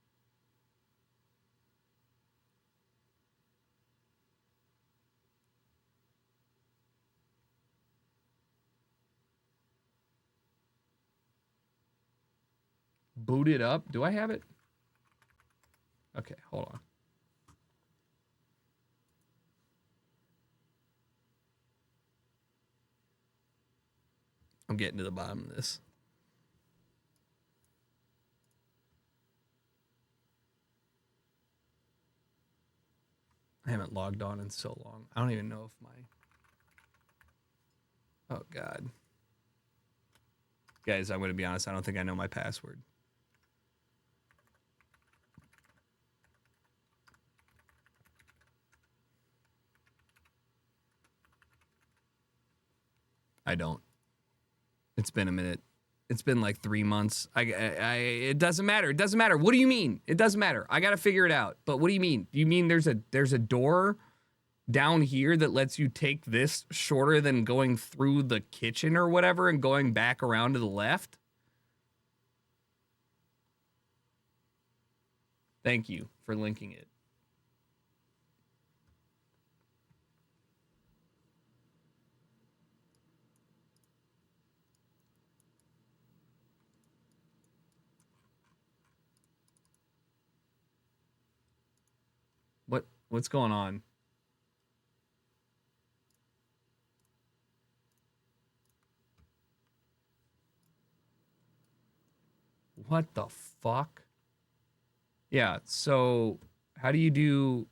Boot it up. Do I have it? Okay, hold on. I'm getting to the bottom of this. I haven't logged on in so long. I don't even know if my... Oh, God. Guys, I'm going to be honest. I don't think I know my password. I don't. It's been a minute. It's been like 3 months. It doesn't matter. It doesn't matter. What do you mean? It doesn't matter. I got to figure it out. But what do you mean? Do you mean there's a door down here that lets you take this shorter than going through the kitchen or whatever and going back around to the left? Thank you for linking it. What's going on? What the fuck? Yeah, so how do you do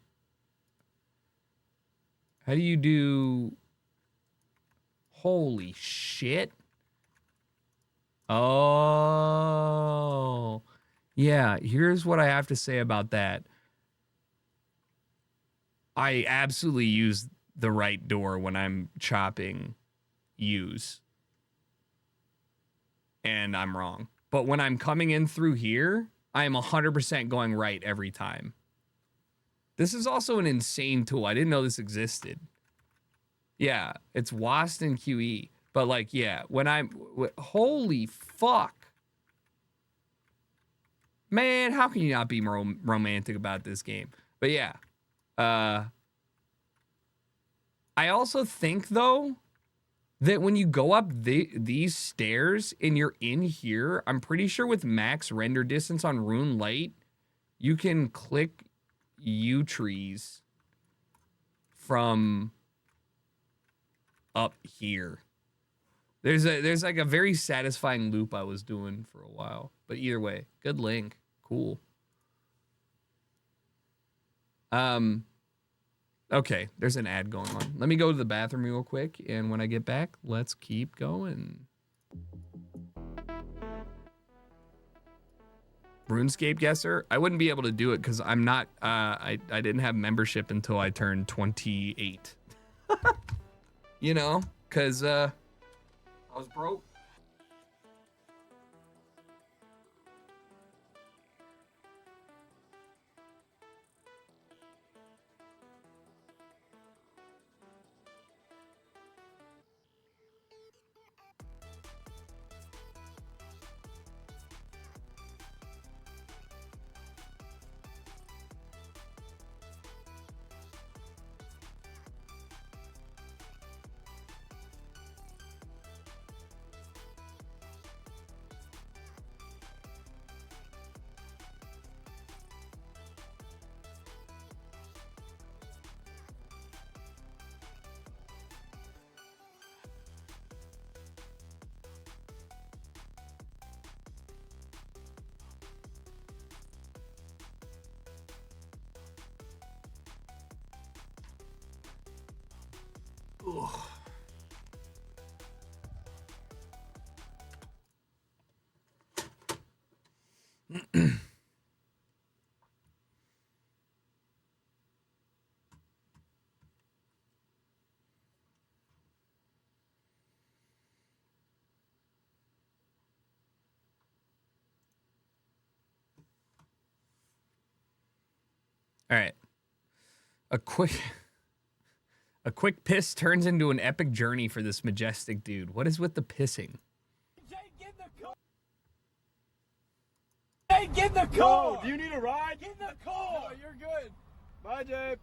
holy shit? Oh. Yeah, here's what I have to say about that. I absolutely use the right door when I'm chopping use. And I'm wrong. But when I'm coming in through here, I am 100% going right every time. This is also an insane tool. I didn't know this existed. Yeah, it's WASD and QE. But like, yeah, when I'm... Holy fuck. Man, how can you not be romantic about this game? But yeah. I also think, though, that when you go up these stairs and you're in here, I'm pretty sure with max render distance on Rune Light, you can click U trees from up here. There's like a very satisfying loop I was doing for a while. But either way, good link. Cool. Okay, there's an ad going on. Let me go to the bathroom real quick, and when I get back, let's keep going. RuneScape Guesser? I wouldn't be able to do it because I'm not, I didn't have membership until I turned 28. You know, because I was broke. Ugh. All right. A quick piss turns into an epic journey for this majestic dude. What is with the pissing? Hey, get in the car! Do you need a ride? Get in the car! No, you're good. Bye, Jabe.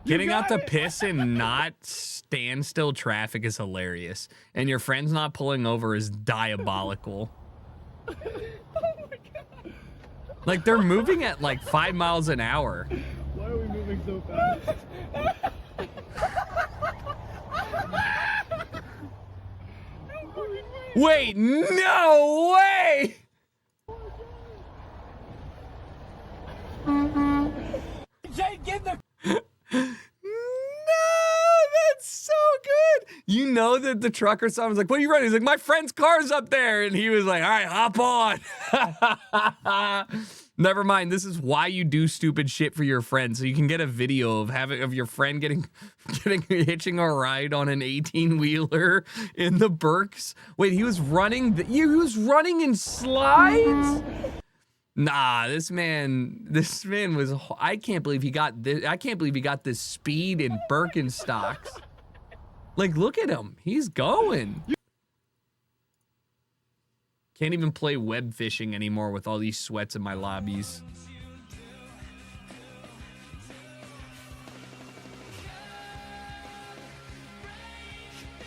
Getting out to piss and not standstill traffic is hilarious. And your friend's not pulling over is diabolical. Like, they're moving at like 5 miles an hour. Why are we moving so fast? Wait, no way! Jay, get in the... No, that's so good. You know that the trucker someone's like, what are you running? He's like, my friend's car's up there. And he was like, all right, hop on. Never mind. This is why you do stupid shit for your friends. So you can get a video of your friend hitching a ride on an 18-wheeler in the Berks. Wait, he was running in slides? Nah, this man was, I can't believe he got this. I can't believe he got this speed in Birkenstocks. Like, look at him. He's going. Can't even play web fishing anymore with all these sweats in my lobbies.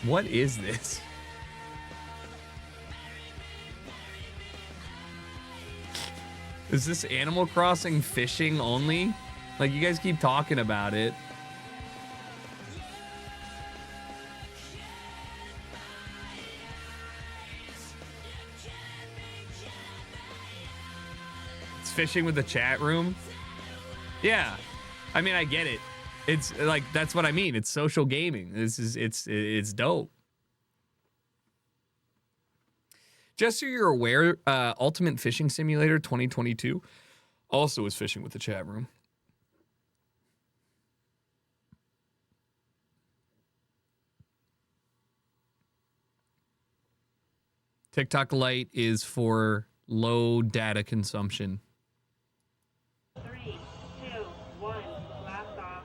What is this? Is this Animal Crossing fishing only? Like, you guys keep talking about it. It's fishing with the chat room? Yeah. I mean, I get it. It's like, that's what I mean. It's social gaming. It's dope. Just so you're aware, Ultimate Fishing Simulator 2022 also is fishing with the chat room. TikTok Lite is for low data consumption. 3, 2, 1, blast off.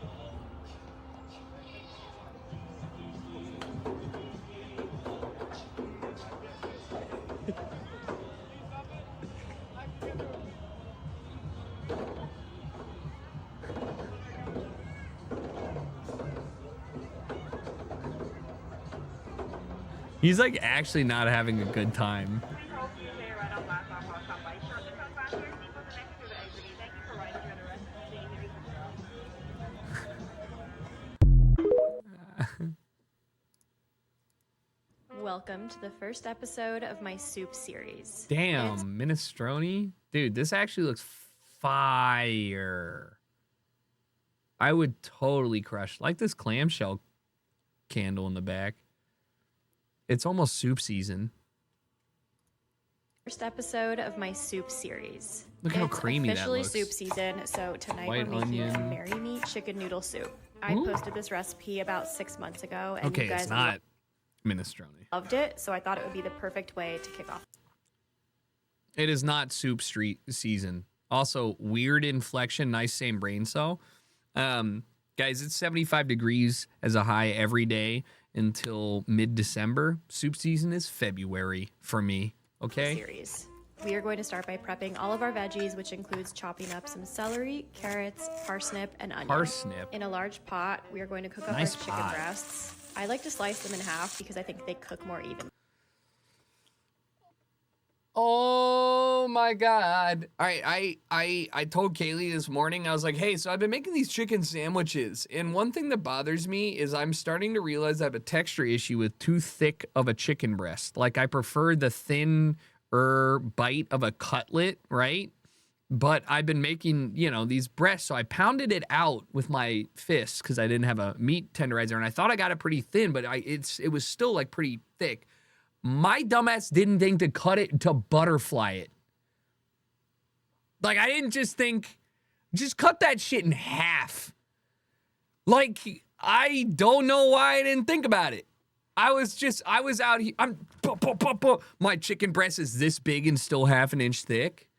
He's like actually not having a good time. welcome to the first episode of my soup series. Damn, minestrone? Dude, this actually looks fire. I would totally crush. Like this clamshell candle in the back. It's almost soup season. First episode of my soup series. Look how creamy that officially looks. soup season, so tonight White we're making a onion. Mary Meat chicken noodle soup. I Ooh. posted this recipe about 6 months ago, and Okay, you guys it's not minestrone. loved it, so I thought it would be the perfect way to kick off. It is not soup street season. Also, weird inflection, nice same brain cell. Guys, it's 75 degrees as a high every day until mid-December. Soup season is February for me, okay? Series. We are going to start by prepping all of our veggies, which includes chopping up some celery, carrots, parsnip, and onion. Parsnip. In a large pot, we are going to cook up Nice our chicken pot. breasts. I like to slice them in half because I think they cook more even. Oh my God. All right, I told Kaylee this morning, I was like, hey, so I've been making these chicken sandwiches. And one thing that bothers me is I'm starting to realize I have a texture issue with too thick of a chicken breast. Like I prefer the thinner bite of a cutlet, right? But I've been making, you know, these breasts. So I pounded it out with my fists because I didn't have a meat tenderizer. And I thought I got it pretty thin, but it was still like pretty thick. My dumbass didn't think to cut it to butterfly it. Like, I didn't just think, just cut that shit in half. Like, I don't know why I didn't think about it. I was out here, my chicken breast is this big and still half an inch thick.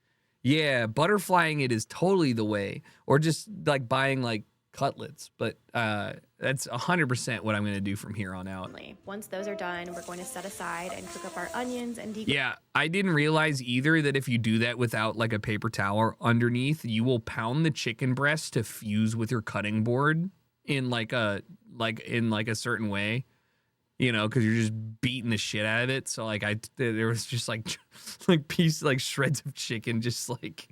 Yeah, butterflying it is totally the way. Or just, like, buying, like, cutlets. But that's 100% what I'm going to do from here on out. Once those are done, we're going to set aside and cook up our onions and Yeah, I didn't realize either that if you do that without like a paper towel underneath, you will pound the chicken breast to fuse with your cutting board in like a certain way, you know, because you're just beating the shit out of it. So like there was just like shreds of chicken just like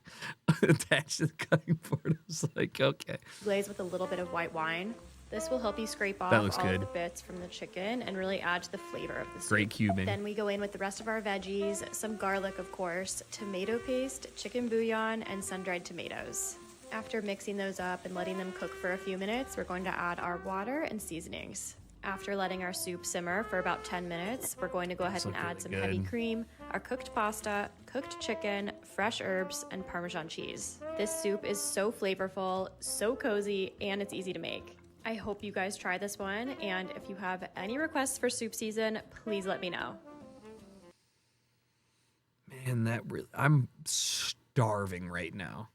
attached to the cutting board. I was like, okay. glaze with a little bit of white wine. This will help you scrape off That looks all good. of the bits from the chicken and really add to the flavor of the soup. Great cubing. Then we go in with the rest of our veggies, some garlic, of course, tomato paste, chicken bouillon, and sun-dried tomatoes. After mixing those up and letting them cook for a few minutes, we're going to add our water and seasonings. After letting our soup simmer for about 10 minutes, we're going to go ahead and add some heavy cream, our cooked pasta, cooked chicken, fresh herbs, and Parmesan cheese. This soup is so flavorful, so cozy, and it's easy to make. I hope you guys try this one, and if you have any requests for soup season, please let me know. Man, I'm starving right now.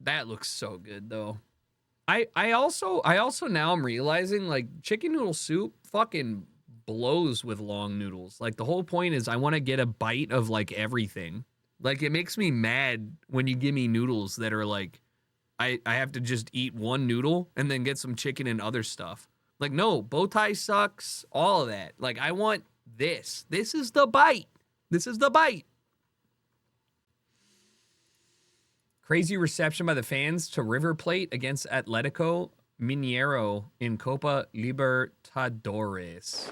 That looks so good though. I also now I'm realizing like chicken noodle soup fucking blows with long noodles. Like the whole point is I want to get a bite of like everything. Like it makes me mad when you give me noodles that are like I have to just eat one noodle and then get some chicken and other stuff. Like no, bow tie sucks, all of that. Like I want this. This is the bite. This is the bite. Crazy reception by the fans to River Plate against Atletico Mineiro in Copa Libertadores.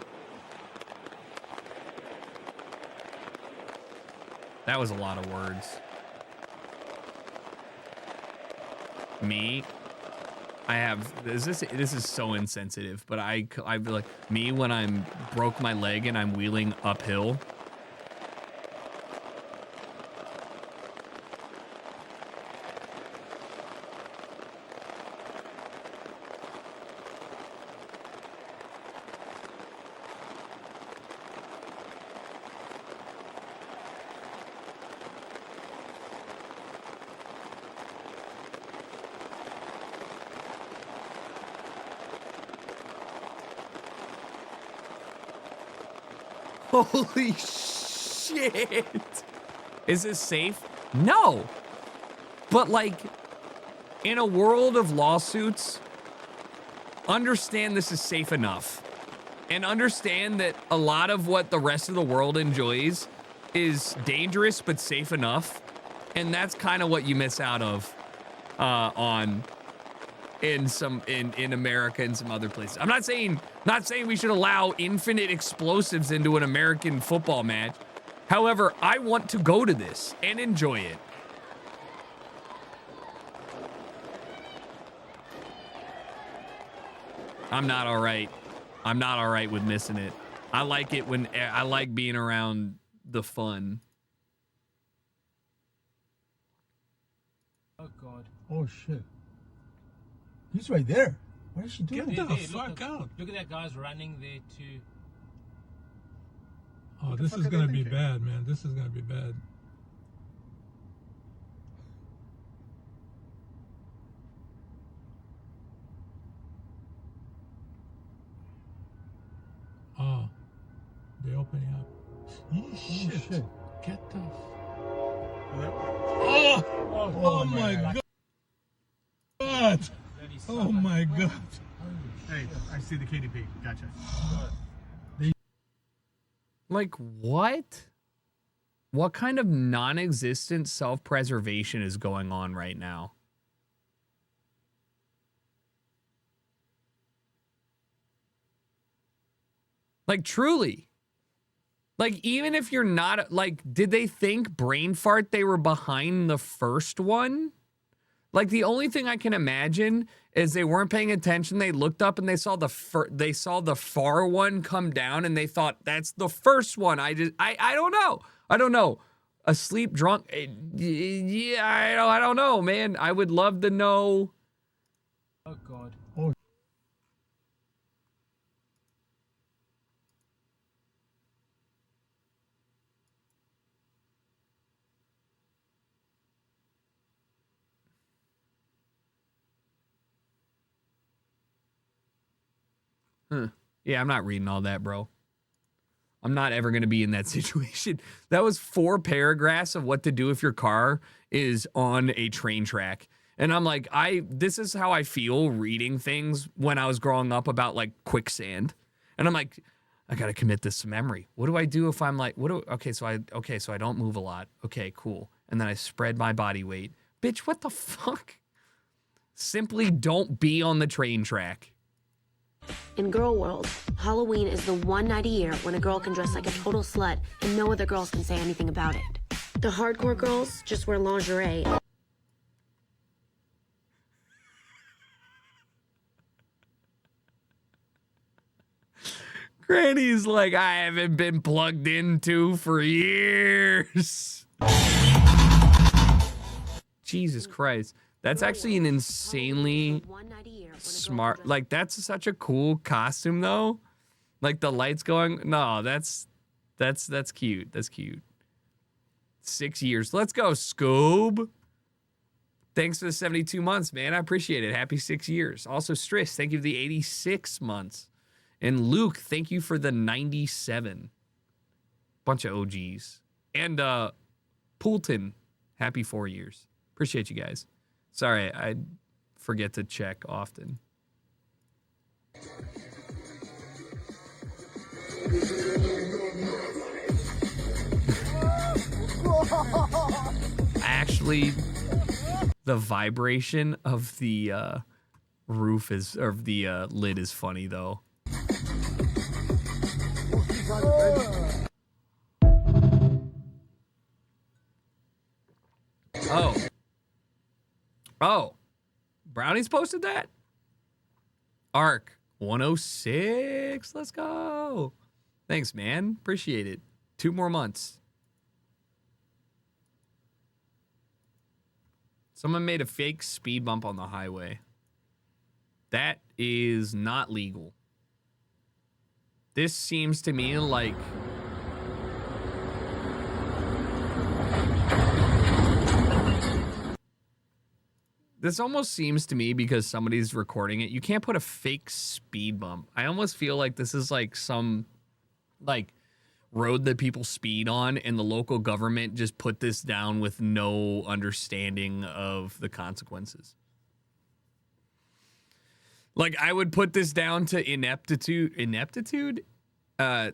That was a lot of words. Me, I have this is so insensitive, but I'd be like me when I'm broke my leg and I'm wheeling uphill. Holy shit. Is this safe? No. But like, in a world of lawsuits, understand this is safe enough. And understand that a lot of what the rest of the world enjoys is dangerous but safe enough. And that's kind of what you miss out of on in America and some other places. I'm not saying we should allow infinite explosives into an American football match. However, I want to go to this and enjoy it. I'm not all right. I'm not all right with missing it. I like it when I like being around the fun. Oh God. Oh shit. He's right there. What is she doing? Get the fuck out. Look at that guy's running there too. Oh, this is gonna be bad, man. This is gonna be bad. Oh, they're opening up. Oh, shit. Get the. Oh my God. Oh my God. Hey, I see the KDP. Gotcha. Like, what? What kind of non-existent self-preservation is going on right now? Like, truly. Like, even if you're not, like, did they think brain fart they were behind the first one? Like, the only thing I can imagine is they weren't paying attention. They looked up and they saw the far one come down and they thought that's the first one. I don't know. I don't know. Asleep, drunk. Yeah, I don't know, man. I would love to know. Oh God. Oh. Huh. Yeah, I'm not reading all that, bro. I'm not ever going to be in that situation. That was 4 paragraphs of what to do if your car is on a train track. And I'm like, this is how I feel reading things when I was growing up about like quicksand. And I'm like, I got to commit this to memory. What do I do if I'm like, so I don't move a lot. Okay, cool. And then I spread my body weight. Bitch, what the fuck? Simply don't be on the train track. In girl world, Halloween is the one night a year when a girl can dress like a total slut and no other girls can say anything about it. The hardcore girls just wear lingerie. Granny's like, I haven't been plugged into for years. Jesus Christ. That's actually an insanely smart, like, that's such a cool costume though. Like the lights going, no, that's cute. That's cute. 6 years. Let's go, Scoob. Thanks for the 72 months, man. I appreciate it. Happy 6 years. Also, Striss, thank you for the 86 months. And Luke, thank you for the 97. Bunch of OGs. And Poulton, happy 4 years. Appreciate you guys. Sorry, I forget to check often. Actually, the vibration of the roof is, or the lid is funny though. Oh, Brownies posted that? Arc 106, let's go. Thanks, man, appreciate it. 2 more months. Someone made a fake speed bump on the highway. That is not legal. This seems to me like... This almost seems to me, because somebody's recording it, you can't put a fake speed bump. I almost feel like this is like some like road that people speed on and the local government just put this down with no understanding of the consequences. Like, I would put this down to ineptitude. I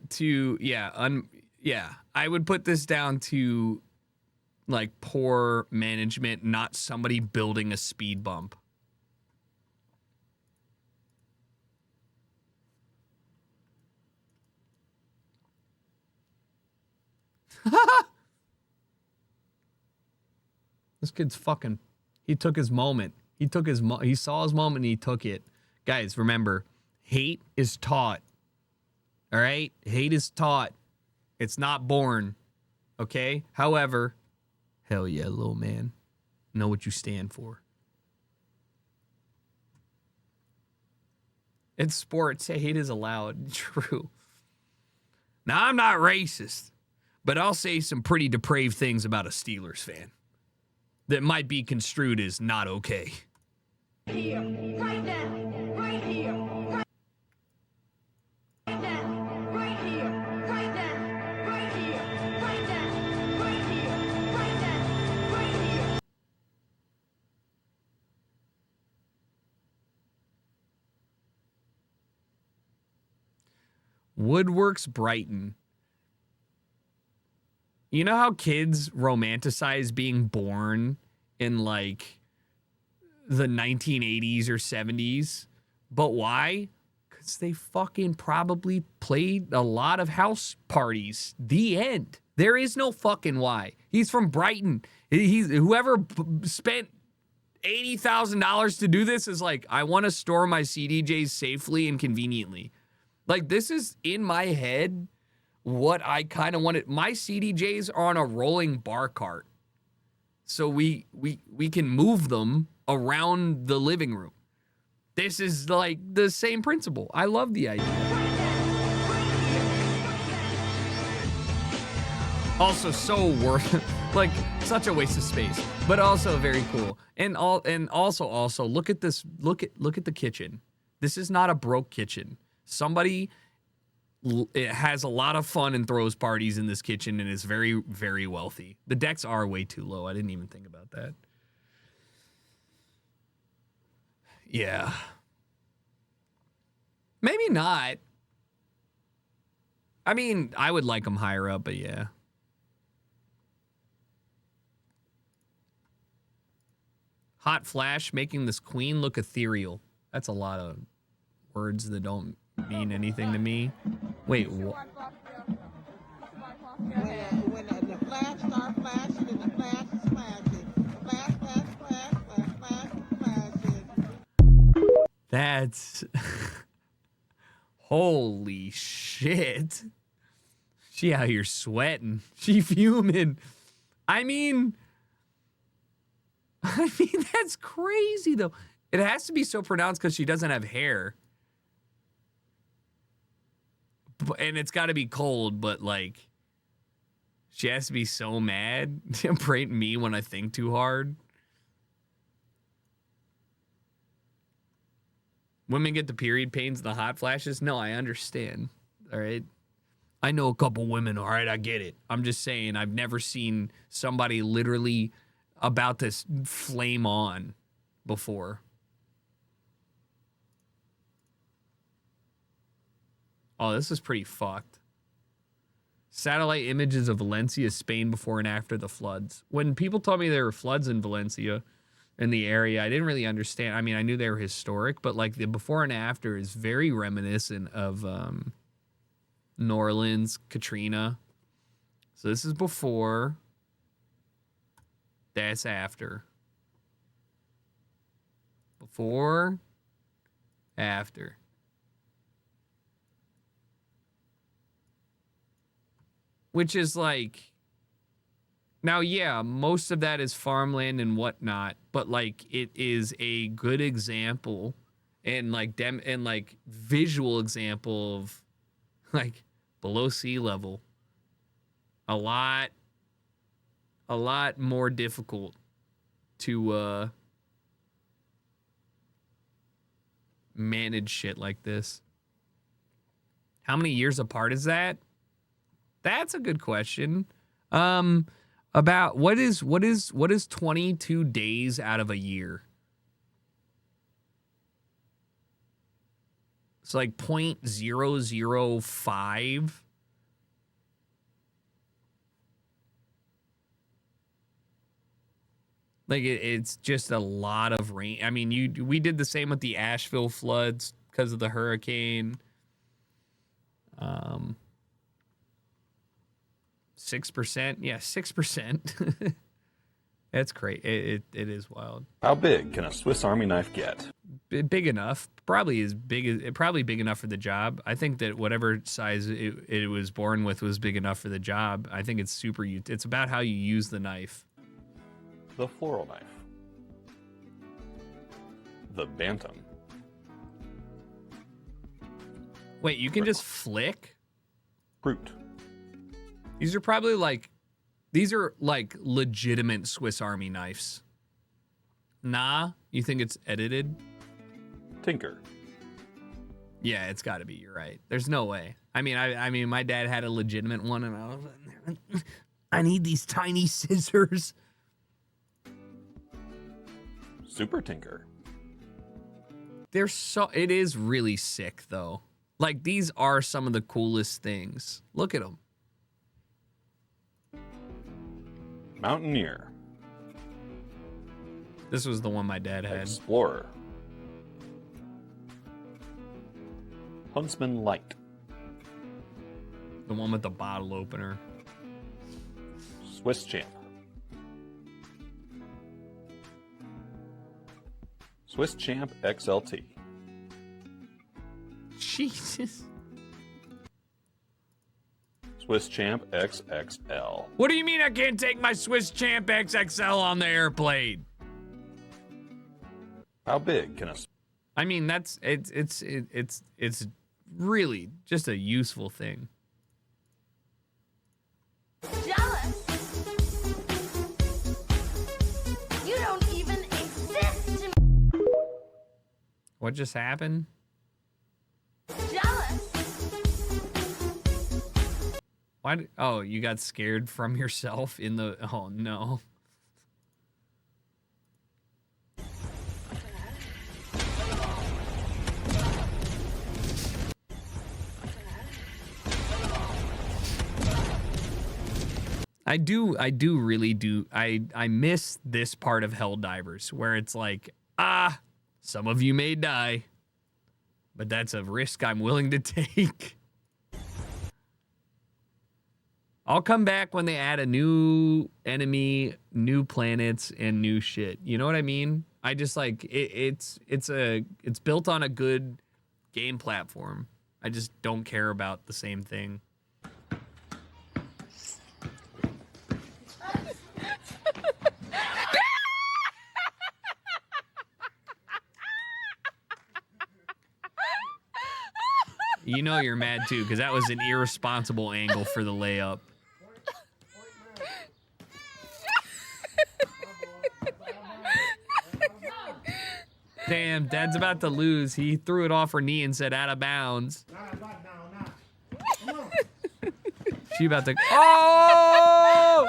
would put this down to like poor management, not somebody building a speed bump. This kid's fucking... He took his moment. He saw his moment and he took it. Guys, remember, hate is taught. All right? Hate is taught. It's not born. Okay? However, hell yeah, little man. Know what you stand for. In sports, hate is allowed. True. Now, I'm not racist, but I'll say some pretty depraved things about a Steelers fan that might be construed as not okay. Here, right now, right here, right now, right here, right now, right here, right now, right here, right now, right here. Woodworks Brighton. You know how kids romanticize being born in like the 1980s or 70s? But why? Because they fucking probably played a lot of house parties. The end. There is no fucking why. He's from Brighton. He's whoever spent $80,000 to do this is like, I want to store my CDJs safely and conveniently. Like, this is in my head what I kind of wanted. My CDJs are on a rolling bar cart. So we can move them around the living room. This is like the same principle. I love the idea. Also so worth like such a waste of space, but also very cool. And also look at this, look at the kitchen. This is not a broke kitchen. Somebody has a lot of fun and throws parties in this kitchen and is very, very wealthy. The decks are way too low. I didn't even think about that. Yeah. Maybe not. I mean, I would like them higher up, but yeah. Hot flash making this queen look ethereal. That's a lot of words that don't mean anything to me. Wait, what? When the flash starts flashing and the flash is flashing. Flash, flash, flash, flash, flash, flashing. That's... Holy shit. She out here sweating. She fuming. I mean, that's crazy, though. It has to be so pronounced because she doesn't have hair. And it's got to be cold, but, like, she has to be so mad to berate me when I think too hard. Women get the period pains and the hot flashes? No, I understand. All right? I know a couple women, all right? I get it. I'm just saying I've never seen somebody literally about to flame on before. Oh, this is pretty fucked. Satellite images of Valencia, Spain before and after the floods. When people told me there were floods in Valencia, in the area, I didn't really understand. I mean, I knew they were historic, but like the before and after is very reminiscent of New Orleans, Katrina. So this is before. That's after. Before. After. Which is like, now, yeah, most of that is farmland and whatnot, but like it is a good example and like visual example of like below sea level. A lot more difficult to manage shit like this. How many years apart is that? That's a good question. About what is 22 days out of a year? It's like 0.005. Like it's just a lot of rain. I mean, we did the same with the Asheville floods because of the 6%. Yeah, 6%. That's great. It is wild. How big can a Swiss Army knife get? Big enough. Probably big enough for the job. I think that whatever size it was born with was big enough for the job. I think it's super. It's about how you use the knife. The floral knife. The bantam. Wait, you can just flick? Fruit. These are probably like, these are like legitimate Swiss Army knives. Nah, you think it's edited? Tinker. Yeah, it's got to be. You're right. There's no way. I mean, my dad had a legitimate one, and I was like, I need these tiny scissors. Super Tinker. It is really sick though. Like, these are some of the coolest things. Look at them. Mountaineer. This was the one my dad had. Explorer. Huntsman Light. The one with the bottle opener. Swiss Champ. Swiss Champ XLT. Jesus. Swiss Champ XXL. What do you mean I can't take my Swiss Champ XXL on the airplane? How big can a... I mean, it's really just a useful thing. Jealous? You don't even exist to me. What just happened? Jealous? Why? Oh, you got scared from yourself in the... Oh, no. I miss this part of Helldivers where it's like, some of you may die, but that's a risk I'm willing to take. I'll come back when they add a new enemy, new planets, and new shit. You know what I mean? I just like it's built on a good game platform. I just don't care about the same thing. You know you're mad too, because that was an irresponsible angle for the layup. Damn, Dad's about to lose. He threw it off her knee and said out of bounds. She about to... Oh!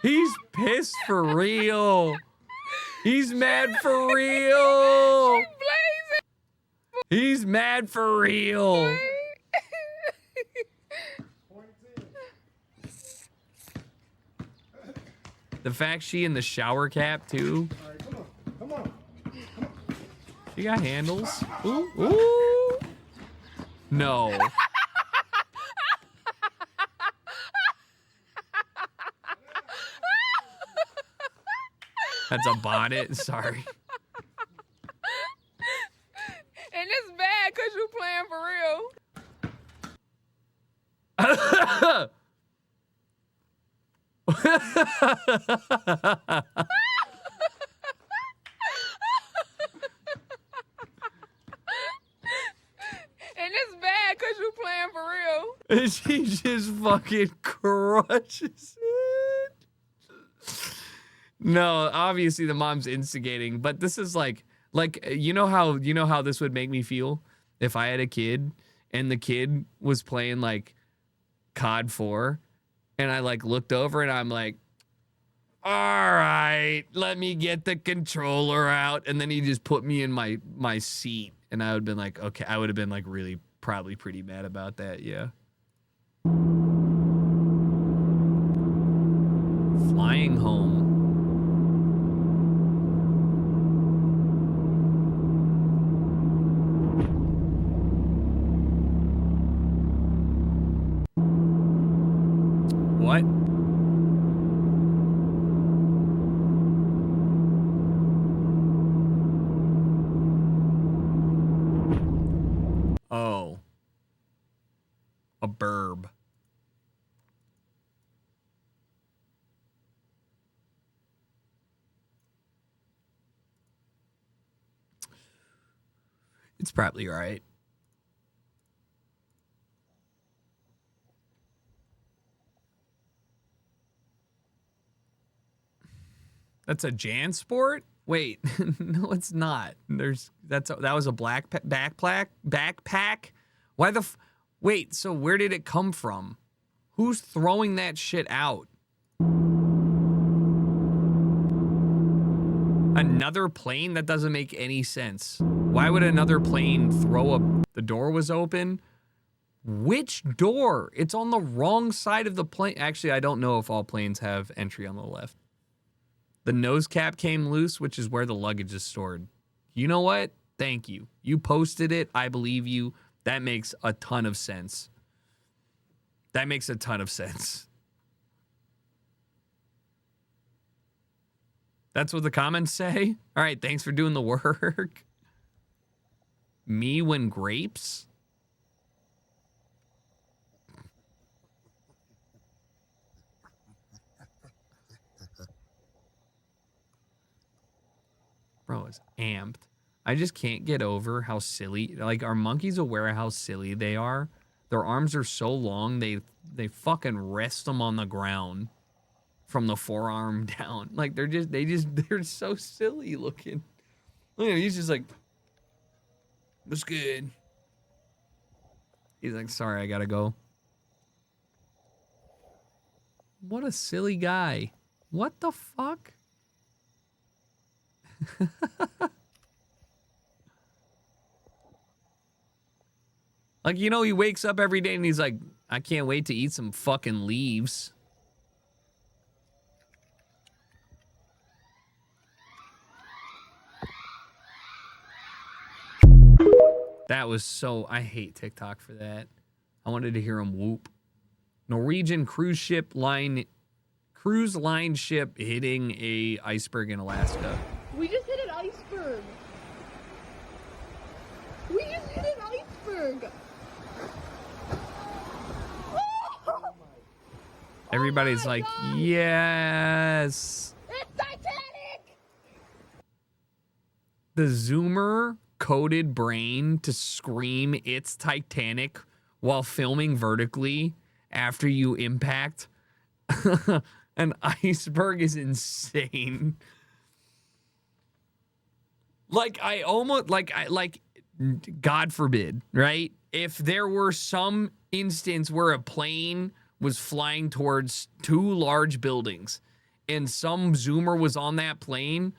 He's pissed for real. He's mad for real. He's mad for real. The fact she in the shower cap too. Come on. She got handles. Ooh, ooh. No. That's a bonnet. Sorry. And it's bad because you playing for real. And it's bad because you playing for real. And she just fucking crushes it. No, obviously the mom's instigating, but this is like you know how this would make me feel if I had a kid and the kid was playing like COD 4 and I like looked over and I'm like, all right, let me get the controller out, and then he just put me in my seat, and I would have been like, okay, I would have been like really probably pretty mad about that, yeah. Flying home. It's probably right. That's a JanSport? Wait, no, it's not. That was a black backpack. Why the? Wait, so where did it come from? Who's throwing that shit out? Another plane? That doesn't make any sense. Why would another plane throw the door was open? Which door? It's on the wrong side of the plane. Actually, I don't know if all planes have entry on the left. The nose cap came loose, which is where the luggage is stored. You know what? Thank you. You posted it. I believe you. That makes a ton of sense. That makes a ton of sense. That's what the comments say? All right, thanks for doing the work. Me when grapes? Bro is amped. I just can't get over how silly, like, are monkeys aware of how silly they are? Their arms are so long, they fucking rest them on the ground from the forearm down. Like, they're so silly looking. Look at him, he's just like, what's good? He's like, sorry, I gotta go. What a silly guy. What the fuck? Like, you know, he wakes up every day and he's like, I can't wait to eat some fucking leaves. That was so... I hate TikTok for that. I wanted to hear him whoop. Norwegian cruise line ship hitting a iceberg in Alaska. We just hit an iceberg. We just hit an iceberg. Everybody's like, yes. It's Titanic! The Zoomer coded brain to scream it's Titanic while filming vertically after you impact an iceberg is insane. Like, God forbid, right? If there were some instance where a plane was flying towards two large buildings and some Zoomer was on that plane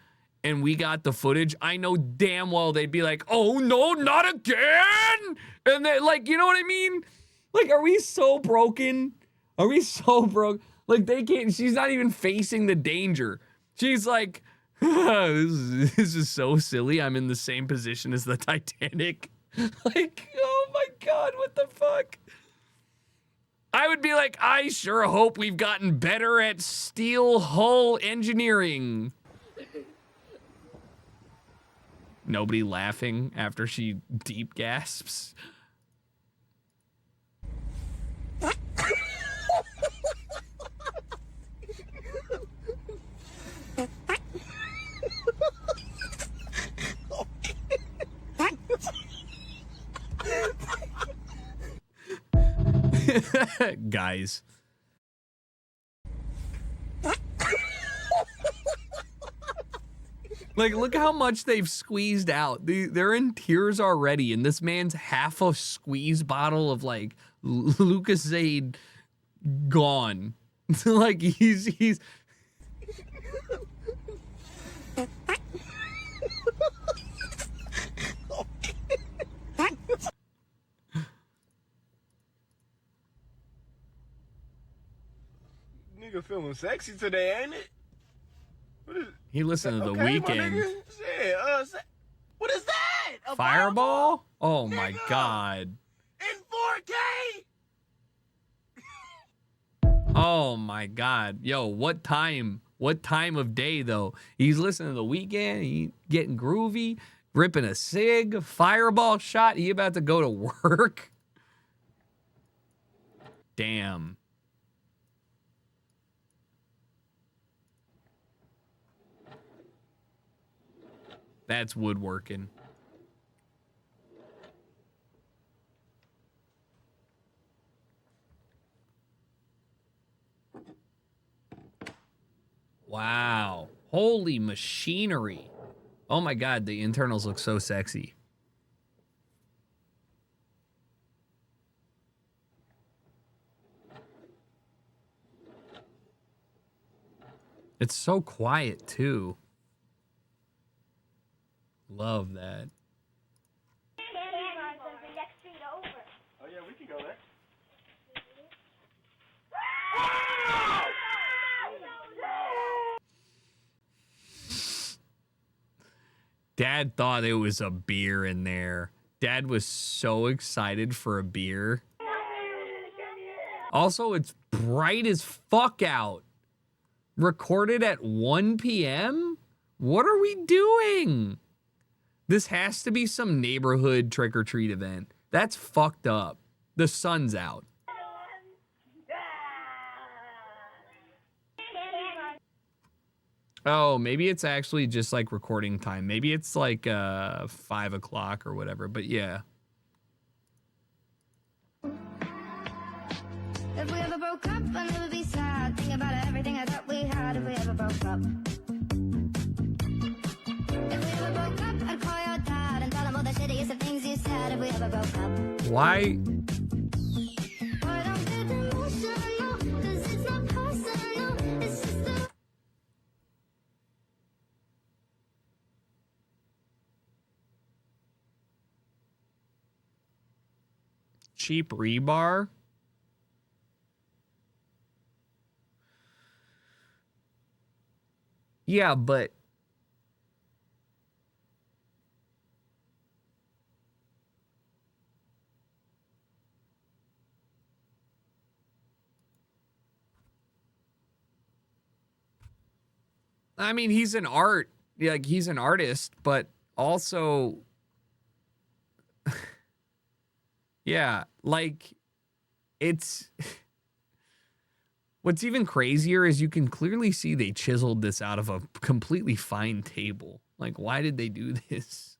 and we got the footage, I know damn well they'd be like, oh no, not again. And they, like, you know what I mean? Like, are we so broken? Are we so broke? Like, they can't, she's not even facing the danger. She's like, this is so silly. I'm in the same position as the Titanic. Like, oh my God, what the fuck? I would be like, I sure hope we've gotten better at steel hull engineering. Nobody laughing after she deep gasps. Guys. Like, look how much they've squeezed out. They're in tears already, and this man's half a squeeze bottle of, like, Lucozade gone. Like, he's... Nigga feeling sexy today, ain't it? What is, he listened to The okay, Weeknd. Shit, what is that? A Fireball? Oh my God. In 4K? Oh my God. Yo, what time? What time of day, though? He's listening to The Weeknd. He getting groovy, ripping a cig, fireball shot. He about to go to work. Damn. That's woodworking. Wow. Holy machinery. Oh my God, the internals look so sexy. It's so quiet too. Love that. Oh yeah, we can go there. Dad thought it was a beer in there. Dad was so excited for a beer. Also, it's bright as fuck out. Recorded at 1 p.m.? What are we doing? This has to be some neighborhood trick-or-treat event. That's fucked up. The sun's out. Oh, maybe it's actually just like recording time. Maybe it's like 5 o'clock or whatever, but yeah. If we ever broke up, I'll never be sad. Think about everything I thought we had if we ever broke up. If we ever broke up, I'd call your dad and tell him all the shittiest of things you said if we ever broke up. Why? But don't get emotional, 'cause it's not personal. It's just a... Cheap rebar? Yeah, but I mean, he's an he's an artist, but also yeah, like it's what's even crazier is you can clearly see they chiseled this out of a completely fine table. Like, why did they do this?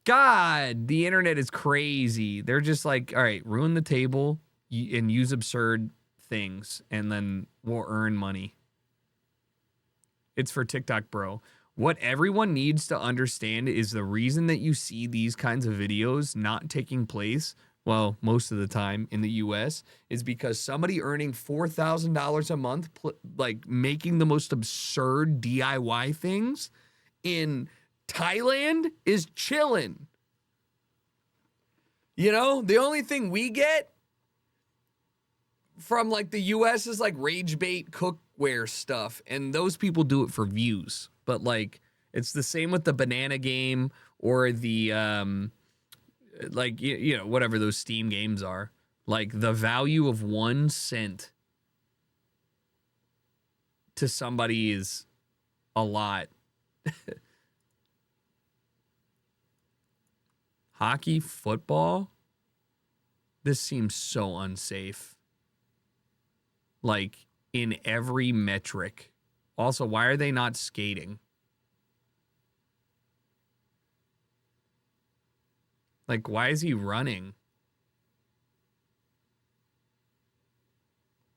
God, the internet is crazy. They're just like, all right, ruin the table and use absurd things, and then we'll earn money. It's for TikTok, bro. What everyone needs to understand is the reason that you see these kinds of videos not taking place, well, most of the time in the US, is because somebody earning $4,000 a month, like making the most absurd DIY things in Thailand is chilling. You know, the only thing we get from like the US is like rage bait cookware stuff, and those people do it for views. But like it's the same with the banana game or the like you know, whatever those Steam games are. Like the value of 1 cent to somebody is a lot. Hockey, football? This seems so unsafe. Like, in every metric. Also, why are they not skating? Like, why is he running?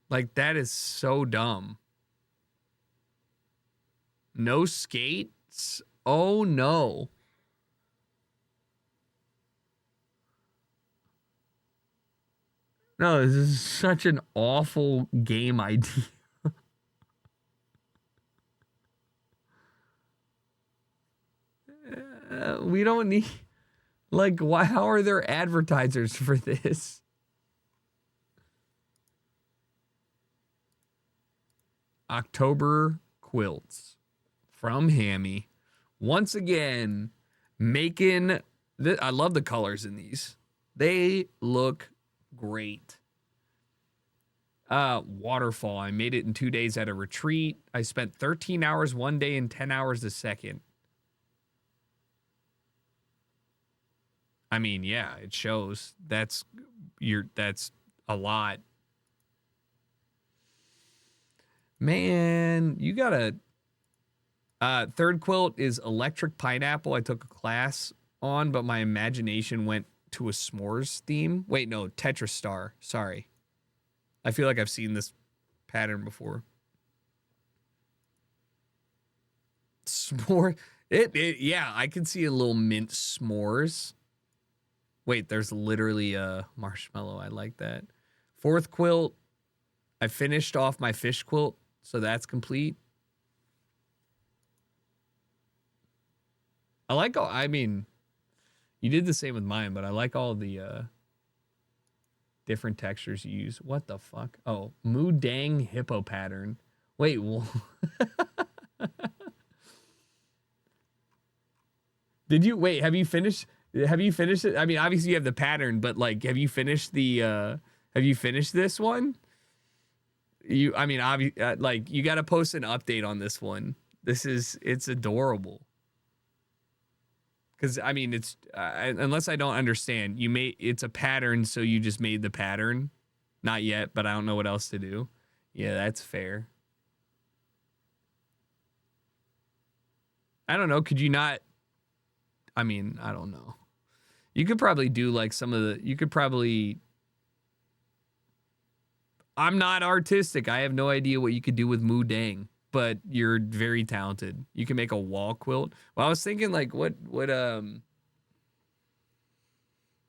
Like, that is so dumb. No skates? Oh, no. No, this is such an awful game idea. We don't need... Like, why? How are there advertisers for this? October quilts from Hammy. Once again, making... I love the colors in these. They look great. Waterfall. I made it in 2 days at a retreat. I spent 13 hours one day and 10 hours the second. I mean, yeah, it shows. That's a lot. Man, you gotta... third quilt is electric pineapple. I took a class on, but my imagination went to a s'mores theme. Wait, no, Tetris Star. Sorry. I feel like I've seen this pattern before. S'more. Yeah, I can see a little mint s'mores. Wait, there's literally a marshmallow. I like that. Fourth quilt. I finished off my fish quilt, so that's complete. I like all, I mean, you did the same with mine, but I like all the different textures you use. What the fuck? Oh, Moo Dang Hippo pattern. Wait, did you wait? Have you finished it? I mean, obviously you have the pattern, but like, have you finished this one? I mean, like, you got to post an update on this one. It's adorable. Because I mean, it's unless I don't understand, it's a pattern, so you just made the pattern. Not yet, but I don't know what else to do. Yeah, that's fair. I don't know. Could you not? I mean, I don't know. You could probably do like I'm not artistic. I have no idea what you could do with Moo Dang, but you're very talented. You can make a wall quilt. Well, I was thinking like what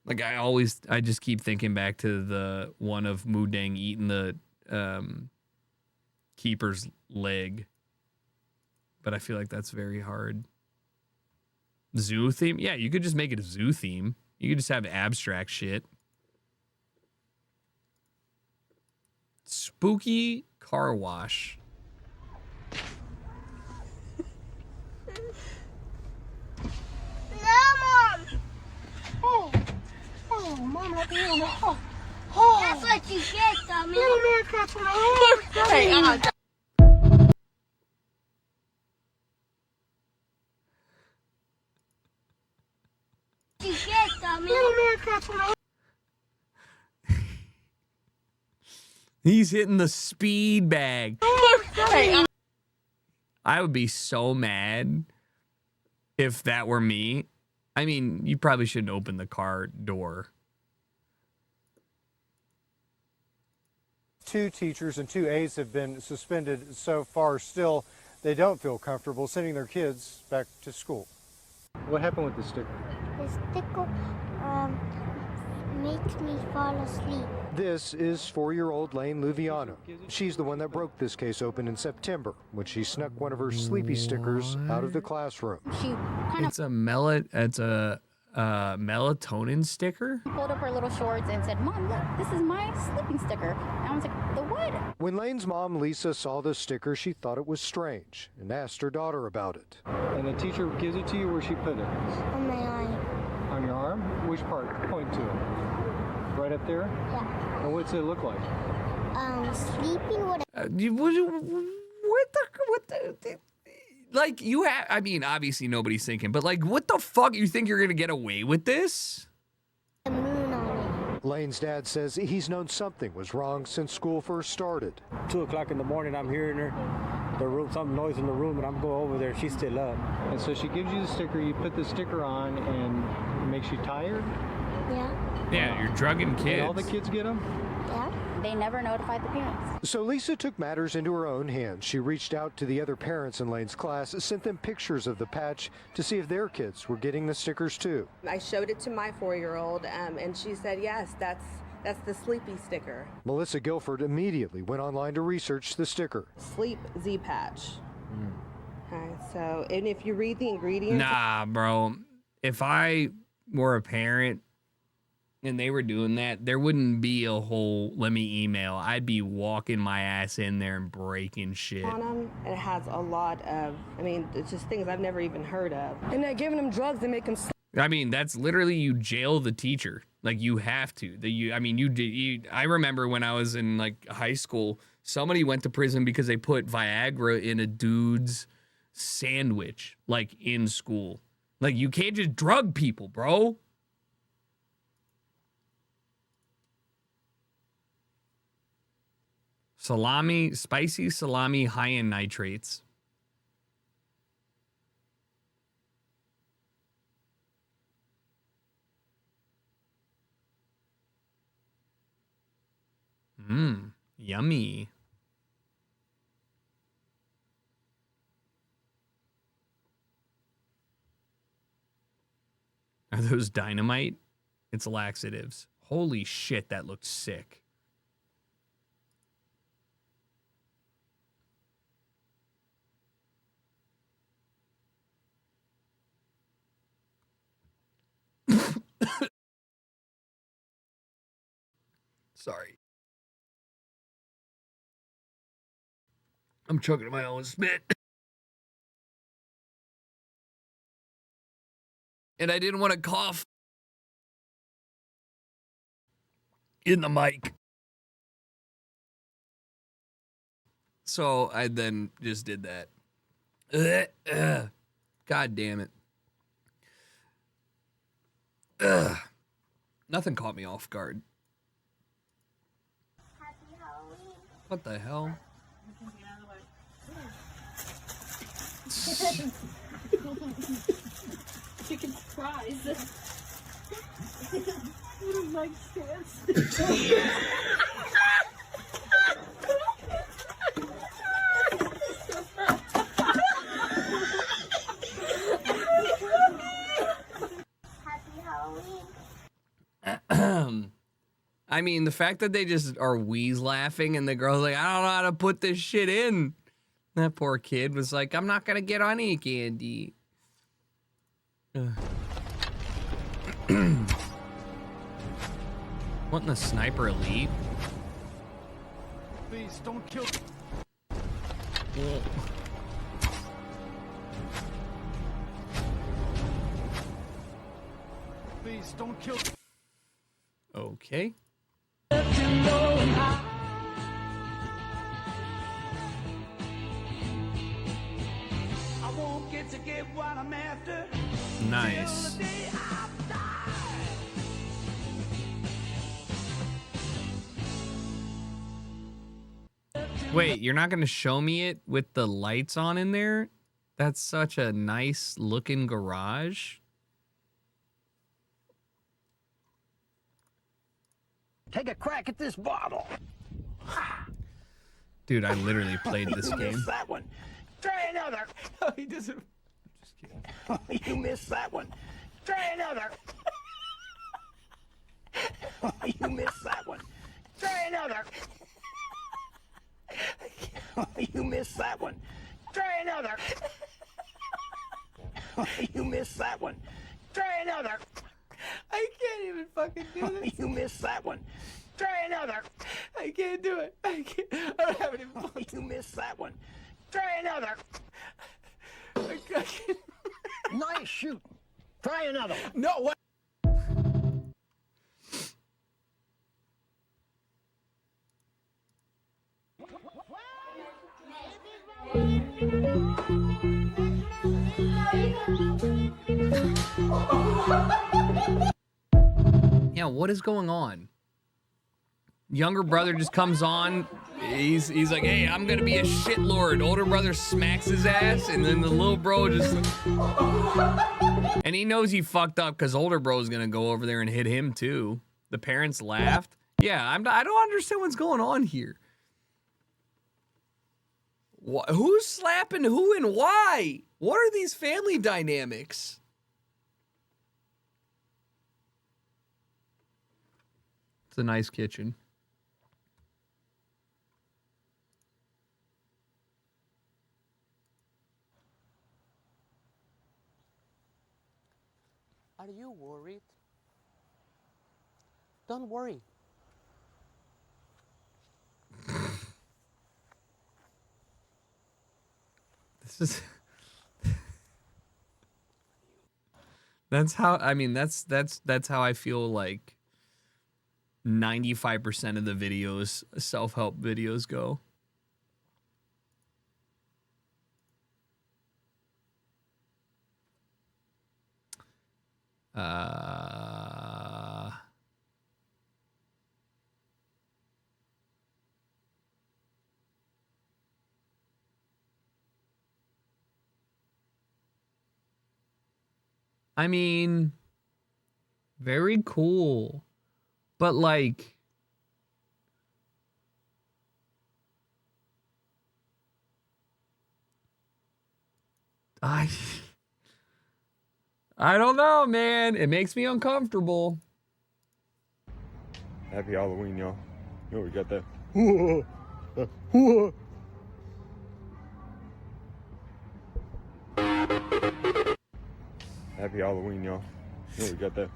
like I just keep thinking back to the one of Moo Dang eating the keeper's leg. But I feel like that's very hard. Zoo theme? Yeah, you could just make it a zoo theme. You could just have abstract shit. Spooky car wash. No, Mom! Oh, Mama, that's what you get, dummy. Little man, that's what I want. Hey, you get, dummy. Little man, that's what I want. He's hitting the speed bag. I would be so mad if that were me. I mean, you probably shouldn't open the car door. 2 teachers and 2 aides have been suspended so far. Still, they don't feel comfortable sending their kids back to school. What happened with the sticker? The sticker makes me fall asleep. This is 4-year-old Lane Luviano. She's the one that broke this case open in September when she snuck one of her sleepy stickers out of the classroom. It's a melatonin sticker? Pulled up her little shorts and said, "Mom, look, this is my sleeping sticker." And I was like, "The what?" When Lane's mom, Lisa, saw the sticker, she thought it was strange and asked her daughter about it. And the teacher gives it to you, where she put it? On my eye. On your arm? Which part? Point to it. Right up there? Yeah. And what's it look like? Sleeping with What the like, you have, I mean, obviously nobody's thinking, but like, what the fuck? You think you're gonna get away with this? a moon on it. Lane's dad says he's known something was wrong since school first started. 2 o'clock in the morning, I'm hearing some noise in the room, and I'm going over there. She's still up. And so she gives you the sticker. You put the sticker on, and it makes you tired. Yeah. Yeah, you're drugging kids. And all the kids get them. Yeah. They never notified the parents. So Lisa took matters into her own hands. She reached out to the other parents in Lane's class, sent them pictures of the patch to see if their kids were getting the stickers too. I showed it to my 4-year-old, and she said, yes, that's the sleepy sticker. Melissa Guilford immediately went online to research the sticker. Sleep Z patch. Okay, so, and if you read the ingredients. Nah, bro. If I were a parent and they were doing that, there wouldn't be a whole let me email. I'd be walking my ass in there and breaking shit. On them, and it has a lot of, I mean, it's just things I've never even heard of. And they're giving them drugs that make them. I mean, that's literally, you jail the teacher. Like, you have to. I remember when I was in like high school, somebody went to prison because they put Viagra in a dude's sandwich, like in school. Like, you can't just drug people, bro. Spicy salami high in nitrates. Yummy. Are those dynamite? It's laxatives. Holy shit, that looked sick. Sorry. I'm choking my own spit. And I didn't want to cough in the mic. So I then just did that. God damn it. Ugh. Nothing caught me off guard. What the hell? Chicken surprise. What a nice stance. I mean, the fact that they just are wheeze laughing and the girl's like, I don't know how to put this shit in. That poor kid was like, I'm not gonna get on any candy. What in the Sniper Elite? Please don't kill. Please don't kill. Okay. I won't get to get what I'm after. Nice. Wait, you're not gonna show me it with the lights on in there? That's such a nice looking garage. Take a crack at this bottle. Dude, I literally played this You game. missed that one. Try another. No, he doesn't. Just kidding. You missed that one. Try another. You missed that one. Try another. You missed that one. Try another. You missed that one. Try another. I can't even fucking do this. You missed that one. Try another. I can't do it. I can't. I don't have any fun. You missed that one. Try another. I can't. Nice shoot. Try another. No, what? Yeah, what is going on? Younger brother just comes on. He's like, hey, I'm gonna be a shitlord. Older brother smacks his ass, and then the little bro just... And he knows he fucked up because older bro's gonna go over there and hit him too. The parents laughed. Yeah, I don't understand what's going on here. Who's slapping who and why? What are these family dynamics? It's a nice kitchen. Are you worried? Don't worry. This is... That's how, I mean, that's how I feel like 95% of the videos, self-help videos go. I mean, very cool, but like, I don't know, man. It makes me uncomfortable. Happy Halloween, y'all. You know we got that. Happy Halloween, y'all. You know we got that.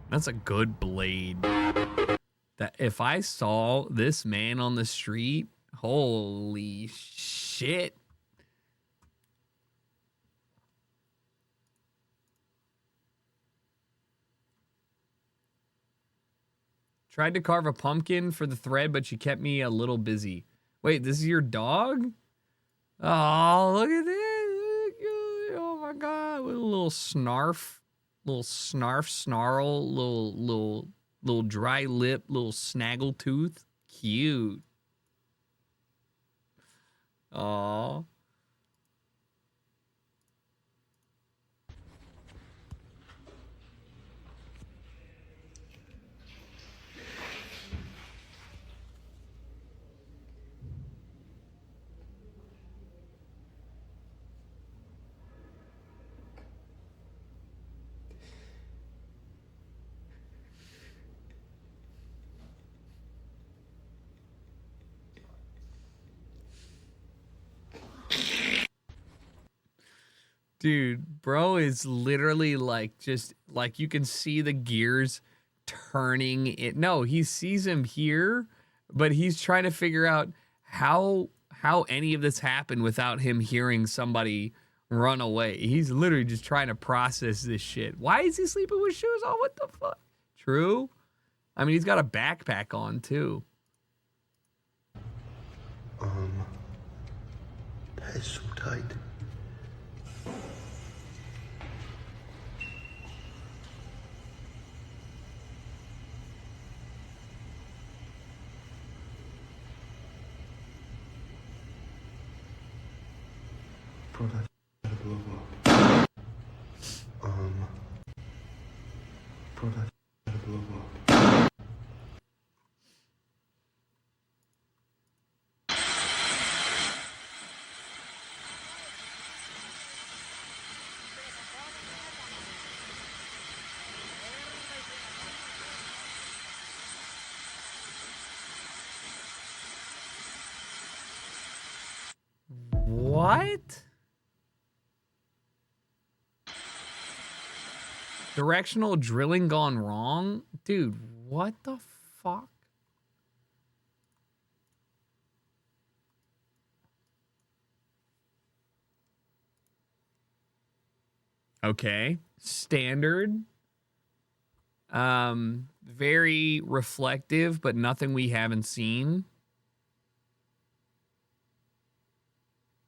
That's a good blade. That if I saw this man on the street, holy shit. Tried to carve a pumpkin for the thread, but she kept me a little busy. Wait, this is your dog? Oh, look at this. Oh my god, with a little snarf. Little snarl, little dry lip, little snaggle tooth. Cute. Aw. Dude, bro is literally like just like you can see the gears turning it. No, he sees him here, but he's trying to figure out how any of this happened without him hearing somebody run away. He's literally just trying to process this shit. Why is he sleeping with shoes on? What the fuck? True. I mean, he's got a backpack on too. That is so tight. Bro, that's gotta blow up. Bro, that's gotta blow up. What? Directional drilling gone wrong? Dude, what the fuck? Okay. Standard. Very reflective, but nothing we haven't seen.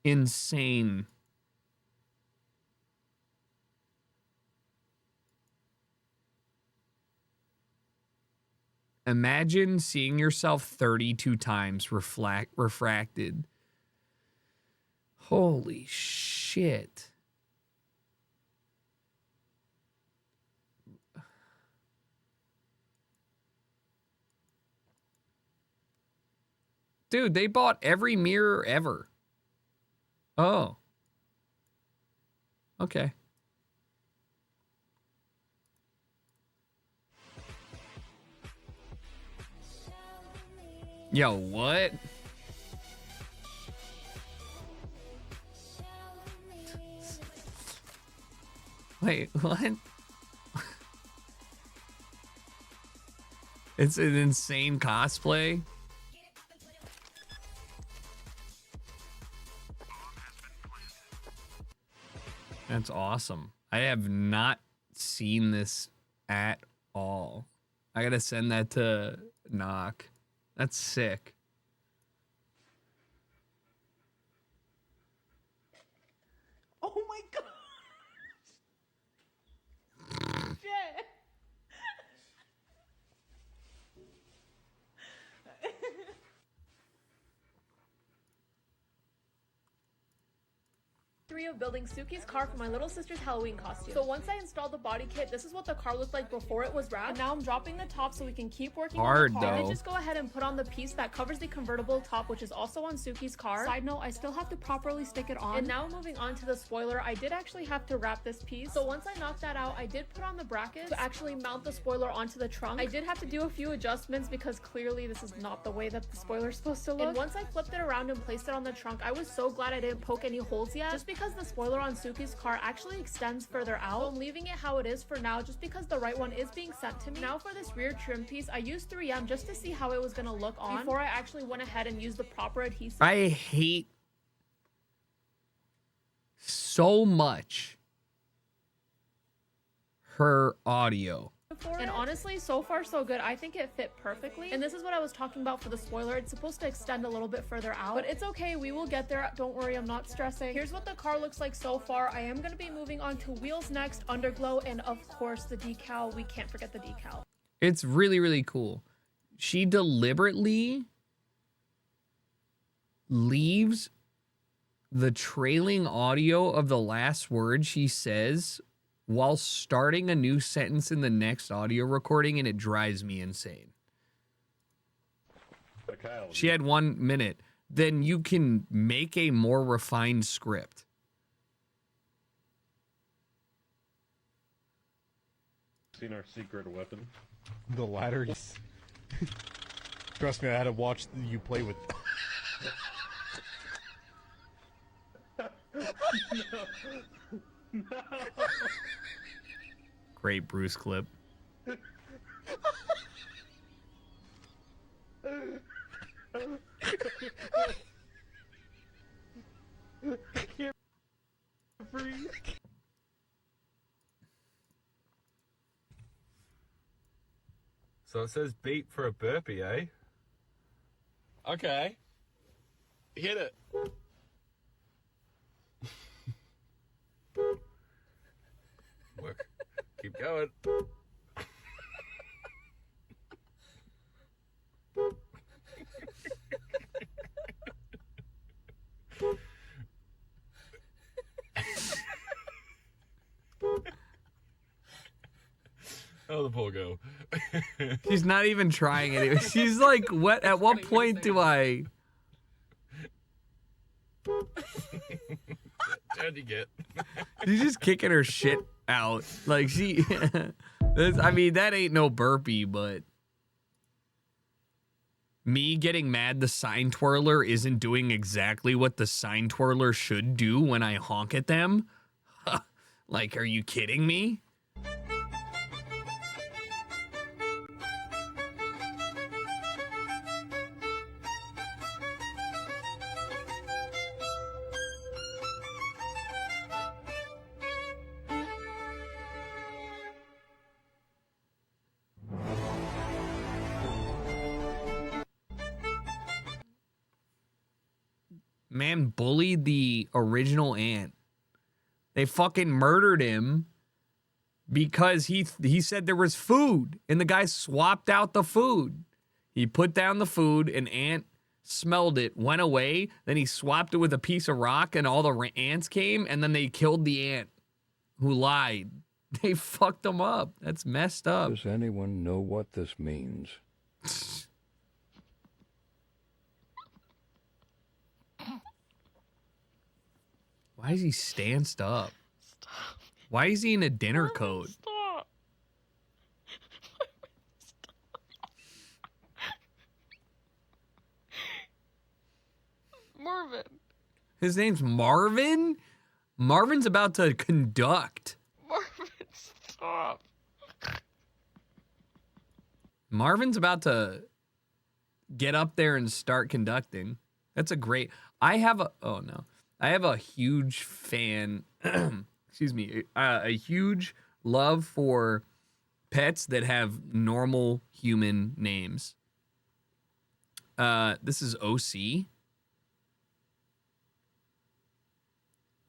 Insane. Imagine seeing yourself 32 times refracted. Holy shit. Dude, they bought every mirror ever. Oh. Okay. Yo, what? Wait, what? It's an insane cosplay. That's awesome. I have not seen this at all. I gotta send that to Knock. That's sick. Oh my god! Shit! 3 of building Suki's car for my little sister's Halloween costume. So once I installed the body kit, this is what the car looked like before it was wrapped. And now I'm dropping the top so we can keep working Hard, on the car. though. And just go ahead and put on the piece that covers the convertible top, which is also on Suki's car. Side note, I still have to properly stick it on. And now moving on to the spoiler, I did actually have to wrap this piece. So once I knocked that out, I did put on the bracket to actually mount the spoiler onto the trunk. I did have to do a few adjustments because clearly this is not the way that the spoiler is supposed to look. And once I flipped it around and placed it on the trunk, I was so glad I didn't poke any holes yet, just because the spoiler on Suki's car actually extends further out. So I'm leaving it how it is for now, just because the right one is being sent to me. Now for this rear trim piece, I used 3M just to see how it was gonna look on before I actually went ahead and used the proper adhesive. I hate so much her audio. And honestly, so far so good. I think it fit perfectly. And this is what I was talking about for the spoiler. It's supposed to extend a little bit further out, but it's okay. We will get there. Don't worry, I'm not stressing. Here's what the car looks like so far. I am going to be moving on to wheels next, underglow, and of course the decal. We can't forget the decal. It's really, really cool. She deliberately leaves the trailing audio of the last word she says while starting a new sentence in the next audio recording, and it drives me insane. She had 1 minute. Then you can make a more refined script. Seen our secret weapon? The ladder. Trust me, I had to watch you play with. No. Great Bruce clip. So it says beat for a burpee, eh? Okay. Hit it. Work. Keep going. Oh, the poor girl. She's not even trying anyway. She's like, what? At what point do I? How'd you get? She's just kicking her shit out. Like she, I mean, that ain't no burpee, but me getting mad the sign twirler isn't doing exactly what the sign twirler should do when I honk at them. Like, are you kidding me? Man bullied the original ant. They fucking murdered him because he said there was food and the guy swapped out the food. He put down the food, an ant smelled it, went away, then he swapped it with a piece of rock and all the ants came and then they killed the ant who lied. They fucked him up. That's messed up. Does anyone know what this means? Why is he stanced up? Stop. Why is he in a dinner coat? Stop. Marvin. His name's Marvin? Marvin's about to conduct. Marvin, stop. Marvin's about to get up there and start conducting. That's a great... I have a huge fan, excuse me, a huge love for pets that have normal human names. This is OC.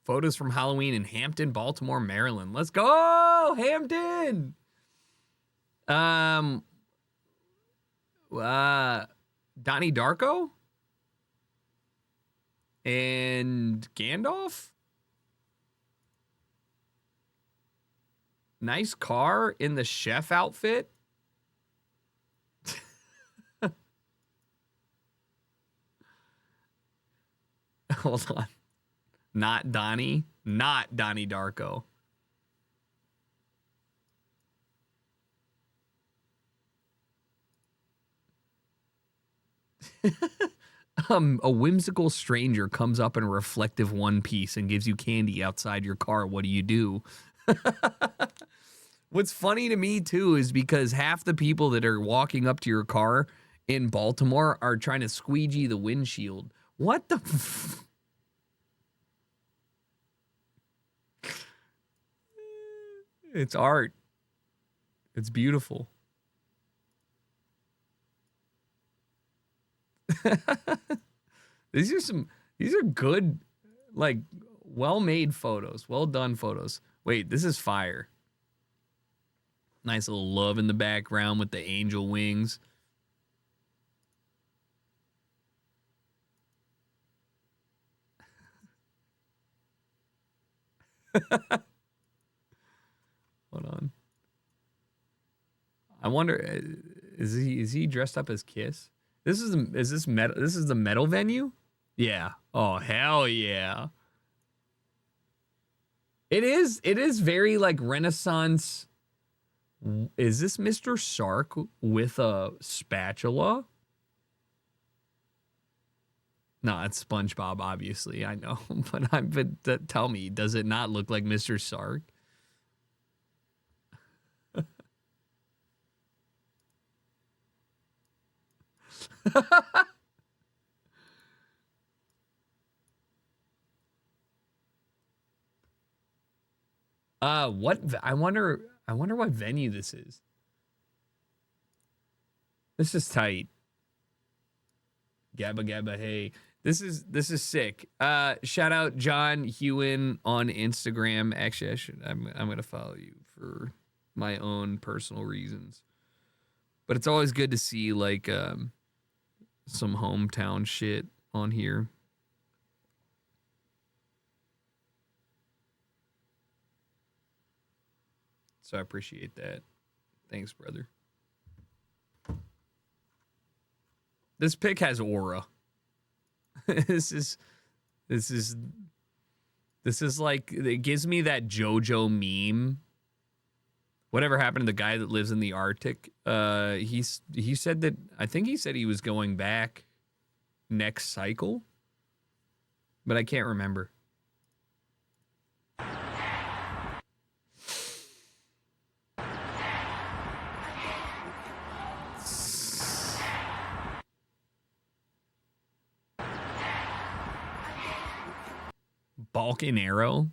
Photos from Halloween in Hampton, Baltimore, Maryland. Let's go, Hampton! Donnie Darko? And Gandalf? Nice car in the chef outfit. Hold on. Not Donnie. Not Donnie Darko. A whimsical stranger comes up in a reflective one piece and gives you candy outside your car. What do? What's funny to me, too, is because half the people that are walking up to your car in Baltimore are trying to squeegee the windshield. What the It's art. It's beautiful. These are good, like, well-made photos. Well done photos. Wait, this is fire. Nice little love in the background with the angel wings. Hold on. I wonder, is he dressed up as Kiss? Is this metal? This is the metal venue? Yeah. Oh, hell yeah. It is very like Renaissance. Is this Mr. Sark with a spatula? No, it's SpongeBob, obviously. I know, but tell me, does it not look like Mr. Sark? What I wonder what venue this is. This is tight. Gabba gabba hey. This is sick. Shout out John Hewen on Instagram. Actually, I'm gonna follow you for my own personal reasons. But it's always good to see like some hometown shit on here. So I appreciate that. Thanks, brother. This pic has aura. This is like, it gives me that JoJo meme. Whatever happened to the guy that lives in the Arctic? He said that, I think he said he was going back next cycle, but I can't remember. Balkan Arrow.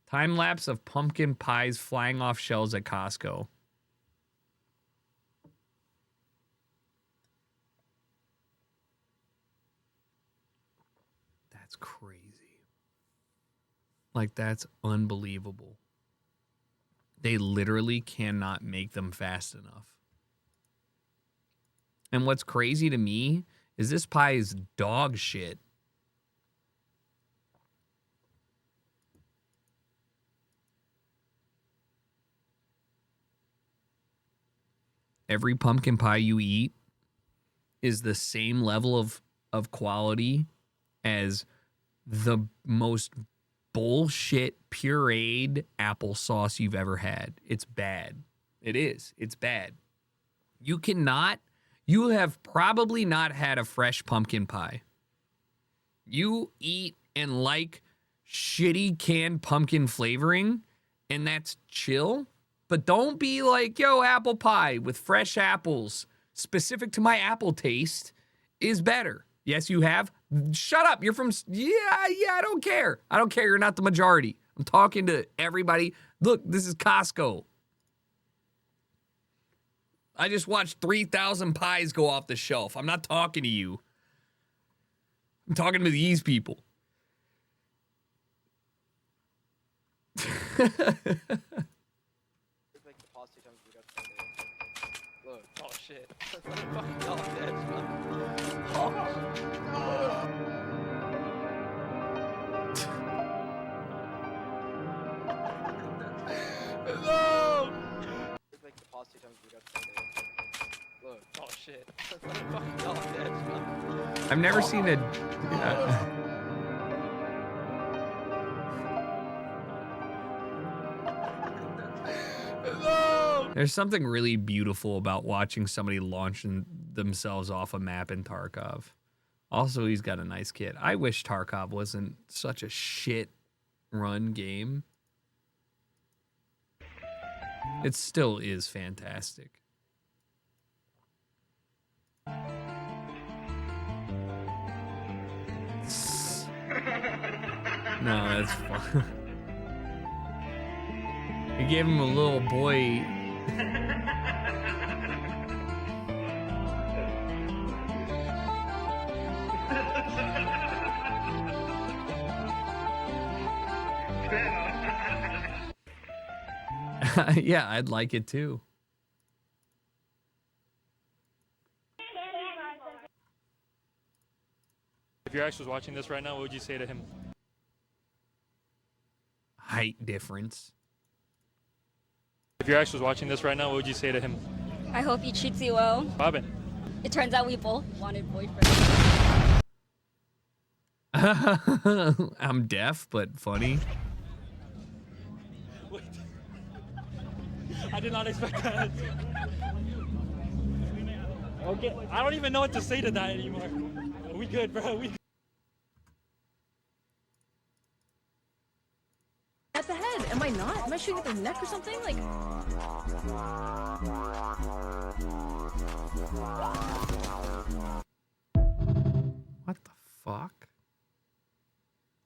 Time lapse of pumpkin pies flying off shelves at Costco. That's crazy. Like, that's unbelievable. They literally cannot make them fast enough. And what's crazy to me is this pie is dog shit. Every pumpkin pie you eat is the same level of quality as the most bullshit pureed applesauce you've ever had. It's bad. It is. It's bad. You have probably not had a fresh pumpkin pie. You eat and like shitty canned pumpkin flavoring, and that's chill. But don't be like, yo, apple pie with fresh apples, specific to my apple taste, is better. Yes, you have. Shut up. You're from, yeah, I don't care. I don't care. You're not the majority. I'm talking to everybody. Look, this is Costco. I just watched 3,000 pies go off the shelf. I'm not talking to you. I'm talking to these people. Look, oh shit. Oh, Look, oh shit. That's like a fucking dog edge. I've never seen a. There's something really beautiful about watching somebody launching themselves off a map in Tarkov. Also, he's got a nice kit. I wish Tarkov wasn't such a shit run game. It still is fantastic. No, that's fun. He gave him a little boy. Yeah, I'd like it too. If your ex was watching this right now, what would you say to him? Height difference. If your ex was watching this right now, what would you say to him? I hope he treats you well. Robin. It turns out we both wanted boyfriends. I'm deaf, but funny. Wait. I did not expect that. Okay, I don't even know what to say to that anymore. We good, bro. We. At the head, am I not? Am I shooting at the neck or something? Like. What the fuck?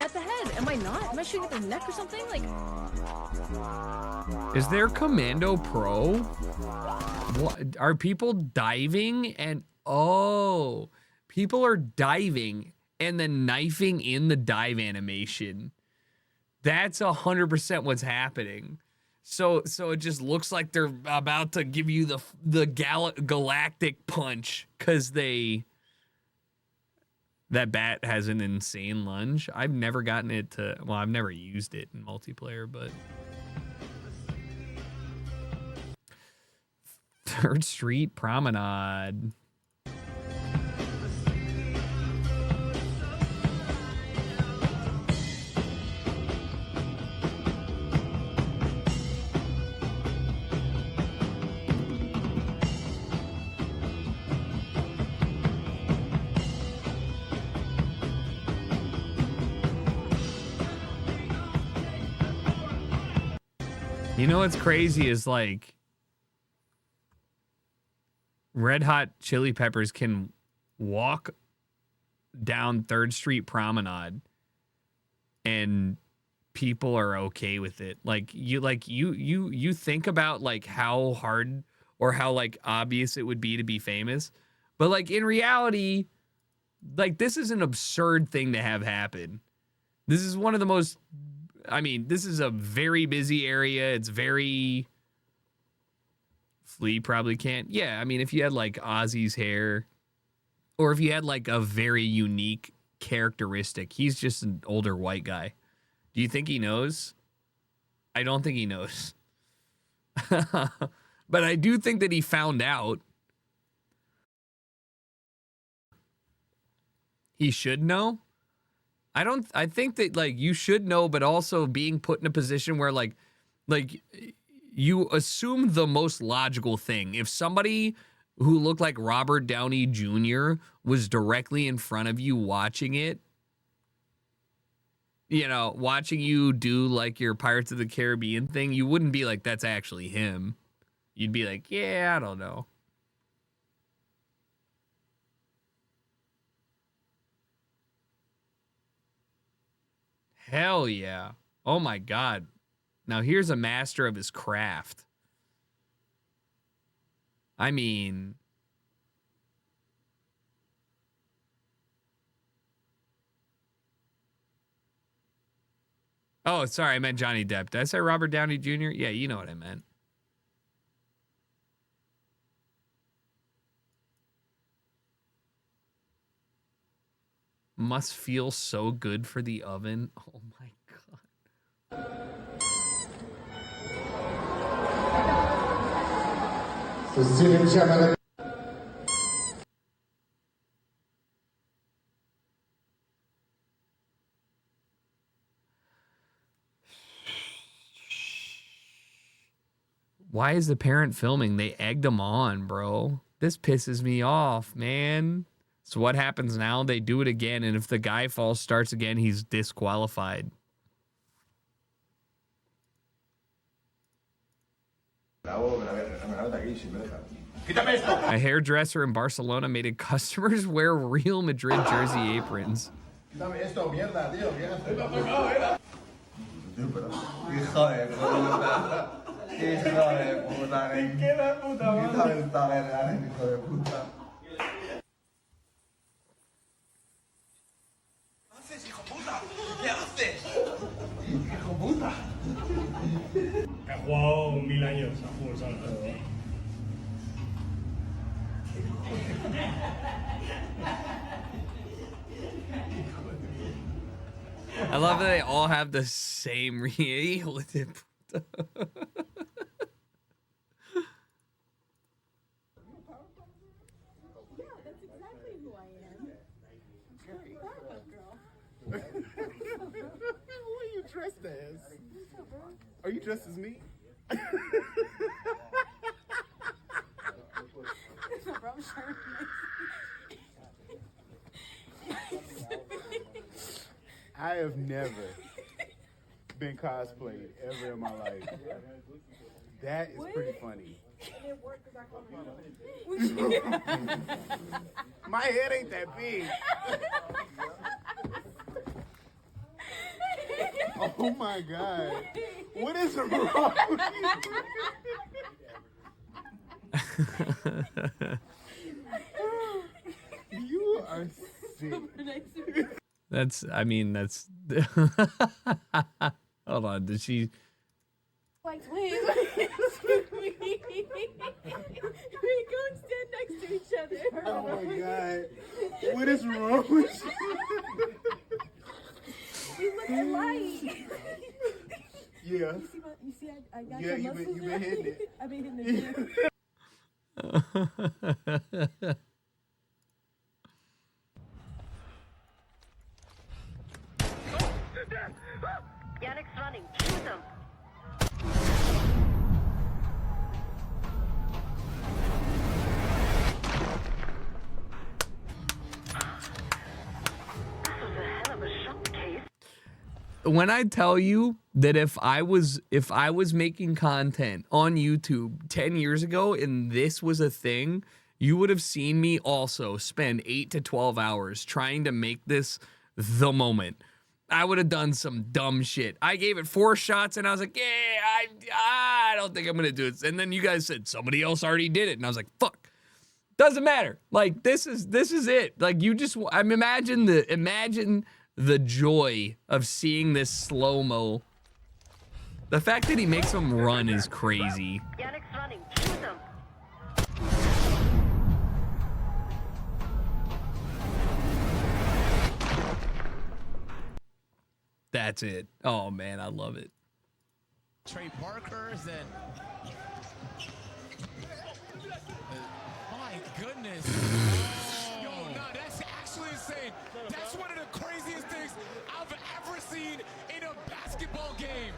At the head, am I not? Am I shooting at the neck or something? Like. Is there Commando Pro? What are people diving and oh, people are diving and then knifing in the dive animation. That's 100% what's happening. So it just looks like they're about to give you the galactic punch because that bat has an insane lunge. I've never gotten it to, well, I've never used it in multiplayer, but 3rd Street Promenade. You know what's crazy is like Red Hot Chili Peppers can walk down 3rd Street Promenade and people are okay with it. You think about like how hard or how like obvious it would be to be famous. But like in reality, like this is an absurd thing to have happen. This is one of the most, I mean, this is a very busy area. It's very... Flea probably can't. Yeah, I mean, if you had like Ozzy's hair, or if you had like a very unique characteristic, he's just an older white guy. Do you think he knows? I don't think he knows. But I do think that he found out. He should know. I think that like you should know, but also being put in a position where like you assume the most logical thing. If somebody who looked like Robert Downey Jr. was directly in front of you watching it, you know, watching you do like your Pirates of the Caribbean thing, you wouldn't be like, that's actually him. You'd be like, yeah, I don't know. Hell yeah. Oh my God. Now here's a master of his craft. I mean... Oh, sorry, I meant Johnny Depp. Did I say Robert Downey Jr.? Yeah, you know what I meant. Must feel so good for the oven. Oh my God. Why is the parent filming? They egged him on, bro. This pisses me off, man. So what happens now? They do it again, and if the guy false starts again, he's disqualified. A hairdresser in Barcelona made customers wear Real Madrid jersey aprons. Ha jugado 1000 años a fútbol sala. I love that they all have the same hijo de puta. What are you dressed as? Are you dressed as me? I have never been cosplayed ever in my life. That is pretty funny. My head ain't that big. Oh my God. What is wrong with you? You are sick. That's hold on, did she Like, wait. We go and stand next to each other. Oh my God. What is wrong with you? You look alike. Yeah. You see, I got Yeah, some you've muscles. been hitting it. I've been hitting the gym. Yannick's running. Shoot him. This was a hell of a shot case. when I tell you that if I was making content on YouTube 10 years ago and this was a thing, you would have seen me also spend 8 to 12 hours trying to make this the moment. I would have done some dumb shit. I gave it 4 shots and I was like, yeah, I don't think I'm gonna do it. And then you guys said somebody else already did it, and I was like, fuck. Doesn't matter. Like this is it. Like you just imagine the joy of seeing this slow-mo. The fact that he makes him run is crazy. Yannick's running. Shoot him. That's it. Oh man, I love it. Trey Parker's and my goodness. Yo, no, that's actually insane. That's one of the craziest things I've ever seen in a basketball game.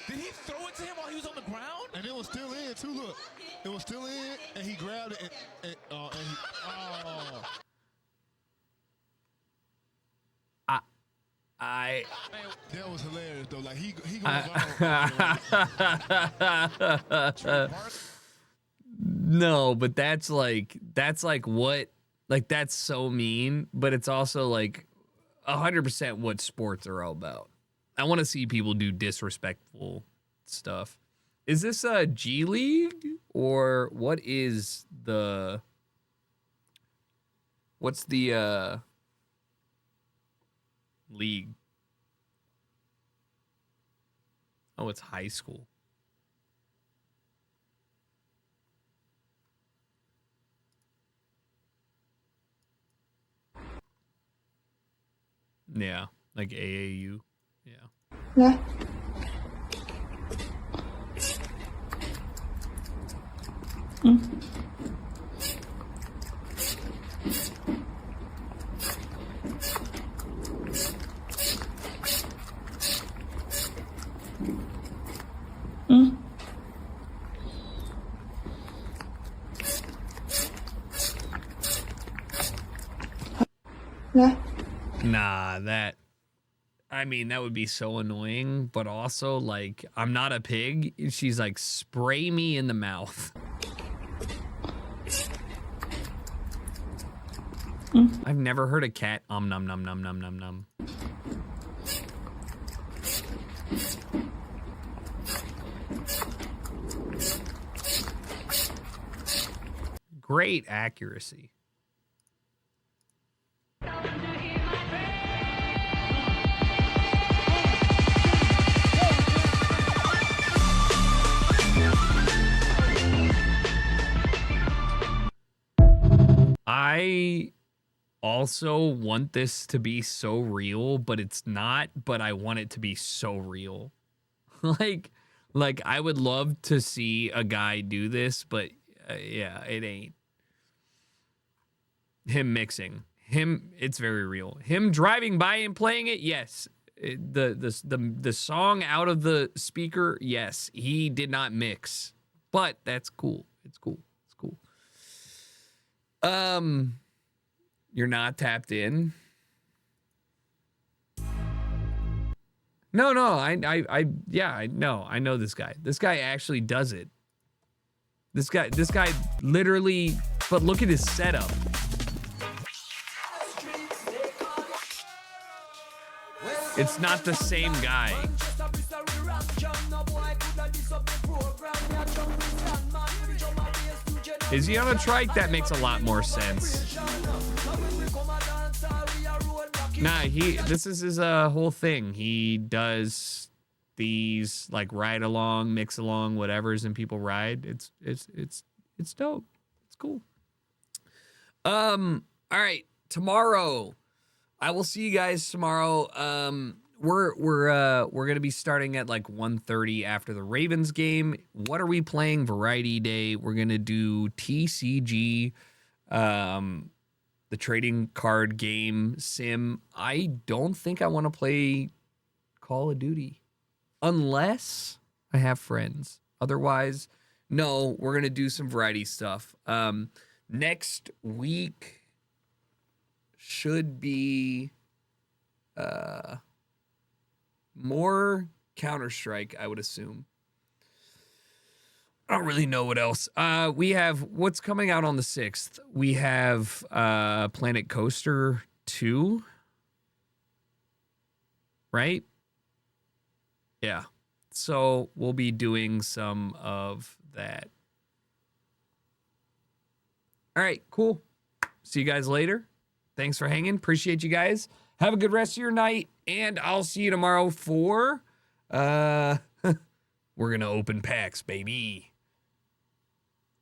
Did he throw it to him while he was on the ground? And it was still in too. Look, it was still in, and he grabbed it, and that was hilarious though. Like he goes No, but that's like what, like that's so mean, but it's also like 100% what sports are all about. I want to see people do disrespectful stuff. Is this a G League or what's the league? Oh, it's high school. Yeah, like AAU. Yeah. Nah, I mean, that would be so annoying, but also, like, I'm not a pig. She's like, spray me in the mouth. I've never heard a cat num num num num num num. Great accuracy. I also want this to be so real, but it's not, but I want it to be so real. like I would love to see a guy do this, but yeah, it ain't. Him mixing. It's very real. Him driving by and playing it, yes. The song out of the speaker, yes. He did not mix. But that's cool. It's cool. It's cool. You're not tapped in. No, I know this guy. This guy actually does it. This guy literally, but look at his setup. It's not the same guy. Is he on a trike? That makes a lot more sense. Nah, this is his whole thing. He does these like ride along, mix along, whatever's, and people ride. It's dope. It's cool. All right, tomorrow. I will see you guys tomorrow. We're gonna be starting at like 1:30 after the Ravens game. What are we playing? Variety Day. We're gonna do TCG, the trading card game sim. I don't think I want to play Call of Duty unless I have friends. Otherwise, no. We're gonna do some variety stuff. Next week should be more Counter-Strike, I would assume. I don't really know what else. We have what's coming out on the 6th. We have Planet Coaster 2. Right? Yeah. So we'll be doing some of that. All right, cool. See you guys later. Thanks for hanging. Appreciate you guys. Have a good rest of your night, and I'll see you tomorrow for we're gonna open packs, baby.